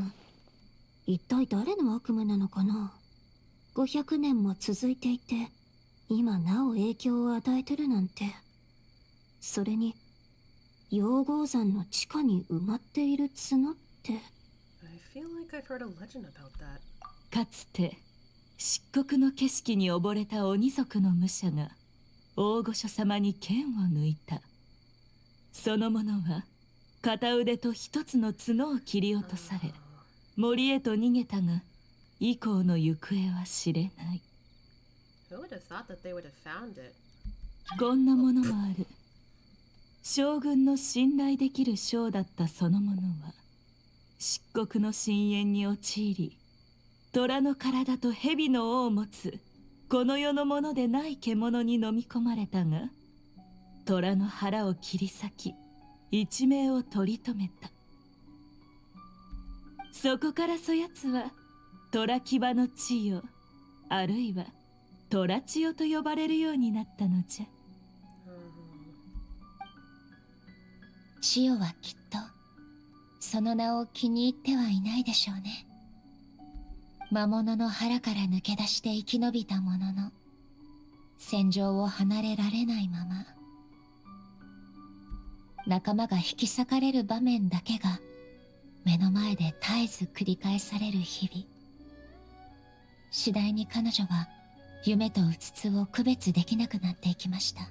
一体誰の悪夢なのかな。500年も続いていて今なお影響を与えてるなんて。それに溶鉱山の地下に埋まっている角って。 I feel like I've heard a legend about that. かつて漆黒の景色に溺れた鬼族の武者が大御所様に剣を抜いた。その者は片腕と一つの角を切り落とされ森へと逃げたが以降の行方は知れない。 Who would have thought that they would have found it? こんなものもある。将軍の信頼できる将だったその者は漆黒の深淵に陥り虎の体と蛇の尾を持つこの世のものでない獣に飲み込まれたが虎の腹を切り裂き一命を取り留めた。そこからそやつは虎牙の千代あるいは虎千代と呼ばれるようになったのじゃ。千代はきっとその名を気に入ってはいないでしょうね。魔物の腹から抜け出して生き延びたものの戦場を離れられないまま仲間が引き裂かれる場面だけが目の前で絶えず繰り返される日々。次第に彼女は夢とうつつを区別できなくなっていきました。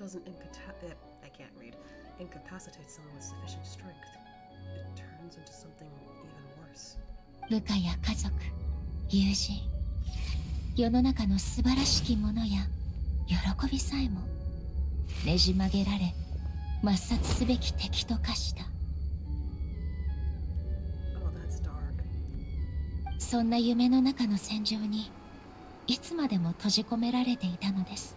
I can't read. Incapacitate someone with sufficient strength. It turns into something even worse. 部下や家族、友人、世の中の素晴らしきものや喜びさえもねじ曲げられ抹殺すべき敵と化した。そんな夢の中の戦場にいつまでも閉じ込められていたのです。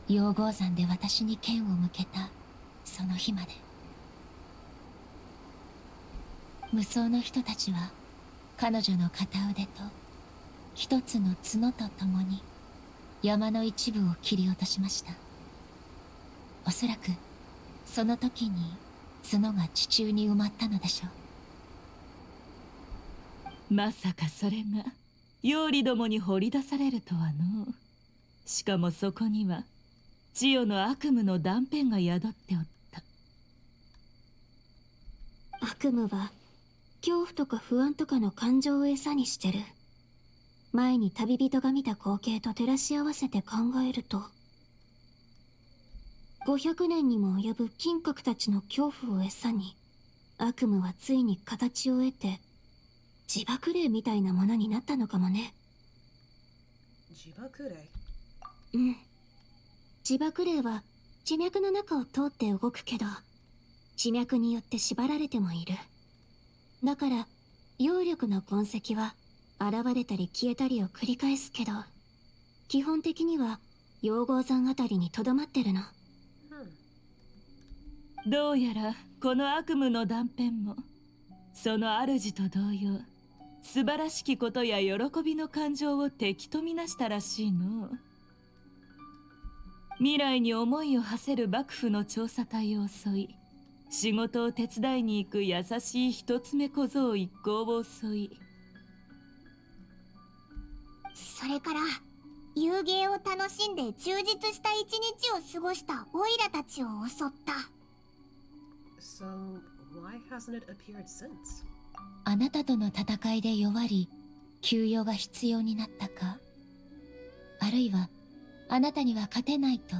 溶鉱山で私に剣を向けたその日まで。無双の人たちは彼女の片腕と一つの角とともに山の一部を切り落としました。おそらくその時に角が地中に埋まったのでしょう。まさかそれが妖理どもに掘り出されるとはの。しかもそこには千代の悪夢の断片が宿っておった。悪夢は恐怖とか不安とかの感情を餌にしてる。前に旅人が見た光景と照らし合わせて考えると、500年にも及ぶ金閣たちの恐怖を餌に、悪夢はついに形を得て自爆霊みたいなものになったのかもね。自爆霊？うん。自爆霊は地脈の中を通って動くけど、地脈によって縛られてもいる。だから妖力の痕跡は現れたり消えたりを繰り返すけど、基本的には陽合山あたりにとどまってるの。どうやらこの悪夢の断片もその主と同様、素晴らしきことや喜びの感情を敵とみなしたらしいの。未来に思いを馳せる幕府の調査隊を襲い、仕事を手伝いに行く優しい一つ目小僧一行を襲い、それから遊芸を楽しんで充実した一日を過ごしたオイラたちを襲った。So, why hasn't it appeared since? あなたとの戦いで弱り、休養が必要になったか、あるいはあなたには勝てないと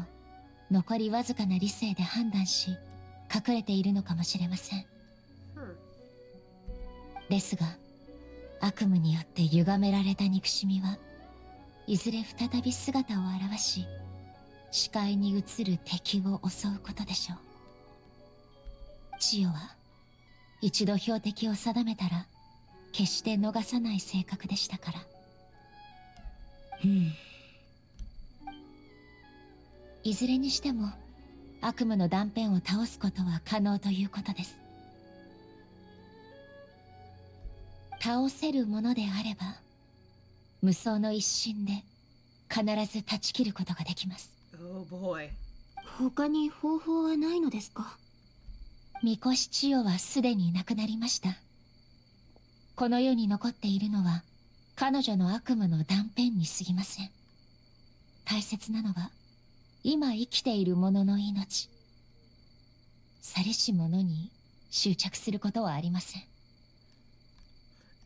残りわずかな理性で判断し隠れているのかもしれません。ですが悪夢によって歪められた憎しみはいずれ再び姿を現し、視界に映る敵を襲うことでしょう。千代は一度標的を定めたら決して逃さない性格でしたから。いずれにしても悪夢の断片を倒すことは可能ということです。倒せるものであれば無双の一心で必ず断ち切ることができます。Oh boy. 他に方法はないのですか？三越千代はすでに亡くなりました。この世に残っているのは彼女の悪夢の断片に過ぎません。大切なのは今生きている者の命。去りし者に執着することはありません。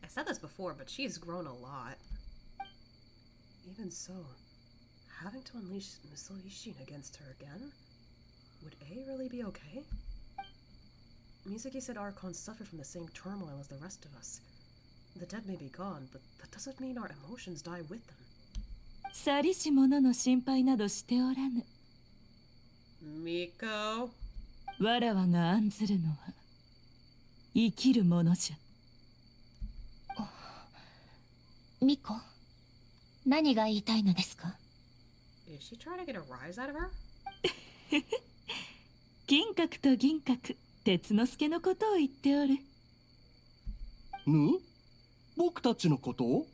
I said this before, but she's grown a lot. Even so, having to unleash Missile Ishin against her again? Would A really be okay? Mizuki said Archons suffer from the same turmoil as the rest of us. The dead may be gone, but that doesn't mean our emotions die with them. 去りし者の心配などしておらぬ。Miko? わらわが案ずるのは生きる者じゃ。ミコ、何が言いたいのですか？ Is she trying to get a rise out of her? 金閣と銀閣、鉄之助のことを言っておる。僕たちのことを？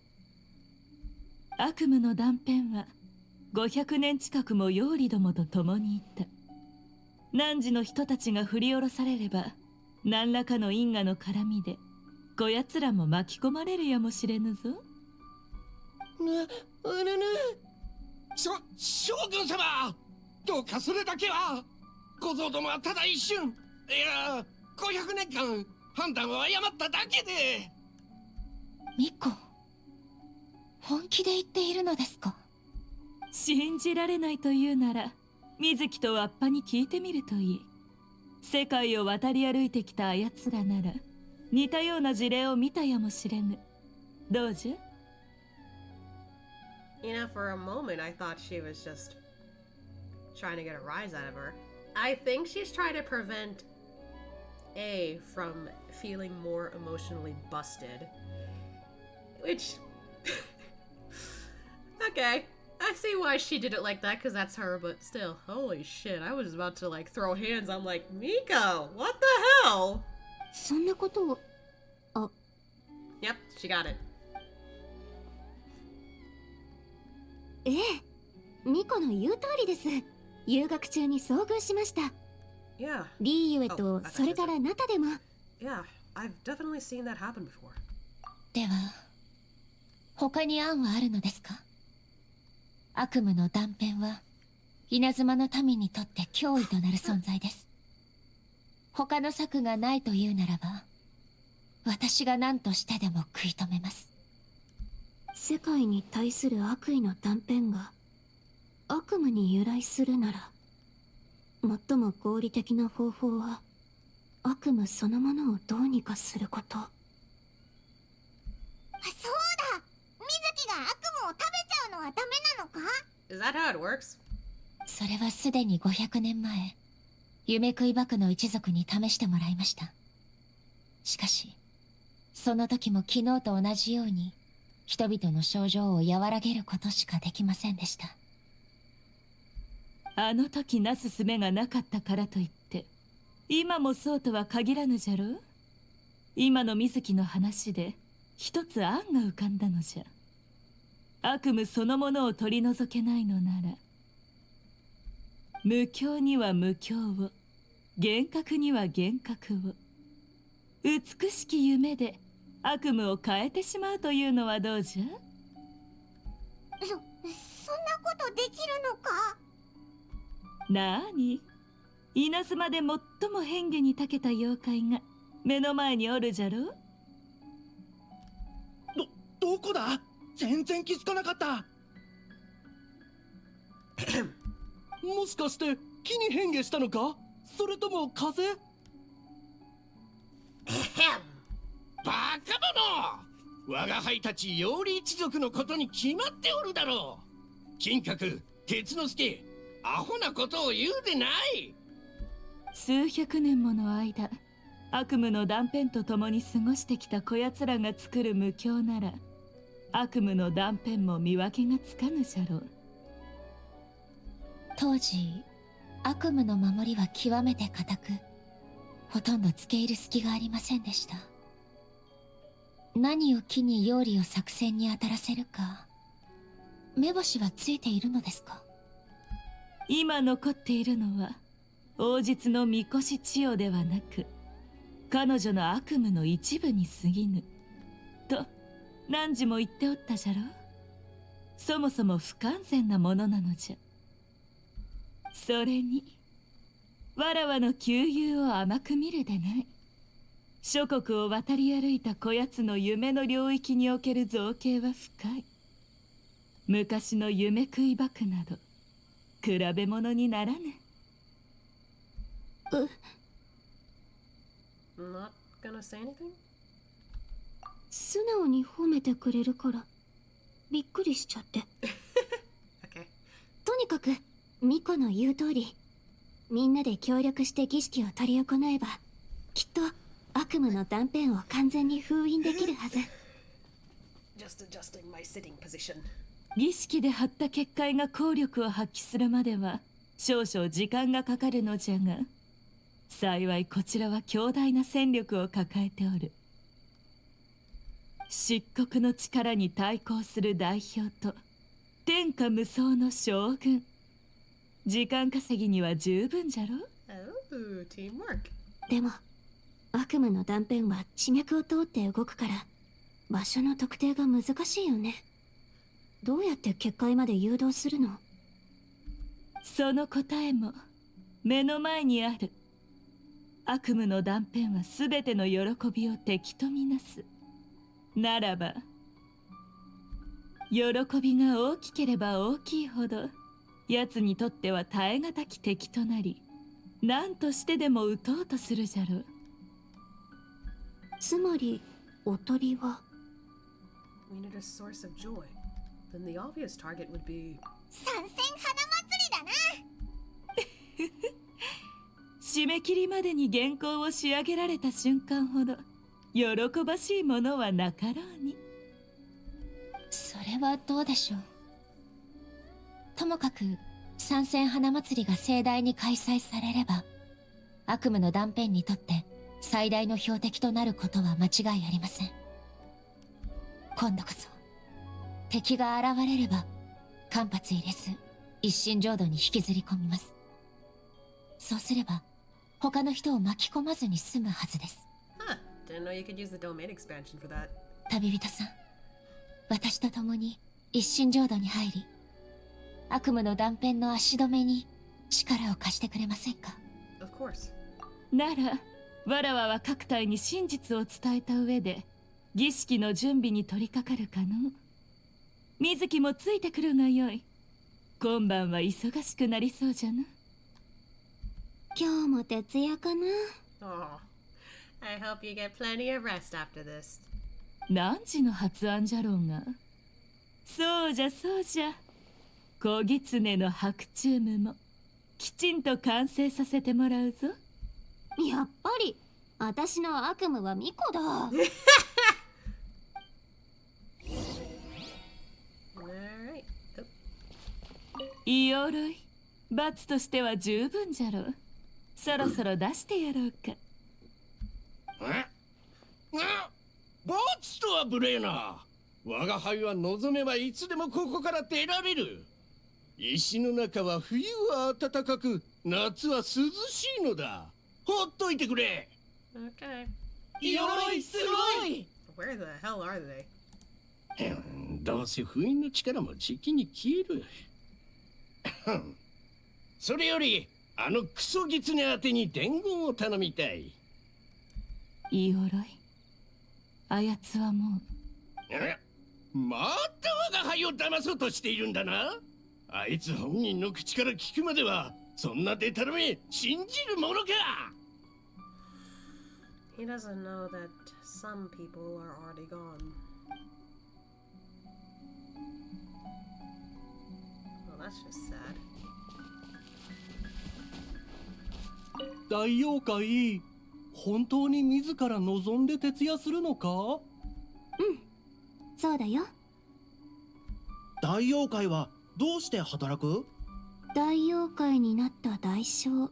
悪夢の断片は500年近くも妖理どもと共にいた。汝の人たちが振り下ろされれば何らかの因果の絡みでこやつらも巻き込まれるやもしれぬぞ。将軍様、どうかそれだけは。小僧どもはただ一瞬、いや500年間判断を誤っただけで。ミコ、本気で言っているのですか？信じられないというなら水木とわっぱに聞いてみるといい。世界を渡り歩いてきたあやつらなら似たような事例を見たやもしれぬ。どうじゃ？ You know, for a moment I thought she was just trying to get a rise out of her. I think she's trying to prevent A from feeling more emotionally busted. Which... okay. I see why she did it like that, because that's her, but still, holy shit, I was about to like throw hands. I'm like, Miko, what the hell? そんなことを、Yep, she got it. ええ、ミコの言う通りです。留学中に遭遇しました。Yeah. リーユエと、それからナタでも。Yeah, I've definitely seen that happen before. では、他に案はあるのですか？悪夢の断片は、稲妻の民にとって脅威となる存在です。他の策がないというならば、私が何としてでも食い止めます。世界に対する悪意の断片が悪夢に由来するなら、最も合理的な方法は悪夢そのものをどうにかすること。そうだ、水木が悪夢を食べちゃうのはダメなのか？ Is that how it works? それはすでに500年前、夢食い爆の一族に試してもらいました。しかし、その時も昨日と同じように、人々の症状を和らげることしかできませんでした。あの時なすすべがなかったからといって今もそうとは限らぬじゃろう。今の水木の話で一つ案が浮かんだのじゃ。悪夢そのものを取り除けないのなら、無境には無境を、幻覚には幻覚を、美しき夢で悪夢を変えてしまうというのはどうじゃ？そんなことできるのか？なーに、稲妻で最も変化に長けた妖怪が目の前におるじゃろ。どこだ？全然気づかなかった。もしかして木に変化したのか？それとも風？バカ者！我が輩たち妖理一族のことに決まっておるだろう。金閣、鉄之助、アホなことを言うでない。数百年もの間、悪夢の断片と共に過ごしてきたこやつらが作る無境なら、悪夢の断片も見分けがつかぬじゃろう。当時、悪夢の守りは極めて固く、ほとんど付け入る隙がありませんでした。何を機に妖理を作戦に当たらせるか、目星はついているのですか？今残っているのは王実のみこし千代ではなく、彼女の悪夢の一部に過ぎぬと何時も言っておったじゃろう。そもそも不完全なものなのじゃ。それにわらわの旧友を甘く見るでない。諸国を渡り歩いたこやつの夢の領域における造形は深い。昔の夢食い爆など比べ物にならぬ。Not gonna say anything? 素直に褒めてくれるからびっくりしちゃって。Okay. とにかくミコの言う通り、みんなで協力して儀式を執り行えば、きっと悪夢の断片を完全に封印できるはず。Just adjusting my sitting position. 儀式で張った結界が効力を発揮するまでは少々時間がかかるのじゃが、幸いこちらは強大な戦力を抱えておる。漆黒の力に対抗する代表と天下無双の将軍。時間稼ぎには十分じゃろ。Oh, teamwork. でも悪夢の断片は地脈を通って動くから、場所の特定が難しいよね。どうやって結界まで誘導するの？その答えも目の前にある。悪夢の断片は全ての喜びを敵とみなす。ならば喜びが大きければ大きいほど、奴にとっては耐え難き敵となり、何としてでも撃とうとするじゃろう。つまりおとりは We need a source of joy. Then the obvious target would be 参戦花祭りだな。締め切りまでに原稿を仕上げられた瞬間ほど喜ばしいものはなかろうに。それはどうでしょう。ともかく参戦花祭りが盛大に開催されれば、悪夢の断片にとって最大の標的となることは間違いありません。今度こそ敵が現れれば間髪入れず一心浄土に引きずり込みます。そうすれば他の人を巻き込まずに済むはずです。Huh. Didn't know you could use the domain expansion for that. 旅人さん、私と共に一心浄土に入り、悪夢の断片の足止めに力を貸してくれませんか？ Of course. ならわらわは各隊に真実を伝えた上で儀式の準備に取り掛かるかの。水木もついてくるがよい。今晩は忙しくなりそうじゃな。今日も徹夜かな。Oh, I hope you get plenty of rest after this. 何時の発案じゃろうが。そうじゃそうじゃ。小狐の白チュームもきちんと完成させてもらうぞ。やっぱり私の悪夢はミコだ。いいおろい。罰としては十分じゃろう。そろそろ出してやろうか。罰とは無礼な。我が輩は望めばいつでもここから出られる。石の中は冬は暖かく、夏は涼しいのだ。ほっといてくれ。Okay. 鎧すごい。 Where the hell are they? どうせ封印の力もじきに消える。それよりあのクソギツネ宛てに伝言を頼みたい。いいおろい。あやつはもう。また我が輩を騙そうとしているんだな。あいつ本人の口から聞くまではそんなデタラメ信じるものか。 He doesn't know that some people are already gone. Well, that's just sad. 大妖怪、本当に自ら望んで徹夜するのか？うん、そうだよ。大妖怪はどうして働く？大妖怪になった代償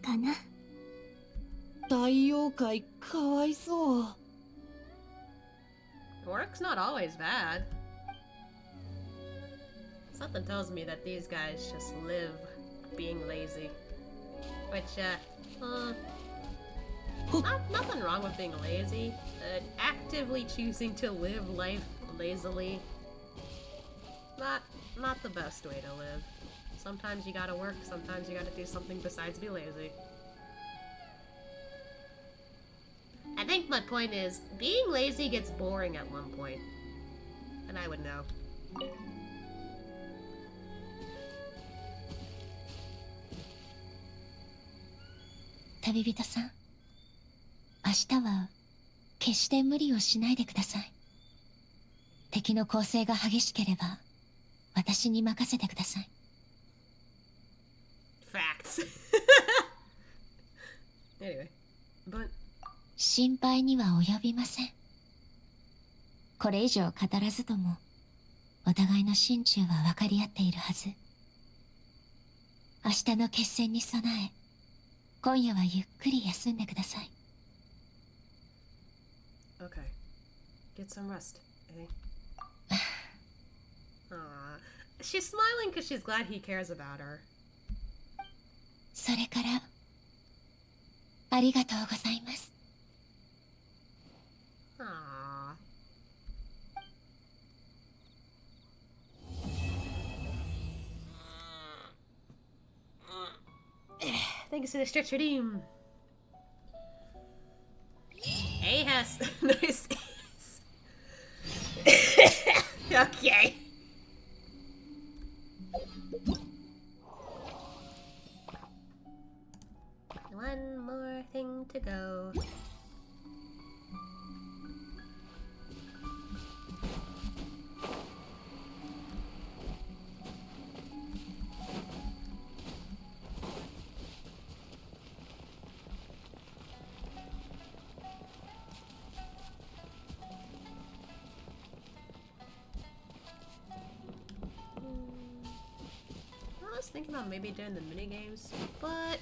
かな。大妖怪かわいそう。Work's not always bad. Something tells me that these guys just live being lazy. Which, nothing wrong with being lazy. Actively choosing to live life lazily. Not the best way to live. Sometimes you gotta work, sometimes you gotta do something besides be lazy. I think my point is, being lazy gets boring at one point. And I would know. 旅人さん、明日は決して無理をしないでください。敵の攻勢が激しければ私に任せてください。Facts. Anyway, but 心配には及びません。これ以上語らずともお互いの心中は分かり合っているはず。明日の決戦に備え、今夜はゆっくり休んでください。Okay. Get some rest, eh? She's smiling because she's glad he cares about her. それからありがとうございます。Aww. Thanks to the stretch redeem. Hey, Hess. Nice. Okay. One more thing to go. I was thinking about maybe doing the mini games, but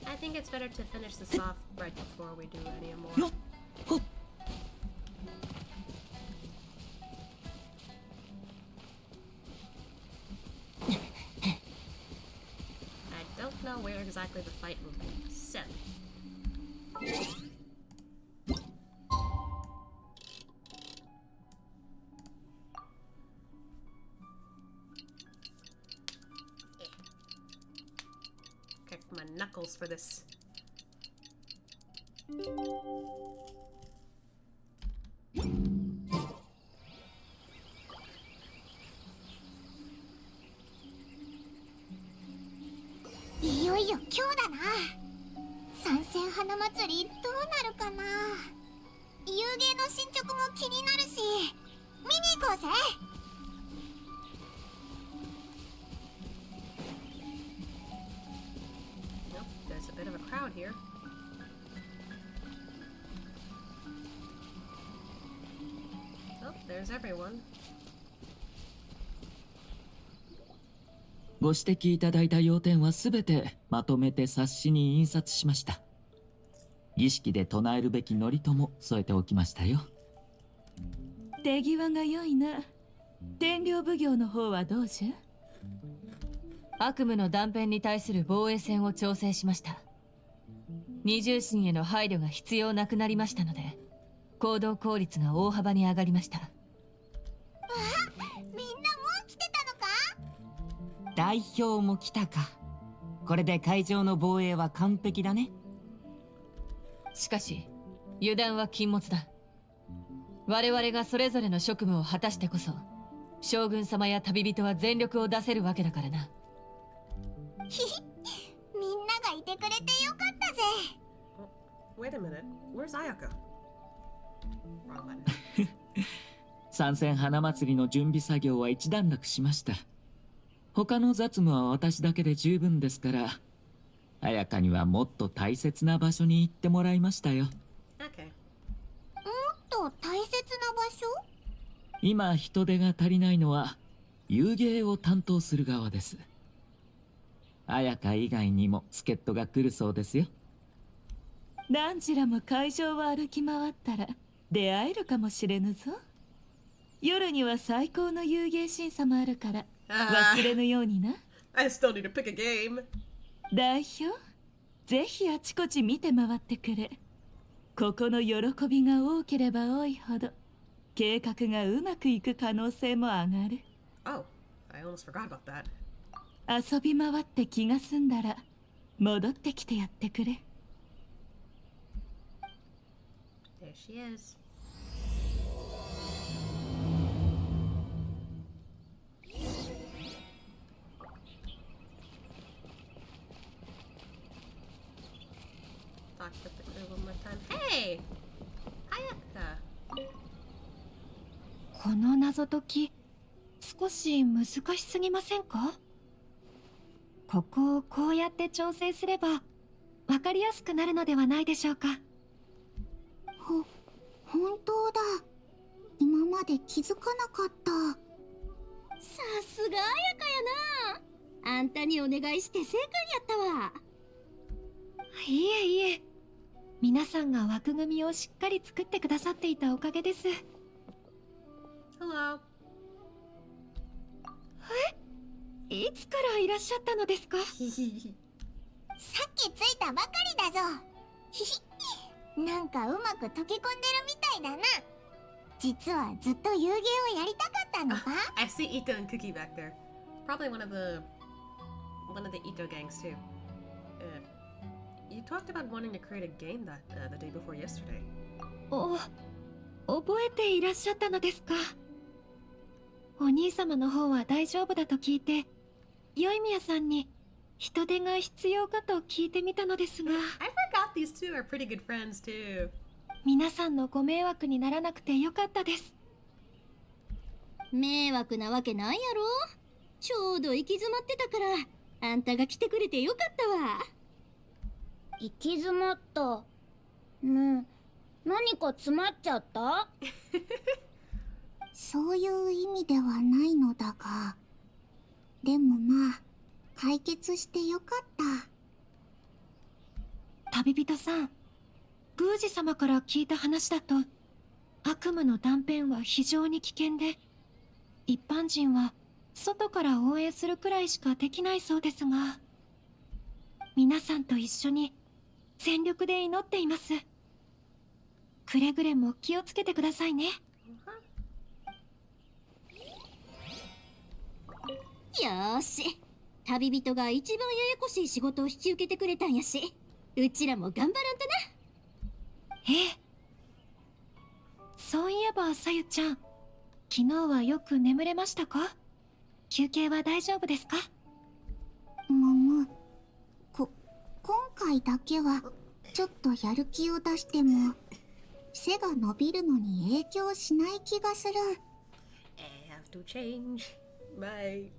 I think it's better to finish this off right before we do any more. know where exactly the fight will be set. Okay, my knuckles for this.いよいよ今日だな。参戦花祭りどうなるかな。遊芸の進捗も気になるし、見に行こうぜ。Nope, there's a bit of a crowd here. Oh, there's everyone. ご指摘いただいた要点はすべてまとめて冊子に印刷しました。儀式で唱えるべき祝詞も添えておきましたよ。手際が良いな。天領奉行の方はどうじゃ？悪夢の断片に対する防衛線を調整しました。二重心への配慮が必要なくなりましたので、行動効率が大幅に上がりました。みんなもう来てたのか。代表も来たか。これで会場の防衛は完璧だね。しかし油断は禁物だ。我々がそれぞれの職務を果たしてこそ将軍様や旅人は全力を出せるわけだからな。ひひ、みんながいてくれてよかったぜ。Wait a minute, where's Ayaka? Wrong button. 参戦花祭りの準備作業は一段落しました。他の雑務は私だけで十分ですから、彩香にはもっと大切な場所に行ってもらいましたよ。Okay. もっと大切な場所？今人手が足りないのは遊芸を担当する側です。彩香以外にも助っ人が来るそうですよ。何時らも会場を歩き回ったら出会えるかもしれぬぞ。夜には最高の遊芸審査もあるから忘れぬようにな。I still need to pick a game. 代表、ぜひあちこち見て回ってくれ。ここの喜びが多ければ多いほど計画がうまくいく可能性も上がる。 Oh, I almost forgot about that. 遊び回って気が済んだら戻ってきてやってくれ。 There she is. Talk with the crew one more time. Hey! Ayaka! この謎解き少し難しすぎませんか？ここをこうやって調整すればわかりやすくなるのではないでしょうか。本当だ。今まで気づかなかった。さすが彩香やな。あんたにお願いして正解やったわ。いえいえ、皆さんが枠組みをしっかり作ってくださっていたおかげです。Hello. いつからいらっしゃったのですか？さっき着いたばかりだぞ。ひひ、なんかうまく溶け込んでるみたいだな。実はずっと遊芸をやりたかったのか？ I see Ito and Cookie back there. Probably one of the Ito gangs too. You talked about wanting to create a game that the day before yesterday. 覚えていらっしゃったのですか？お兄様の方は大丈夫だと聞いて、ヨイミヤさんに人手が必要かと聞いてみたのですが。I forgot these two are pretty good friends too. 皆さんのご迷惑にならなくてよかったです。迷惑なわけないやろ。ちょうど行き詰まってたからあんたが来てくれてよかったわ。行き詰まった。何か詰まっちゃった？そういう意味ではないのだが、でもまあ解決してよかった。旅人さん、宮司様から聞いた話だと悪夢の断片は非常に危険で、一般人は外から応援するくらいしかできないそうですが。皆さんと一緒に全力で祈っています。くれぐれも気をつけてくださいね。よーし、旅人が一番ややこしい仕事を引き受けてくれたんやし、うちらも頑張らんとな。ええ。そういえばさゆちゃん、昨日はよく眠れましたか？休憩は大丈夫ですか？今回だけはちょっとやる気を出しても背が伸びるのに影響しない気がする。 I have to change my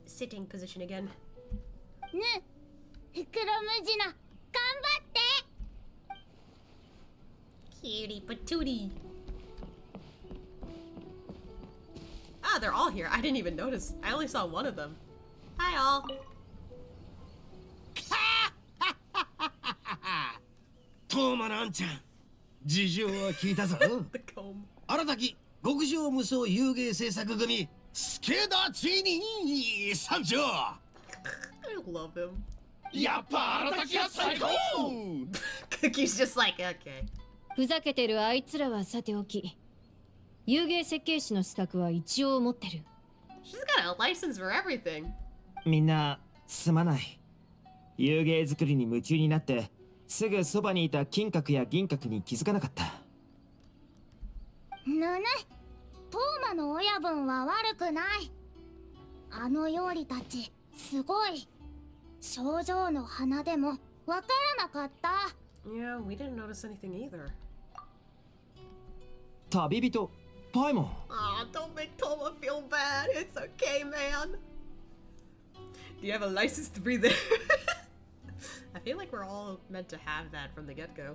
sitting position again. ねえ、袋ムジナ頑張って。 Cutie patootie. Ah, they're all here. I didn't even notice. I only saw one of them. Hi all. トーマのあんちゃん、事情は聞いたぞ。新たき極上無双遊芸制作組助田ちに参上。 I love him. やっぱ新たきは最高。 Cookie's just like, okay. ふざけてるあいつらはさておき、遊芸設計士の資格は一応持ってる。 She's got a license for everything. みんなすまない。遊芸作りに夢中になってすぐそばにいた金閣や銀閣に気づかなかった。ぬぬ、トーマの親分は悪くない。あの妖理たちすごい。症状の花でもわからなかった。 Yeah, we didn't notice anything either. 旅人パイモン。 Aw, don't make Toma feel bad. It's okay, man. Do you have a license to breathe in? I feel like we're all meant to have that from the get-go.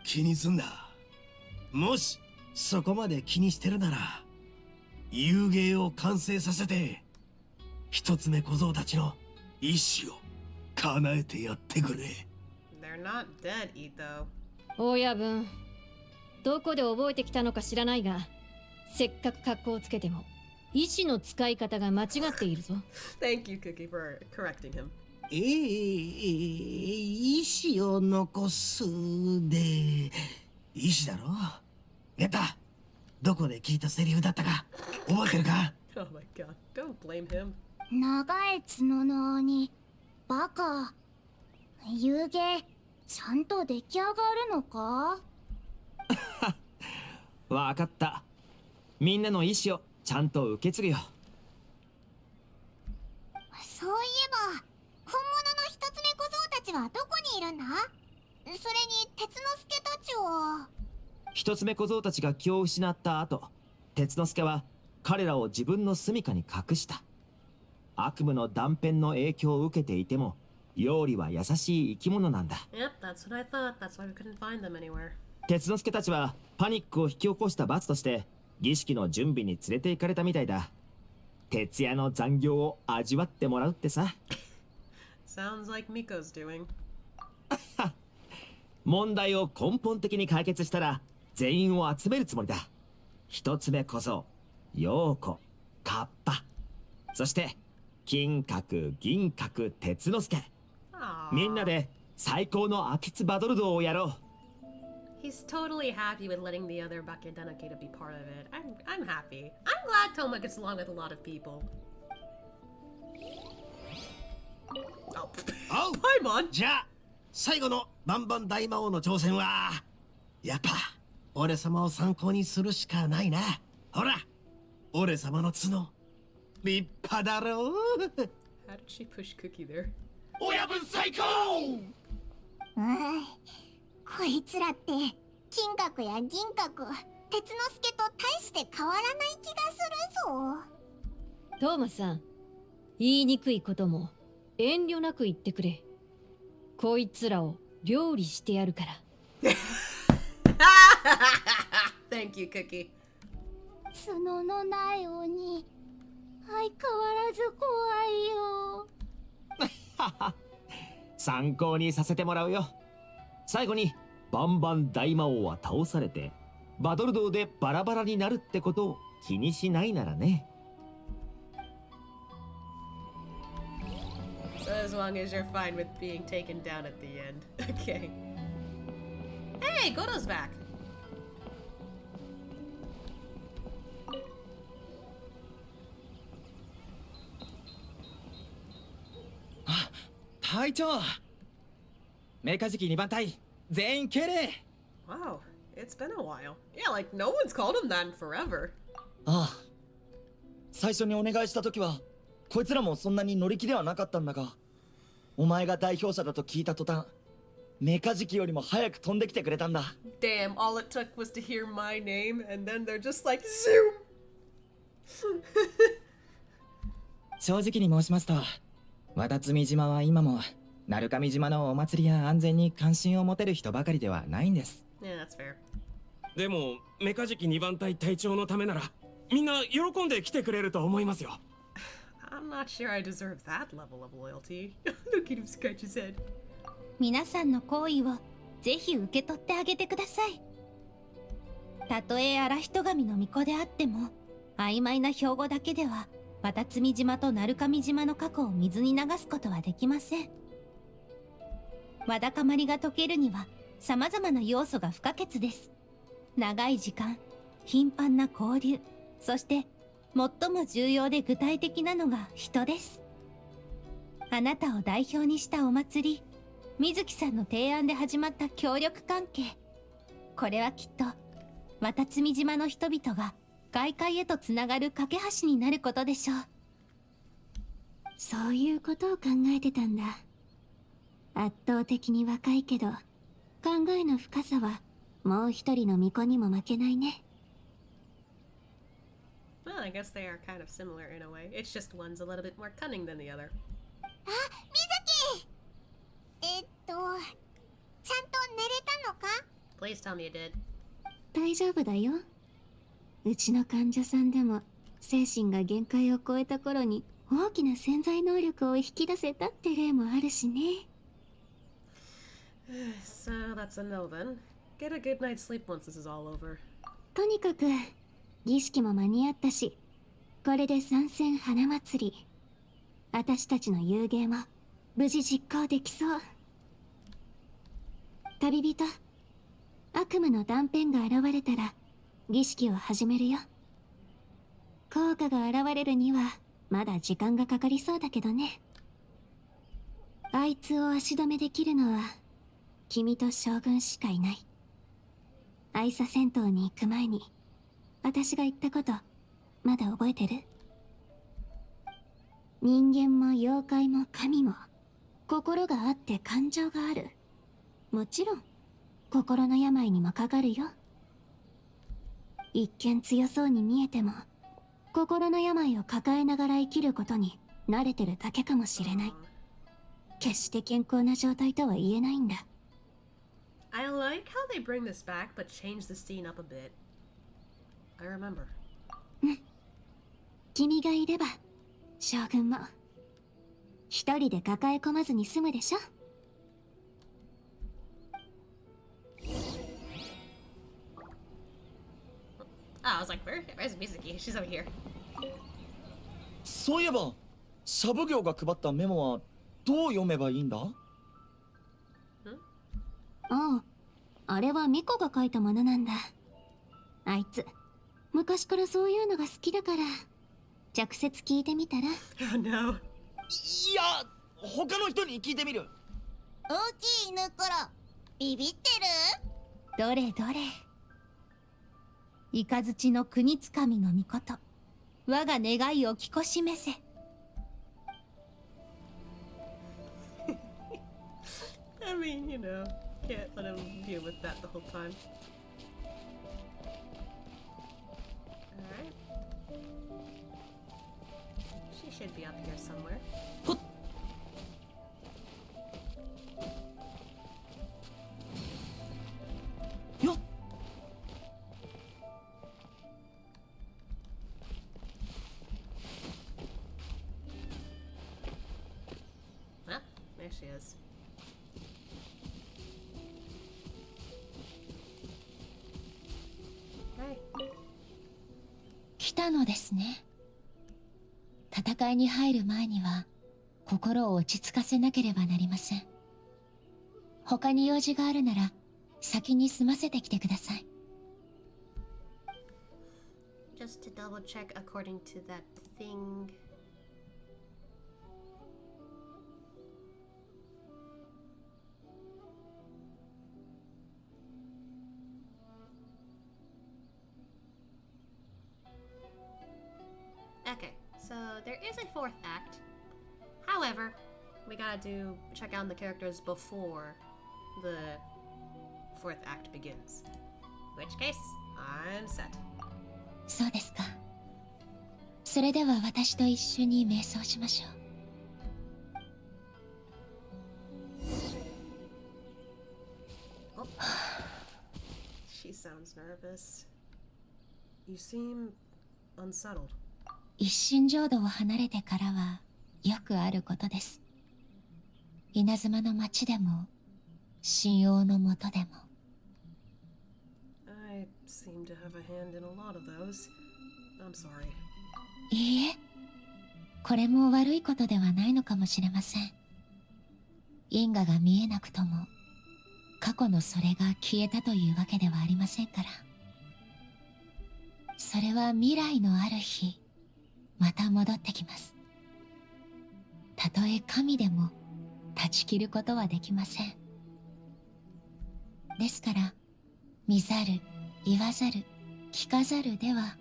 気にすんな。もしそこまで気にしてるなら遊芸を完成させて一つ目小僧たちの意志を叶えてやってくれ。 They're not dead, Ito. 親分、どこで覚えてきたのか知らないが、せっかく格好をつけても意志の使い方が間違っているぞ。Thank you, Cookie, for correcting him. 意志を残すで意志だろ。やった。どこで聞いたセリフだったか覚えてるか？ Oh my god, don't blame him. 長い角の鬼バカ。遊芸ちゃんと出来上がるのか？わかった。みんなの意志をちゃんと受け継ぐよ。そういえば本物の一つ目小僧たちはどこにいるんだ？それに鉄之助たちは。一つ目小僧たちが気を失った後、鉄之助は彼らを自分の住処に隠した。悪夢の断片の影響を受けていても妖理は優しい生き物なんだ。 Yep, that's what I thought. That's why we couldn't find them anywhere. 鉄之助たちはパニックを引き起こした罰として儀式の準備に連れて行かれたみたいだ。徹夜の残業を味わってもらうってさ。Sounds like Miko's doing. 問題を根本的に解決したら全員を集めるつもりだ。一つ目小僧、陽子、カッパ、そして金閣、銀閣、鉄之助。みんなで最高の秋津バトル道をやろう。He's totally happy with letting the other Bakedanake to be part of it. I'm happy. I'm glad Toma gets along with a lot of people. Oh, Paimon! じゃあ最後のバンバン大魔王の挑戦はやっぱ俺様を参考にするしかないな。ほら、俺様の角立派だろう。 How did she push Cookie there? 親分最高。こいつらって金閣や銀閣、鉄之助と大して変わらない気がするぞ。トーマさん、言いにくいことも遠慮なく言ってくれ。こいつらを料理してやるから。Thank you, Cookie. 角のない鬼、相変わらず怖いよ。参考にさせてもらうよ。最後にバンバン大魔王は倒されてバトル道でバラバラになるってことを気にしないならね。So as long as you're fine with being taken down at the end. Okay. Hey, Goto's back. Ah, 隊長。メカジキ2番隊全員敬礼。Wow, it's been a while. Yeah, like no one's called him that in forever. ああ、最初にお願いした時はこいつらもそんなに乗り気ではなかったんだが、お前が代表者だと聞いた途端、メカジキよりも早く飛んできてくれたんだ。Damn, all it took was to hear my name, and then they're just like, zoom! 正直に申しますと、渡積島は今も鳴上島のお祭りや安全に関心を持てる人ばかりではないんです。Yeah, that's fair. でもメカジキ2番隊隊長のためならみんな喜んで来てくれると思いますよ。I'm not sure I deserve that level of loyalty. Look at him scratch his head. 皆さんの好意をぜひ受け取ってあげてください。たとえ荒人神の巫女であっても、曖昧な標語だけでは渡積島と鳴上島の過去を水に流すことはできません。わだかまりが解けるには様々な要素が不可欠です。長い時間、頻繁な交流、そして最も重要で具体的なのが人です。あなたを代表にしたお祭り、水木さんの提案で始まった協力関係。これはきっと渡積島の人々が外界へとつながる架け橋になることでしょう。そういうことを考えてたんだ。圧倒的に若いけど、考えの深さはもう一人の巫女にも負けないね。Well, I guess they are kind of similar in a way. It's just one's a little bit more cunning than the other. あ、水木！ちゃんと寝れたのか？ Please tell me you did. 大丈夫だよ。うちの患者さんでも精神が限界を超えた頃に大きな潜在能力を引き出せたって例もあるしね。So that's a no then. Get a good night's sleep once this is all over. とにかく儀式も間に合ったし、これで参戦花祭り。私たちの遊芸も無事実行できそう。旅人、悪夢の断片が現れたら儀式を始めるよ。効果が現れるにはまだ時間がかかりそうだけどね。あいつを足止めできるのは君と将軍しかいない。愛沙戦闘に行く前に私が言ったことまだ覚えてる？人間も妖怪も神も心があって感情がある。もちろん心の病にもかかるよ。一見強そうに見えても心の病を抱えながら生きることに慣れてるだけかもしれない。決して健康な状態とは言えないんだ。I like how they bring this back but change the scene up a bit. I remember. うん。君がいれば将軍も一人で抱え込まずに済むでしょ。I was like, where's Mizuki? She's over here. そういえば、シャブ業が配ったメモはどう読めばいいんだ？ああ、あれはミコが書いたものなんだ。あいつ、昔からそういうのが好きだから、直接聞いてみたら。Oh no. いや、他の人に聞いてみる。大きい犬からビビってる？どれどれ。雷の国つかみの御事、我が願いを聞こしめせ。I mean, you know, can't let him deal with that the whole time. Alright. She should be up here somewhere. Ah, there she is. 来たのですね。戦いに入る前には心を落ち着かせなければなりません。他に用事があるなら先に済ませてきてください。Just to double check according to that thing. Okay, so there is a fourth act. However, we gotta check out the characters before the fourth act begins. In which case, I'm set. そうですか。それでは私と一緒に瞑想しましょう。Oh. She sounds nervous. You seem unsettled. 一心浄土を離れてからはよくあることです。稲妻の町でも神王のもとでも。I seem to have a hand in a lot of those. I'm sorry. いいえ、これも悪いことではないのかもしれません。因果が見えなくとも過去のそれが消えたというわけではありませんから。それは未来のある日また戻ってきます。たとえ神でも断ち切ることはできません。ですから見ざる言わざる聞かざるでは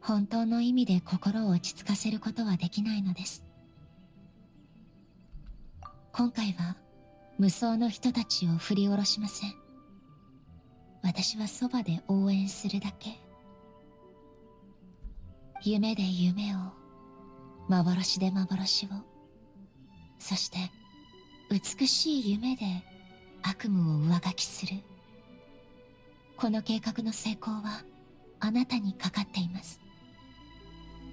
本当の意味で心を落ち着かせることはできないのです。今回は無双の人たちを振り下ろしません。私はそばで応援するだけ。夢で夢を、幻で幻を、そして美しい夢で悪夢を上書きする。この計画の成功はあなたにかかっています。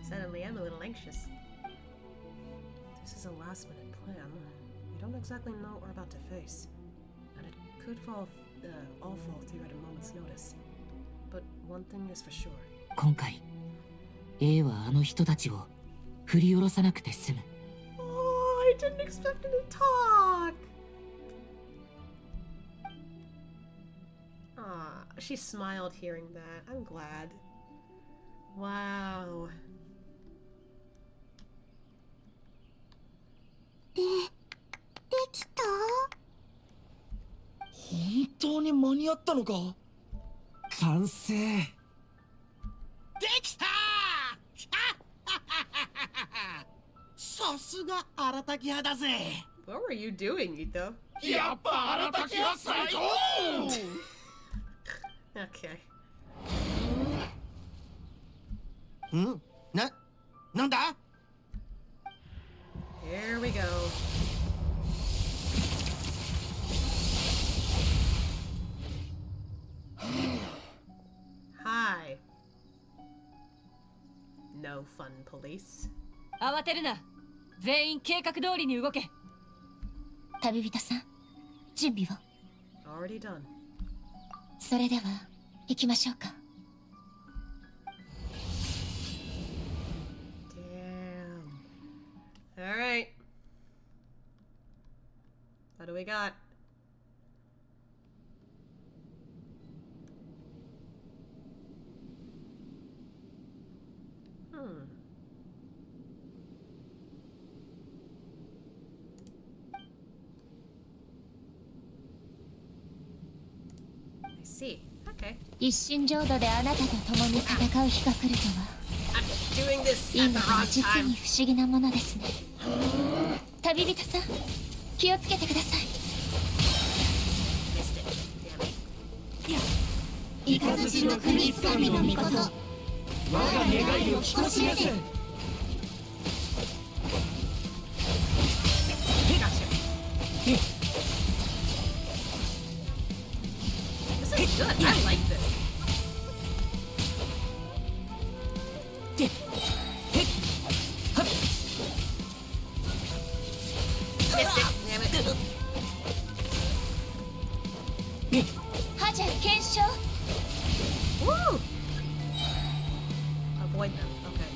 Suddenly, I'm a little anxious. This is a last-minute plan. We don't exactly know what we're about to face, and it could all fall through at a moment's notice. But one thing is for sure. 今回 A はあの人たちを振り下ろさなくて済む。Oh, I didn't expect him to talk. She smiled hearing that. I'm glad. Wow. できた？本当に間に合ったのか？完成。できた！さすが荒滝派だぜ。What were you doing, Ito? やっぱ荒滝派最高Okay. なんだ？ Here we go. Hi. No fun, police. 慌てるな。全員計画通りに動け。旅人さん、準備を。Already done. それでは行きましょうか。Damn. All right. What do we got? I see. Okay. 一心浄土であなたと共に戦う日が来るとは。Doing this 因 at 果 the は wrong 実 time. に不思議なものですね。旅人さん、気をつけてください。Missed it. Damn it. イカズチの国神の御事、我が願いを聞かしめせ。This is good. I like this. Missed it. Damn it. ハジャ検証。 Woo! Avoid them. Okay.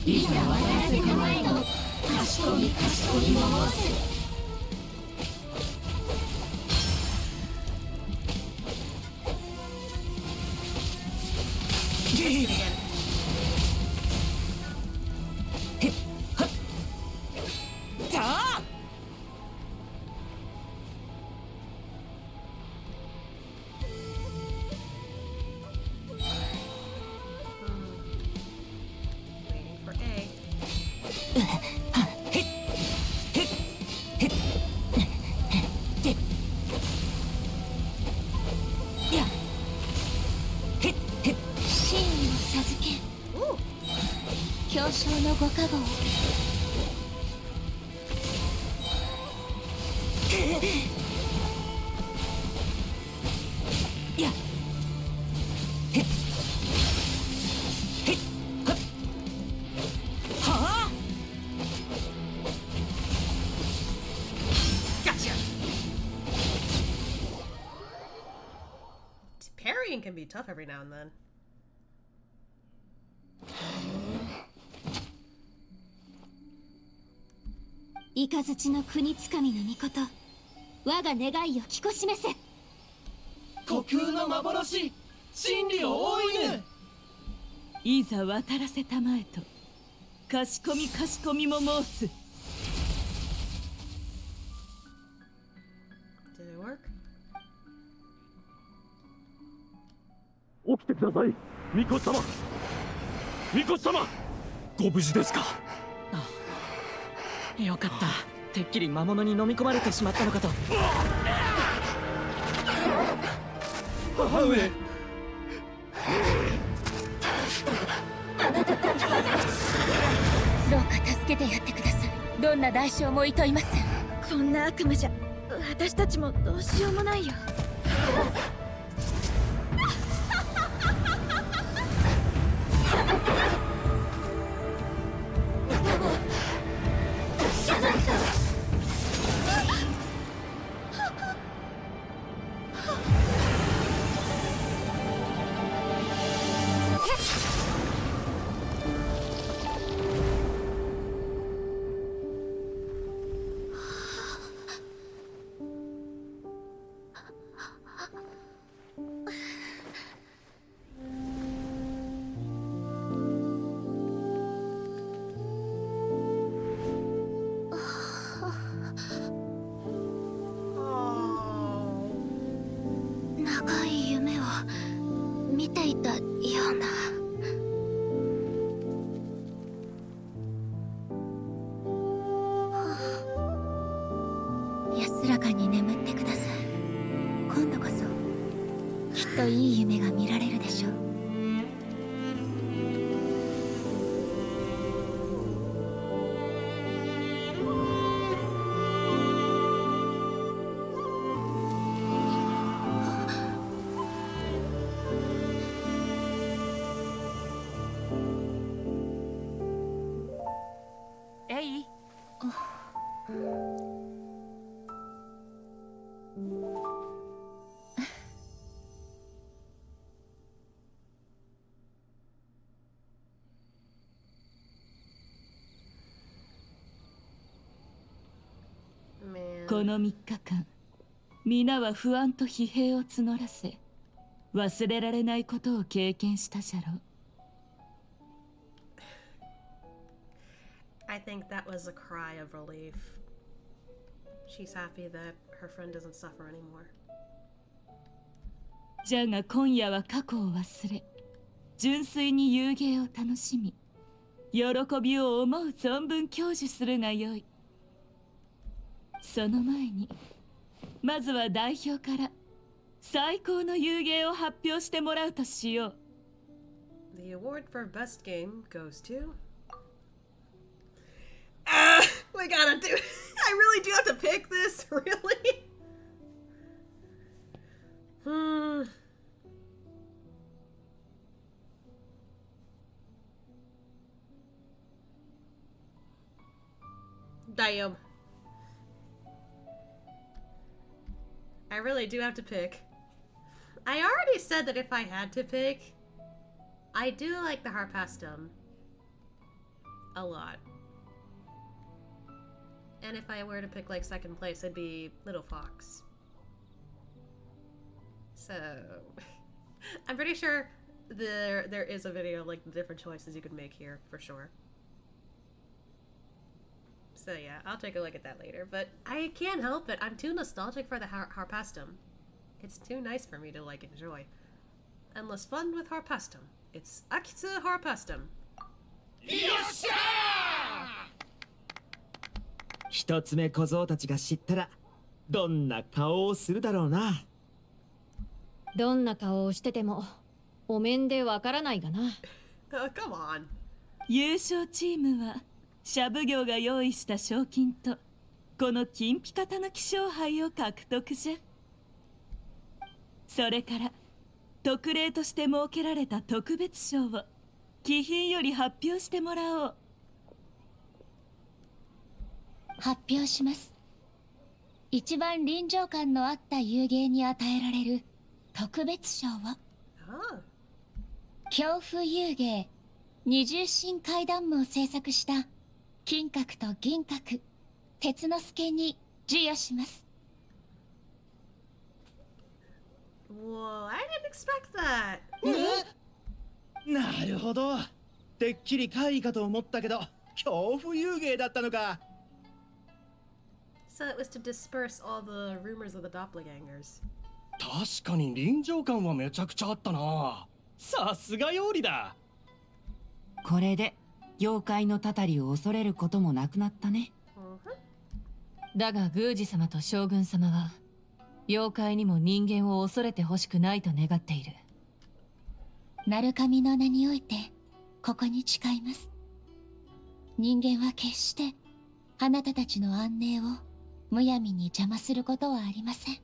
いざ渡らせたまえのかしこみかしこみも申す。表彰のご加護を。やっはあ。 Gotcha. Parrying can be tough every now and then. 雷の国つかみの御事、我が願いを聞こしめせ。虚空の幻、真理を覆いぬ。いざ渡らせたまえと、かしこみかしこみも申す。Did it work? 起きてください、巫女様。巫女様、ご無事ですか。よかった。てっきり魔物に飲み込まれてしまったのかと。母上。どうか助けてやってください。どんな代償もいといません。こんな悪夢じゃ私たちもどうしようもないよ。長い夢を見ていたような。安らかに眠ってください。今度こそきっといい夢が見られるでしょう。えい。この3日間、皆は不安と疲弊を募らせ、忘れられないことを経験したじゃろう。I think that was a cry of relief. She's happy that her friend doesn't suffer anymore. じゃが今夜は過去を忘れ、純粋に遊芸を楽しみ、喜びを思う存分享受するがよい。その前に、まずは代表から最高の遊芸を発表してもらうとしよう。The award for best game goes to... we gotta do... I really do have to pick this? Really? Damn. I really do have to pick. I already said that if I had to pick, I do like the Harpastum. a lot. And if I were to pick like second place, it'd be Little Fox. So I'm pretty sure there is a video of like the different choices you could make here for sure. So yeah, I'll take a look at that later. But I can't help it. I'm too nostalgic for the Harpastum. It's too nice for me to like enjoy. Endless fun with Harpastum. It's Akitsu Harpastum. Yossha! 一つ目小僧たちが知ったらどんな顔をするだろうな。どんな顔をしててもお面でわからないがな。Oh, come on. 優勝チームはシャブ業が用意した賞金とこの金ピカタヌキ勝敗を獲得じゃ。それから特例として設けられた特別賞を貴賓より発表してもらおう。発表します。一番臨場感のあった遊芸に与えられる特別賞は、恐怖遊芸二重心階段夢を制作した金閣と銀閣鉄之助に授与します。Whoa, I didn't expect that. なるほど。てっきり怪異かと思ったけど、恐怖遊芸だったのか。So it was to disperse all the rumors of the doppelgangers. 確かに臨場感はめちゃくちゃあったな。さすがよりだ。これで妖怪のたたりを恐れることもなくなったね。だが宮司様と将軍様は妖怪にも人間を恐れてほしくないと願っている。鳴神の名においてここに誓います。人間は決してあなたたちの安寧をむやみに邪魔することはありません。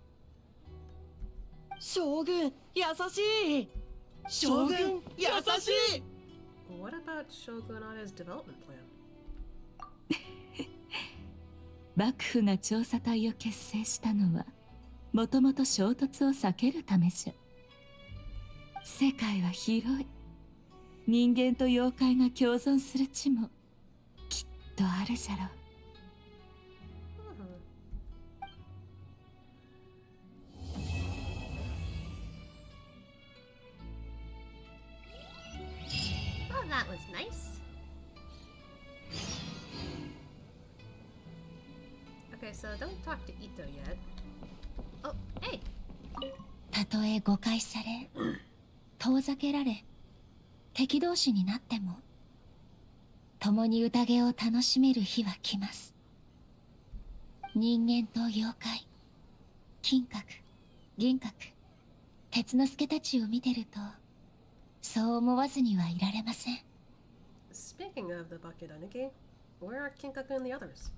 将軍優しい。将軍優しい。What about Shogun on his development plan? 幕府が調査隊を結成したのはもともと衝突を避けるためじゃ。世界は広い。人間と妖怪が共存する地もきっとあるじゃろう。Oh, that was nice. Okay, so don't talk to Ito yet. Oh, hey! たとえ誤解され、遠ざけられ、敵同士になっても、共に宴を楽しめる日は来ます。人間と妖怪、金閣、銀閣、鉄之助たちを見てると、そう思わずにはいられません。Speaking of the Bakudanuki, where are Kinkaku and the others?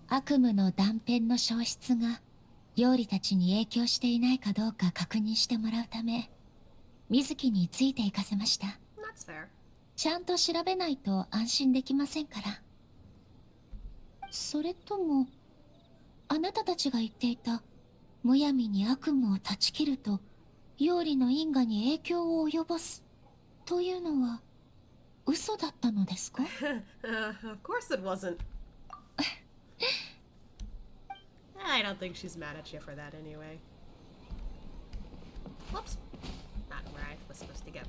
悪夢の断片の消失が、妖理たちに影響していないかどうか確認してもらうため、水木について行かせました。That's fair. ちゃんと調べないと安心できませんから。それとも、あなたたちが言っていた、むやみに悪夢を断ち切ると、妖理の因果に影響を及ぼす、というのは、嘘だったのですか？ Of course it wasn't. I don't think she's mad at you for that anyway. Whoops. Not where I was supposed to go.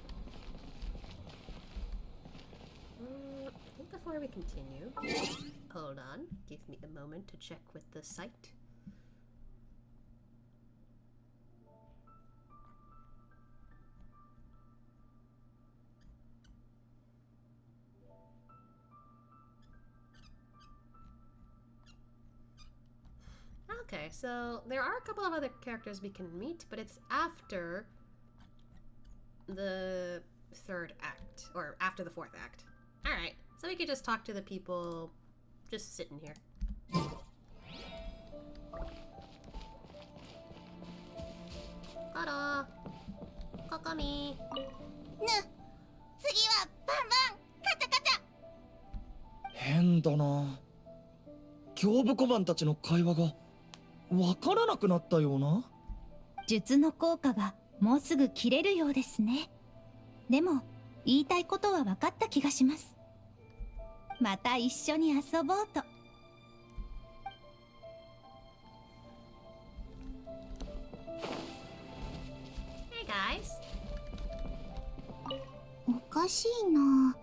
I think before we continue, hold on. Give me a moment to check with the site. Okay, so there are a couple of other characters we can meet, but it's after the third act, or after the fourth act. Alright, so we could just talk to the people just sitting here. Ta-da! Kokomi! 次はバンバンカチャカチャ。変だな。胸部小判たちの会話がわからなくなったような。術の効果がもうすぐ切れるようですね。でも言いたいことは分かった気がします。また一緒に遊ぼうと。Hey guys. おかしいな。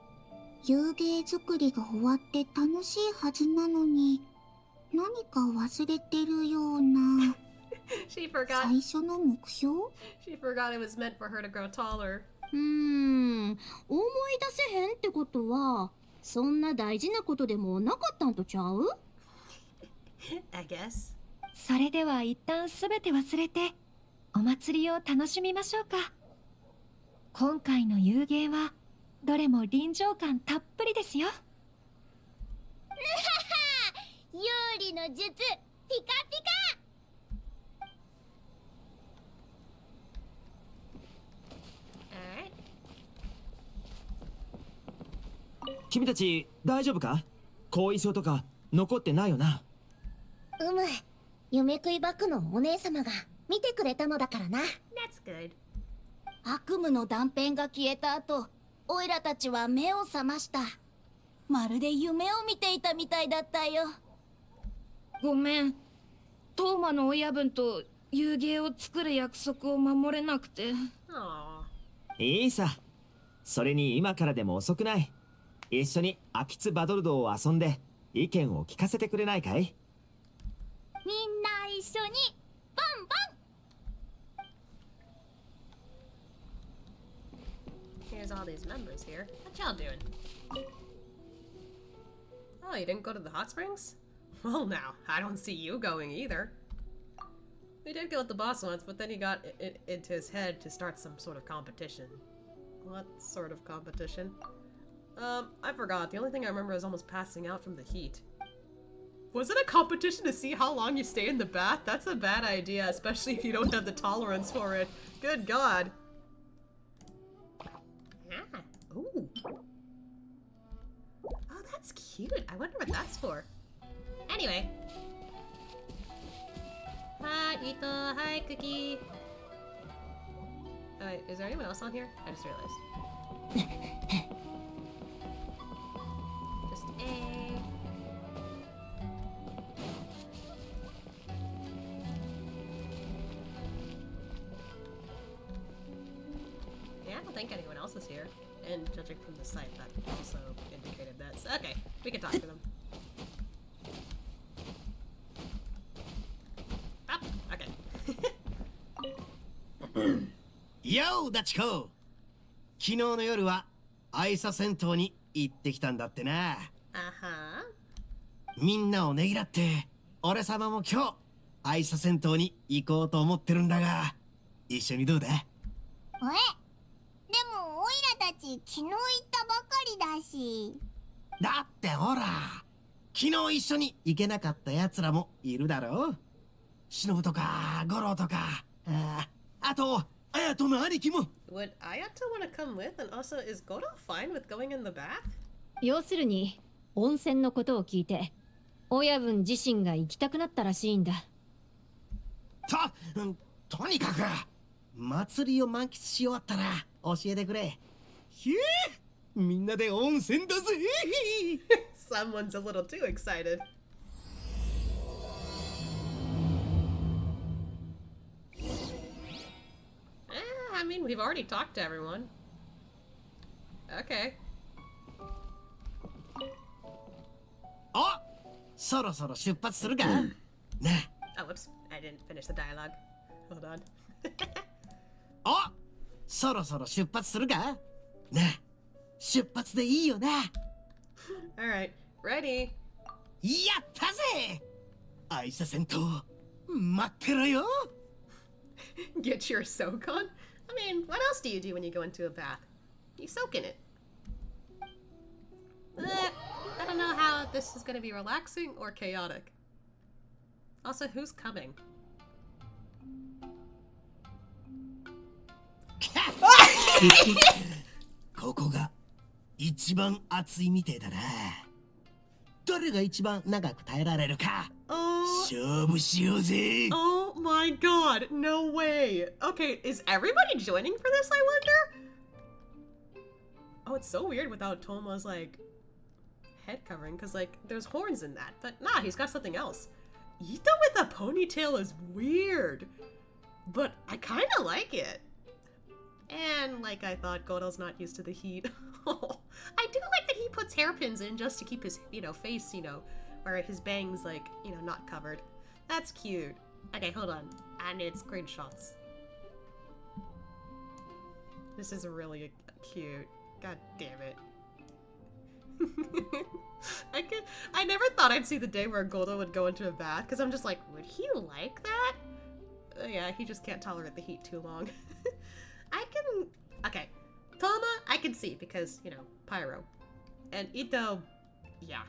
遊芸作りが終わって楽しいはずなのに、何か忘れてるような。She forgot. 最初の目標 She forgot it was meant for her to grow taller. 思い出せへんってことは、そんな大事なことでもなかったんとちゃう？ I guess. それでは一旦すべて忘れてお祭りを楽しみましょうか。今回の遊芸はどれも臨場感たっぷりですよ。有利の術ピカピカ。君たち大丈夫か？後遺症とか残ってないよな。夢食いバックのお姉様が見てくれたのだからな。 That's good. 悪夢の断片が消えた後、オイラたちは目を覚ました。まるで夢を見ていたみたいだったよ。ごめん、トーマの親分と遊芸を作る約束を守れなくて。いいさ。それに今からでも遅くない。一緒に秋津バドルドを遊んで意見を聞かせてくれないかい？みんな一緒にバンバン。 Here's all these members here. What y'all doing? Oh, you didn't go to the hot springs? Well now, I don't see you going either. We did go with the boss once, but then he got it into his head to start some sort of competition. What sort of competition? I forgot. The only thing I remember is almost passing out from the heat. Was it a competition to see how long you stay in the bath? That's a bad idea, especially if you don't have the tolerance for it. Good God. Ah, ooh. Oh, that's cute. I wonder what that's for. Anyway. Hi, Ito. Hi, Cookie. Oh, wait, is there anyone else on here? I just realized. Just A. Yeah, I don't think anyone else is here. And judging from the site, that also indicated that. So, okay, we can talk to them. Oh, okay. ようダチコ、昨日の夜は愛沙戦闘に行ってきたんだってな。みんなをねぎらって俺様も今日愛沙戦闘に行こうと思ってるんだが、一緒にどうだ？でもオイラたち昨日行ったばかりだし。だってほら、昨日一緒に行けなかった奴らもいるだろう。忍とか五郎とか、あと綾人の兄貴も。 Would Ayato want to come with? And also, is Goro fine with going in the bath? 要するに温泉のことを聞いて親分自身が行きたくなったらしいんだ。とにかく祭りを満喫し終わったら教えてくれ。ひえ、みんなで温泉だぜ。Someone's a little too excited. I mean, we've already talked to everyone. Okay. あ、そろそろ出発するか。ね。Oh, whoops. I didn't finish the dialogue. Hold on. あ、そろそろ出発するか。ね。出発でいいよな。Alright, ready. やったぜ。愛沙戦闘、待ってろよ。Get your soak on? I mean, what else do you do when you go into a bath? You soak in it. I don't know how this is going to be relaxing or chaotic. Also, who's coming? ここが一番熱いみてえだな。誰が一番長く耐えられるか。勝負しようぜ。 Oh my god, no way. Okay, is everybody joining for this, I wonder? Oh, it's so weird without Toma's, like, head covering because, like, there's horns in that. But nah, he's got something else. Ito with a ponytail is weird, but I kind of like it. And like I thought, Godo's not used to the heat. I do like that he puts hairpins in just to keep his, face, where his bangs, like, not covered. That's cute. Okay, hold on. I need screenshots. This is really cute. God damn it. I never thought I'd see the day where Goldo would go into a bath, because I'm just like, would he like that? Yeah, he just can't tolerate the heat too long. Okay, Toma, I can see, because, Pyro. And Ito, yeah.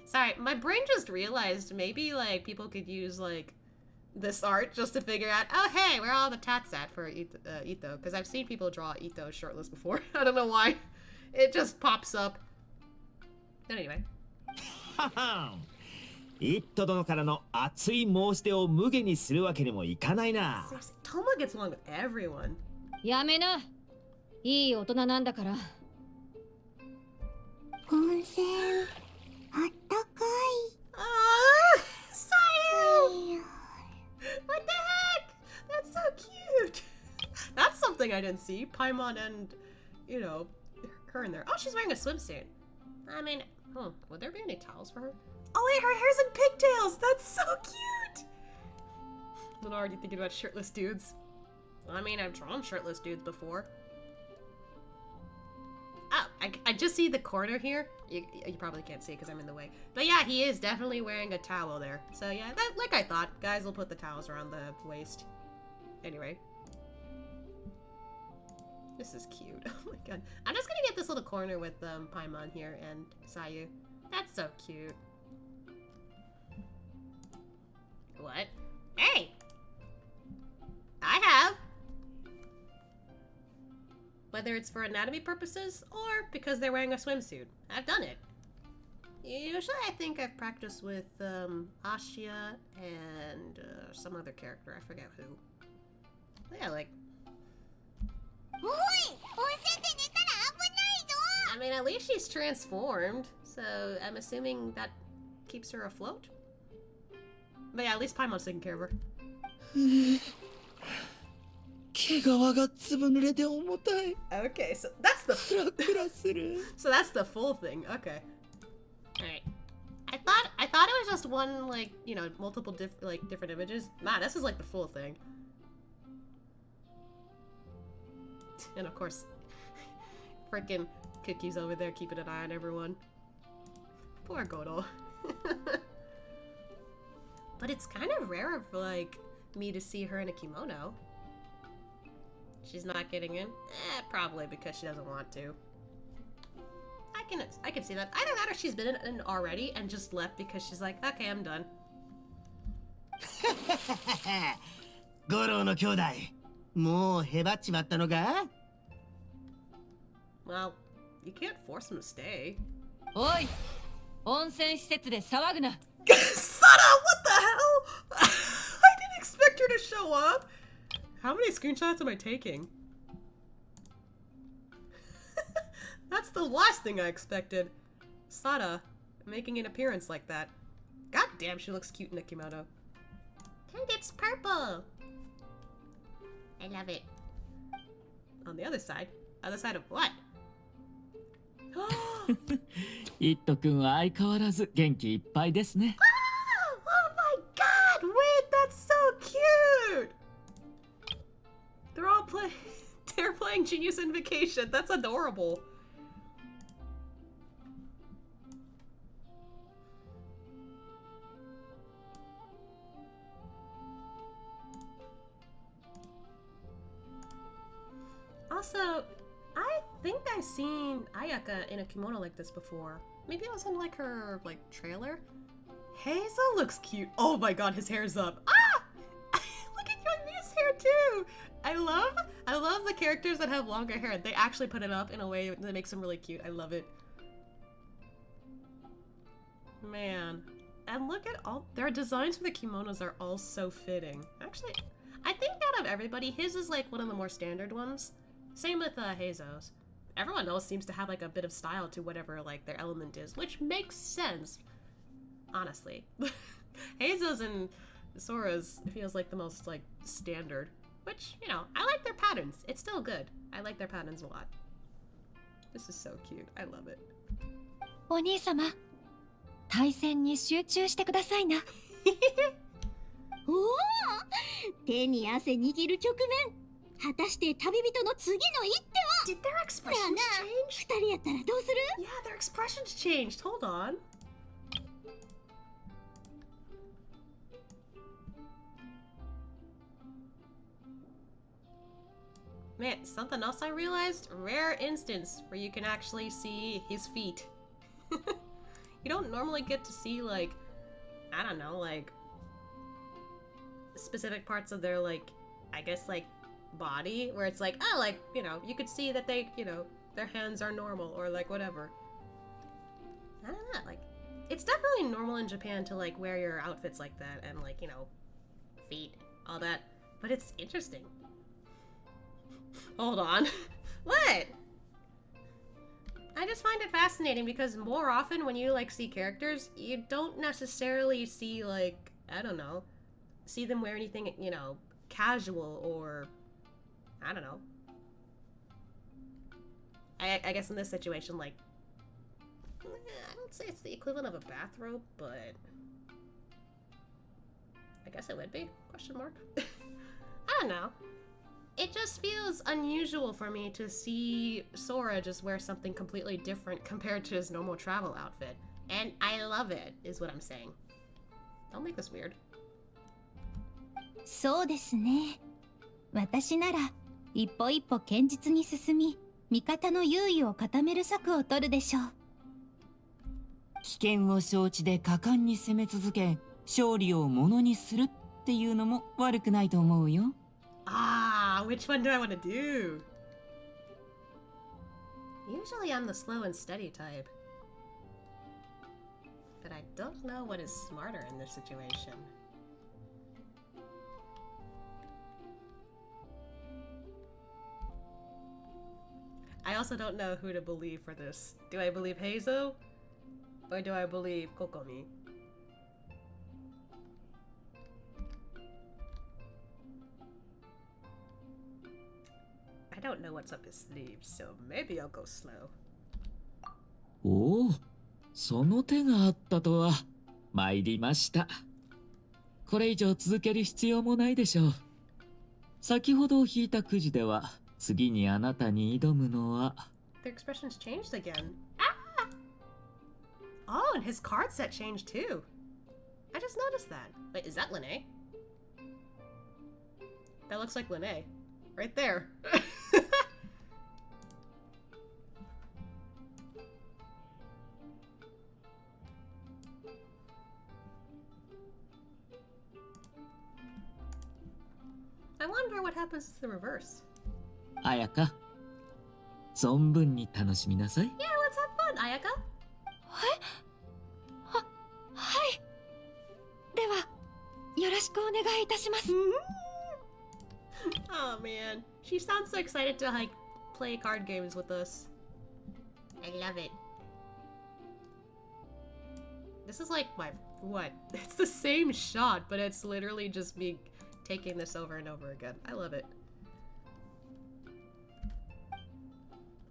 Sorry, my brain just realized maybe, like, people could use, like, this art just to figure out, oh, hey, where are all the tats at for Ito? Because I've seen people draw Ito shirtless before. I don't know why. It just pops up. But anyway. イット殿からの熱い申し出を無下にするわけにもいかないな。Toma gets along with everyone. やめな。いい大人なんだから。温泉あったかい。Sayu! What the heck? That's so cute. That's something I didn't see. Paimon and, her in there. Oh, she's wearing a swimsuit. I mean, would there be any towels for her? Oh wait, her hair's in pigtails! That's so cute! I'm already thinking about shirtless dudes. I mean, I've drawn shirtless dudes before. Oh, I just see the corner here. You probably can't see because I'm in the way. But yeah, he is definitely wearing a towel there. So yeah, like I thought. Guys will put the towels around the waist. Anyway. This is cute. Oh my god. I'm just gonna get this little corner with Paimon here and Sayu. That's so cute. What? Hey! I have! Whether it's for anatomy purposes or because they're wearing a swimsuit. I've done it. Usually I think I've practiced with Ashia and some other character. I forget who. But yeah, like... I mean, at least she's transformed, so I'm assuming that keeps her afloat? But yeah, at least Paimon's taking care of her. Okay, so that's the so that's the full thing. Okay. Alright. I thought it was just one, like, multiple different images. Nah, this is like the full thing. And of course, freaking Cookie's over there keeping an eye on everyone. Poor Godo. But it's kind of rare for, like, me to see her in a kimono. She's not getting in? Probably because she doesn't want to. I can see that. Either that or she's been in already and just left because she's like, okay, I'm done. 五郎の兄弟、もうへばっちまったのか? Well, you can't force him to stay. おい、温泉施設で騒ぐな。Sada, what the hell? I didn't expect her to show up. How many screenshots am I taking? That's the last thing I expected. Sada making an appearance like that. God damn, she looks cute in a kimono. And it's purple. I love it. On the other side of what? イット君は相変わらず元気いっぱいですね。Oh my god! Wait, that's so cute! They're playing Genius Invocation. That's adorable. Also, I think I've seen Ayaka in a kimono like this before. Maybe it was in like her trailer. Hazel looks cute. Oh my god, his hair's up. Ah! Look at Youngmi's hair too. I love the characters that have longer hair. They actually put it up in a way that makes them really cute. I love it. Man. And look at all their designs for the kimonos are all so fitting. Actually, I think out of everybody, his is like one of the more standard ones. Same with Hazo's. Everyone else seems to have like a bit of style to whatever like their element is, which makes sense, honestly. Hazo's and Sora's feels like the most like standard, which, you know, I like their patterns. It's still good. I like their patterns a lot. This is so cute. I love it. お兄様、対戦に集中してくださいな。おお、手に汗握る局面。果たして旅人の次の一手は。 Did their expressions change? 二人やったらどうする？ Yeah, their expressions changed. Hold on. Man, something else I realized? Rare instance where you can actually see his feet. You don't normally get to see, like, I don't know, like, specific parts of their, like, I guess, like, body, where it's like, oh, like, you know, you could see that they, you know, their hands are normal, or, like, whatever. I don't know, like, it's definitely normal in Japan to, like, wear your outfits like that, and, like, you know, feet, all that, but it's interesting. Hold on. What? I just find it fascinating because more often when you like see characters, you don't necessarily see like, I don't know, see them wear anything, you know, casual or, I don't know. I guess in this situation, like, I don't say it's the equivalent of a bathrobe, but I guess it would be, question mark. I don't know. It just feels unusual for me to see Sora just wear something completely different compared to his normal travel outfit. And I love it, is what I'm saying. Don't make this weird. そうですね。私なら一歩一歩堅実に進み、味方の優位を固める策を取るでしょう。危険を承知で果敢に攻め続け、勝利をものにするっていうのも悪くないと思うよ。Ah, which one do I want to do? Usually I'm the slow and steady type. But I don't know what is smarter in this situation. I also don't know who to believe for this. Do I believe Hazo? Or do I believe Kokomi? I don't know what's up his sleeve, so maybe I'll go slow. おお、その手があったとは参りました。これ以上続ける必要もないでしょう。先ほど引いたくじでは次にあなたに挑むのは The expressions changed again. Ah! Oh, and his card set changed too. I just noticed that. Wait, is that Lene? That looks like Lene. Right there. I wonder what happens to the reverse. 綾香、存分に楽しみなさい。Yeah, let's have fun, Ayaka. はい。では、よろしくお願いいたします。Oh man, she sounds so excited to like play card games with us. I love it. This is like my what? It's the same shot, but it's literally just me taking this over and over again. I love it.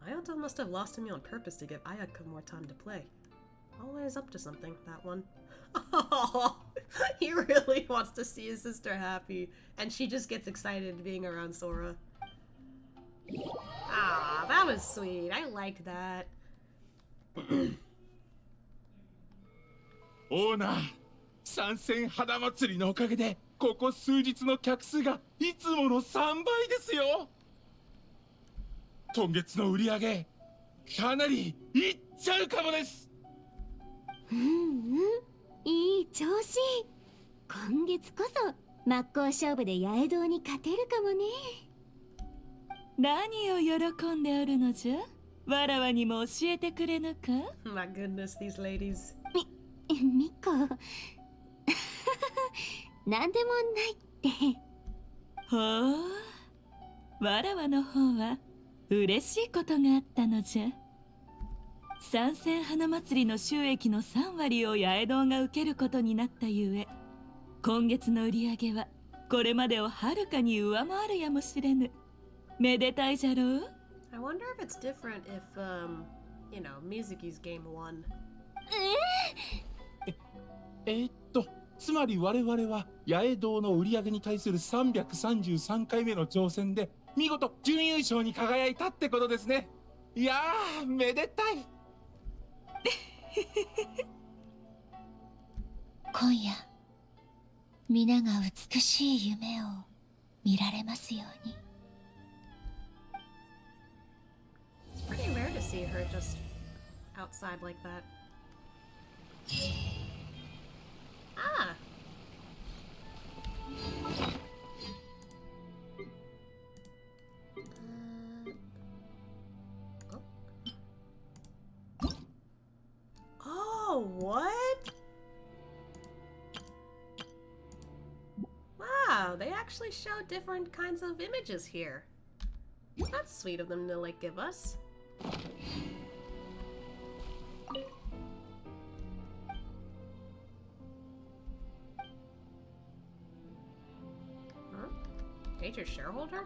Ayato must have lost to me on purpose to give Ayaka more time to play. Always up to something, that one. Oh, he really wants to see his sister happy, and she just gets excited being around Sora. Ah, that was sweet. I liked that. オーナー、参戦花祭りのおかげでここ数日の客数がいつもの3倍ですよ。今月の売り上げかなりいっちゃうかもです。いい調子。今月こそ真っ向勝負で八重堂に勝てるかもね。何を喜んでおるのじゃ。わらわにも教えてくれぬか。My goodness, these ladies. ミコなんでもないって。ほう、わらわの方は嬉しいことがあったのじゃ。参戦花祭りの収益の3割を八重堂が受けることになったゆえ、今月の売り上げはこれまでをはるかに上回るやもしれぬ。めでたいじゃろう。 I wonder if it's different if, you know, Mizuki's game won. つまり我々は八重堂の売り上げに対する333回目の挑戦で見事準優勝に輝いたってことですね。いやー、めでたい。今夜皆が美しい夢を見られますように。 It's pretty rare to see her just outside like that. Ah! Oh, what? Wow, they actually show different kinds of images here. That's sweet of them to, like, give us. Huh? Major shareholder?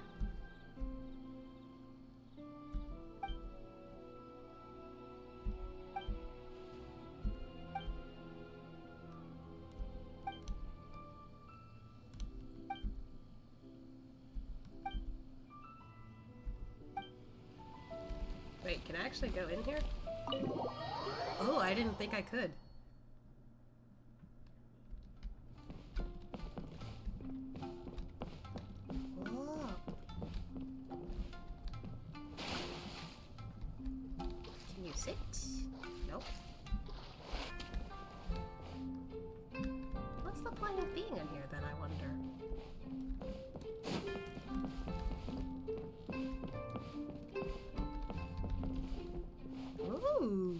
Wait, can I actually go in here? Oh, I didn't think I could. Whoa. Can you sit? Nope. What's the point of being in here then, I wonder? Ooh.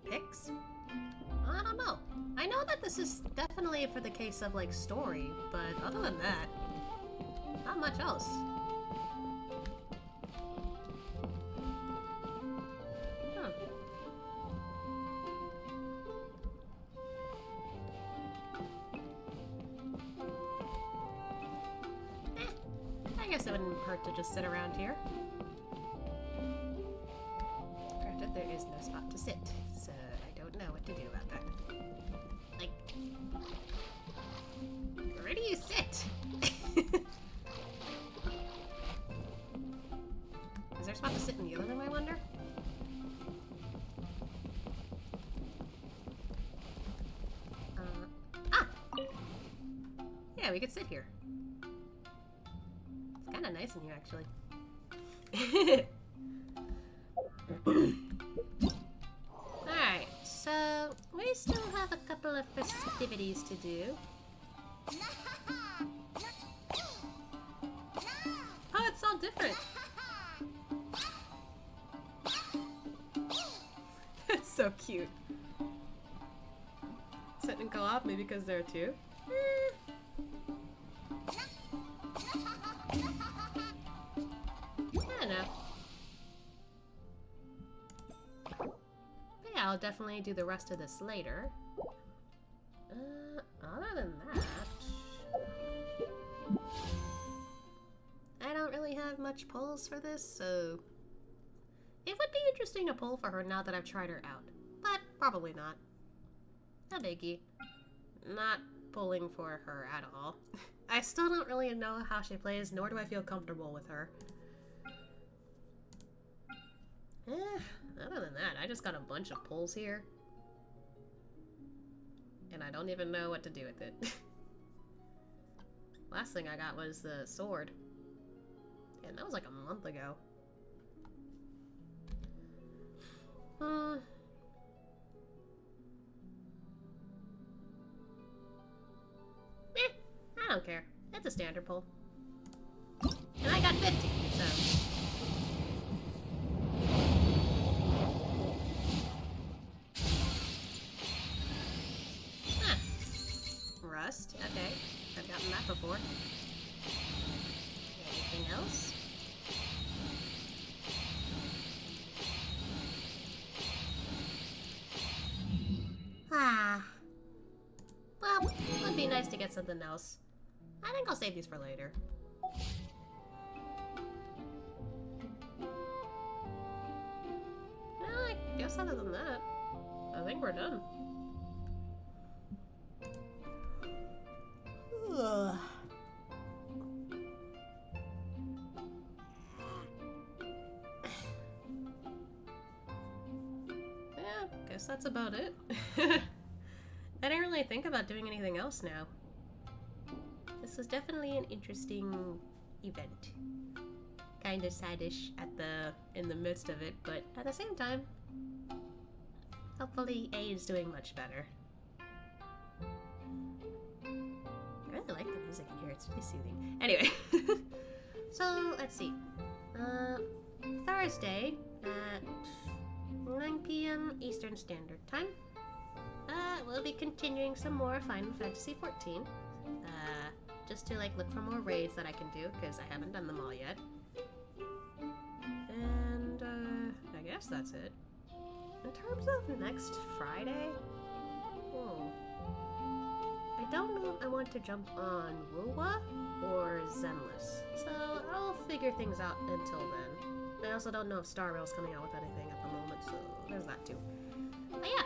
Pics? I don't know. I know that this is definitely for the case of like story, but other than that, not much else. Huh. I guess it wouldn't hurt to just sit around here. Granted, there is no spot to sit, so I don't know what to do about that. Like, where do you sit? Is there a spot to sit in the other room, I wonder? Ah! Yeah, we could sit here. It's kind of nice in here, actually. Alright, so we still have a couple of festivities to do. Oh, it's all different. That's so cute. Sit and co-op, maybe because there are two. I don't know. Yeah, I'll definitely do the rest of this later. Other than that, I don't really have much polls for this, so it would be interesting to poll for her now that I've tried her out, but probably not. No biggie. Not polling for her at all. I still don't really know how she plays, nor do I feel comfortable with her. Other than that, I just got a bunch of pulls here. And I don't even know what to do with it. Last thing I got was the sword. And that was like a month ago. I don't care. It's a standard pull. And I got 50, so... quest. Okay, I've gotten that before. Anything else? Ah. Well, it would be nice to get something else. I think I'll save these for later. Well, I guess other than that, I think we're done. Ugh. Yeah, guess that's about it. I didn't really think about doing anything else now. This was definitely an interesting event. Kinda saddish in the midst of it, but at the same time, hopefully A is doing much better. I really like the music in here, it's really soothing. Anyway, so let's see. Thursday at 9 p.m. Eastern Standard Time. We'll be continuing some more Final Fantasy XIV. Just to like look for more raids that I can do, because I haven't done them all yet. And I guess that's it. In terms of next Friday, I don't know if I want to jump on Wuwa or Zenless, so I'll figure things out until then. I also don't know if Star Rail's coming out with anything at the moment, so there's that too. But yeah,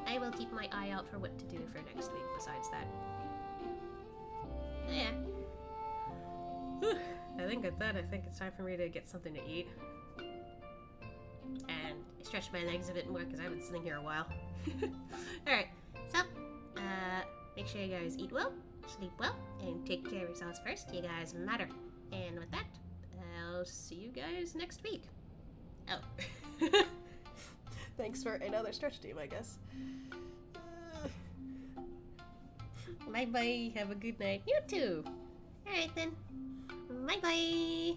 I will keep my eye out for what to do for next week besides that. Yeah. Whew. I think at that, I think it's time for me to get something to eat. And stretch my legs a bit more because I've been sitting here a while. Alright, so, make sure you guys eat well, sleep well, and take care of yourselves first. You guys matter. And with that, I'll see you guys next week. Oh. Thanks for another stretch team, I guess. Bye bye. Have a good night. You too. Alright then. Bye bye.